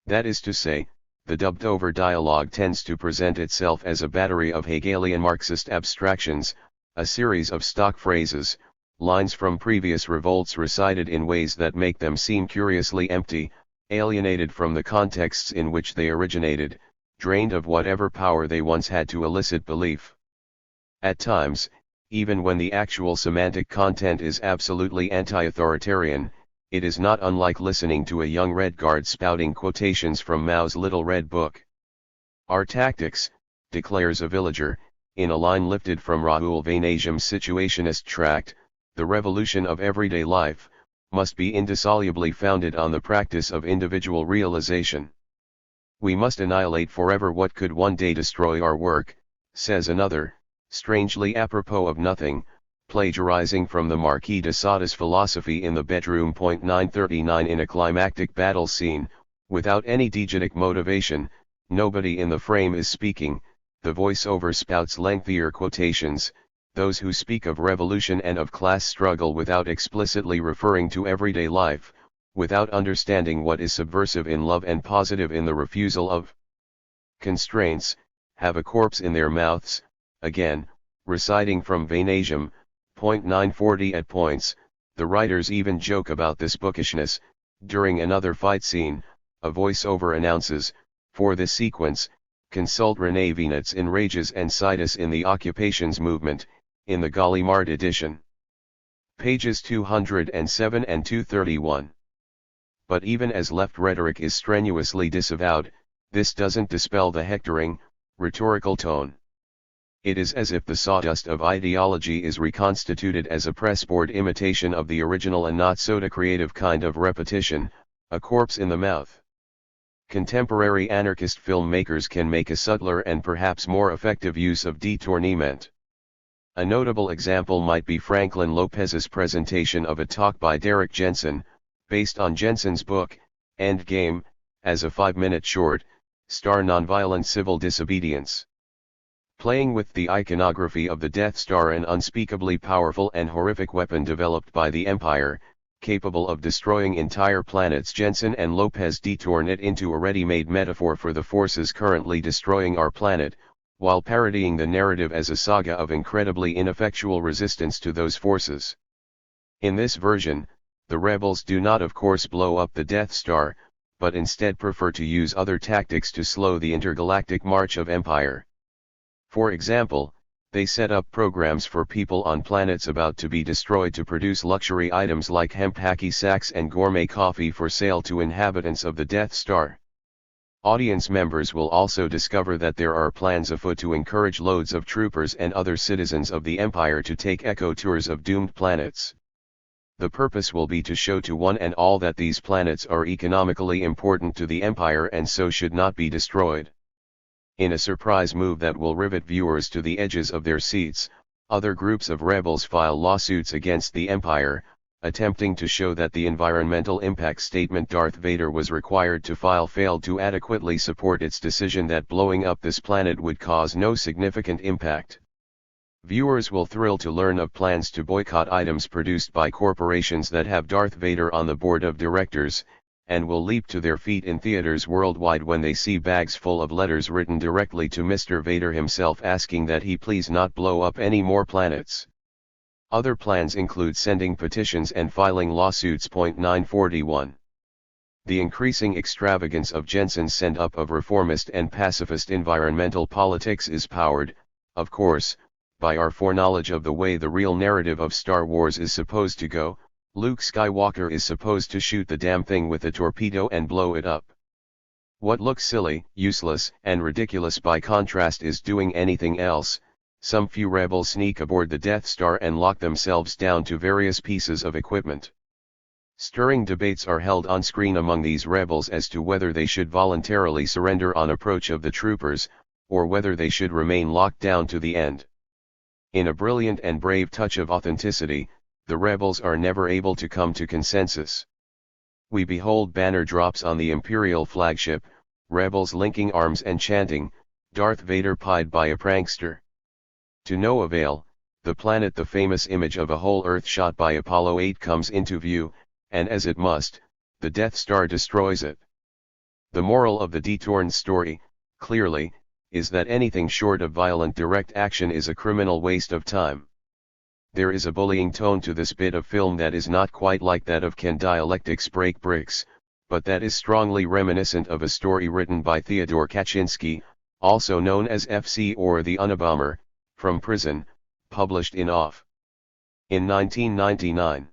A: That is to say, the dubbed-over dialogue tends to present itself as a battery of Hegelian Marxist abstractions, a series of stock phrases, lines from previous revolts recited in ways that make them seem curiously empty, alienated from the contexts in which they originated, drained of whatever power they once had to elicit belief. At times, even when the actual semantic content is absolutely anti-authoritarian, it is not unlike listening to a young Red Guard spouting quotations from Mao's Little Red Book. "Our tactics," declares a villager, in a line lifted from Raoul Vaneigham's Situationist tract, "the revolution of everyday life, must be indissolubly founded on the practice of individual realization. We must annihilate forever what could one day destroy our work," says another, strangely apropos of nothing, plagiarizing from the Marquis de Sada's philosophy in the bedroom. 939 In a climactic battle scene, without any diegetic motivation, nobody in the frame is speaking, the voice-over spouts lengthier quotations, those who speak of revolution and of class struggle without explicitly referring to everyday life, without understanding what is subversive in love and positive in the refusal of constraints, have a corpse in their mouths. Again, reciting from Vaneigham, 940 at points, the writers even joke about this bookishness. During another fight scene, a voice-over announces, "For this sequence, consult René Vinet's Enrages and Citus in the Occupations Movement," in the Gallimard edition. Pages 207 and 231. But even as left rhetoric is strenuously disavowed, this doesn't dispel the hectoring, rhetorical tone. It is as if the sawdust of ideology is reconstituted as a pressboard imitation of the original and not so creative kind of repetition, a corpse in the mouth. Contemporary anarchist filmmakers can make a subtler and perhaps more effective use of détournement. A notable example might be Franklin Lopez's presentation of a talk by Derek Jensen, based on Jensen's book, Endgame, as a 5-minute short, star Nonviolent Civil Disobedience. Playing with the iconography of the Death Star, an unspeakably powerful and horrific weapon developed by the Empire, capable of destroying entire planets, Jensen and Lopez detourn it into a ready-made metaphor for the forces currently destroying our planet, while parodying the narrative as a saga of incredibly ineffectual resistance to those forces. In this version, the rebels do not of course blow up the Death Star, but instead prefer to use other tactics to slow the intergalactic march of Empire. For example, they set up programs for people on planets about to be destroyed to produce luxury items like hemp hacky sacks and gourmet coffee for sale to inhabitants of the Death Star. Audience members will also discover that there are plans afoot to encourage loads of troopers and other citizens of the Empire to take eco tours of doomed planets. The purpose will be to show to one and all that these planets are economically important to the Empire and so should not be destroyed. In a surprise move that will rivet viewers to the edges of their seats, other groups of rebels file lawsuits against the Empire, attempting to show that the environmental impact statement Darth Vader was required to file failed to adequately support its decision that blowing up this planet would cause no significant impact. Viewers will thrill to learn of plans to boycott items produced by corporations that have Darth Vader on the board of directors, and will leap to their feet in theaters worldwide when they see bags full of letters written directly to Mr. Vader himself asking that he please not blow up any more planets. Other plans include sending petitions and filing lawsuits. 941. The increasing extravagance of Jensen's send-up of reformist and pacifist environmental politics is powered, of course, by our foreknowledge of the way the real narrative of Star Wars is supposed to go. Luke Skywalker is supposed to shoot the damn thing with a torpedo and blow it up. What looks silly, useless, and ridiculous by contrast is doing anything else. Some few rebels sneak aboard the Death Star and lock themselves down to various pieces of equipment. Stirring debates are held on screen among these rebels as to whether they should voluntarily surrender on approach of the troopers, or whether they should remain locked down to the end. In a brilliant and brave touch of authenticity, the rebels are never able to come to consensus. We behold banner drops on the Imperial flagship, rebels linking arms and chanting, "Darth Vader pied by a prankster." To no avail, the planet, the famous image of a whole Earth shot by Apollo 8 comes into view, and as it must, the Death Star destroys it. The moral of the Detorn story, clearly, is that anything short of violent direct action is a criminal waste of time. There is a bullying tone to this bit of film that is not quite like that of Can Dialectics Break Bricks, but that is strongly reminiscent of a story written by Theodore Kaczynski, also known as FC or The Unabomber, from prison, published in Off. In 1999.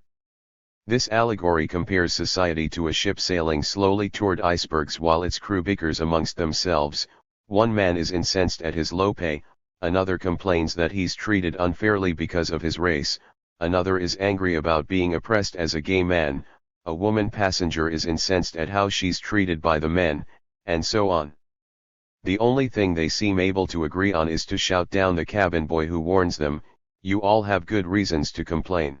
A: This allegory compares society to a ship sailing slowly toward icebergs while its crew bickers amongst themselves. One man is incensed at his low pay, another complains that he's treated unfairly because of his race, another is angry about being oppressed as a gay man, a woman passenger is incensed at how she's treated by the men, and so on. The only thing they seem able to agree on is to shout down the cabin boy who warns them, "You all have good reasons to complain."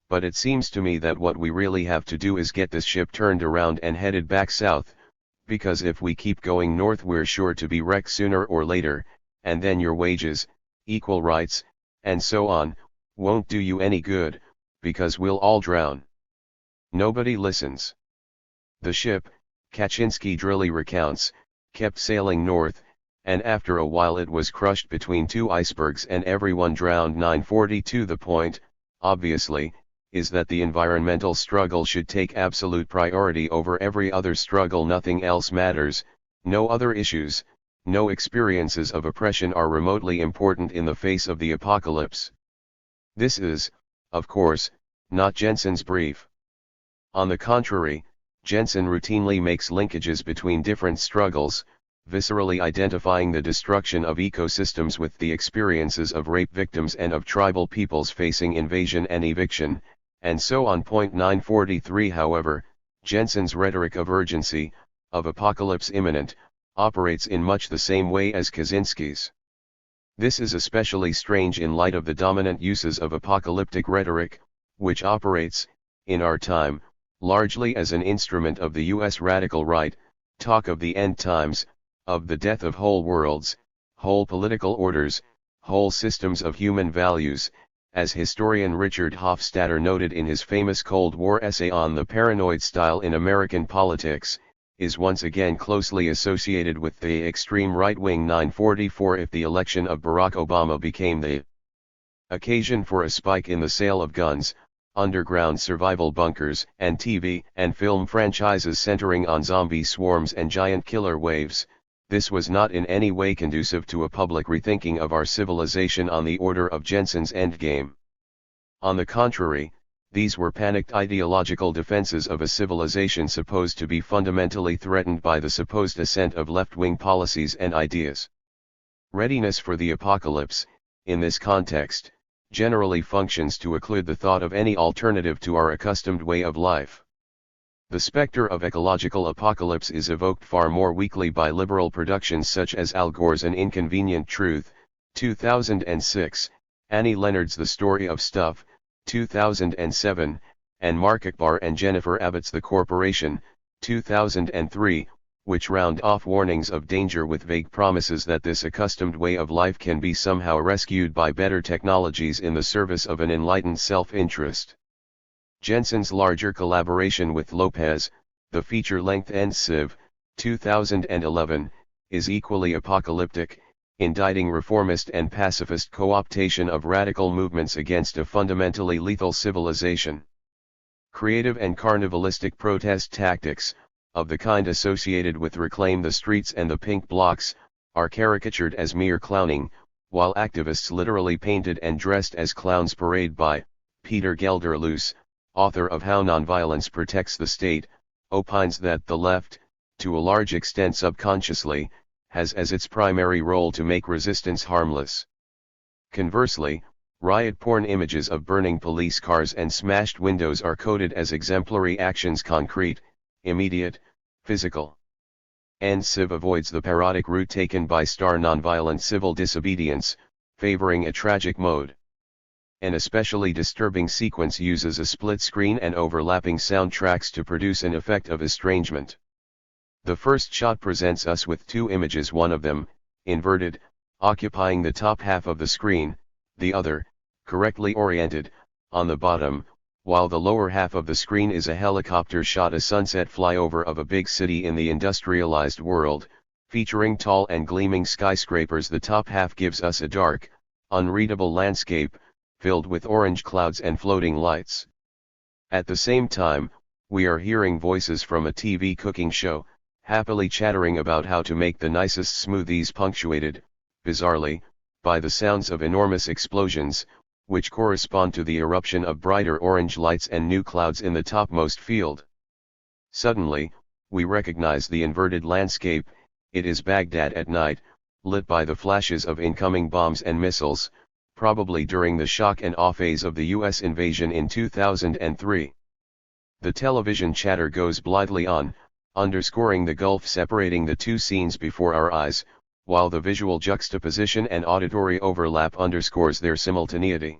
A: But it seems to me that what we really have to do is get this ship turned around and headed back south, because if we keep going north we're sure to be wrecked sooner or later, and then your wages, equal rights, and so on, won't do you any good, because we'll all drown. Nobody listens. The ship, Kaczynski drily recounts, kept sailing north, and after a while it was crushed between two icebergs and everyone drowned. 942. The point, obviously, is that the environmental struggle should take absolute priority over every other struggle. Nothing else matters, no other issues, no experiences of oppression are remotely important in the face of the apocalypse. This is, of course, not Jensen's brief. On the contrary, Jensen routinely makes linkages between different struggles, viscerally identifying the destruction of ecosystems with the experiences of rape victims and of tribal peoples facing invasion and eviction, and so on. 943. However, Jensen's rhetoric of urgency, of apocalypse imminent, operates in much the same way as Kaczynski's. This is especially strange in light of the dominant uses of apocalyptic rhetoric, which operates, in our time, largely as an instrument of the U.S. radical right, talk of the end times, of the death of whole worlds, whole political orders, whole systems of human values, as historian Richard Hofstadter noted in his famous Cold War essay on the paranoid style in American politics, is once again closely associated with the extreme right-wing. 944. If the election of Barack Obama became the occasion for a spike in the sale of guns, underground survival bunkers, and TV and film franchises centering on zombie swarms and giant killer waves, this was not in any way conducive to a public rethinking of our civilization on the order of Jensen's endgame. On the contrary, these were panicked ideological defenses of a civilization supposed to be fundamentally threatened by the supposed ascent of left-wing policies and ideas. Readiness for the apocalypse, in this context, generally functions to occlude the thought of any alternative to our accustomed way of life. The specter of ecological apocalypse is evoked far more weakly by liberal productions such as Al Gore's An Inconvenient Truth, 2006, Annie Leonard's The Story of Stuff, 2007, and Mark Akbar and Jennifer Abbott's The Corporation, 2003, which round off warnings of danger with vague promises that this accustomed way of life can be somehow rescued by better technologies in the service of an enlightened self-interest. Jensen's larger collaboration with Lopez, The feature-length NCIV, 2011, is equally apocalyptic, indicting reformist and pacifist co-optation of radical movements against a fundamentally lethal civilization. Creative and carnivalistic protest tactics, of the kind associated with Reclaim the Streets and the Pink Blocks, are caricatured as mere clowning, while activists literally painted and dressed as clowns parade by. Peter Gelderloos, author of How Nonviolence Protects the State, opines that the left, to a large extent subconsciously, has as its primary role to make resistance harmless. Conversely, riot porn images of burning police cars and smashed windows are coded as exemplary actions, concrete, immediate, physical. NCIV avoids the parodic route taken by nonviolent civil disobedience, favoring a tragic mode. An especially disturbing sequence uses a split screen and overlapping soundtracks to produce an effect of estrangement. The first shot presents us with two images, one of them, inverted, occupying the top half of the screen, the other, correctly oriented, on the bottom, while the lower half of the screen is a helicopter shot, a sunset flyover of a big city in the industrialized world, featuring tall and gleaming skyscrapers. The top half gives us a dark, unreadable landscape, filled with orange clouds and floating lights. At the same time, we are hearing voices from a TV cooking show, happily chattering about how to make the nicest smoothies, punctuated, bizarrely, by the sounds of enormous explosions, which correspond to the eruption of brighter orange lights and new clouds in the topmost field. Suddenly, we recognize the inverted landscape. It is Baghdad at night, lit by the flashes of incoming bombs and missiles, probably during the shock and awe phase of the US invasion in 2003. The television chatter goes blithely on, underscoring the gulf separating the two scenes before our eyes, while the visual juxtaposition and auditory overlap underscores their simultaneity.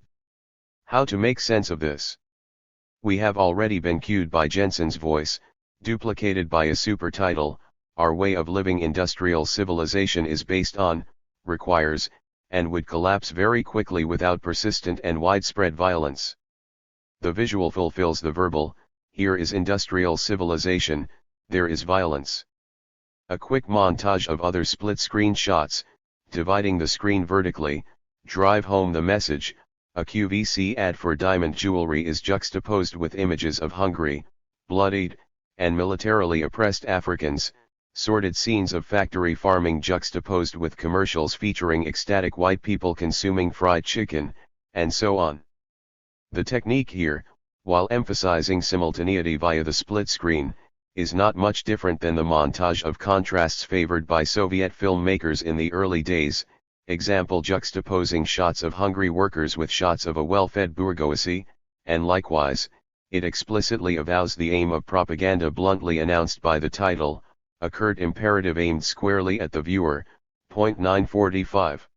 A: How to make sense of this? We have already been cued by Jensen's voice, duplicated by a supertitle. Our way of living industrial civilization is based on, requires, and would collapse very quickly without persistent and widespread violence. The visual fulfills the verbal. Here is industrial civilization, there is violence. A quick montage of other split-screen shots, dividing the screen vertically, drive home the message. A QVC ad for diamond jewelry is juxtaposed with images of hungry, bloodied, and militarily oppressed Africans, sordid scenes of factory farming juxtaposed with commercials featuring ecstatic white people consuming fried chicken, and so on. The technique here, while emphasizing simultaneity via the split screen, is not much different than the montage of contrasts favored by Soviet filmmakers in the early days, example juxtaposing shots of hungry workers with shots of a well-fed bourgeoisie, and likewise, it explicitly avows the aim of propaganda bluntly announced by the title, a curt imperative aimed squarely at the viewer. Point 945.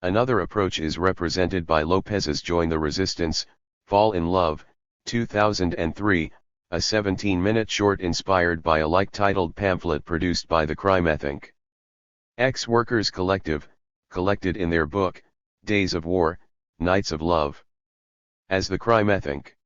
A: Another approach is represented by Lopez's Join the Resistance, Fall in Love, 2003, a 17-minute short inspired by a like-titled pamphlet produced by the Crime Ethic. Ex-Workers Collective, collected in their book, Days of War, Nights of Love. As the Crime Ethic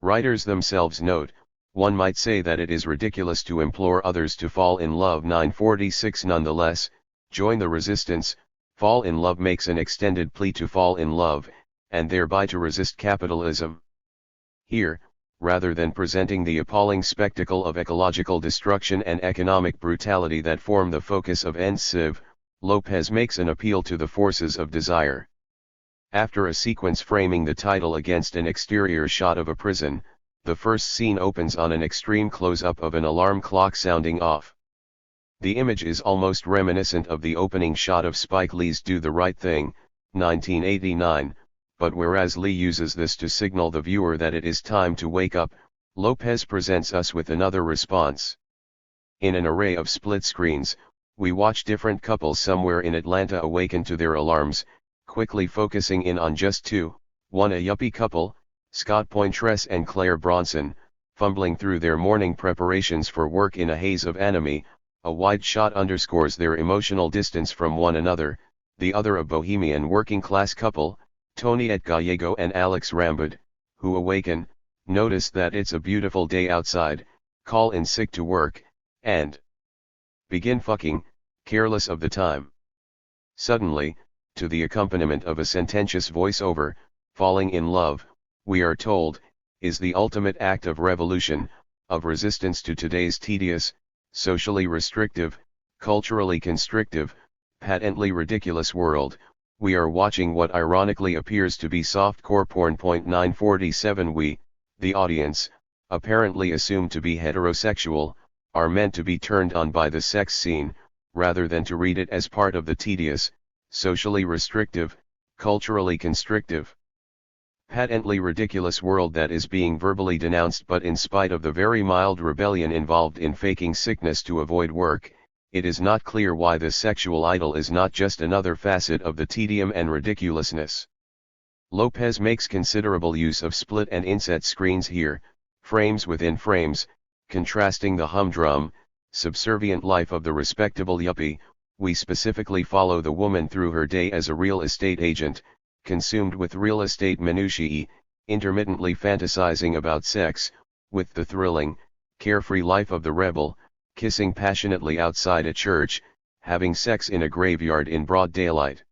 A: writers themselves note, one might say that it is ridiculous to implore others to fall in love. 946. Nonetheless, Join the Resistance, Fall in Love makes an extended plea to fall in love, and thereby to resist capitalism. Here, rather than presenting the appalling spectacle of ecological destruction and economic brutality that form the focus of NCIV, Lopez makes an appeal to the forces of desire. After a sequence framing the title against an exterior shot of a prison, the first scene opens on an extreme close-up of an alarm clock sounding off. The image is almost reminiscent of the opening shot of Spike Lee's Do the Right Thing, 1989, but whereas Lee uses this to signal the viewer that it is time to wake up, Lopez presents us with another response. In an array of split screens, we watch different couples somewhere in Atlanta awaken to their alarms, quickly focusing in on just two, one a yuppie couple, Scott Pointress and Claire Bronson, fumbling through their morning preparations for work in a haze of anime. A wide shot underscores their emotional distance from one another, the other a bohemian working-class couple, Tony Gallego and Alex Rambod, who awaken, notice that it's a beautiful day outside, call in sick to work, and begin fucking, careless of the time. Suddenly, to the accompaniment of a sententious voiceover, falling in love, we are told, is the ultimate act of revolution, of resistance to today's tedious, socially restrictive, culturally constrictive, patently ridiculous world. We are watching what ironically appears to be softcore porn. 947 We, the audience, apparently assumed to be heterosexual, are meant to be turned on by the sex scene, rather than to read it as part of the tedious, socially restrictive, culturally constrictive, patently ridiculous world that is being verbally denounced. But in spite of the very mild rebellion involved in faking sickness to avoid work, it is not clear why this sexual idol is not just another facet of the tedium and ridiculousness. Lopez makes considerable use of split and inset screens here, frames within frames, contrasting the humdrum, subservient life of the respectable yuppie. We specifically follow the woman through her day as a real estate agent, consumed with real estate minutiae, intermittently fantasizing about sex, with the thrilling, carefree life of the rebel, kissing passionately outside a church, having sex in a graveyard in broad daylight.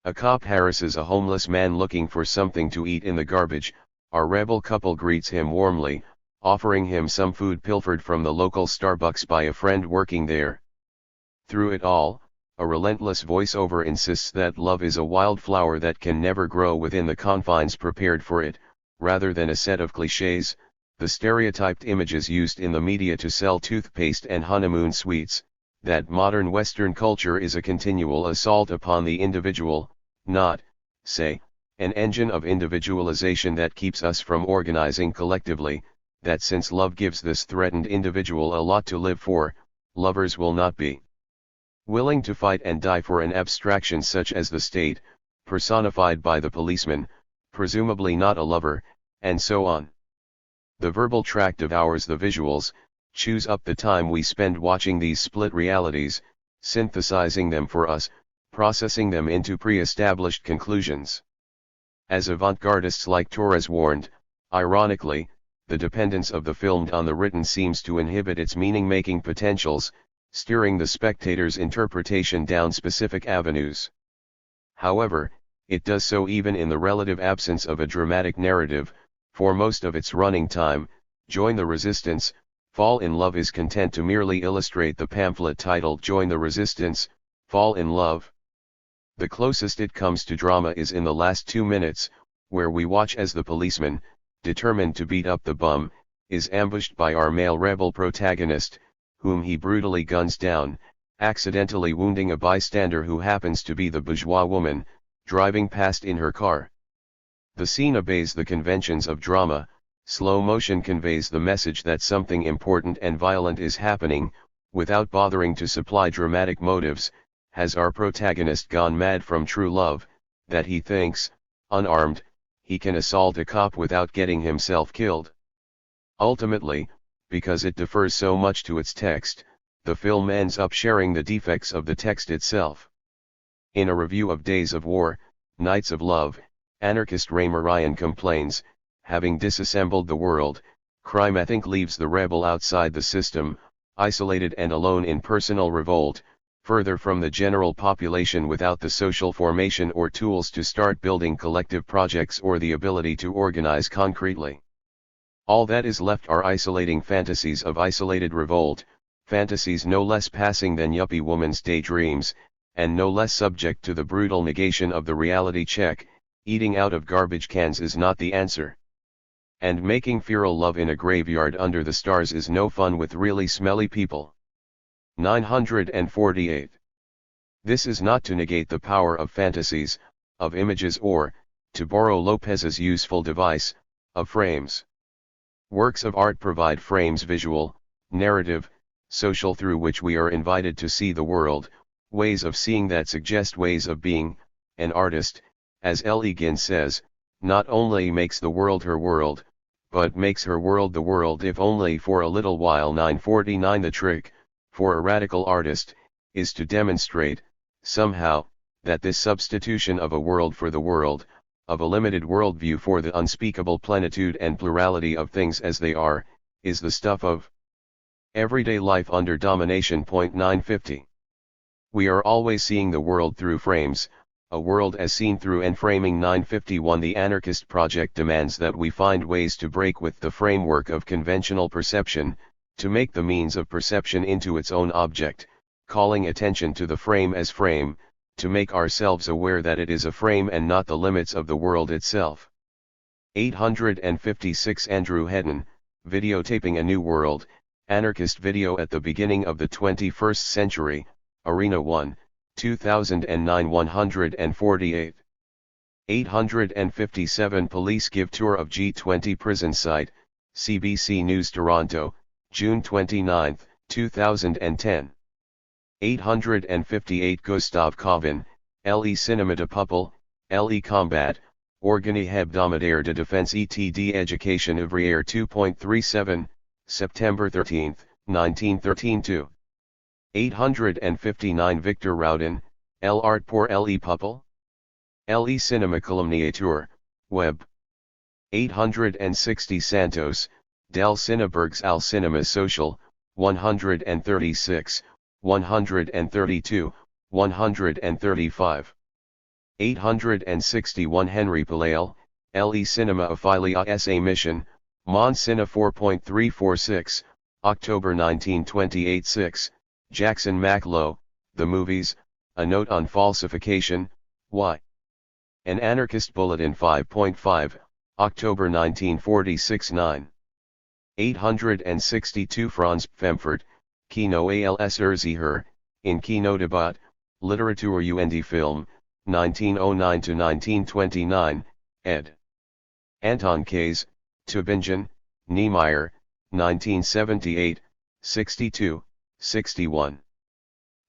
A: A cop harasses a homeless man looking for something to eat in the garbage. Our rebel couple greets him warmly, offering him some food pilfered from the local Starbucks by a friend working there. Through it all, a relentless voiceover insists that love is a wildflower that can never grow within the confines prepared for it, rather than a set of clichés, the stereotyped images used in the media to sell toothpaste and honeymoon sweets, that modern Western culture is a continual assault upon the individual, not, say, an engine of individualization that keeps us from organizing collectively, that since love gives this threatened individual a lot to live for, lovers will not be willing to fight and die for an abstraction such as the state, personified by the policeman, presumably not a lover, and so on. The verbal tract devours the visuals, chews up the time we spend watching these split realities, synthesizing them for us, processing them into pre-established conclusions. As avant-gardists like Torres warned, ironically, the dependence of the filmed on the written seems to inhibit its meaning-making potentials, steering the spectator's interpretation down specific avenues. However, it does so even in the relative absence of a dramatic narrative. For most of its running time, Join the Resistance, Fall in Love is content to merely illustrate the pamphlet titled Join the Resistance, Fall in Love. The closest it comes to drama is in the last 2 minutes, where we watch as the policeman, determined to beat up the bum, is ambushed by our male rebel protagonist, whom he brutally guns down, accidentally wounding a bystander who happens to be the bourgeois woman, driving past in her car. The scene obeys the conventions of drama. Slow motion conveys the message that something important and violent is happening, without bothering to supply dramatic motives. Has our protagonist gone mad from true love, that he thinks, unarmed, he can assault a cop without getting himself killed? Ultimately, because it defers so much to its text, the film ends up sharing the defects of the text itself. In a review of Days of War, Nights of Love, anarchist Ray Ryan complains, having disassembled the world, crime I think leaves the rebel outside the system, isolated and alone in personal revolt, further from the general population without the social formation or tools to start building collective projects or the ability to organize concretely. All that is left are isolating fantasies of isolated revolt, fantasies no less passing than yuppie woman's daydreams, and no less subject to the brutal negation of the reality check. Eating out of garbage cans is not the answer. And making feral love in a graveyard under the stars is no fun with really smelly people. 948. This is not to negate the power of fantasies, of images or, to borrow Lopez's useful device, of frames. Works of art provide frames visual, narrative, social through which we are invited to see the world, ways of seeing that suggest ways of being. An artist, as L. E. Ginn says, not only makes the world her world, but makes her world the world if only for a little while. 949 The trick, for a radical artist, is to demonstrate, somehow, that this substitution of a world for the world, of a limited worldview for the unspeakable plenitude and plurality of things as they are, is the stuff of Everyday life under domination. 950. We are always seeing the world through frames, a world as seen through and framing. 951. The Anarchist project demands that we find ways to break with the framework of conventional perception, to make the means of perception into its own object, calling attention to the frame as frame, to make ourselves aware that it is a frame and not the limits of the world itself. 856. Andrew Hedden, Videotaping a New World, Anarchist Video at the Beginning of the 21st Century, Arena 1, 2009. 148. 857. Police give tour of G20 prison site, CBC News Toronto, June 29, 2010. 858. Gustav Cohn, Le Cinéma de Peuple, Le Combat, Organe hebdomadaire de défense et d'éducation ouvrière. 2.37, September 13, 1913. 2. 859. Victor Raudin, L'art pour Le Peuple, Le Cinéma calomniateur, Web. 860. Santos, Del Cinebergs al Cinema Social, 136, 132, 135. 861. Henry Palale, Le Cinéma Ophilia sa Mission, Mon Cine. 4.346, October 1928. 6. Jackson Maclow, The Movies, A Note on Falsification, Y. An Anarchist Bulletin. 5.5, October 1946. 9. 862. Franz Pfemfert, Kino als Erzieher, in Kino Debat, Literatur und Film, 1909-1929, ed. Anton Kays, Tübingen, Niemeyer, 1978, 62, 61.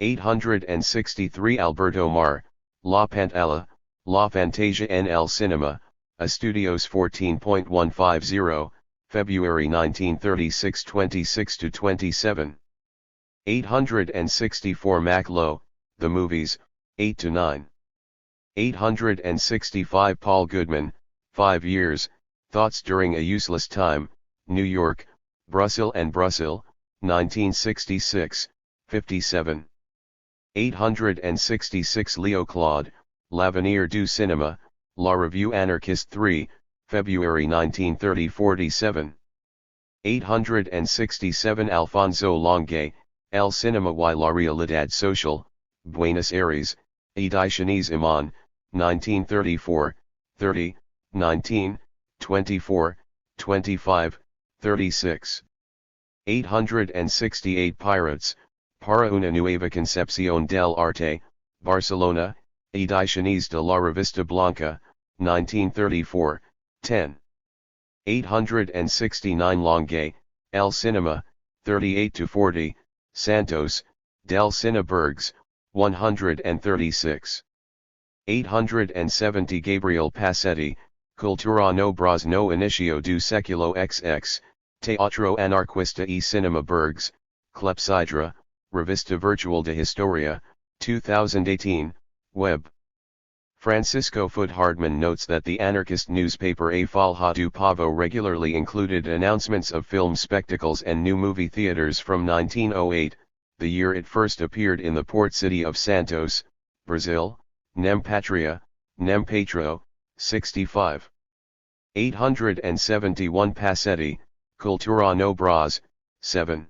A: 863. Alberto Mar, La Pantalla, La Fantasia en el Cinema, Estudios. 14.150, February 1936. 26-27. 864. Maclow, The Movies, 8-9. 865. Paul Goodman, 5 Years, Thoughts During a Useless Time, New York, Brussels and Brussels, 1966, 57. 866. Leo Claude, L'Avenir du Cinéma, La Revue Anarchiste 3, February 1930. 47. 867. Alfonso Longue, El Cinema y la Realidad Social, Buenos Aires, Ediciones Iman, 1934, 30, 19, 24, 25, 36. 868. Pirates, Para una nueva concepción del arte, Barcelona, Ediciones de la Revista Blanca, 1934, 10. 869. Longue, El Cinema, 38-40, Santos, Del Cinebergs, 136. 870. Gabriel Passetti, Cultura no Bras no Inicio do Século XX, Teatro Anarquista e Cinema Bergs, Clepsydra, Revista Virtual de Historia, 2018, Web. Francisco Foot Hardman notes that the anarchist newspaper A Folha do Povo regularly included announcements of film spectacles and new movie theaters from 1908, the year it first appeared in the port city of Santos, Brazil, Nem Patria, Nem Patro, 65. 871. Passetti, Cultura no Bras, 7.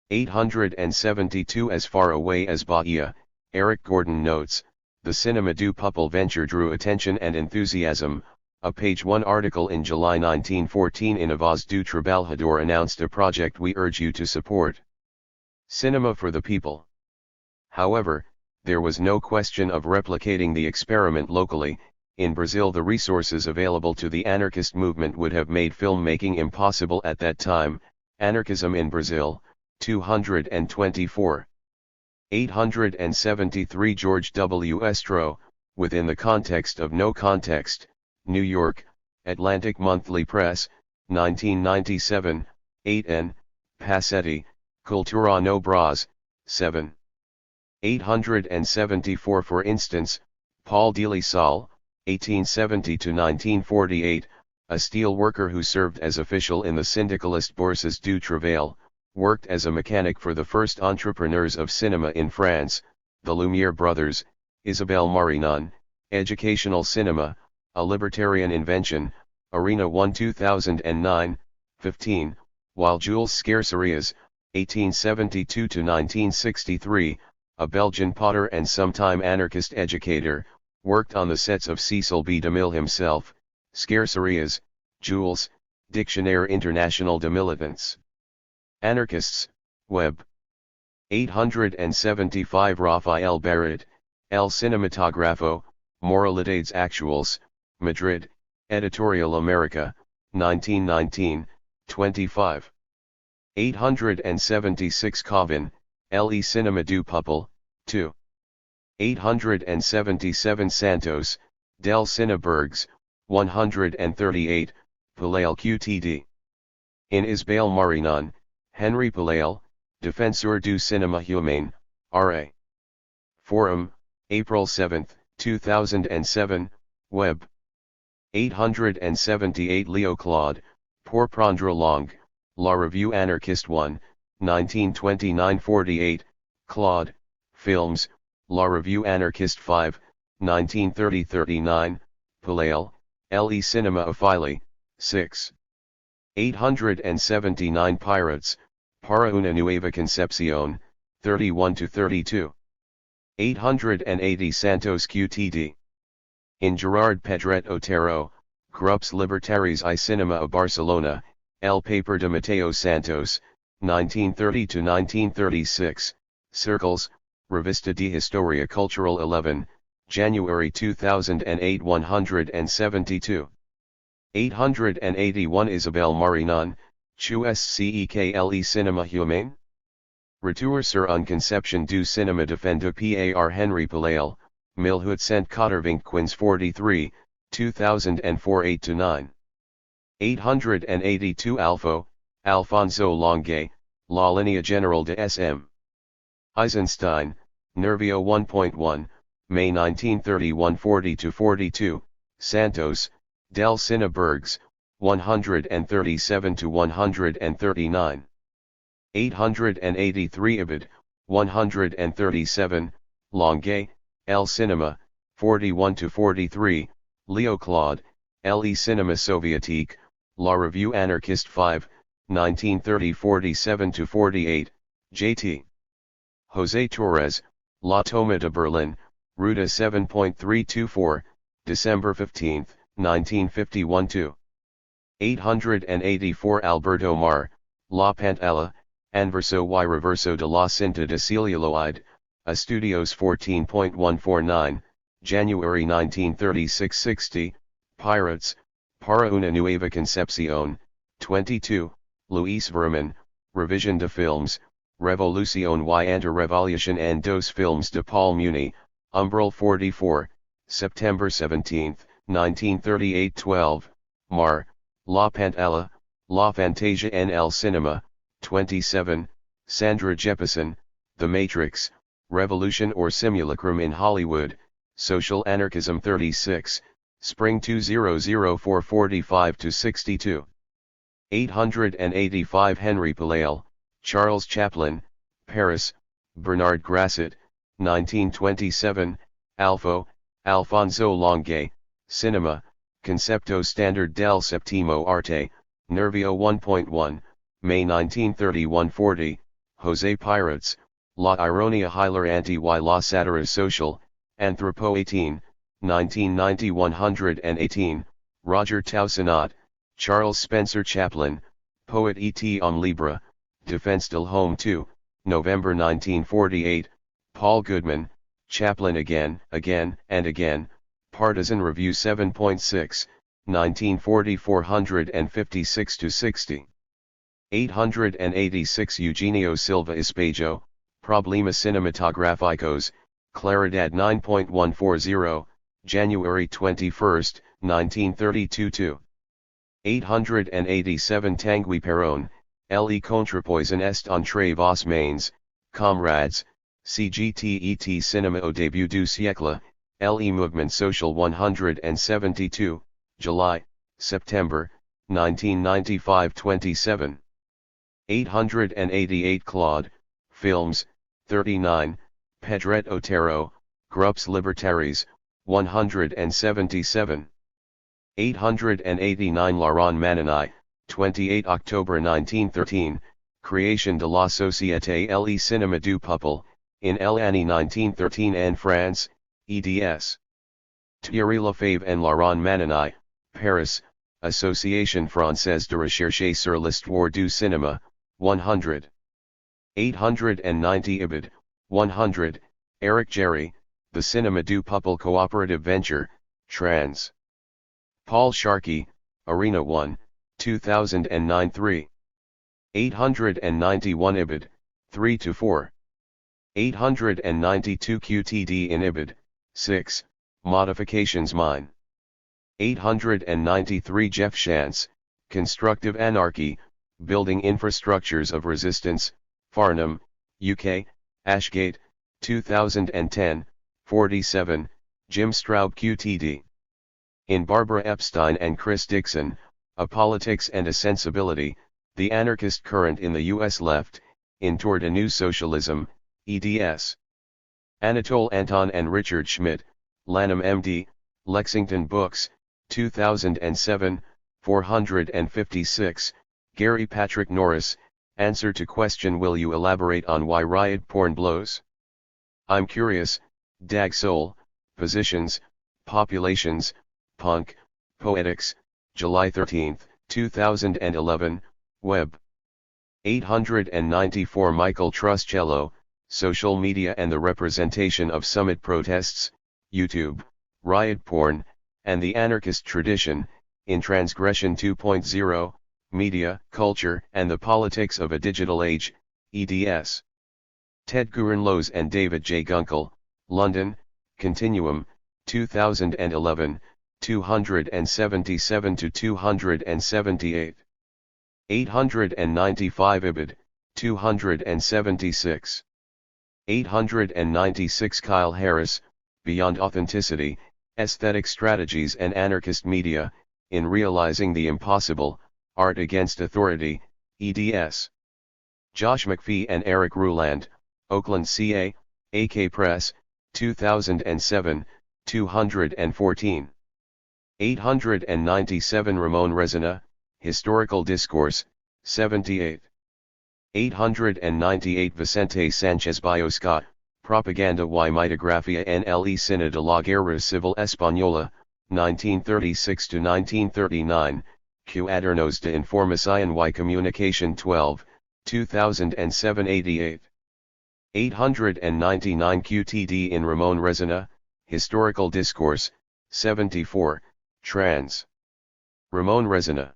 A: 872. As far away as Bahia, Eric Gordon notes, the Cinema do Peuple venture drew attention and enthusiasm. A page 1 article in July 1914 in A Voz do Trabalhador announced a project we urge you to support. Cinema for the People. However, there was no question of replicating the experiment locally. In Brazil, the resources available to the anarchist movement would have made filmmaking impossible at that time. Anarchism in Brazil, 224. 873. George W. Estro, Within the Context of No Context, New York, Atlantic Monthly Press, 1997, 8n, Passetti, Cultura no Bras, 7. 874. For instance, Paul de la Salle, 1870-1948, a steel worker who served as official in the syndicalist Bourses du Travail, worked as a mechanic for the first entrepreneurs of cinema in France, the Lumière brothers. Isabelle Marinon, Educational Cinema, a Libertarian Invention, Arena 1 2009, 15, while Jules Scarcerias, 1872–1963, a Belgian potter and sometime anarchist educator, worked on the sets of Cecil B. DeMille himself. Scarcerias, Jules, Dictionnaire International de Militants. Anarchists, Web. 875 Rafael Barret, El Cinematografo, Moralidades Actuales, Madrid, Editorial America, 1919, 25. 876 Cohn, Le Cinema du Peuple, 2. 877 Santos, Del Cinebergs, 138, Palale Qtd. In Isabelle Marinon, Henry Palale, Défenseur du cinéma humain, R.A. Forum, April 7, 2007, Web. 878 Leo Claude, Pour prendre langue, La Revue Anarchiste 1, 1929-48, Claude, Films, La Revue Anarchiste 5, 1930-39, Palale, Le Cinemaophile, 6. 879 Pirates, Para una nueva concepción, 31-32. 880 Santos Qtd. In Gerard Pedret Otero, Grups Libertaris y Cinema a Barcelona, El Paper de Mateo Santos, 1930–1936, Circles, Revista de Historia Cultural 11, January 2008 172. 881 Isabelle Marinon, Chu Scekle Cinema Humain? Retour sur une conception du cinéma défendu par Henry Palale, Milhut Cent 43, 2004 8-9. 882 Alfonso Longue, La Linea General de S.M. Eisenstein, Nervio 1.1, May 1931 40-42, Santos, Del Cinebergs, 137-139. 883 Ibid, 137, Longue, El Cinema, 41-43, Leo Claude, Le Cinéma Soviétique, La Revue Anarchiste 5, 1930 47-48, J.T. José Torres, La Toma de Berlin, Ruta 7.324, December 15, 1951 2. 884 Alberto Mar, La Pantalla, Anverso y Reverso de la Cinta de Celluloide, Estudios 14.149, January 1936 60, Pirates, Para una nueva concepción, 22, Luis Verman, Revision de Films, Revolución y Anti-Revolution and dos Films de Paul Muni, Umbral 44, September 17, 1938 12, Mar, La Pantalla, La Fantasia en el Cinema, 27, Sandra Jeppesen, The Matrix, Revolution or Simulacrum in Hollywood, Social Anarchism 36, Spring 2004 45-62. 885 Henry Palale, Charles Chaplin, Paris, Bernard Grasset, 1927, Alfo, Alfonso Longue, Cinema, Concepto Standard del Séptimo Arte, Nervio 1.1, May 1931 40, José Pirates, La Ironia Hilarante y la Satira Social, Anthropo 18, 1990 118, Roger Tausenat, Charles Spencer Chaplin, Poet et Homme Libre, Defense del Home 2, November 1948, Paul Goodman, Chaplin Again, and Again, Partisan Review 7.6, 1940 456-60. 886 Eugenio Silva Espejo, Problema Cinematográficos, Claridad 9.140, January 21, 1932 2. 887 Tanguy Perón, Le Contrepoison est entre vos mains, Comrades, CGTET Cinema au début du siècle, Le Mouvement Social 172, July, September, 1995 27. 888 Claude, Films, 39, Pedret Otero, Groupes Libertaires, 177. 889 Laurent Manani, 28 October 1913, Création de la Société Le Cinéma du Peuple, in l'année 1913 en France, eds. Thierry Lefebvre and Laurent Manani, Paris, Association Française de Recherche sur l'Histoire du Cinéma, 100. 890 Ibid, 100, Eric Jerry, The Cinéma du Peuple Cooperative Venture, Trans. Paul Sharkey, Arena 1, 2009 3. 891 Ibid, 3-4. 892 QTD in Ibid, 6, Modifications Mine. 893 Jeff Shantz, Constructive Anarchy, Building Infrastructures of Resistance, Farnham, UK, Ashgate, 2010, 47, Jim Straub QTD. In Barbara Epstein and Chris Dixon, A Politics and a Sensibility, The Anarchist Current in the U.S. Left, in Toward a New Socialism, eds. Anatole Anton and Richard Schmidt, Lanham MD, Lexington Books, 2007, 456, Gary Patrick Norris, Answer to Question: Will you elaborate on why riot porn blows? I'm curious, Dag Soul, Positions, Populations, Punk, Poetics, July 13, 2011, Web. 894 Michael Truscello, Social Media and the Representation of Summit Protests, YouTube, Riot Porn, and the Anarchist Tradition, in Transgression 2.0, Media, Culture and the Politics of a Digital Age, eds. Ted Gurenlos and David J. Gunkel, London, Continuum, 2011, 277-278. 895 Ibid, 276. 896 Kyle Harris, Beyond Authenticity, Aesthetic Strategies and Anarchist Media, in Realizing the Impossible, Art Against Authority, eds. Josh McPhee and Eric Ruland, Oakland CA, AK Press, 2007, 214. 897 Ramon Resina, Historical Discourse, 78. 898 Vicente Sanchez Biosca, Propaganda y Mitografía en el Cine de la Guerra Civil Española, 1936-1939, Cuadernos de Información y Comunicación 12, 2007 88. 899 QTD in Ramon Resina, Historical Discourse, 74, Trans. Ramon Resina.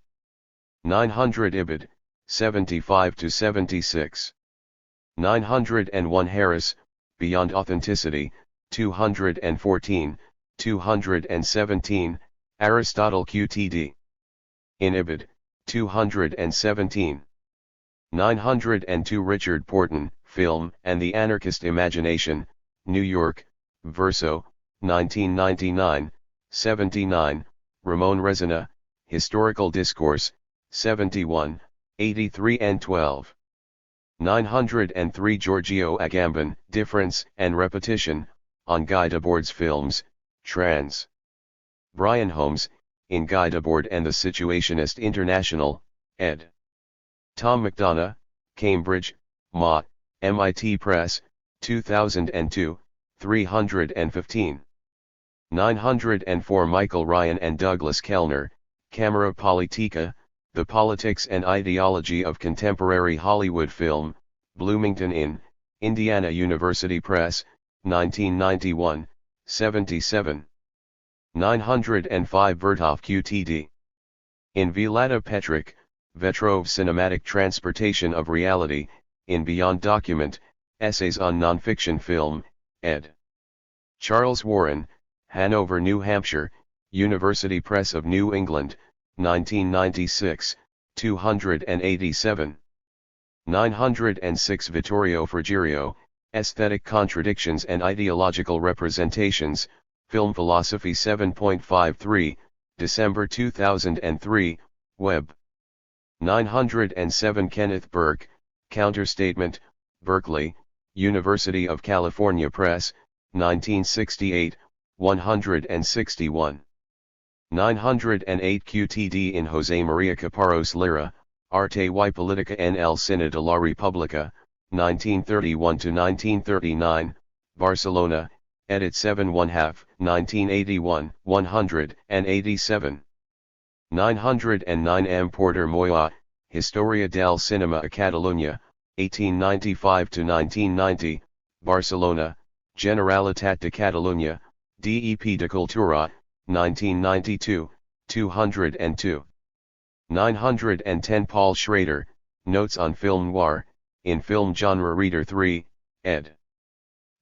A: 900 Ibid, 75-76. 901 Harris, Beyond Authenticity, 214, 217, Aristotle QTD. In Ibid, 217. 902 Richard Porton, Film and the Anarchist Imagination, New York, Verso, 1999, 79, Ramon Resina, Historical Discourse, 71, 83 and 12. 903 Giorgio Agamben, Difference and Repetition, on Guy Debord's Films, Trans. Brian Holmes, in Guy Debord and the Situationist International, ed. Tom McDonough, Cambridge, Mott, MIT Press, 2002, 315. 904 Michael Ryan and Douglas Kellner, Camera Politica, The Politics and Ideology of Contemporary Hollywood Film, Bloomington Inn, Indiana University Press, 1991, 77. 905 Vertov QTD. In Vilata Petric, Vetrov Cinematic Transportation of Reality, in Beyond Document, Essays on Nonfiction Film, ed. Charles Warren, Hanover, New Hampshire, University Press of New England, 1996, 287. 906 Vittorio Frigerio, Aesthetic Contradictions and Ideological Representations, Film Philosophy 7.53, December 2003, Web. 907 Kenneth Burke, Counterstatement, Berkeley, University of California Press, 1968, 161. 908 QTD in José María Caparrós Lira, Arte y Política en el Cine de la República, 1931–1939, Barcelona, edit 7 1/2, 1981, 187. 909 M. Porter Moya, Historia del Cinema a Catalunya, 1895–1990, Barcelona, Generalitat de Catalunya, DEP de Cultura, 1992, 202. 910 Paul Schrader, Notes on Film Noir, in Film Genre Reader 3, ed.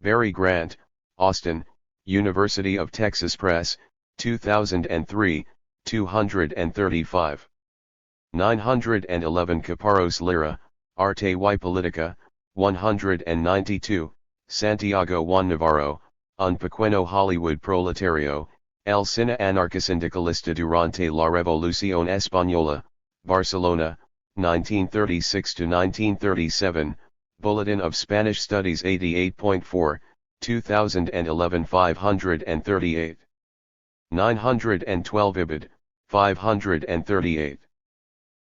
A: Barry Grant, Austin, University of Texas Press, 2003, 235. 911 Caparrós Lira, Arte y Política, 192, Santiago Juan Navarro, Un pequeño Hollywood proletario, el cine anarco-sindicalista durante la Revolución Española, Barcelona, 1936–1937, Bulletin of Spanish Studies 88.4, 2011 538. 912 Ibid, 538.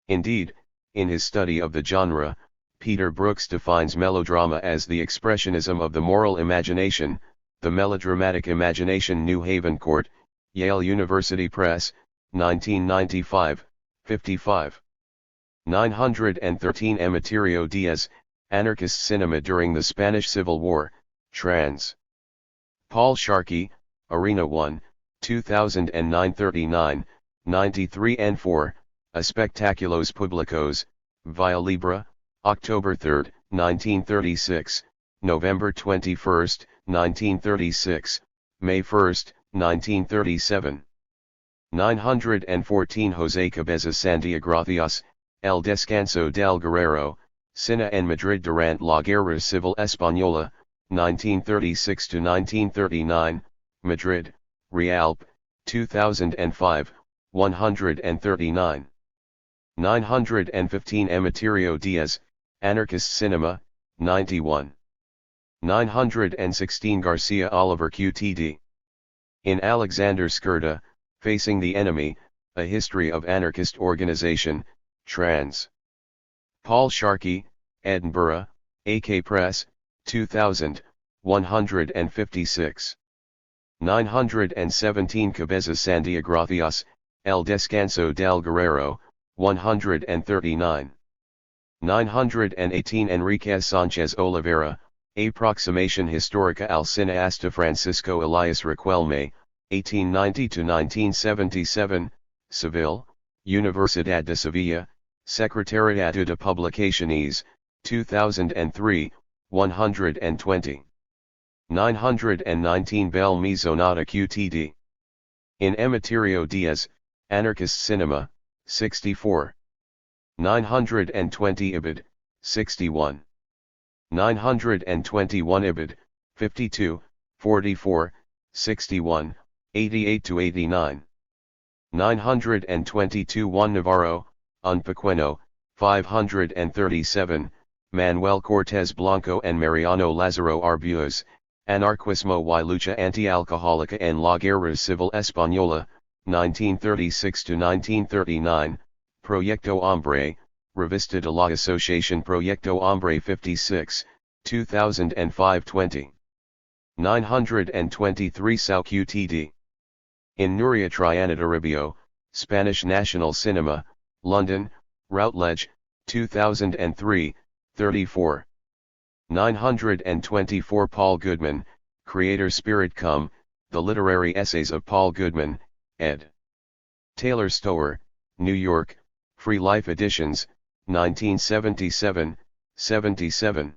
A: Indeed, in his study of the genre, Peter Brooks defines melodrama as the expressionism of the moral imagination, the melodramatic imagination. New Haven Court, Yale University Press, 1995, 55. 913 Emiterio Diaz, Anarchist Cinema During the Spanish Civil War, trans. Paul Sharkey, Arena 1, 2009 39, 93 n4, Espectáculos Públicos, Via Libre, October 3, 1936, November 21, 1936, May 1, 1937. 914 José Cabezas Santiagracias, El Descanso del Guerrero, Cine en Madrid durante la Guerra Civil Española, 1936–1939, Madrid, Realp, 2005, 139. 915 Emiterio Diaz, Anarchist Cinema, 91. 916 Garcia Oliver QTD. In Alexander Skurda, Facing the Enemy, A History of Anarchist Organization, trans. Paul Sharkey, Edinburgh, AK Press, 2000, 156. 917 Cabezas Santiagracias, El Descanso del Guerrero, 139. 918 Enriquez Sánchez Oliveira, Aproximación Histórica al Cineasta Francisco Elias Riquelme, 1890–1977, Seville, Universidad de Sevilla, Secretariado de Publicaciones, 2003, 120. 919 Bel Mizonata QTD. In Emiterio Diaz, Anarchist Cinema, 64. 920 Ibid, 61. 921 Ibid, 52, 44, 61, 88–89. 922 Juan Navarro, Un pequeño, 537, Manuel Cortés Blanco and Mariano Lázaro Arbues, Anarquismo y lucha antialcohólica en la Guerra Civil Española, 1936–1939, Proyecto Hombre, Revista de la Asociación Proyecto Hombre 56, 2005 20. 923 Sao QTD. In Nuria Triana Ribio, Spanish National Cinema, London, Routledge, 2003, 34. 924 Paul Goodman, Creator Spirit Come, The Literary Essays of Paul Goodman, ed. Taylor Stower, New York, Free Life Editions, 1977, 77.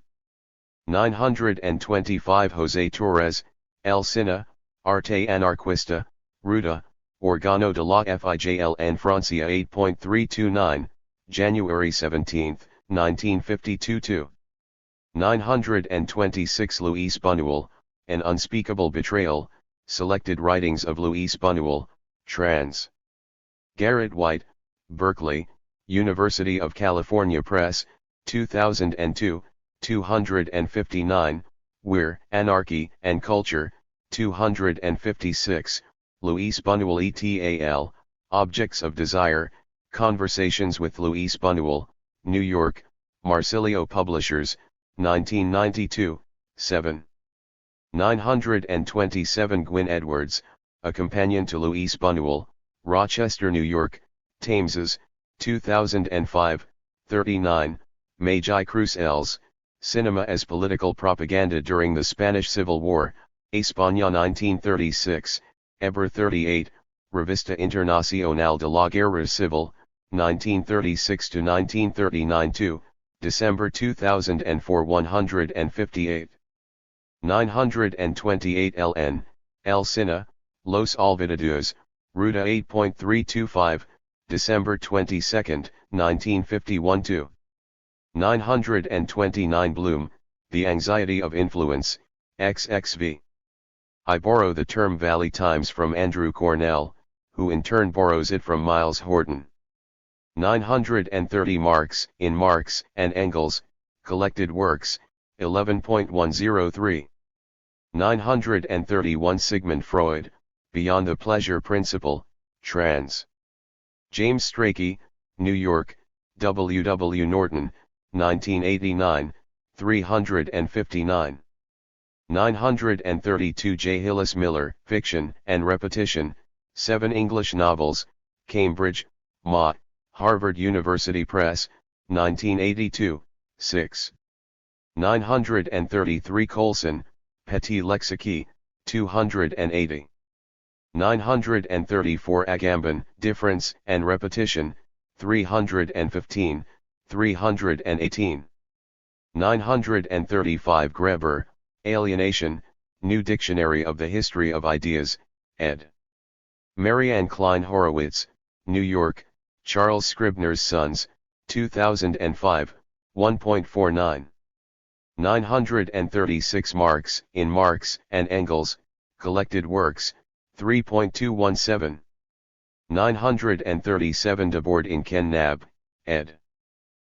A: 925 José Torres, El Cine, Arte Anarquista, Ruta, Organo de la Fijl en Francia 8.329, January 17, 1952. 926 Luis Buñuel, An Unspeakable Betrayal, Selected Writings of Luis Buñuel, trans. Garrett White, Berkeley, University of California Press, 2002, 259, We're, Anarchy and Culture, 256, Luis Buñuel et al., Objects of Desire, Conversations with Luis Buñuel, New York, Marsilio Publishers, 1992, 7. 927 Gwyn Edwards, A Companion to Luis Buñuel, Rochester, New York, Thames's, 2005, 39, Magi Cruces, Cinema as Political Propaganda During the Spanish Civil War, España 1936, Eber 38, Revista Internacional de la Guerra Civil, 1936-1939 2, December 2004 158. 928 LN, El Cine, Los Olvidados, Ruta 8.325, December 22, 1951 2. 929 Bloom, The Anxiety of Influence, XXV. I borrow the term Valley Times from Andrew Cornell, who in turn borrows it from Miles Horton. 930 Marx, in Marx and Engels, Collected Works, 11.103. 931 Sigmund Freud, Beyond the Pleasure Principle, Trans. James Strachey, New York, W. W. Norton, 1989, 359. 932 J. Hillis Miller, Fiction and Repetition, 7 English Novels, Cambridge, Mott, Harvard University Press, 1982, 6. 933 Colson, Petit Lexique, 280. 934 Agamben, Difference and Repetition, 315, 318. 935 Greber, Alienation, New Dictionary of the History of Ideas, ed. Marianne Klein Horowitz, New York, Charles Scribner's Sons, 2005, 1.49. 936 Marx, in Marx and Engels, Collected Works, 3.217. 937 Debord in Ken Nab, ed.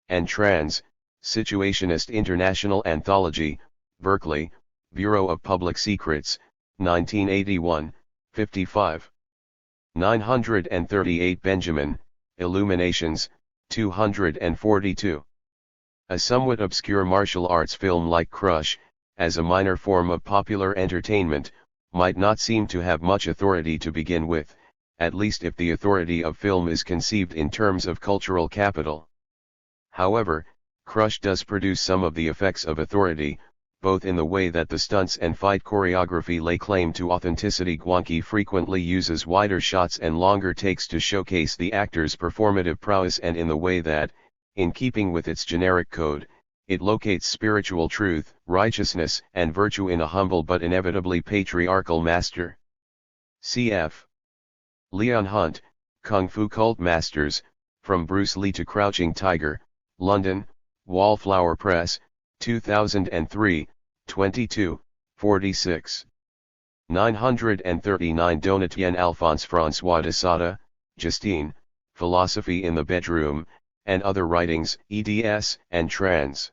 A: And Trans, Situationist International Anthology, Berkeley, Bureau of Public Secrets, 1981, 55. 938 Benjamin, Illuminations, 242. A somewhat obscure martial arts film like Crush, as a minor form of popular entertainment, might not seem to have much authority to begin with, at least if the authority of film is conceived in terms of cultural capital. However, Crush does produce some of the effects of authority, both in the way that the stunts and fight choreography lay claim to authenticity. Gwanki frequently uses wider shots and longer takes to showcase the actor's performative prowess, and in the way that, in keeping with its generic code, it locates spiritual truth, righteousness, and virtue in a humble but inevitably patriarchal master. Cf. Leon Hunt, Kung Fu Cult Masters, From Bruce Lee to Crouching Tiger, London, Wallflower Press, 2003, 22, 46. 939 Donatien Alphonse François de Sada, Justine, Philosophy in the Bedroom, and Other Writings, eds, and trans.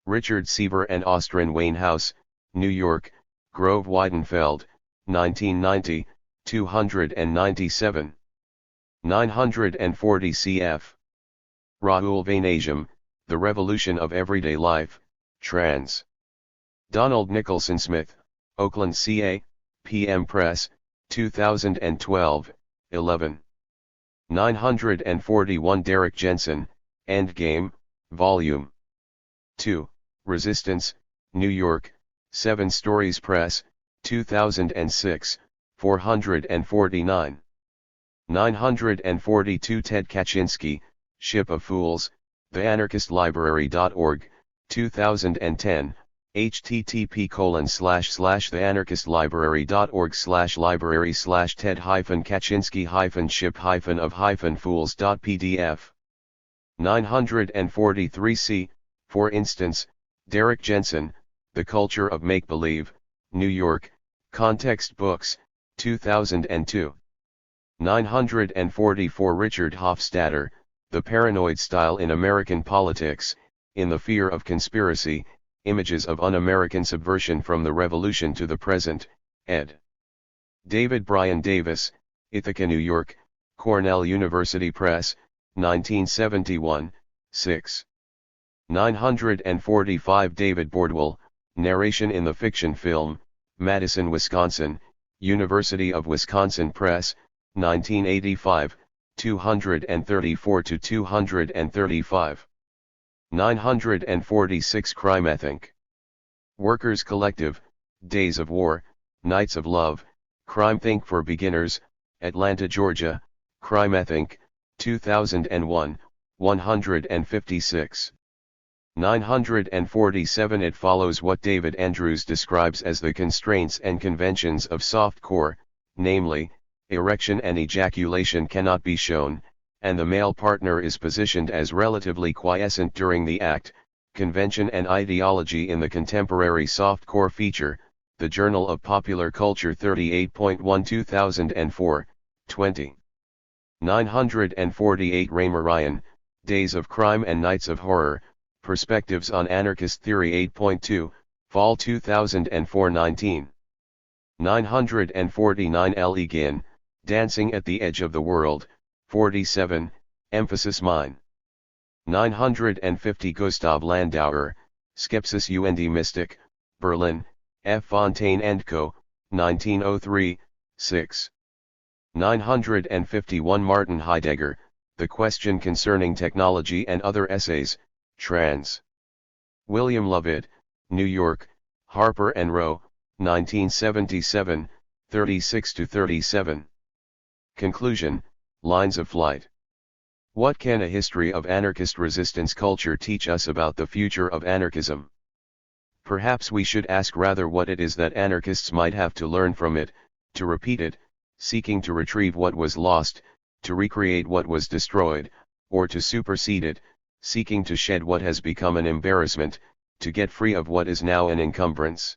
A: Richard Seaver and Austryn Wainhouse, New York, Grove Weidenfeld, 1990, 297. 940 cf. Raoul Vainasium, The Revolution of Everyday Life, trans. Donald Nicholson Smith, Oakland CA, PM Press, 2012, 11. 941 Derek Jensen, Endgame, Volume 2, Resistance, New York, 7 Stories Press, 2006, 449. 942 Ted Kaczynski, Ship of Fools, theanarchistlibrary.org, 2010, http://theanarchistlibrary.org/library/ted-kaczynski-ship-of-fools.pdf. 943c, for instance, Derek Jensen, The Culture of Make-Believe, New York, Context Books, 2002. 944 Richard Hofstadter, The paranoid style in American politics, in the fear of conspiracy, images of un-American subversion from the Revolution to the present, ed. David Bryan Davis, Ithaca, New York, Cornell University Press, 1971, 6. 945. David Bordwell, narration in the fiction film, Madison, Wisconsin, University of Wisconsin Press, 1985, 234-235. 946. Crime Ethic. Workers Collective, Days of War, Nights of Love, Crime Think for Beginners, Atlanta, Georgia, Crime Ethic, 2001, 156. 947. It follows what David Andrews describes as the constraints and conventions of softcore, namely, erection and ejaculation cannot be shown, and the male partner is positioned as relatively quiescent during the act. Convention and Ideology in the Contemporary Softcore Feature, The Journal of Popular Culture, 38.1, 2004, 20. 948. Raymer Ryan, Days of Crime and Nights of Horror, Perspectives on Anarchist Theory, 8.2, Fall 2004, 19. 949. L. E. Ginn, Dancing at the Edge of the World, 47, Emphasis Mine. 950. Gustav Landauer, Skepsis und Mystik, Berlin, F. Fontaine & Co., 1903, 6. 951. Martin Heidegger, The Question Concerning Technology and Other Essays, trans. William Lovett, New York, Harper & Row, 1977, 36-37. Conclusion, Lines of Flight. What can a history of anarchist resistance culture teach us about the future of anarchism? Perhaps we should ask rather what it is that anarchists might have to learn from it, to repeat it, seeking to retrieve what was lost, to recreate what was destroyed, or to supersede it, seeking to shed what has become an embarrassment, to get free of what is now an encumbrance.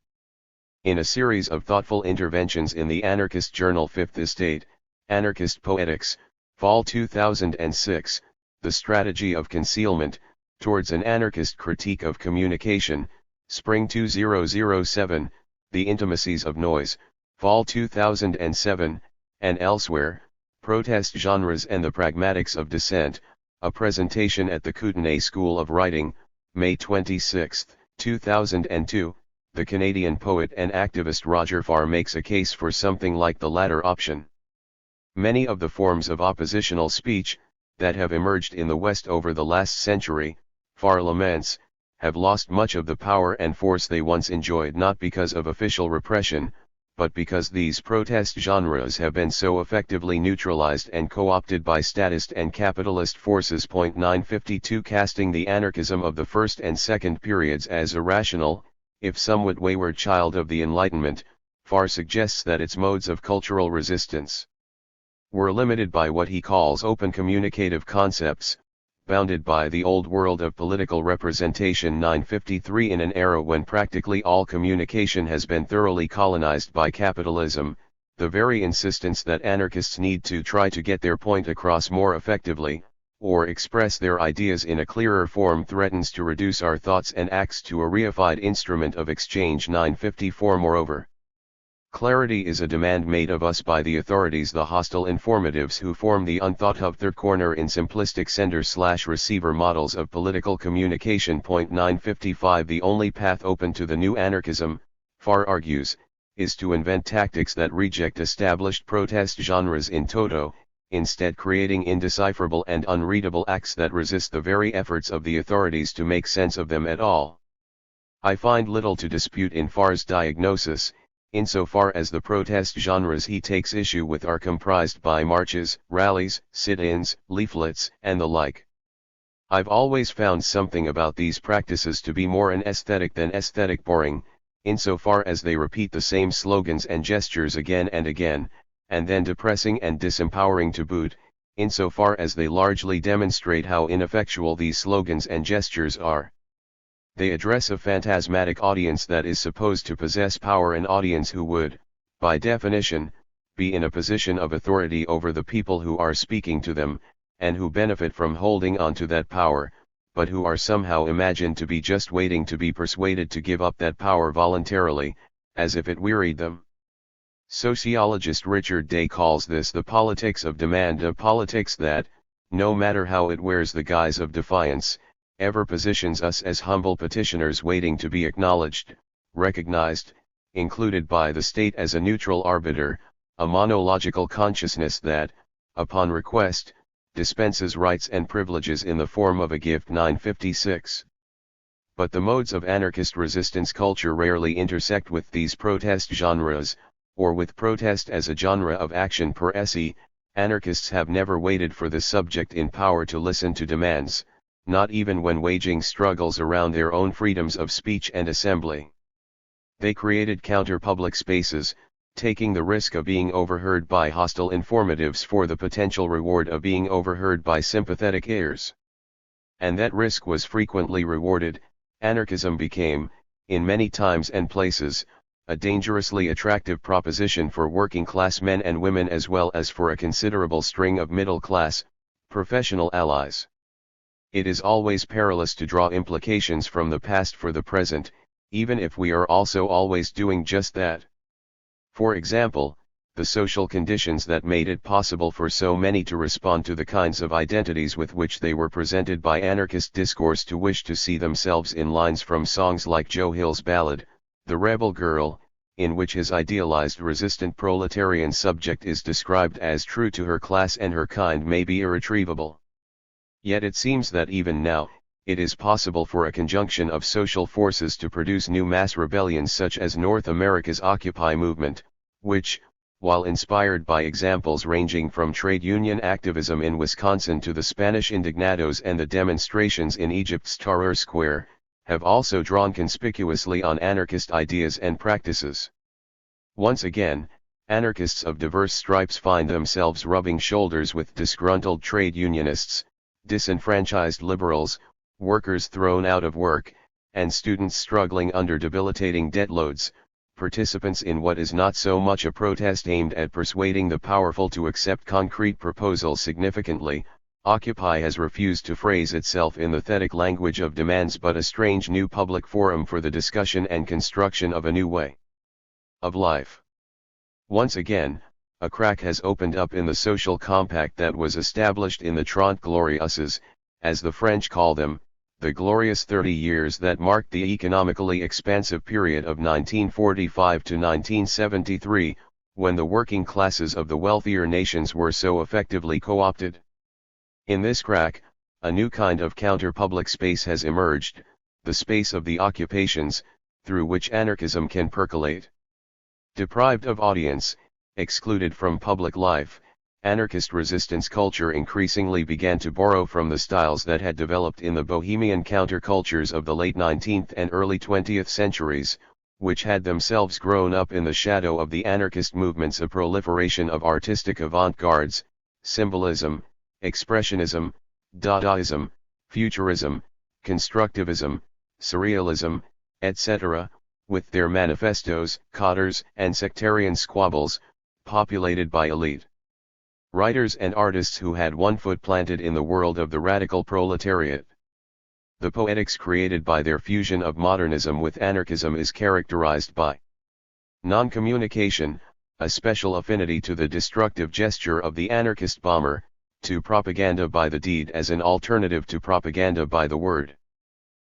A: In a series of thoughtful interventions in the anarchist journal Fifth Estate, Anarchist Poetics, Fall 2006, The Strategy of Concealment, Towards an Anarchist Critique of Communication, Spring 2007, The Intimacies of Noise, Fall 2007, and elsewhere, Protest Genres and the Pragmatics of Dissent, a presentation at the Kootenai School of Writing, May 26, 2002, the Canadian poet and activist Roger Farr makes a case for something like the latter option. Many of the forms of oppositional speech, that have emerged in the West over the last century, Farr laments, have lost much of the power and force they once enjoyed, not because of official repression, but because these protest genres have been so effectively neutralized and co-opted by statist and capitalist forces. 952. Casting the anarchism of the first and second periods as a rational, if somewhat wayward child of the Enlightenment, Farr suggests that its modes of cultural resistance were limited by what he calls open communicative concepts, bounded by the old world of political representation. 953. In an era when practically all communication has been thoroughly colonized by capitalism, the very insistence that anarchists need to try to get their point across more effectively, or express their ideas in a clearer form, threatens to reduce our thoughts and acts to a reified instrument of exchange. 954. Moreover, clarity is a demand made of us by the authorities, the hostile informatives who form the unthought of third corner in simplistic sender/receiver models of political communication. 955. The only path open to the new anarchism, Farr argues, is to invent tactics that reject established protest genres in toto, instead creating indecipherable and unreadable acts that resist the very efforts of the authorities to make sense of them at all. I find little to dispute in Farr's diagnosis, insofar as the protest genres he takes issue with are comprised by marches, rallies, sit-ins, leaflets, and the like. I've always found something about these practices to be more an aesthetic than aesthetic boring, insofar as they repeat the same slogans and gestures again and again, and then depressing and disempowering to boot, insofar as they largely demonstrate how ineffectual these slogans and gestures are. They address a phantasmatic audience that is supposed to possess power, an audience who would, by definition, be in a position of authority over the people who are speaking to them, and who benefit from holding on to that power, but who are somehow imagined to be just waiting to be persuaded to give up that power voluntarily, as if it wearied them. Sociologist Richard Day calls this the politics of demand, a politics that, no matter how it wears the guise of defiance, ever positions us as humble petitioners waiting to be acknowledged, recognized, included by the state as a neutral arbiter, a monological consciousness that, upon request, dispenses rights and privileges in the form of a gift. 956. But the modes of anarchist resistance culture rarely intersect with these protest genres, or with protest as a genre of action per se. Anarchists have never waited for the subject in power to listen to demands, not even when waging struggles around their own freedoms of speech and assembly. They created counter-public spaces, taking the risk of being overheard by hostile informatives for the potential reward of being overheard by sympathetic ears. And that risk was frequently rewarded. Anarchism became, in many times and places, a dangerously attractive proposition for working-class men and women as well as for a considerable string of middle-class, professional allies. It is always perilous to draw implications from the past for the present, even if we are also always doing just that. For example, the social conditions that made it possible for so many to respond to the kinds of identities with which they were presented by anarchist discourse to wish to see themselves in lines from songs like Joe Hill's ballad, The Rebel Girl, in which his idealized resistant proletarian subject is described as true to her class and her kind, may be irretrievable. Yet it seems that even now, it is possible for a conjunction of social forces to produce new mass rebellions such as North America's Occupy movement, which, while inspired by examples ranging from trade union activism in Wisconsin to the Spanish indignados and the demonstrations in Egypt's Tahrir Square, have also drawn conspicuously on anarchist ideas and practices. Once again, anarchists of diverse stripes find themselves rubbing shoulders with disgruntled trade unionists, disenfranchised liberals, workers thrown out of work, and students struggling under debilitating debt loads, participants in what is not so much a protest aimed at persuading the powerful to accept concrete proposals. Significantly, Occupy has refused to phrase itself in the thetic language of demands but a strange new public forum for the discussion and construction of a new way of life. Once again, a crack has opened up in the social compact that was established in the Trente Glorieuses, as the French call them, the glorious 30 years that marked the economically expansive period of 1945 to 1973, when the working classes of the wealthier nations were so effectively co-opted. In this crack, a new kind of counter-public space has emerged, the space of the occupations, through which anarchism can percolate. Deprived of audience, excluded from public life, anarchist resistance culture increasingly began to borrow from the styles that had developed in the bohemian countercultures of the late 19th and early 20th centuries, which had themselves grown up in the shadow of the anarchist movements, a proliferation of artistic avant-gardes, symbolism, expressionism, Dadaism, futurism, constructivism, surrealism, etc., with their manifestos, cotters, and sectarian squabbles, populated by elite writers and artists who had one foot planted in the world of the radical proletariat. The poetics created by their fusion of modernism with anarchism is characterized by non-communication, a special affinity to the destructive gesture of the anarchist bomber, to propaganda by the deed as an alternative to propaganda by the word.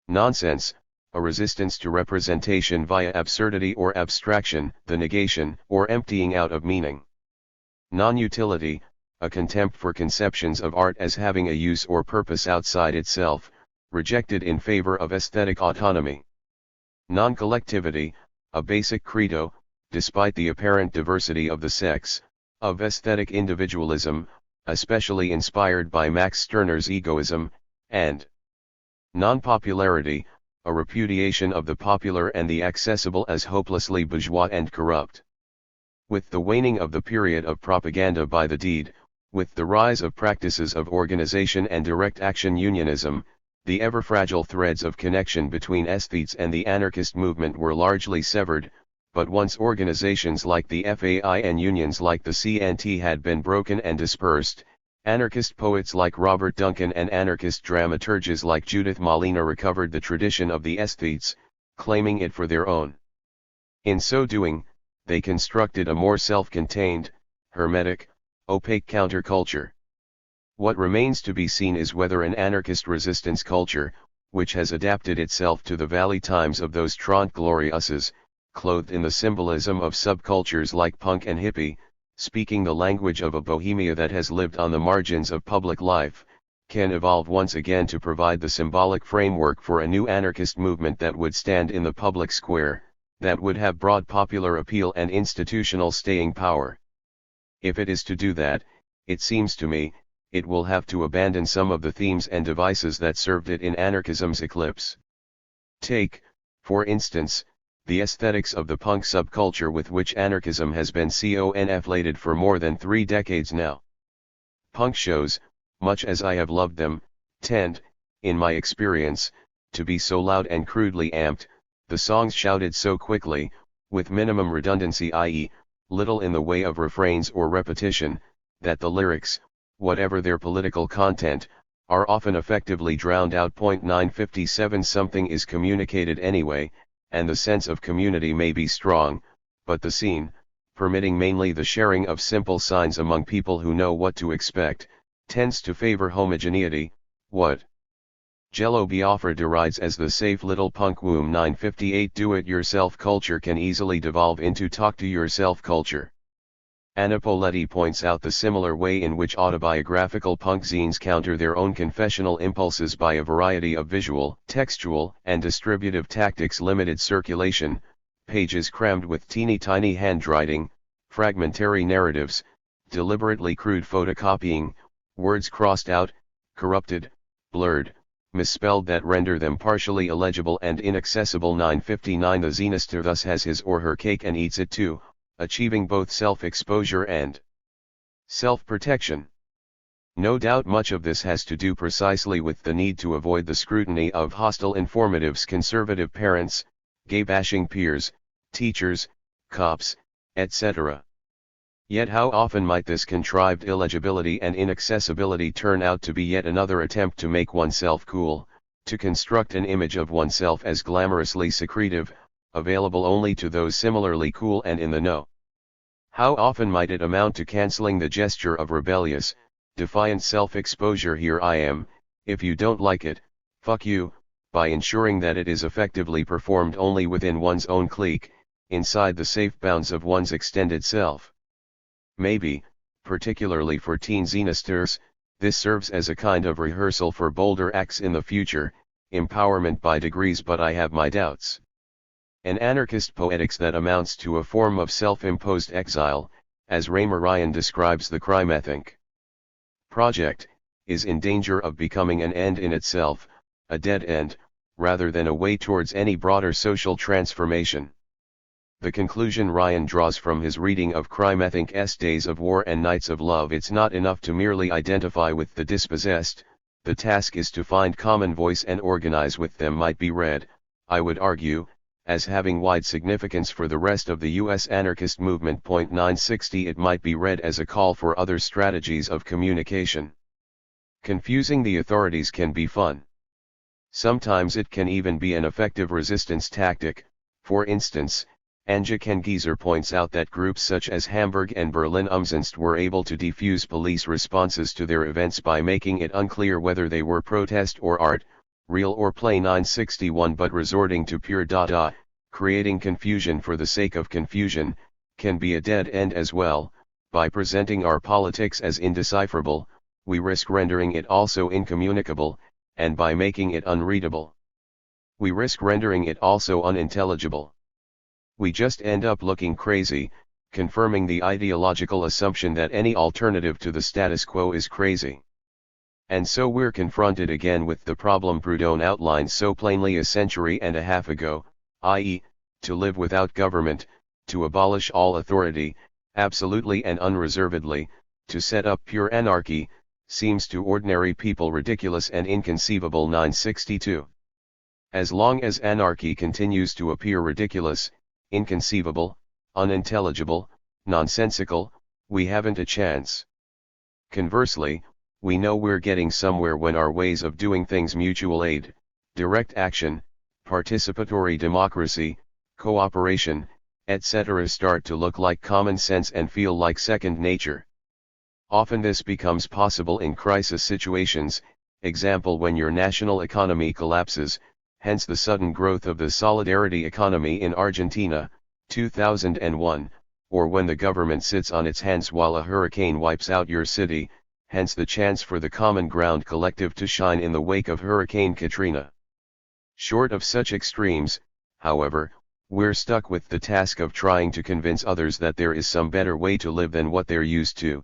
A: Nonsense, a resistance to representation via absurdity or abstraction, the negation or emptying out of meaning. Non-utility, a contempt for conceptions of art as having a use or purpose outside itself, rejected in favor of aesthetic autonomy. Non-collectivity, a basic credo, despite the apparent diversity of the sex, of aesthetic individualism, especially inspired by Max Stirner's egoism, and non-popularity, a repudiation of the popular and the accessible as hopelessly bourgeois and corrupt. With the waning of the period of propaganda by the deed, with the rise of practices of organization and direct action unionism, the ever-fragile threads of connection between aesthetes and the anarchist movement were largely severed, but once organizations like the FAI and unions like the CNT had been broken and dispersed, Anarchist poets like Robert Duncan and anarchist dramaturges like Judith Malina recovered the tradition of the aesthetes, claiming it for their own. In so doing, they constructed a more self-contained, hermetic, opaque counterculture. What remains to be seen is whether an anarchist resistance culture, which has adapted itself to the valley times of those Trente Glorieuses, clothed in the symbolism of subcultures like punk and hippie, speaking the language of a bohemia that has lived on the margins of public life, can evolve once again to provide the symbolic framework for a new anarchist movement that would stand in the public square, that would have broad popular appeal and institutional staying power. If it is to do that, it seems to me, it will have to abandon some of the themes and devices that served it in anarchism's eclipse. Take, for instance, the aesthetics of the punk subculture with which anarchism has been conflated for more than 3 decades now. Punk shows, much as I have loved them, tend, in my experience, to be so loud and crudely amped, the songs shouted so quickly, with minimum redundancy, i.e., little in the way of refrains or repetition, that the lyrics, whatever their political content, are often effectively drowned out. 957 Something is communicated anyway, and the sense of community may be strong, but the scene, permitting mainly the sharing of simple signs among people who know what to expect, tends to favor homogeneity. What Jello Biafra derides as the safe little punk womb. 958 Do-it-yourself culture can easily devolve into talk-to-yourself culture. Anna Poletti points out the similar way in which autobiographical punk zines counter their own confessional impulses by a variety of visual, textual, and distributive tactics: limited circulation, pages crammed with teeny-tiny handwriting, fragmentary narratives, deliberately crude photocopying, words crossed out, corrupted, blurred, misspelled that render them partially illegible and inaccessible. 959 The zinester thus has his or her cake and eats it too, achieving both self-exposure and self-protection. No doubt much of this has to do precisely with the need to avoid the scrutiny of hostile informatives, conservative parents, gay-bashing peers, teachers, cops, etc. Yet how often might this contrived illegibility and inaccessibility turn out to be yet another attempt to make oneself cool, to construct an image of oneself as glamorously secretive, available only to those similarly cool and in the know. How often might it amount to cancelling the gesture of rebellious, defiant self-exposure: here I am, if you don't like it, fuck you, by ensuring that it is effectively performed only within one's own clique, inside the safe bounds of one's extended self. Maybe, particularly for teen zinesters, this serves as a kind of rehearsal for bolder acts in the future, empowerment by degrees, but I have my doubts. An anarchist poetics that amounts to a form of self-imposed exile, as Raymer Ryan describes the Crime-Ethink project, is in danger of becoming an end in itself, a dead end, rather than a way towards any broader social transformation. The conclusion Ryan draws from his reading of Crime-Ethink's Days of War and Nights of Love: it's not enough to merely identify with the dispossessed, the task is to find common voice and organize with them. Might be read, I would argue, as having wide significance for the rest of the U.S. anarchist movement. 960 It might be read as a call for other strategies of communication. Confusing the authorities can be fun. Sometimes it can even be an effective resistance tactic. For instance, Anja Kengeser points out that groups such as Hamburg and Berlin Umsonst were able to defuse police responses to their events by making it unclear whether they were protest or art, real or play. 961 But resorting to pure dada, creating confusion for the sake of confusion, can be a dead end as well. By presenting our politics as indecipherable, we risk rendering it also incommunicable, and by making it unreadable, we risk rendering it also unintelligible. We just end up looking crazy, confirming the ideological assumption that any alternative to the status quo is crazy. And so we're confronted again with the problem Proudhon outlined so plainly a century and a half ago, i.e., to live without government, to abolish all authority, absolutely and unreservedly, to set up pure anarchy, seems to ordinary people ridiculous and inconceivable. 962. As long as anarchy continues to appear ridiculous, inconceivable, unintelligible, nonsensical, we haven't a chance. Conversely, we know we're getting somewhere when our ways of doing things, mutual aid, direct action, participatory democracy, cooperation, etc., start to look like common sense and feel like second nature. Often this becomes possible in crisis situations, example when your national economy collapses, hence the sudden growth of the solidarity economy in Argentina, 2001, or when the government sits on its hands while a hurricane wipes out your city, hence the chance for the Common Ground collective to shine in the wake of Hurricane Katrina. Short of such extremes, however, we're stuck with the task of trying to convince others that there is some better way to live than what they're used to.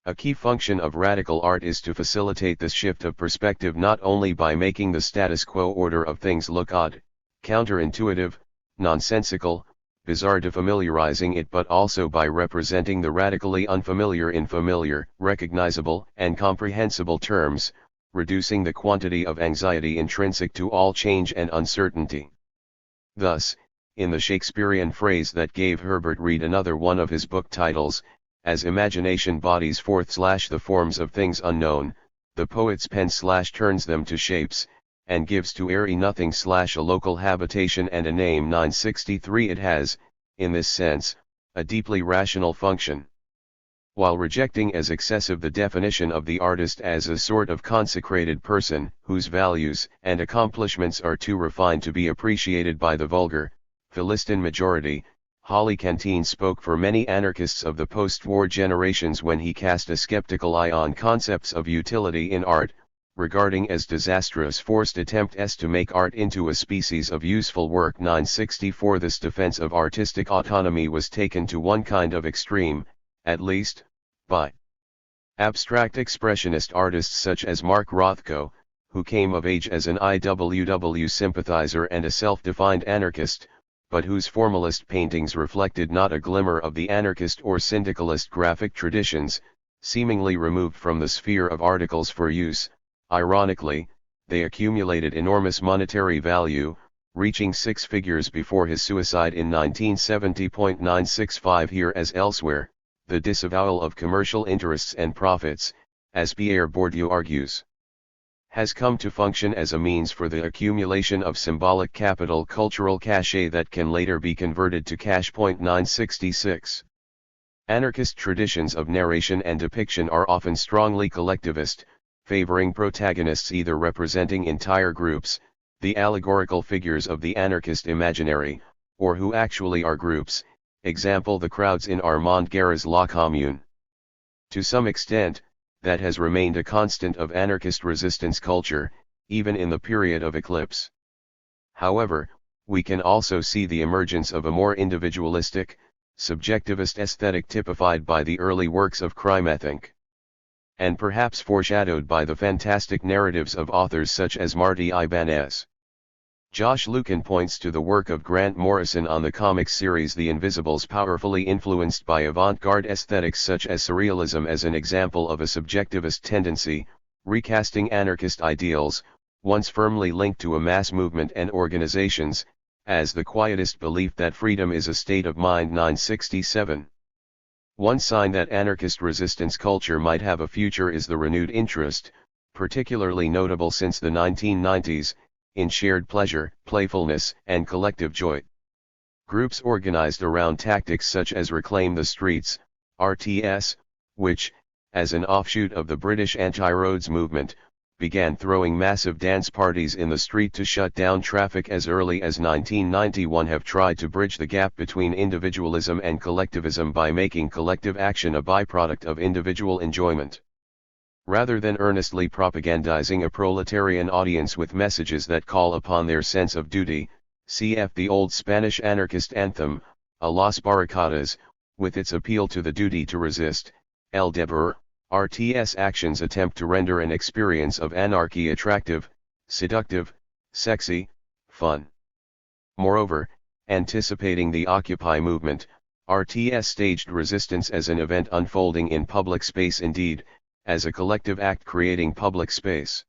A: A key function of radical art is to facilitate this shift of perspective not only by making the status quo order of things look odd, counterintuitive, nonsensical, bizarre, defamiliarizing it, but also by representing the radically unfamiliar in familiar, recognizable, and comprehensible terms, reducing the quantity of anxiety intrinsic to all change and uncertainty. Thus, in the Shakespearean phrase that gave Herbert Reed another one of his book titles, as imagination bodies forth / the forms of things unknown, the poet's pen / turns them to shapes, and gives to airy nothing / a local habitation and a name. 963 It has, in this sense, a deeply rational function. While rejecting as excessive the definition of the artist as a sort of consecrated person, whose values and accomplishments are too refined to be appreciated by the vulgar, Philistine majority, Holly Canteen spoke for many anarchists of the post-war generations when he cast a skeptical eye on concepts of utility in art, regarding as disastrous forced attempts to make art into a species of useful work. 964 This defense of artistic autonomy was taken to one kind of extreme, at least, by abstract expressionist artists such as Mark Rothko, who came of age as an IWW sympathizer and a self-defined anarchist, but whose formalist paintings reflected not a glimmer of the anarchist or syndicalist graphic traditions, seemingly removed from the sphere of articles for use. Ironically, they accumulated enormous monetary value, reaching six figures before his suicide in 1970. 965 Here as elsewhere, the disavowal of commercial interests and profits, as Pierre Bourdieu argues, has come to function as a means for the accumulation of symbolic capital, cultural cachet that can later be converted to cash. 966 Anarchist traditions of narration and depiction are often strongly collectivist, favoring protagonists either representing entire groups, the allegorical figures of the anarchist imaginary, or who actually are groups, example the crowds in Armand Guerra's La Commune. To some extent, that has remained a constant of anarchist resistance culture, even in the period of eclipse. However, we can also see the emergence of a more individualistic, subjectivist aesthetic typified by the early works of Crimethink, and perhaps foreshadowed by the fantastic narratives of authors such as Marty Ibanez. Josh Lucan points to the work of Grant Morrison on the comic series The Invisibles, powerfully influenced by avant-garde aesthetics such as surrealism, as an example of a subjectivist tendency, recasting anarchist ideals, once firmly linked to a mass movement and organizations, as the quietist belief that freedom is a state of mind. 967 One sign that anarchist resistance culture might have a future is the renewed interest, particularly notable since the 1990s, in shared pleasure, playfulness, and collective joy. Groups organized around tactics such as Reclaim the Streets, RTS, which, as an offshoot of the British anti-roads movement, began throwing massive dance parties in the street to shut down traffic as early as 1991, have tried to bridge the gap between individualism and collectivism by making collective action a byproduct of individual enjoyment. Rather than earnestly propagandizing a proletarian audience with messages that call upon their sense of duty, cf. the old Spanish anarchist anthem, A las Barricadas, with its appeal to the duty to resist, El Deber, RTS actions attempt to render an experience of anarchy attractive, seductive, sexy, fun. Moreover, anticipating the Occupy movement, RTS staged resistance as an event unfolding in public space, indeed, as a collective act creating public space.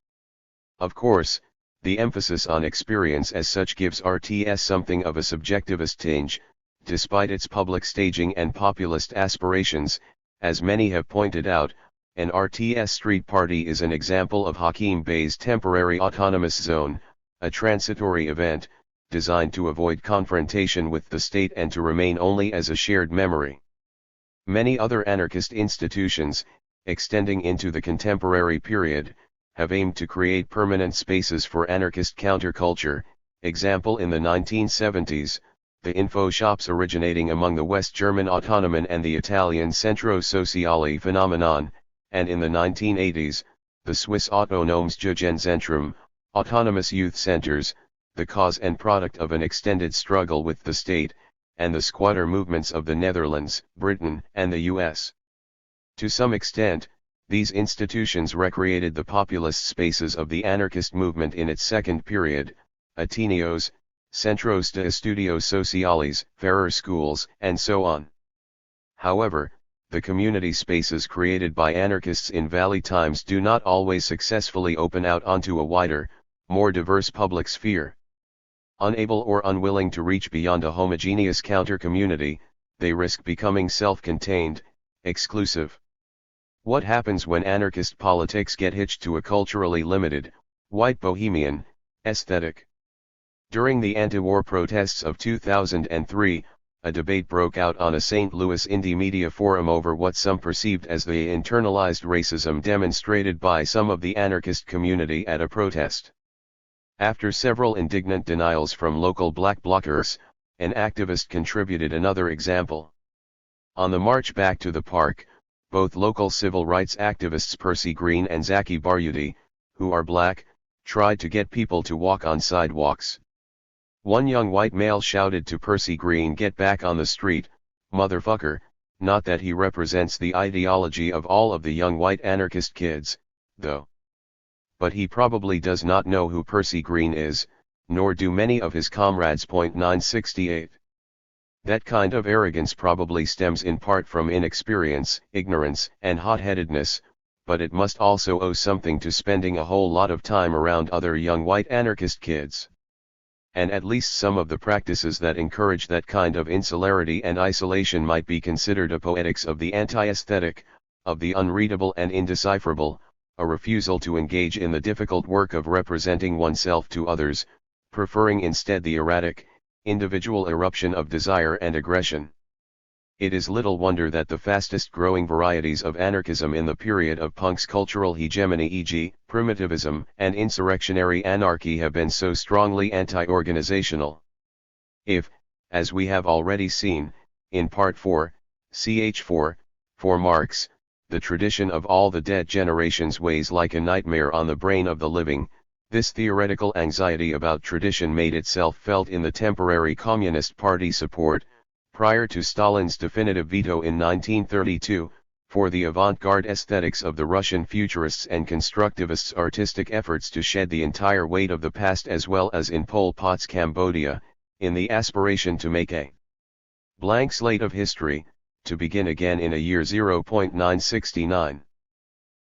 A: Of course, the emphasis on experience as such gives RTS something of a subjectivist tinge, despite its public staging and populist aspirations, as many have pointed out. An RTS street party is an example of Hakim Bey's temporary autonomous zone, a transitory event, designed to avoid confrontation with the state and to remain only as a shared memory. Many other anarchist institutions, extending into the contemporary period, have aimed to create permanent spaces for anarchist counterculture. Example, in the 1970s, the info shops originating among the West German Autonomen and the Italian Centro Sociale phenomenon, and in the 1980s, the Swiss Autonomes Jugendzentrum, autonomous youth centers, the cause and product of an extended struggle with the state, and the squatter movements of the Netherlands, Britain, and the US. To some extent, these institutions recreated the populist spaces of the anarchist movement in its second period, Ateneos, Centros de Estudios Sociales, Ferrer schools, and so on. However, the community spaces created by anarchists in Valley times do not always successfully open out onto a wider, more diverse public sphere. Unable or unwilling to reach beyond a homogeneous counter-community, they risk becoming self-contained, exclusive. What happens when anarchist politics get hitched to a culturally limited, white bohemian, aesthetic? During the anti-war protests of 2003, a debate broke out on a St. Louis indie media forum over what some perceived as the internalized racism demonstrated by some of the anarchist community at a protest. After several indignant denials from local black blockers, an activist contributed another example. On the march back to the park, both local civil rights activists Percy Green and Zaki Baryudi, who are black, tried to get people to walk on sidewalks. One young white male shouted to Percy Green, "Get back on the street, motherfucker," not that he represents the ideology of all of the young white anarchist kids, though. But he probably does not know who Percy Green is, nor do many of his comrades. 968. That kind of arrogance probably stems in part from inexperience, ignorance, and hot-headedness, but it must also owe something to spending a whole lot of time around other young white anarchist kids. And at least some of the practices that encourage that kind of insularity and isolation might be considered a poetics of the anti-aesthetic, of the unreadable and indecipherable, a refusal to engage in the difficult work of representing oneself to others, preferring instead the erratic, individual eruption of desire and aggression. It is little wonder that the fastest growing varieties of anarchism in the period of punk's cultural hegemony, e.g., primitivism and insurrectionary anarchy, have been so strongly anti-organizational. If, as we have already seen, in Part 4, ch. 4, for Marx, the tradition of all the dead generations weighs like a nightmare on the brain of the living, this theoretical anxiety about tradition made itself felt in the temporary Communist Party support, prior to Stalin's definitive veto in 1932, for the avant-garde aesthetics of the Russian futurists and constructivists' artistic efforts to shed the entire weight of the past, as well as in Pol Pot's Cambodia, in the aspiration to make a blank slate of history, to begin again in a year 0.969.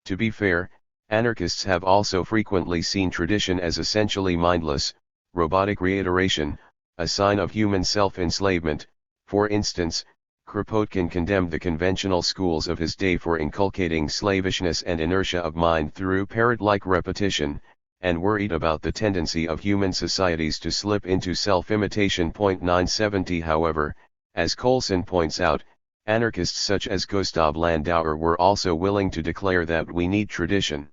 A: To be fair, anarchists have also frequently seen tradition as essentially mindless, robotic reiteration, a sign of human self-enslavement. For instance, Kropotkin condemned the conventional schools of his day for inculcating slavishness and inertia of mind through parrot-like repetition, and worried about the tendency of human societies to slip into self-imitation. 970. However, as Coulson points out, anarchists such as Gustav Landauer were also willing to declare that we need tradition.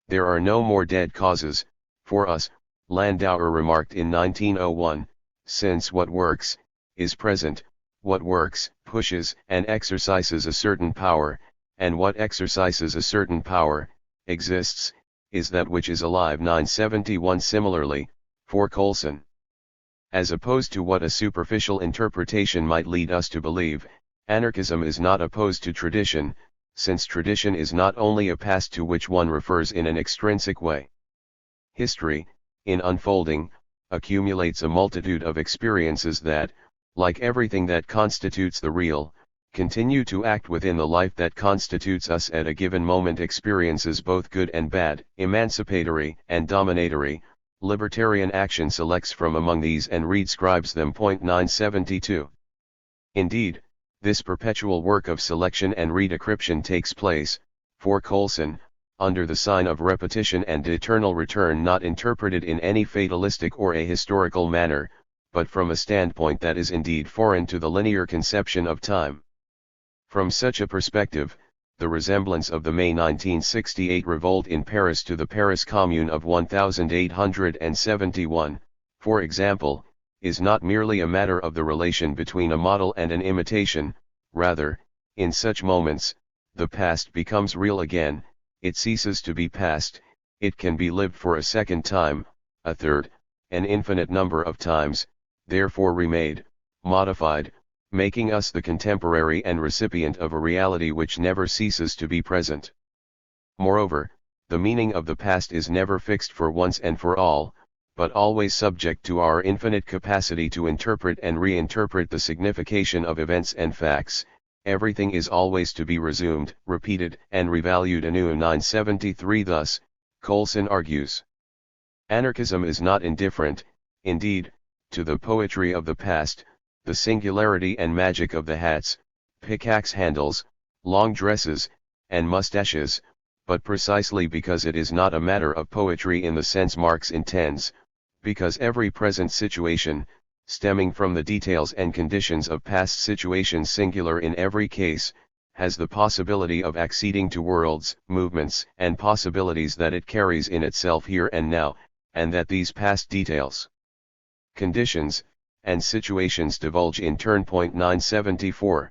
A: There are no more dead causes, for us, Landauer remarked in 1901, since what works, is present, what works, pushes and exercises a certain power, and what exercises a certain power, exists, is that which is alive. 971. Similarly, for Coulson, as opposed to what a superficial interpretation might lead us to believe, anarchism is not opposed to tradition, since tradition is not only a past to which one refers in an extrinsic way. History, in unfolding, accumulates a multitude of experiences that, like everything that constitutes the real, continue to act within the life that constitutes us at a given moment. Experiences both good and bad, emancipatory and dominatory. Libertarian action selects from among these and redscribes them. 972. Indeed, this perpetual work of selection and redecryption takes place, For Coulson, under the sign of repetition and eternal return, not interpreted in any fatalistic or ahistorical manner, but from a standpoint that is indeed foreign to the linear conception of time. From such a perspective, the resemblance of the May 1968 revolt in Paris to the Paris Commune of 1871, for example, is not merely a matter of the relation between a model and an imitation. Rather, in such moments, the past becomes real again, it ceases to be past, it can be lived for a second time, a third, an infinite number of times, therefore remade, modified, making us the contemporary and recipient of a reality which never ceases to be present. Moreover, the meaning of the past is never fixed for once and for all, but always subject to our infinite capacity to interpret and reinterpret the signification of events and facts. Everything is always to be resumed, repeated, and revalued anew. 973. Thus, Coulson argues, anarchism is not indifferent, indeed, to the poetry of the past, the singularity and magic of the hats, pickaxe handles, long dresses, and mustaches, but precisely because it is not a matter of poetry in the sense Marx intends, because every present situation, stemming from the details and conditions of past situations singular in every case, has the possibility of acceding to worlds, movements, and possibilities that it carries in itself here and now, and that these past details, conditions, and situations divulge in turn. 974.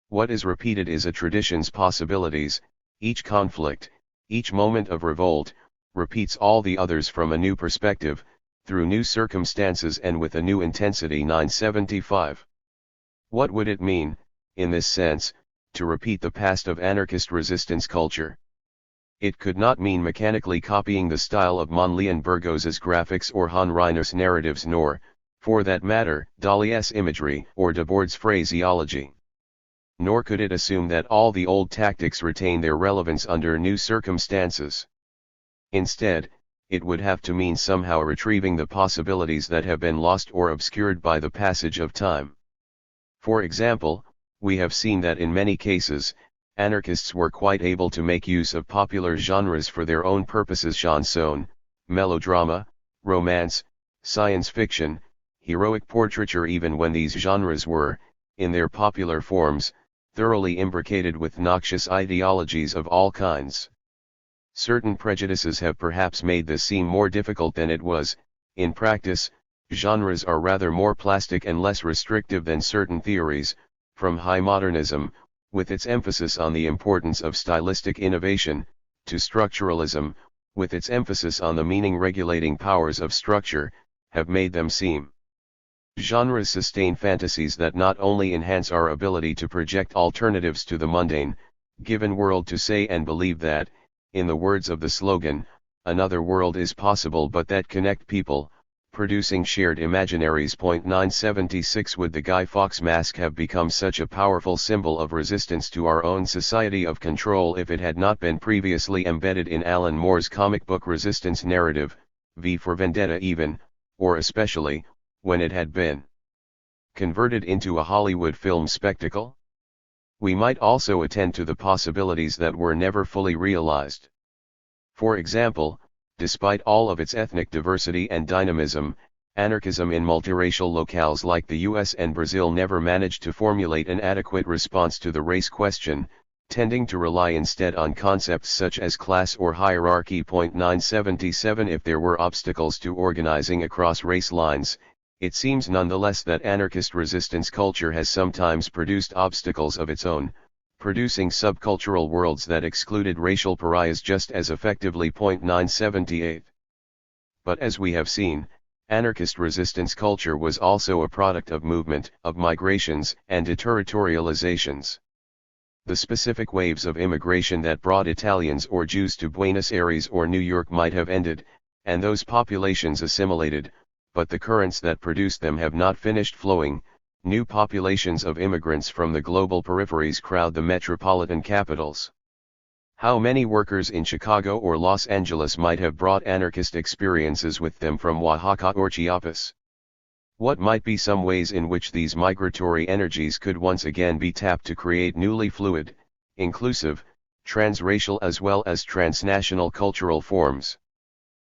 A: What is repeated is a tradition's possibilities. Each conflict, each moment of revolt, repeats all the others from a new perspective, through new circumstances and with a new intensity. 975. What would it mean, in this sense, to repeat the past of anarchist resistance culture? It could not mean mechanically copying the style of Monleon Burgos's graphics or Han Reiner's narratives, nor, for that matter, Dalí's imagery or Debord's phraseology. Nor could it assume that all the old tactics retain their relevance under new circumstances. Instead, it would have to mean somehow retrieving the possibilities that have been lost or obscured by the passage of time. For example, we have seen that in many cases, anarchists were quite able to make use of popular genres for their own purposes: chanson, melodrama, romance, science fiction, heroic portraiture, even when these genres were, in their popular forms, thoroughly imbricated with noxious ideologies of all kinds. Certain prejudices have perhaps made this seem more difficult than it was. In practice, genres are rather more plastic and less restrictive than certain theories, from high modernism, with its emphasis on the importance of stylistic innovation, to structuralism, with its emphasis on the meaning-regulating powers of structure, have made them seem. Genres sustain fantasies that not only enhance our ability to project alternatives to the mundane, given world, to say and believe that, in the words of the slogan, another world is possible, but that connect people, producing shared imaginaries. 976. Would the Guy Fawkes mask have become such a powerful symbol of resistance to our own society of control if it had not been previously embedded in Alan Moore's comic book resistance narrative, V for Vendetta, even, or especially, when it had been converted into a Hollywood film spectacle? We might also attend to the possibilities that were never fully realized. For example, despite all of its ethnic diversity and dynamism, anarchism in multiracial locales like the US and Brazil never managed to formulate an adequate response to the race question, tending to rely instead on concepts such as class or hierarchy. 977. If there were obstacles to organizing across race lines, it seems nonetheless that anarchist resistance culture has sometimes produced obstacles of its own, producing subcultural worlds that excluded racial pariahs just as effectively. 978. But as we have seen, anarchist resistance culture was also a product of movement, of migrations, and deterritorializations. The specific waves of immigration that brought Italians or Jews to Buenos Aires or New York might have ended, and those populations assimilated, but the currents that produced them have not finished flowing. New populations of immigrants from the global peripheries crowd the metropolitan capitals. How many workers in Chicago or Los Angeles might have brought anarchist experiences with them from Oaxaca or Chiapas? What might be some ways in which these migratory energies could once again be tapped to create newly fluid, inclusive, transracial as well as transnational cultural forms.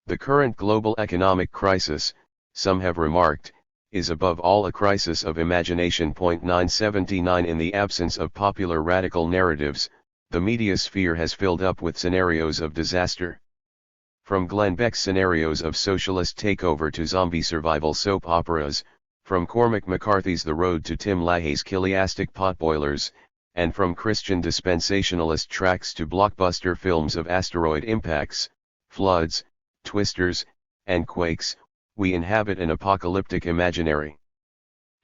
A: The current global economic crisis, some have remarked, is above all a crisis of imagination. 979 In the absence of popular radical narratives, the media sphere has filled up with scenarios of disaster. From Glenn Beck's scenarios of socialist takeover to zombie survival soap operas, from Cormac McCarthy's The Road to Tim LaHaye's Chiliastic Potboilers, and from Christian dispensationalist tracks to blockbuster films of asteroid impacts, floods, twisters, and quakes, we inhabit an apocalyptic imaginary.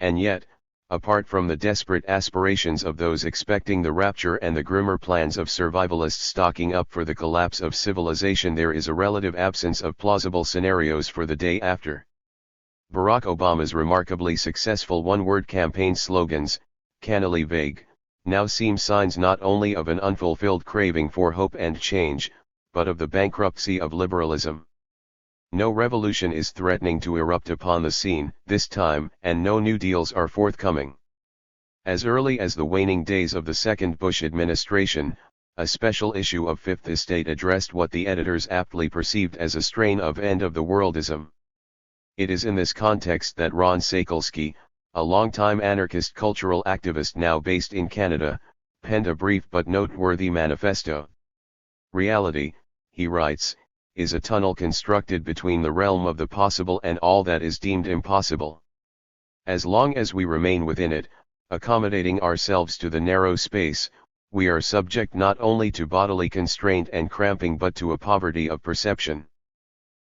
A: And yet, apart from the desperate aspirations of those expecting the rapture and the grimmer plans of survivalists stocking up for the collapse of civilization, there is a relative absence of plausible scenarios for the day after. Barack Obama's remarkably successful one-word campaign slogans, cannily vague, now seem signs not only of an unfulfilled craving for hope and change, but of the bankruptcy of liberalism. No revolution is threatening to erupt upon the scene this time, and no new deals are forthcoming. As early as the waning days of the second Bush administration, a special issue of Fifth Estate addressed what the editors aptly perceived as a strain of end-of-the-worldism. It is in this context that Ron Sakolsky, a longtime anarchist cultural activist now based in Canada, penned a brief but noteworthy manifesto. Reality, he writes, is a tunnel constructed between the realm of the possible and all that is deemed impossible. As long as we remain within it, accommodating ourselves to the narrow space, we are subject not only to bodily constraint and cramping but to a poverty of perception.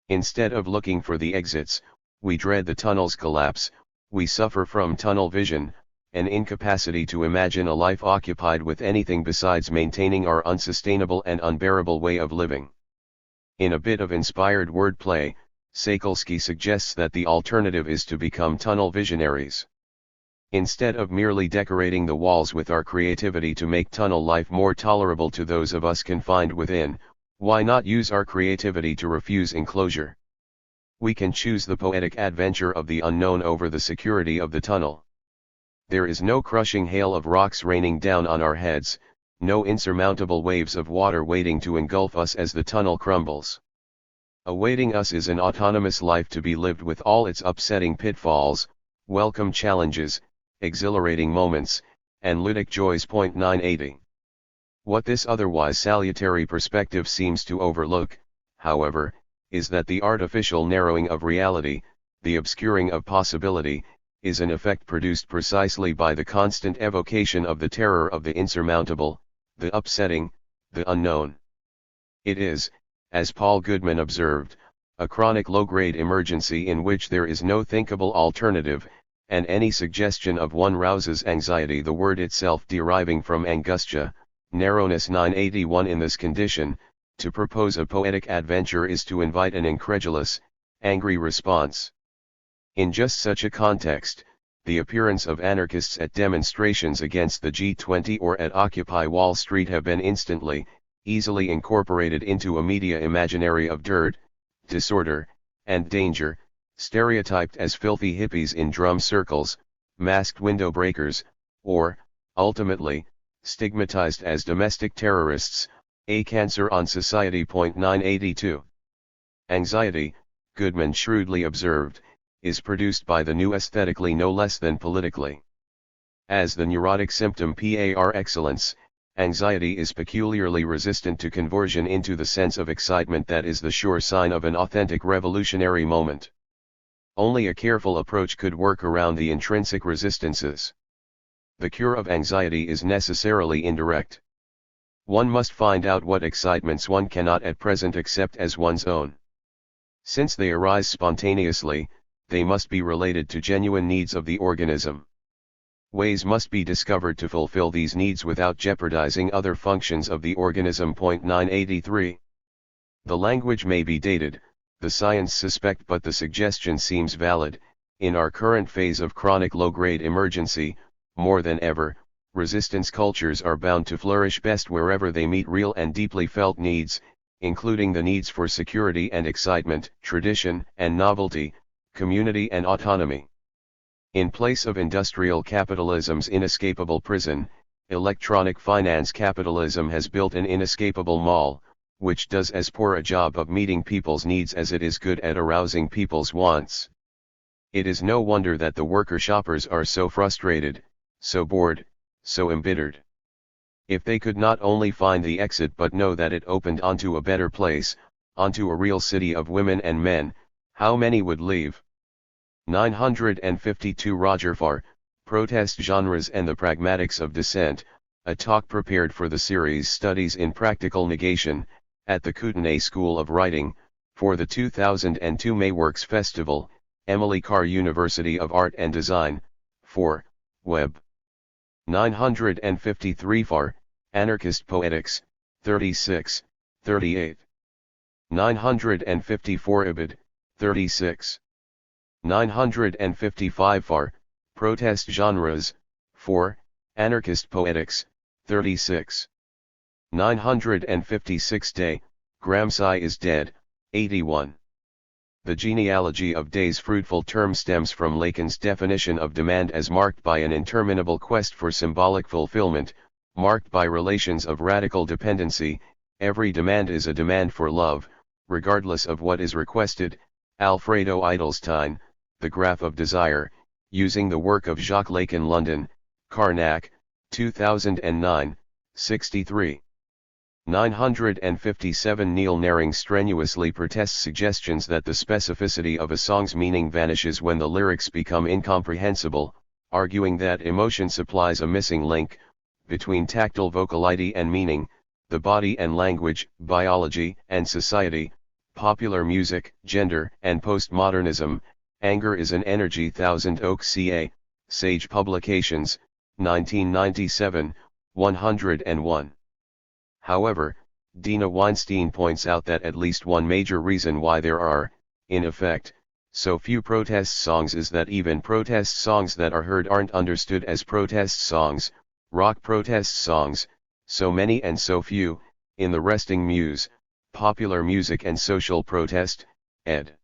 A: Instead of looking for the exits, we dread the tunnel's collapse, we suffer from tunnel vision, an incapacity to imagine a life occupied with anything besides maintaining our unsustainable and unbearable way of living. In a bit of inspired wordplay, Sakolsky suggests that the alternative is to become tunnel visionaries. Instead of merely decorating the walls with our creativity to make tunnel life more tolerable to those of us confined within, why not use our creativity to refuse enclosure? We can choose the poetic adventure of the unknown over the security of the tunnel. There is no crushing hail of rocks raining down on our heads, no insurmountable waves of water waiting to engulf us as the tunnel crumbles. Awaiting us is an autonomous life to be lived with all its upsetting pitfalls, welcome challenges, exhilarating moments, and ludic joys. 980. What this otherwise salutary perspective seems to overlook, however, is that the artificial narrowing of reality, the obscuring of possibility, is an effect produced precisely by the constant evocation of the terror of the insurmountable, the upsetting, the unknown. It is, as Paul Goodman observed, a chronic low-grade emergency in which there is no thinkable alternative, and any suggestion of one rouses anxiety, the word itself deriving from angustia, narrowness. 981 In this condition, to propose a poetic adventure is to invite an incredulous, angry response. In just such a context, the appearance of anarchists at demonstrations against the G20 or at Occupy Wall Street have been instantly, easily incorporated into a media imaginary of dirt, disorder, and danger, stereotyped as filthy hippies in drum circles, masked window breakers, or, ultimately, stigmatized as domestic terrorists, a cancer on society. 982. Anxiety, Goodman shrewdly observed, is produced by the new aesthetically no less than politically. As the neurotic symptom par excellence, anxiety is peculiarly resistant to conversion into the sense of excitement that is the sure sign of an authentic revolutionary moment. Only a careful approach could work around the intrinsic resistances. The cure of anxiety is necessarily indirect. One must find out what excitements one cannot at present accept as one's own. Since they arise spontaneously, they must be related to genuine needs of the organism. Ways must be discovered to fulfill these needs without jeopardizing other functions of the organism. 983. The language may be dated, the science suspect, but the suggestion seems valid. In our current phase of chronic low-grade emergency, more than ever, resistance cultures are bound to flourish best wherever they meet real and deeply felt needs, including the needs for security and excitement, tradition and novelty, community and autonomy. In place of industrial capitalism's inescapable prison, Electronic finance capitalism has built an inescapable mall, which does as poor a job of meeting people's needs as it is good at arousing people's wants. It is no wonder that the worker shoppers are so frustrated, so bored, so embittered. If they could not only find the exit but know that it opened onto a better place, onto a real city of women and men, how many would leave? 952 Roger Farr, Protest Genres and the Pragmatics of Dissent, a talk prepared for the series Studies in Practical Negation, at the Cohn School of Writing, for the 2002 Mayworks Festival, Emily Carr University of Art and Design, 4, Web. 953 Farr, Anarchist Poetics, 36, 38. 954 Ibid, 36. 955 Farr, Protest Genres, 4, Anarchist Poetics, 36. 956 Day, Gramsci is Dead, 81. The genealogy of Day's fruitful term stems from Lacan's definition of demand as marked by an interminable quest for symbolic fulfillment, marked by relations of radical dependency. Every demand is a demand for love, regardless of what is requested. Alfredo Edelstein, The Graph of Desire, using the work of Jacques Lacan. London, Carnac, 2009, 63. 957 Neil Naring strenuously protests suggestions that the specificity of a song's meaning vanishes when the lyrics become incomprehensible, arguing that emotion supplies a missing link between tactile vocality and meaning, the body and language, biology and society, popular music, gender and postmodernism. Anger is an Energy. Thousand Oaks CA, Sage Publications, 1997, 101. However, Dina Weinstein points out that at least one major reason why there are, in effect, so few protest songs is that even protest songs that are heard aren't understood as protest songs, rock protest songs, so many and so few. In the Resting Muse, Popular Music and Social Protest, ed.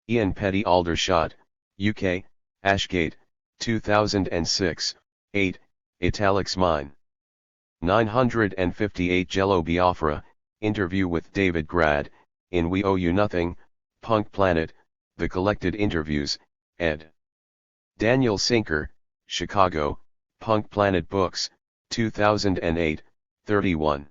A: Ian Petty Aldershot, UK, Ashgate, 2006, 8, italics mine. 958 Jello Biafra, interview with David Grad, in We Owe You Nothing, Punk Planet, The Collected Interviews, ed. Daniel Sinker, Chicago, Punk Planet Books, 2008, 31.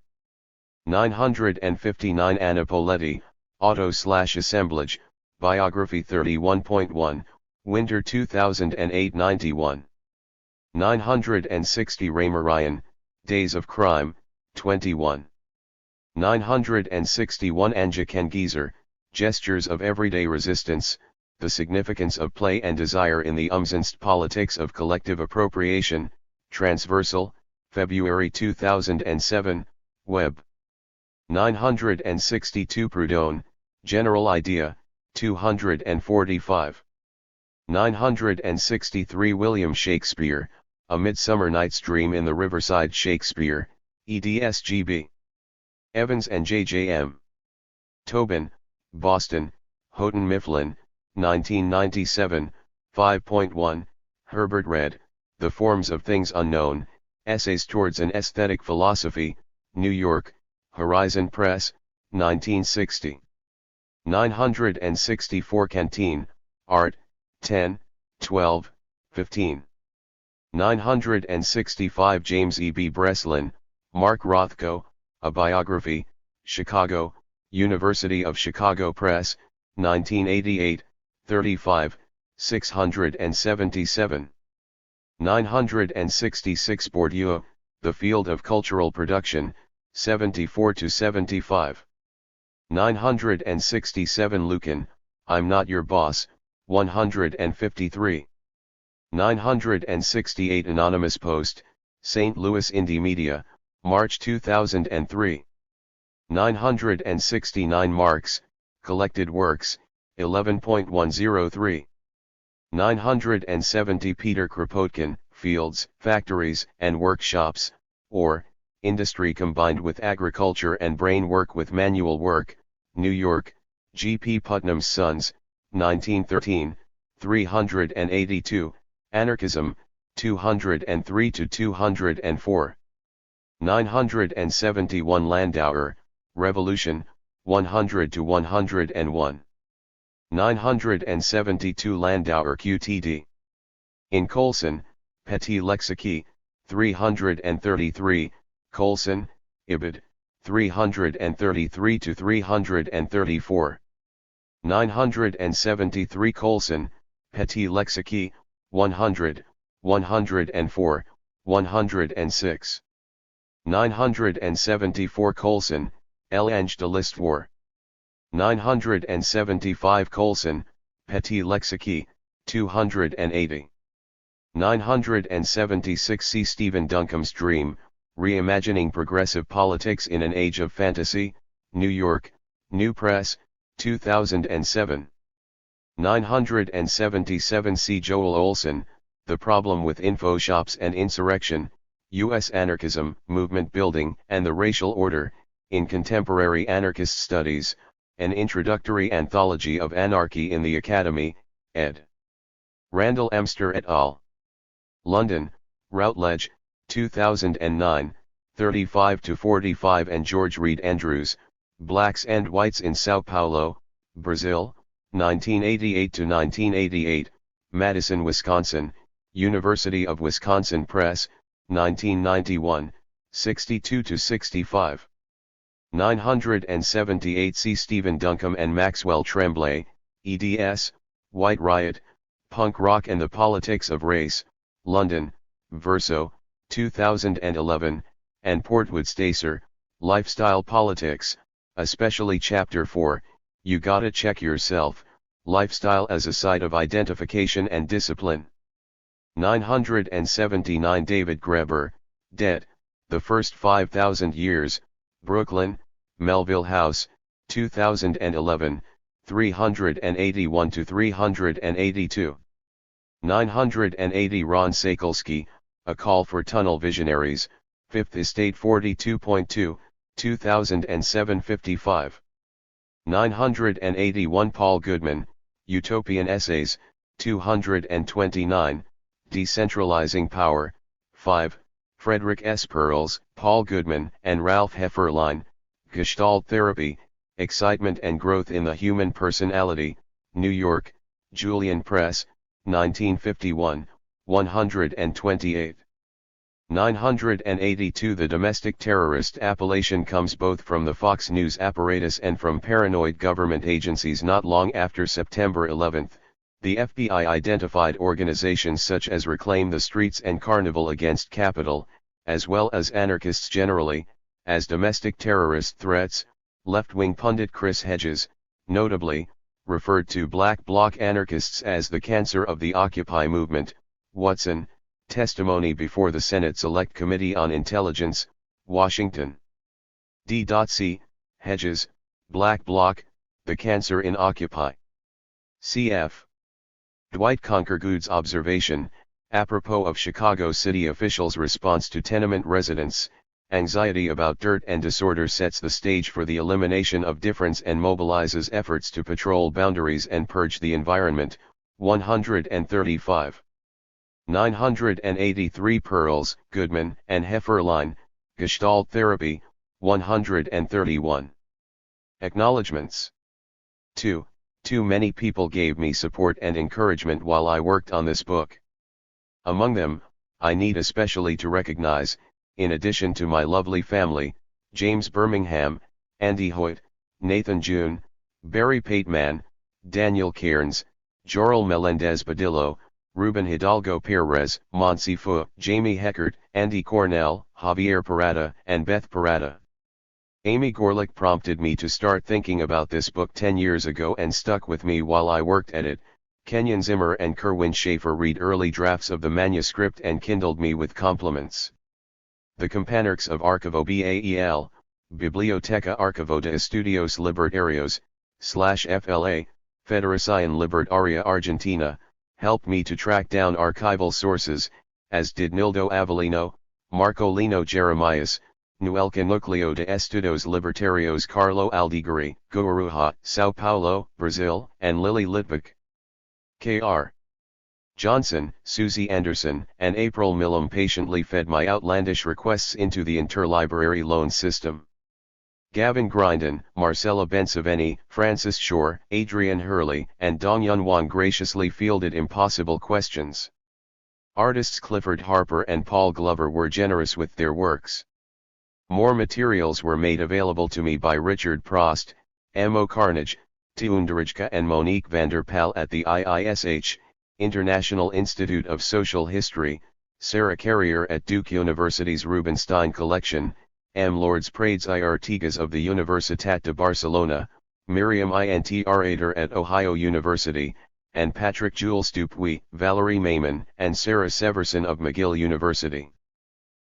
A: 959 Anna Poletti, Auto/Assemblage, Biography 31.1, Winter 2008 91. 960 Raymer Ryan, Days of Crime, 21. 961 Anja Kengeser, Gestures of Everyday Resistance, The Significance of Play and Desire in the Umsonst Politics of Collective Appropriation, Transversal, February 2007, Web. 962 Proudhon, General Idea, 245. 963 William Shakespeare, A Midsummer Night's Dream in the Riverside. Shakespeare, EDSGB. Evans and J.J.M. Tobin, Boston, Houghton Mifflin, 1997, 5.1, Herbert Read, The Forms of Things Unknown, Essays Towards an Aesthetic Philosophy, New York, Horizon Press, 1960. 964 Canteen, Art, 10, 12, 15. 965 James E. B. Breslin, Mark Rothko, A Biography, Chicago, University of Chicago Press, 1988, 35, 677. 966 Bourdieu, The Field of Cultural Production, 74-75. 967 Lucan, I'm Not Your Boss, 153. 968 Anonymous Post, St. Louis Indie Media, March 2003. 969 Marx, Collected Works, 11.103. 970 Peter Kropotkin, Fields, Factories, and Workshops, or, Industry Combined with Agriculture and Brain Work with Manual Work, New York, G. P. Putnam's Sons, 1913, 382, Anarchism, 203 to 204. 971 Landauer, Revolution, 100 to 101. 972 Landauer QTD. In Colson, Petit Lexiki, 333, Colson, Ibid, 333 to 334. 973 Colson, Petit Lexiki, 100, 104, 106. 974 Colson, L'Ange de l'Histoire. 975 Colson, Petit Lexiki, 280. 976 C. Stephen Duncombe's Dream, Reimagining Progressive Politics in an Age of Fantasy, New York, New Press, 2007. 977 C. Joel Olson, The Problem with Infoshops and Insurrection, U.S. Anarchism, Movement Building and the Racial Order, in Contemporary Anarchist Studies, An Introductory Anthology of Anarchy in the Academy, ed. Randall Emster et al. London, Routledge, 2009, 35-45 and George Reed Andrews, Blacks and Whites in São Paulo, Brazil, 1988-1988, Madison, Wisconsin, University of Wisconsin Press, 1991, 62-65. 978 C. Stephen Duncombe and Maxwell Tremblay, eds, White Riot, Punk Rock and the Politics of Race, London, Verso, 2011, and Portwood Stacer, Lifestyle Politics, especially Chapter 4, You Gotta Check Yourself, Lifestyle as a Site of Identification and Discipline. 979 David Graeber, Dead, The First 5,000 Years, Brooklyn, Melville House, 2011, 381-382. 980 Ron Sakolsky, A Call for Tunnel Visionaries, 5th Estate 42.2, 2007 55. 981 Paul Goodman, Utopian Essays, 229, Decentralizing Power, 5, Frederick S. Pearls, Paul Goodman and Ralph Hefferline, Gestalt Therapy, Excitement and Growth in the Human Personality, New York, Julian Press, 1951, 128. 982 The domestic terrorist appellation comes both from the Fox News apparatus and from paranoid government agencies. Not long after September 11, the FBI identified organizations such as Reclaim the Streets and Carnival Against Capital, as well as anarchists generally, as domestic terrorist threats. Left-wing pundit Chris Hedges, notably, referred to Black Bloc anarchists as the cancer of the Occupy movement. Watson, Testimony before the Senate Select Committee on Intelligence, Washington. D.C., Hedges, Black Bloc, The Cancer in Occupy. Cf. Dwight Conkergood's observation, apropos of Chicago city officials' response to tenement residents, anxiety about dirt and disorder sets the stage for the elimination of difference and mobilizes efforts to patrol boundaries and purge the environment. 135. 983 Pearls, Goodman and Hefferline, Gestalt Therapy, 131. Acknowledgements. 2. Too many people gave me support and encouragement while I worked on this book. Among them, I need especially to recognize, in addition to my lovely family, James Birmingham, Andy Hoyt, Nathan June, Barry Pateman, Daniel Cairns, Joral Melendez Badillo, Ruben Hidalgo Perez, Monsi Fu, Jamie Heckert, Andy Cornell, Javier Parada, and Beth Parada. Amy Gorlick prompted me to start thinking about this book 10 years ago and stuck with me while I worked at it. Kenyon Zimmer and Kerwin Schaefer read early drafts of the manuscript and kindled me with compliments. The Companerx of Archivo BAEL, Biblioteca Archivo de Estudios Libertarios, /FLA, Federación Libertaria Argentina, helped me to track down archival sources, as did Nildo Avellino, Marcolino Jeremias, Nuelca Núcleo de Estudos Libertarios Carlo Aldigari, Guarujá, São Paulo, Brazil, and Lily Litvak. Kr. Johnson, Susie Anderson, and April Millam patiently fed my outlandish requests into the interlibrary loan system. Gavin Grindon, Marcella Bensaveni, Francis Shore, Adrian Hurley, and Dong Yunwan graciously fielded impossible questions. Artists Clifford Harper and Paul Glover were generous with their works. More materials were made available to me by Richard Prost, M.O. Carnage, Tiundarijka and Monique van der Pal at the IISH, International Institute of Social History, Sarah Carrier at Duke University's Rubinstein Collection, M. Lourdes Prades I Artigas of the Universitat de Barcelona, Miriam Intrader at Ohio University, and Patrick Jules Dupuy, Valerie Mayman, and Sarah Severson of McGill University.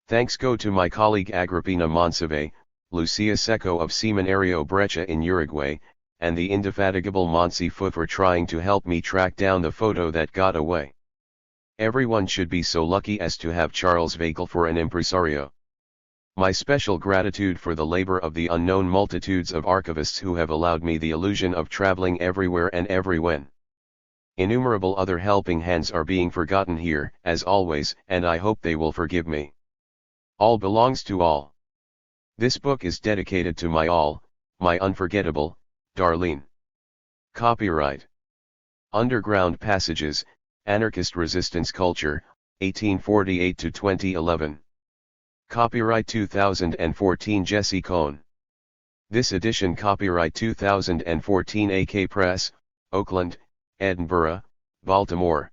A: Thanks go to my colleague Agrippina Monsive, Lucia Secco of Seminario Breccia in Uruguay, and the indefatigable Monsi Fu for trying to help me track down the photo that got away. Everyone should be so lucky as to have Charles Vagel for an impresario. My special gratitude for the labor of the unknown multitudes of archivists who have allowed me the illusion of traveling everywhere and everywhen. Innumerable other helping hands are being forgotten here, as always, and I hope they will forgive me. All belongs to all. This book is dedicated to my all, my unforgettable, Darlene. Copyright. Underground Passages, Anarchist Resistance Culture, 1848 to 2011. Copyright 2014 Jesse Cohn. This edition copyright 2014 AK Press, Oakland, Edinburgh, Baltimore.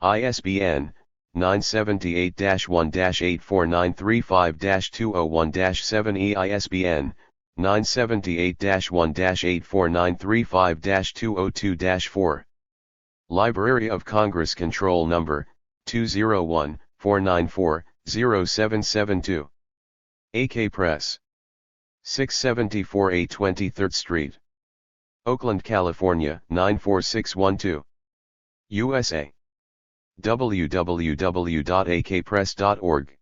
A: ISBN 978-1-84935-201-7 EISBN 978-1-84935-202-4. Library of Congress Control Number 201-494-0772. AK Press. 674 A 23rd Street. Oakland, California 94612. USA. www.akpress.org.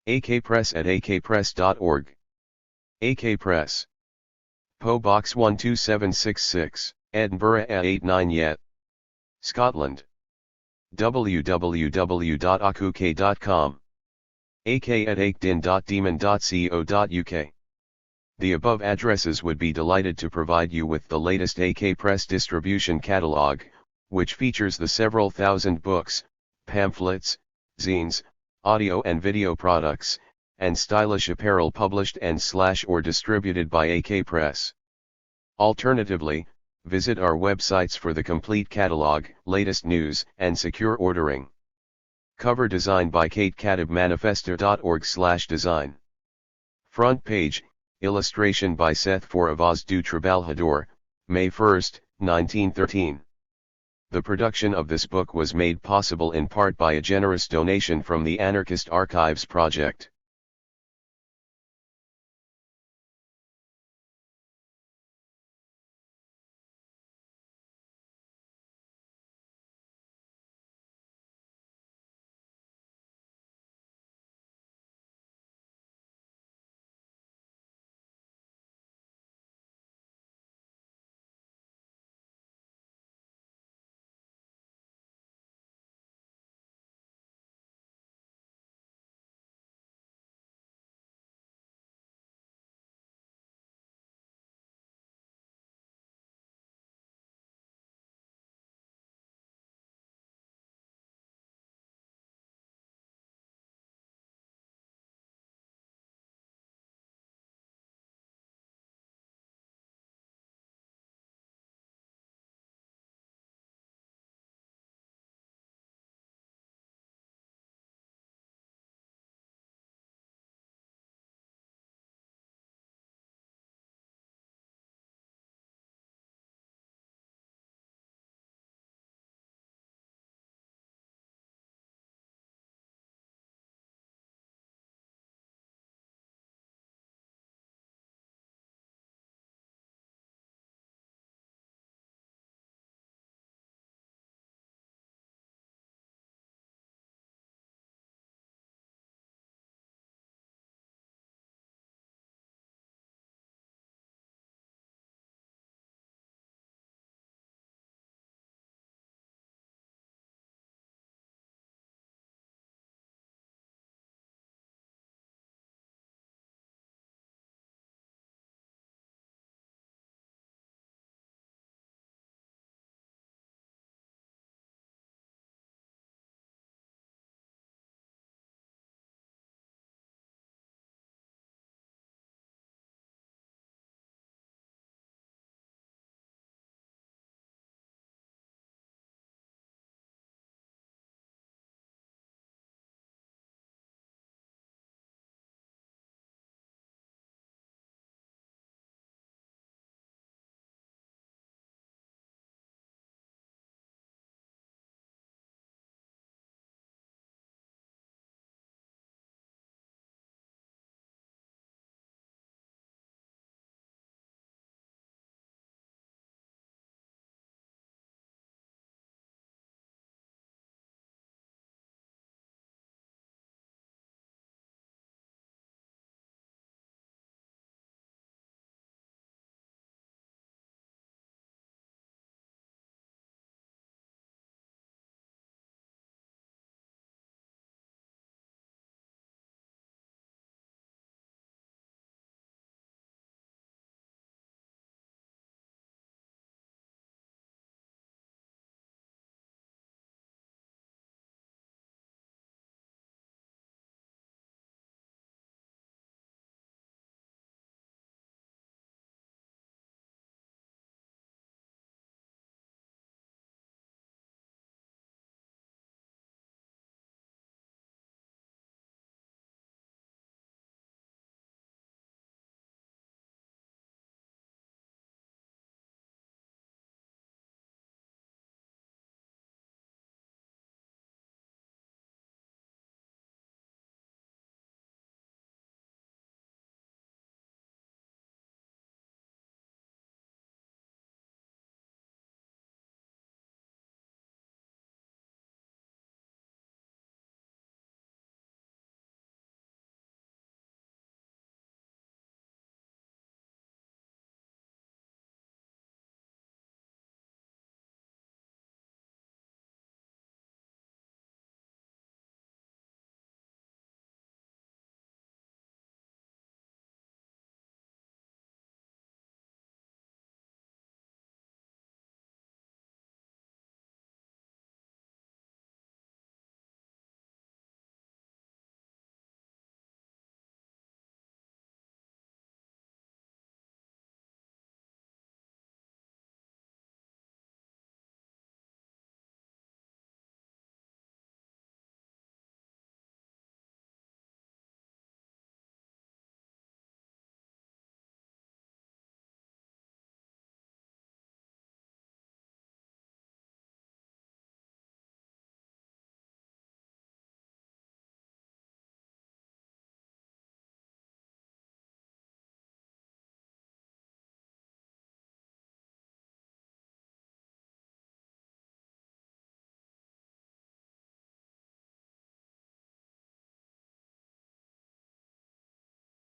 A: akpress@akpress.org. AK Press. PO Box 12766, Edinburgh A89 Yet. Scotland. www.akuk.com. ak@akdin.demon.co.uk. The above addresses would be delighted to provide you with the latest AK Press distribution catalog, which features the several thousand books, pamphlets, zines, audio and video products, and stylish apparel published and/or distributed by AK Press. Alternatively, visit our websites for the complete catalog, latest news, and secure ordering. Cover design by Kate Katib, manifestor.org/design. Front page, illustration by Seth Foravaz du Trabajador, May 1, 1913. The production of this book was made possible in part by a generous donation from the Anarchist Archives Project.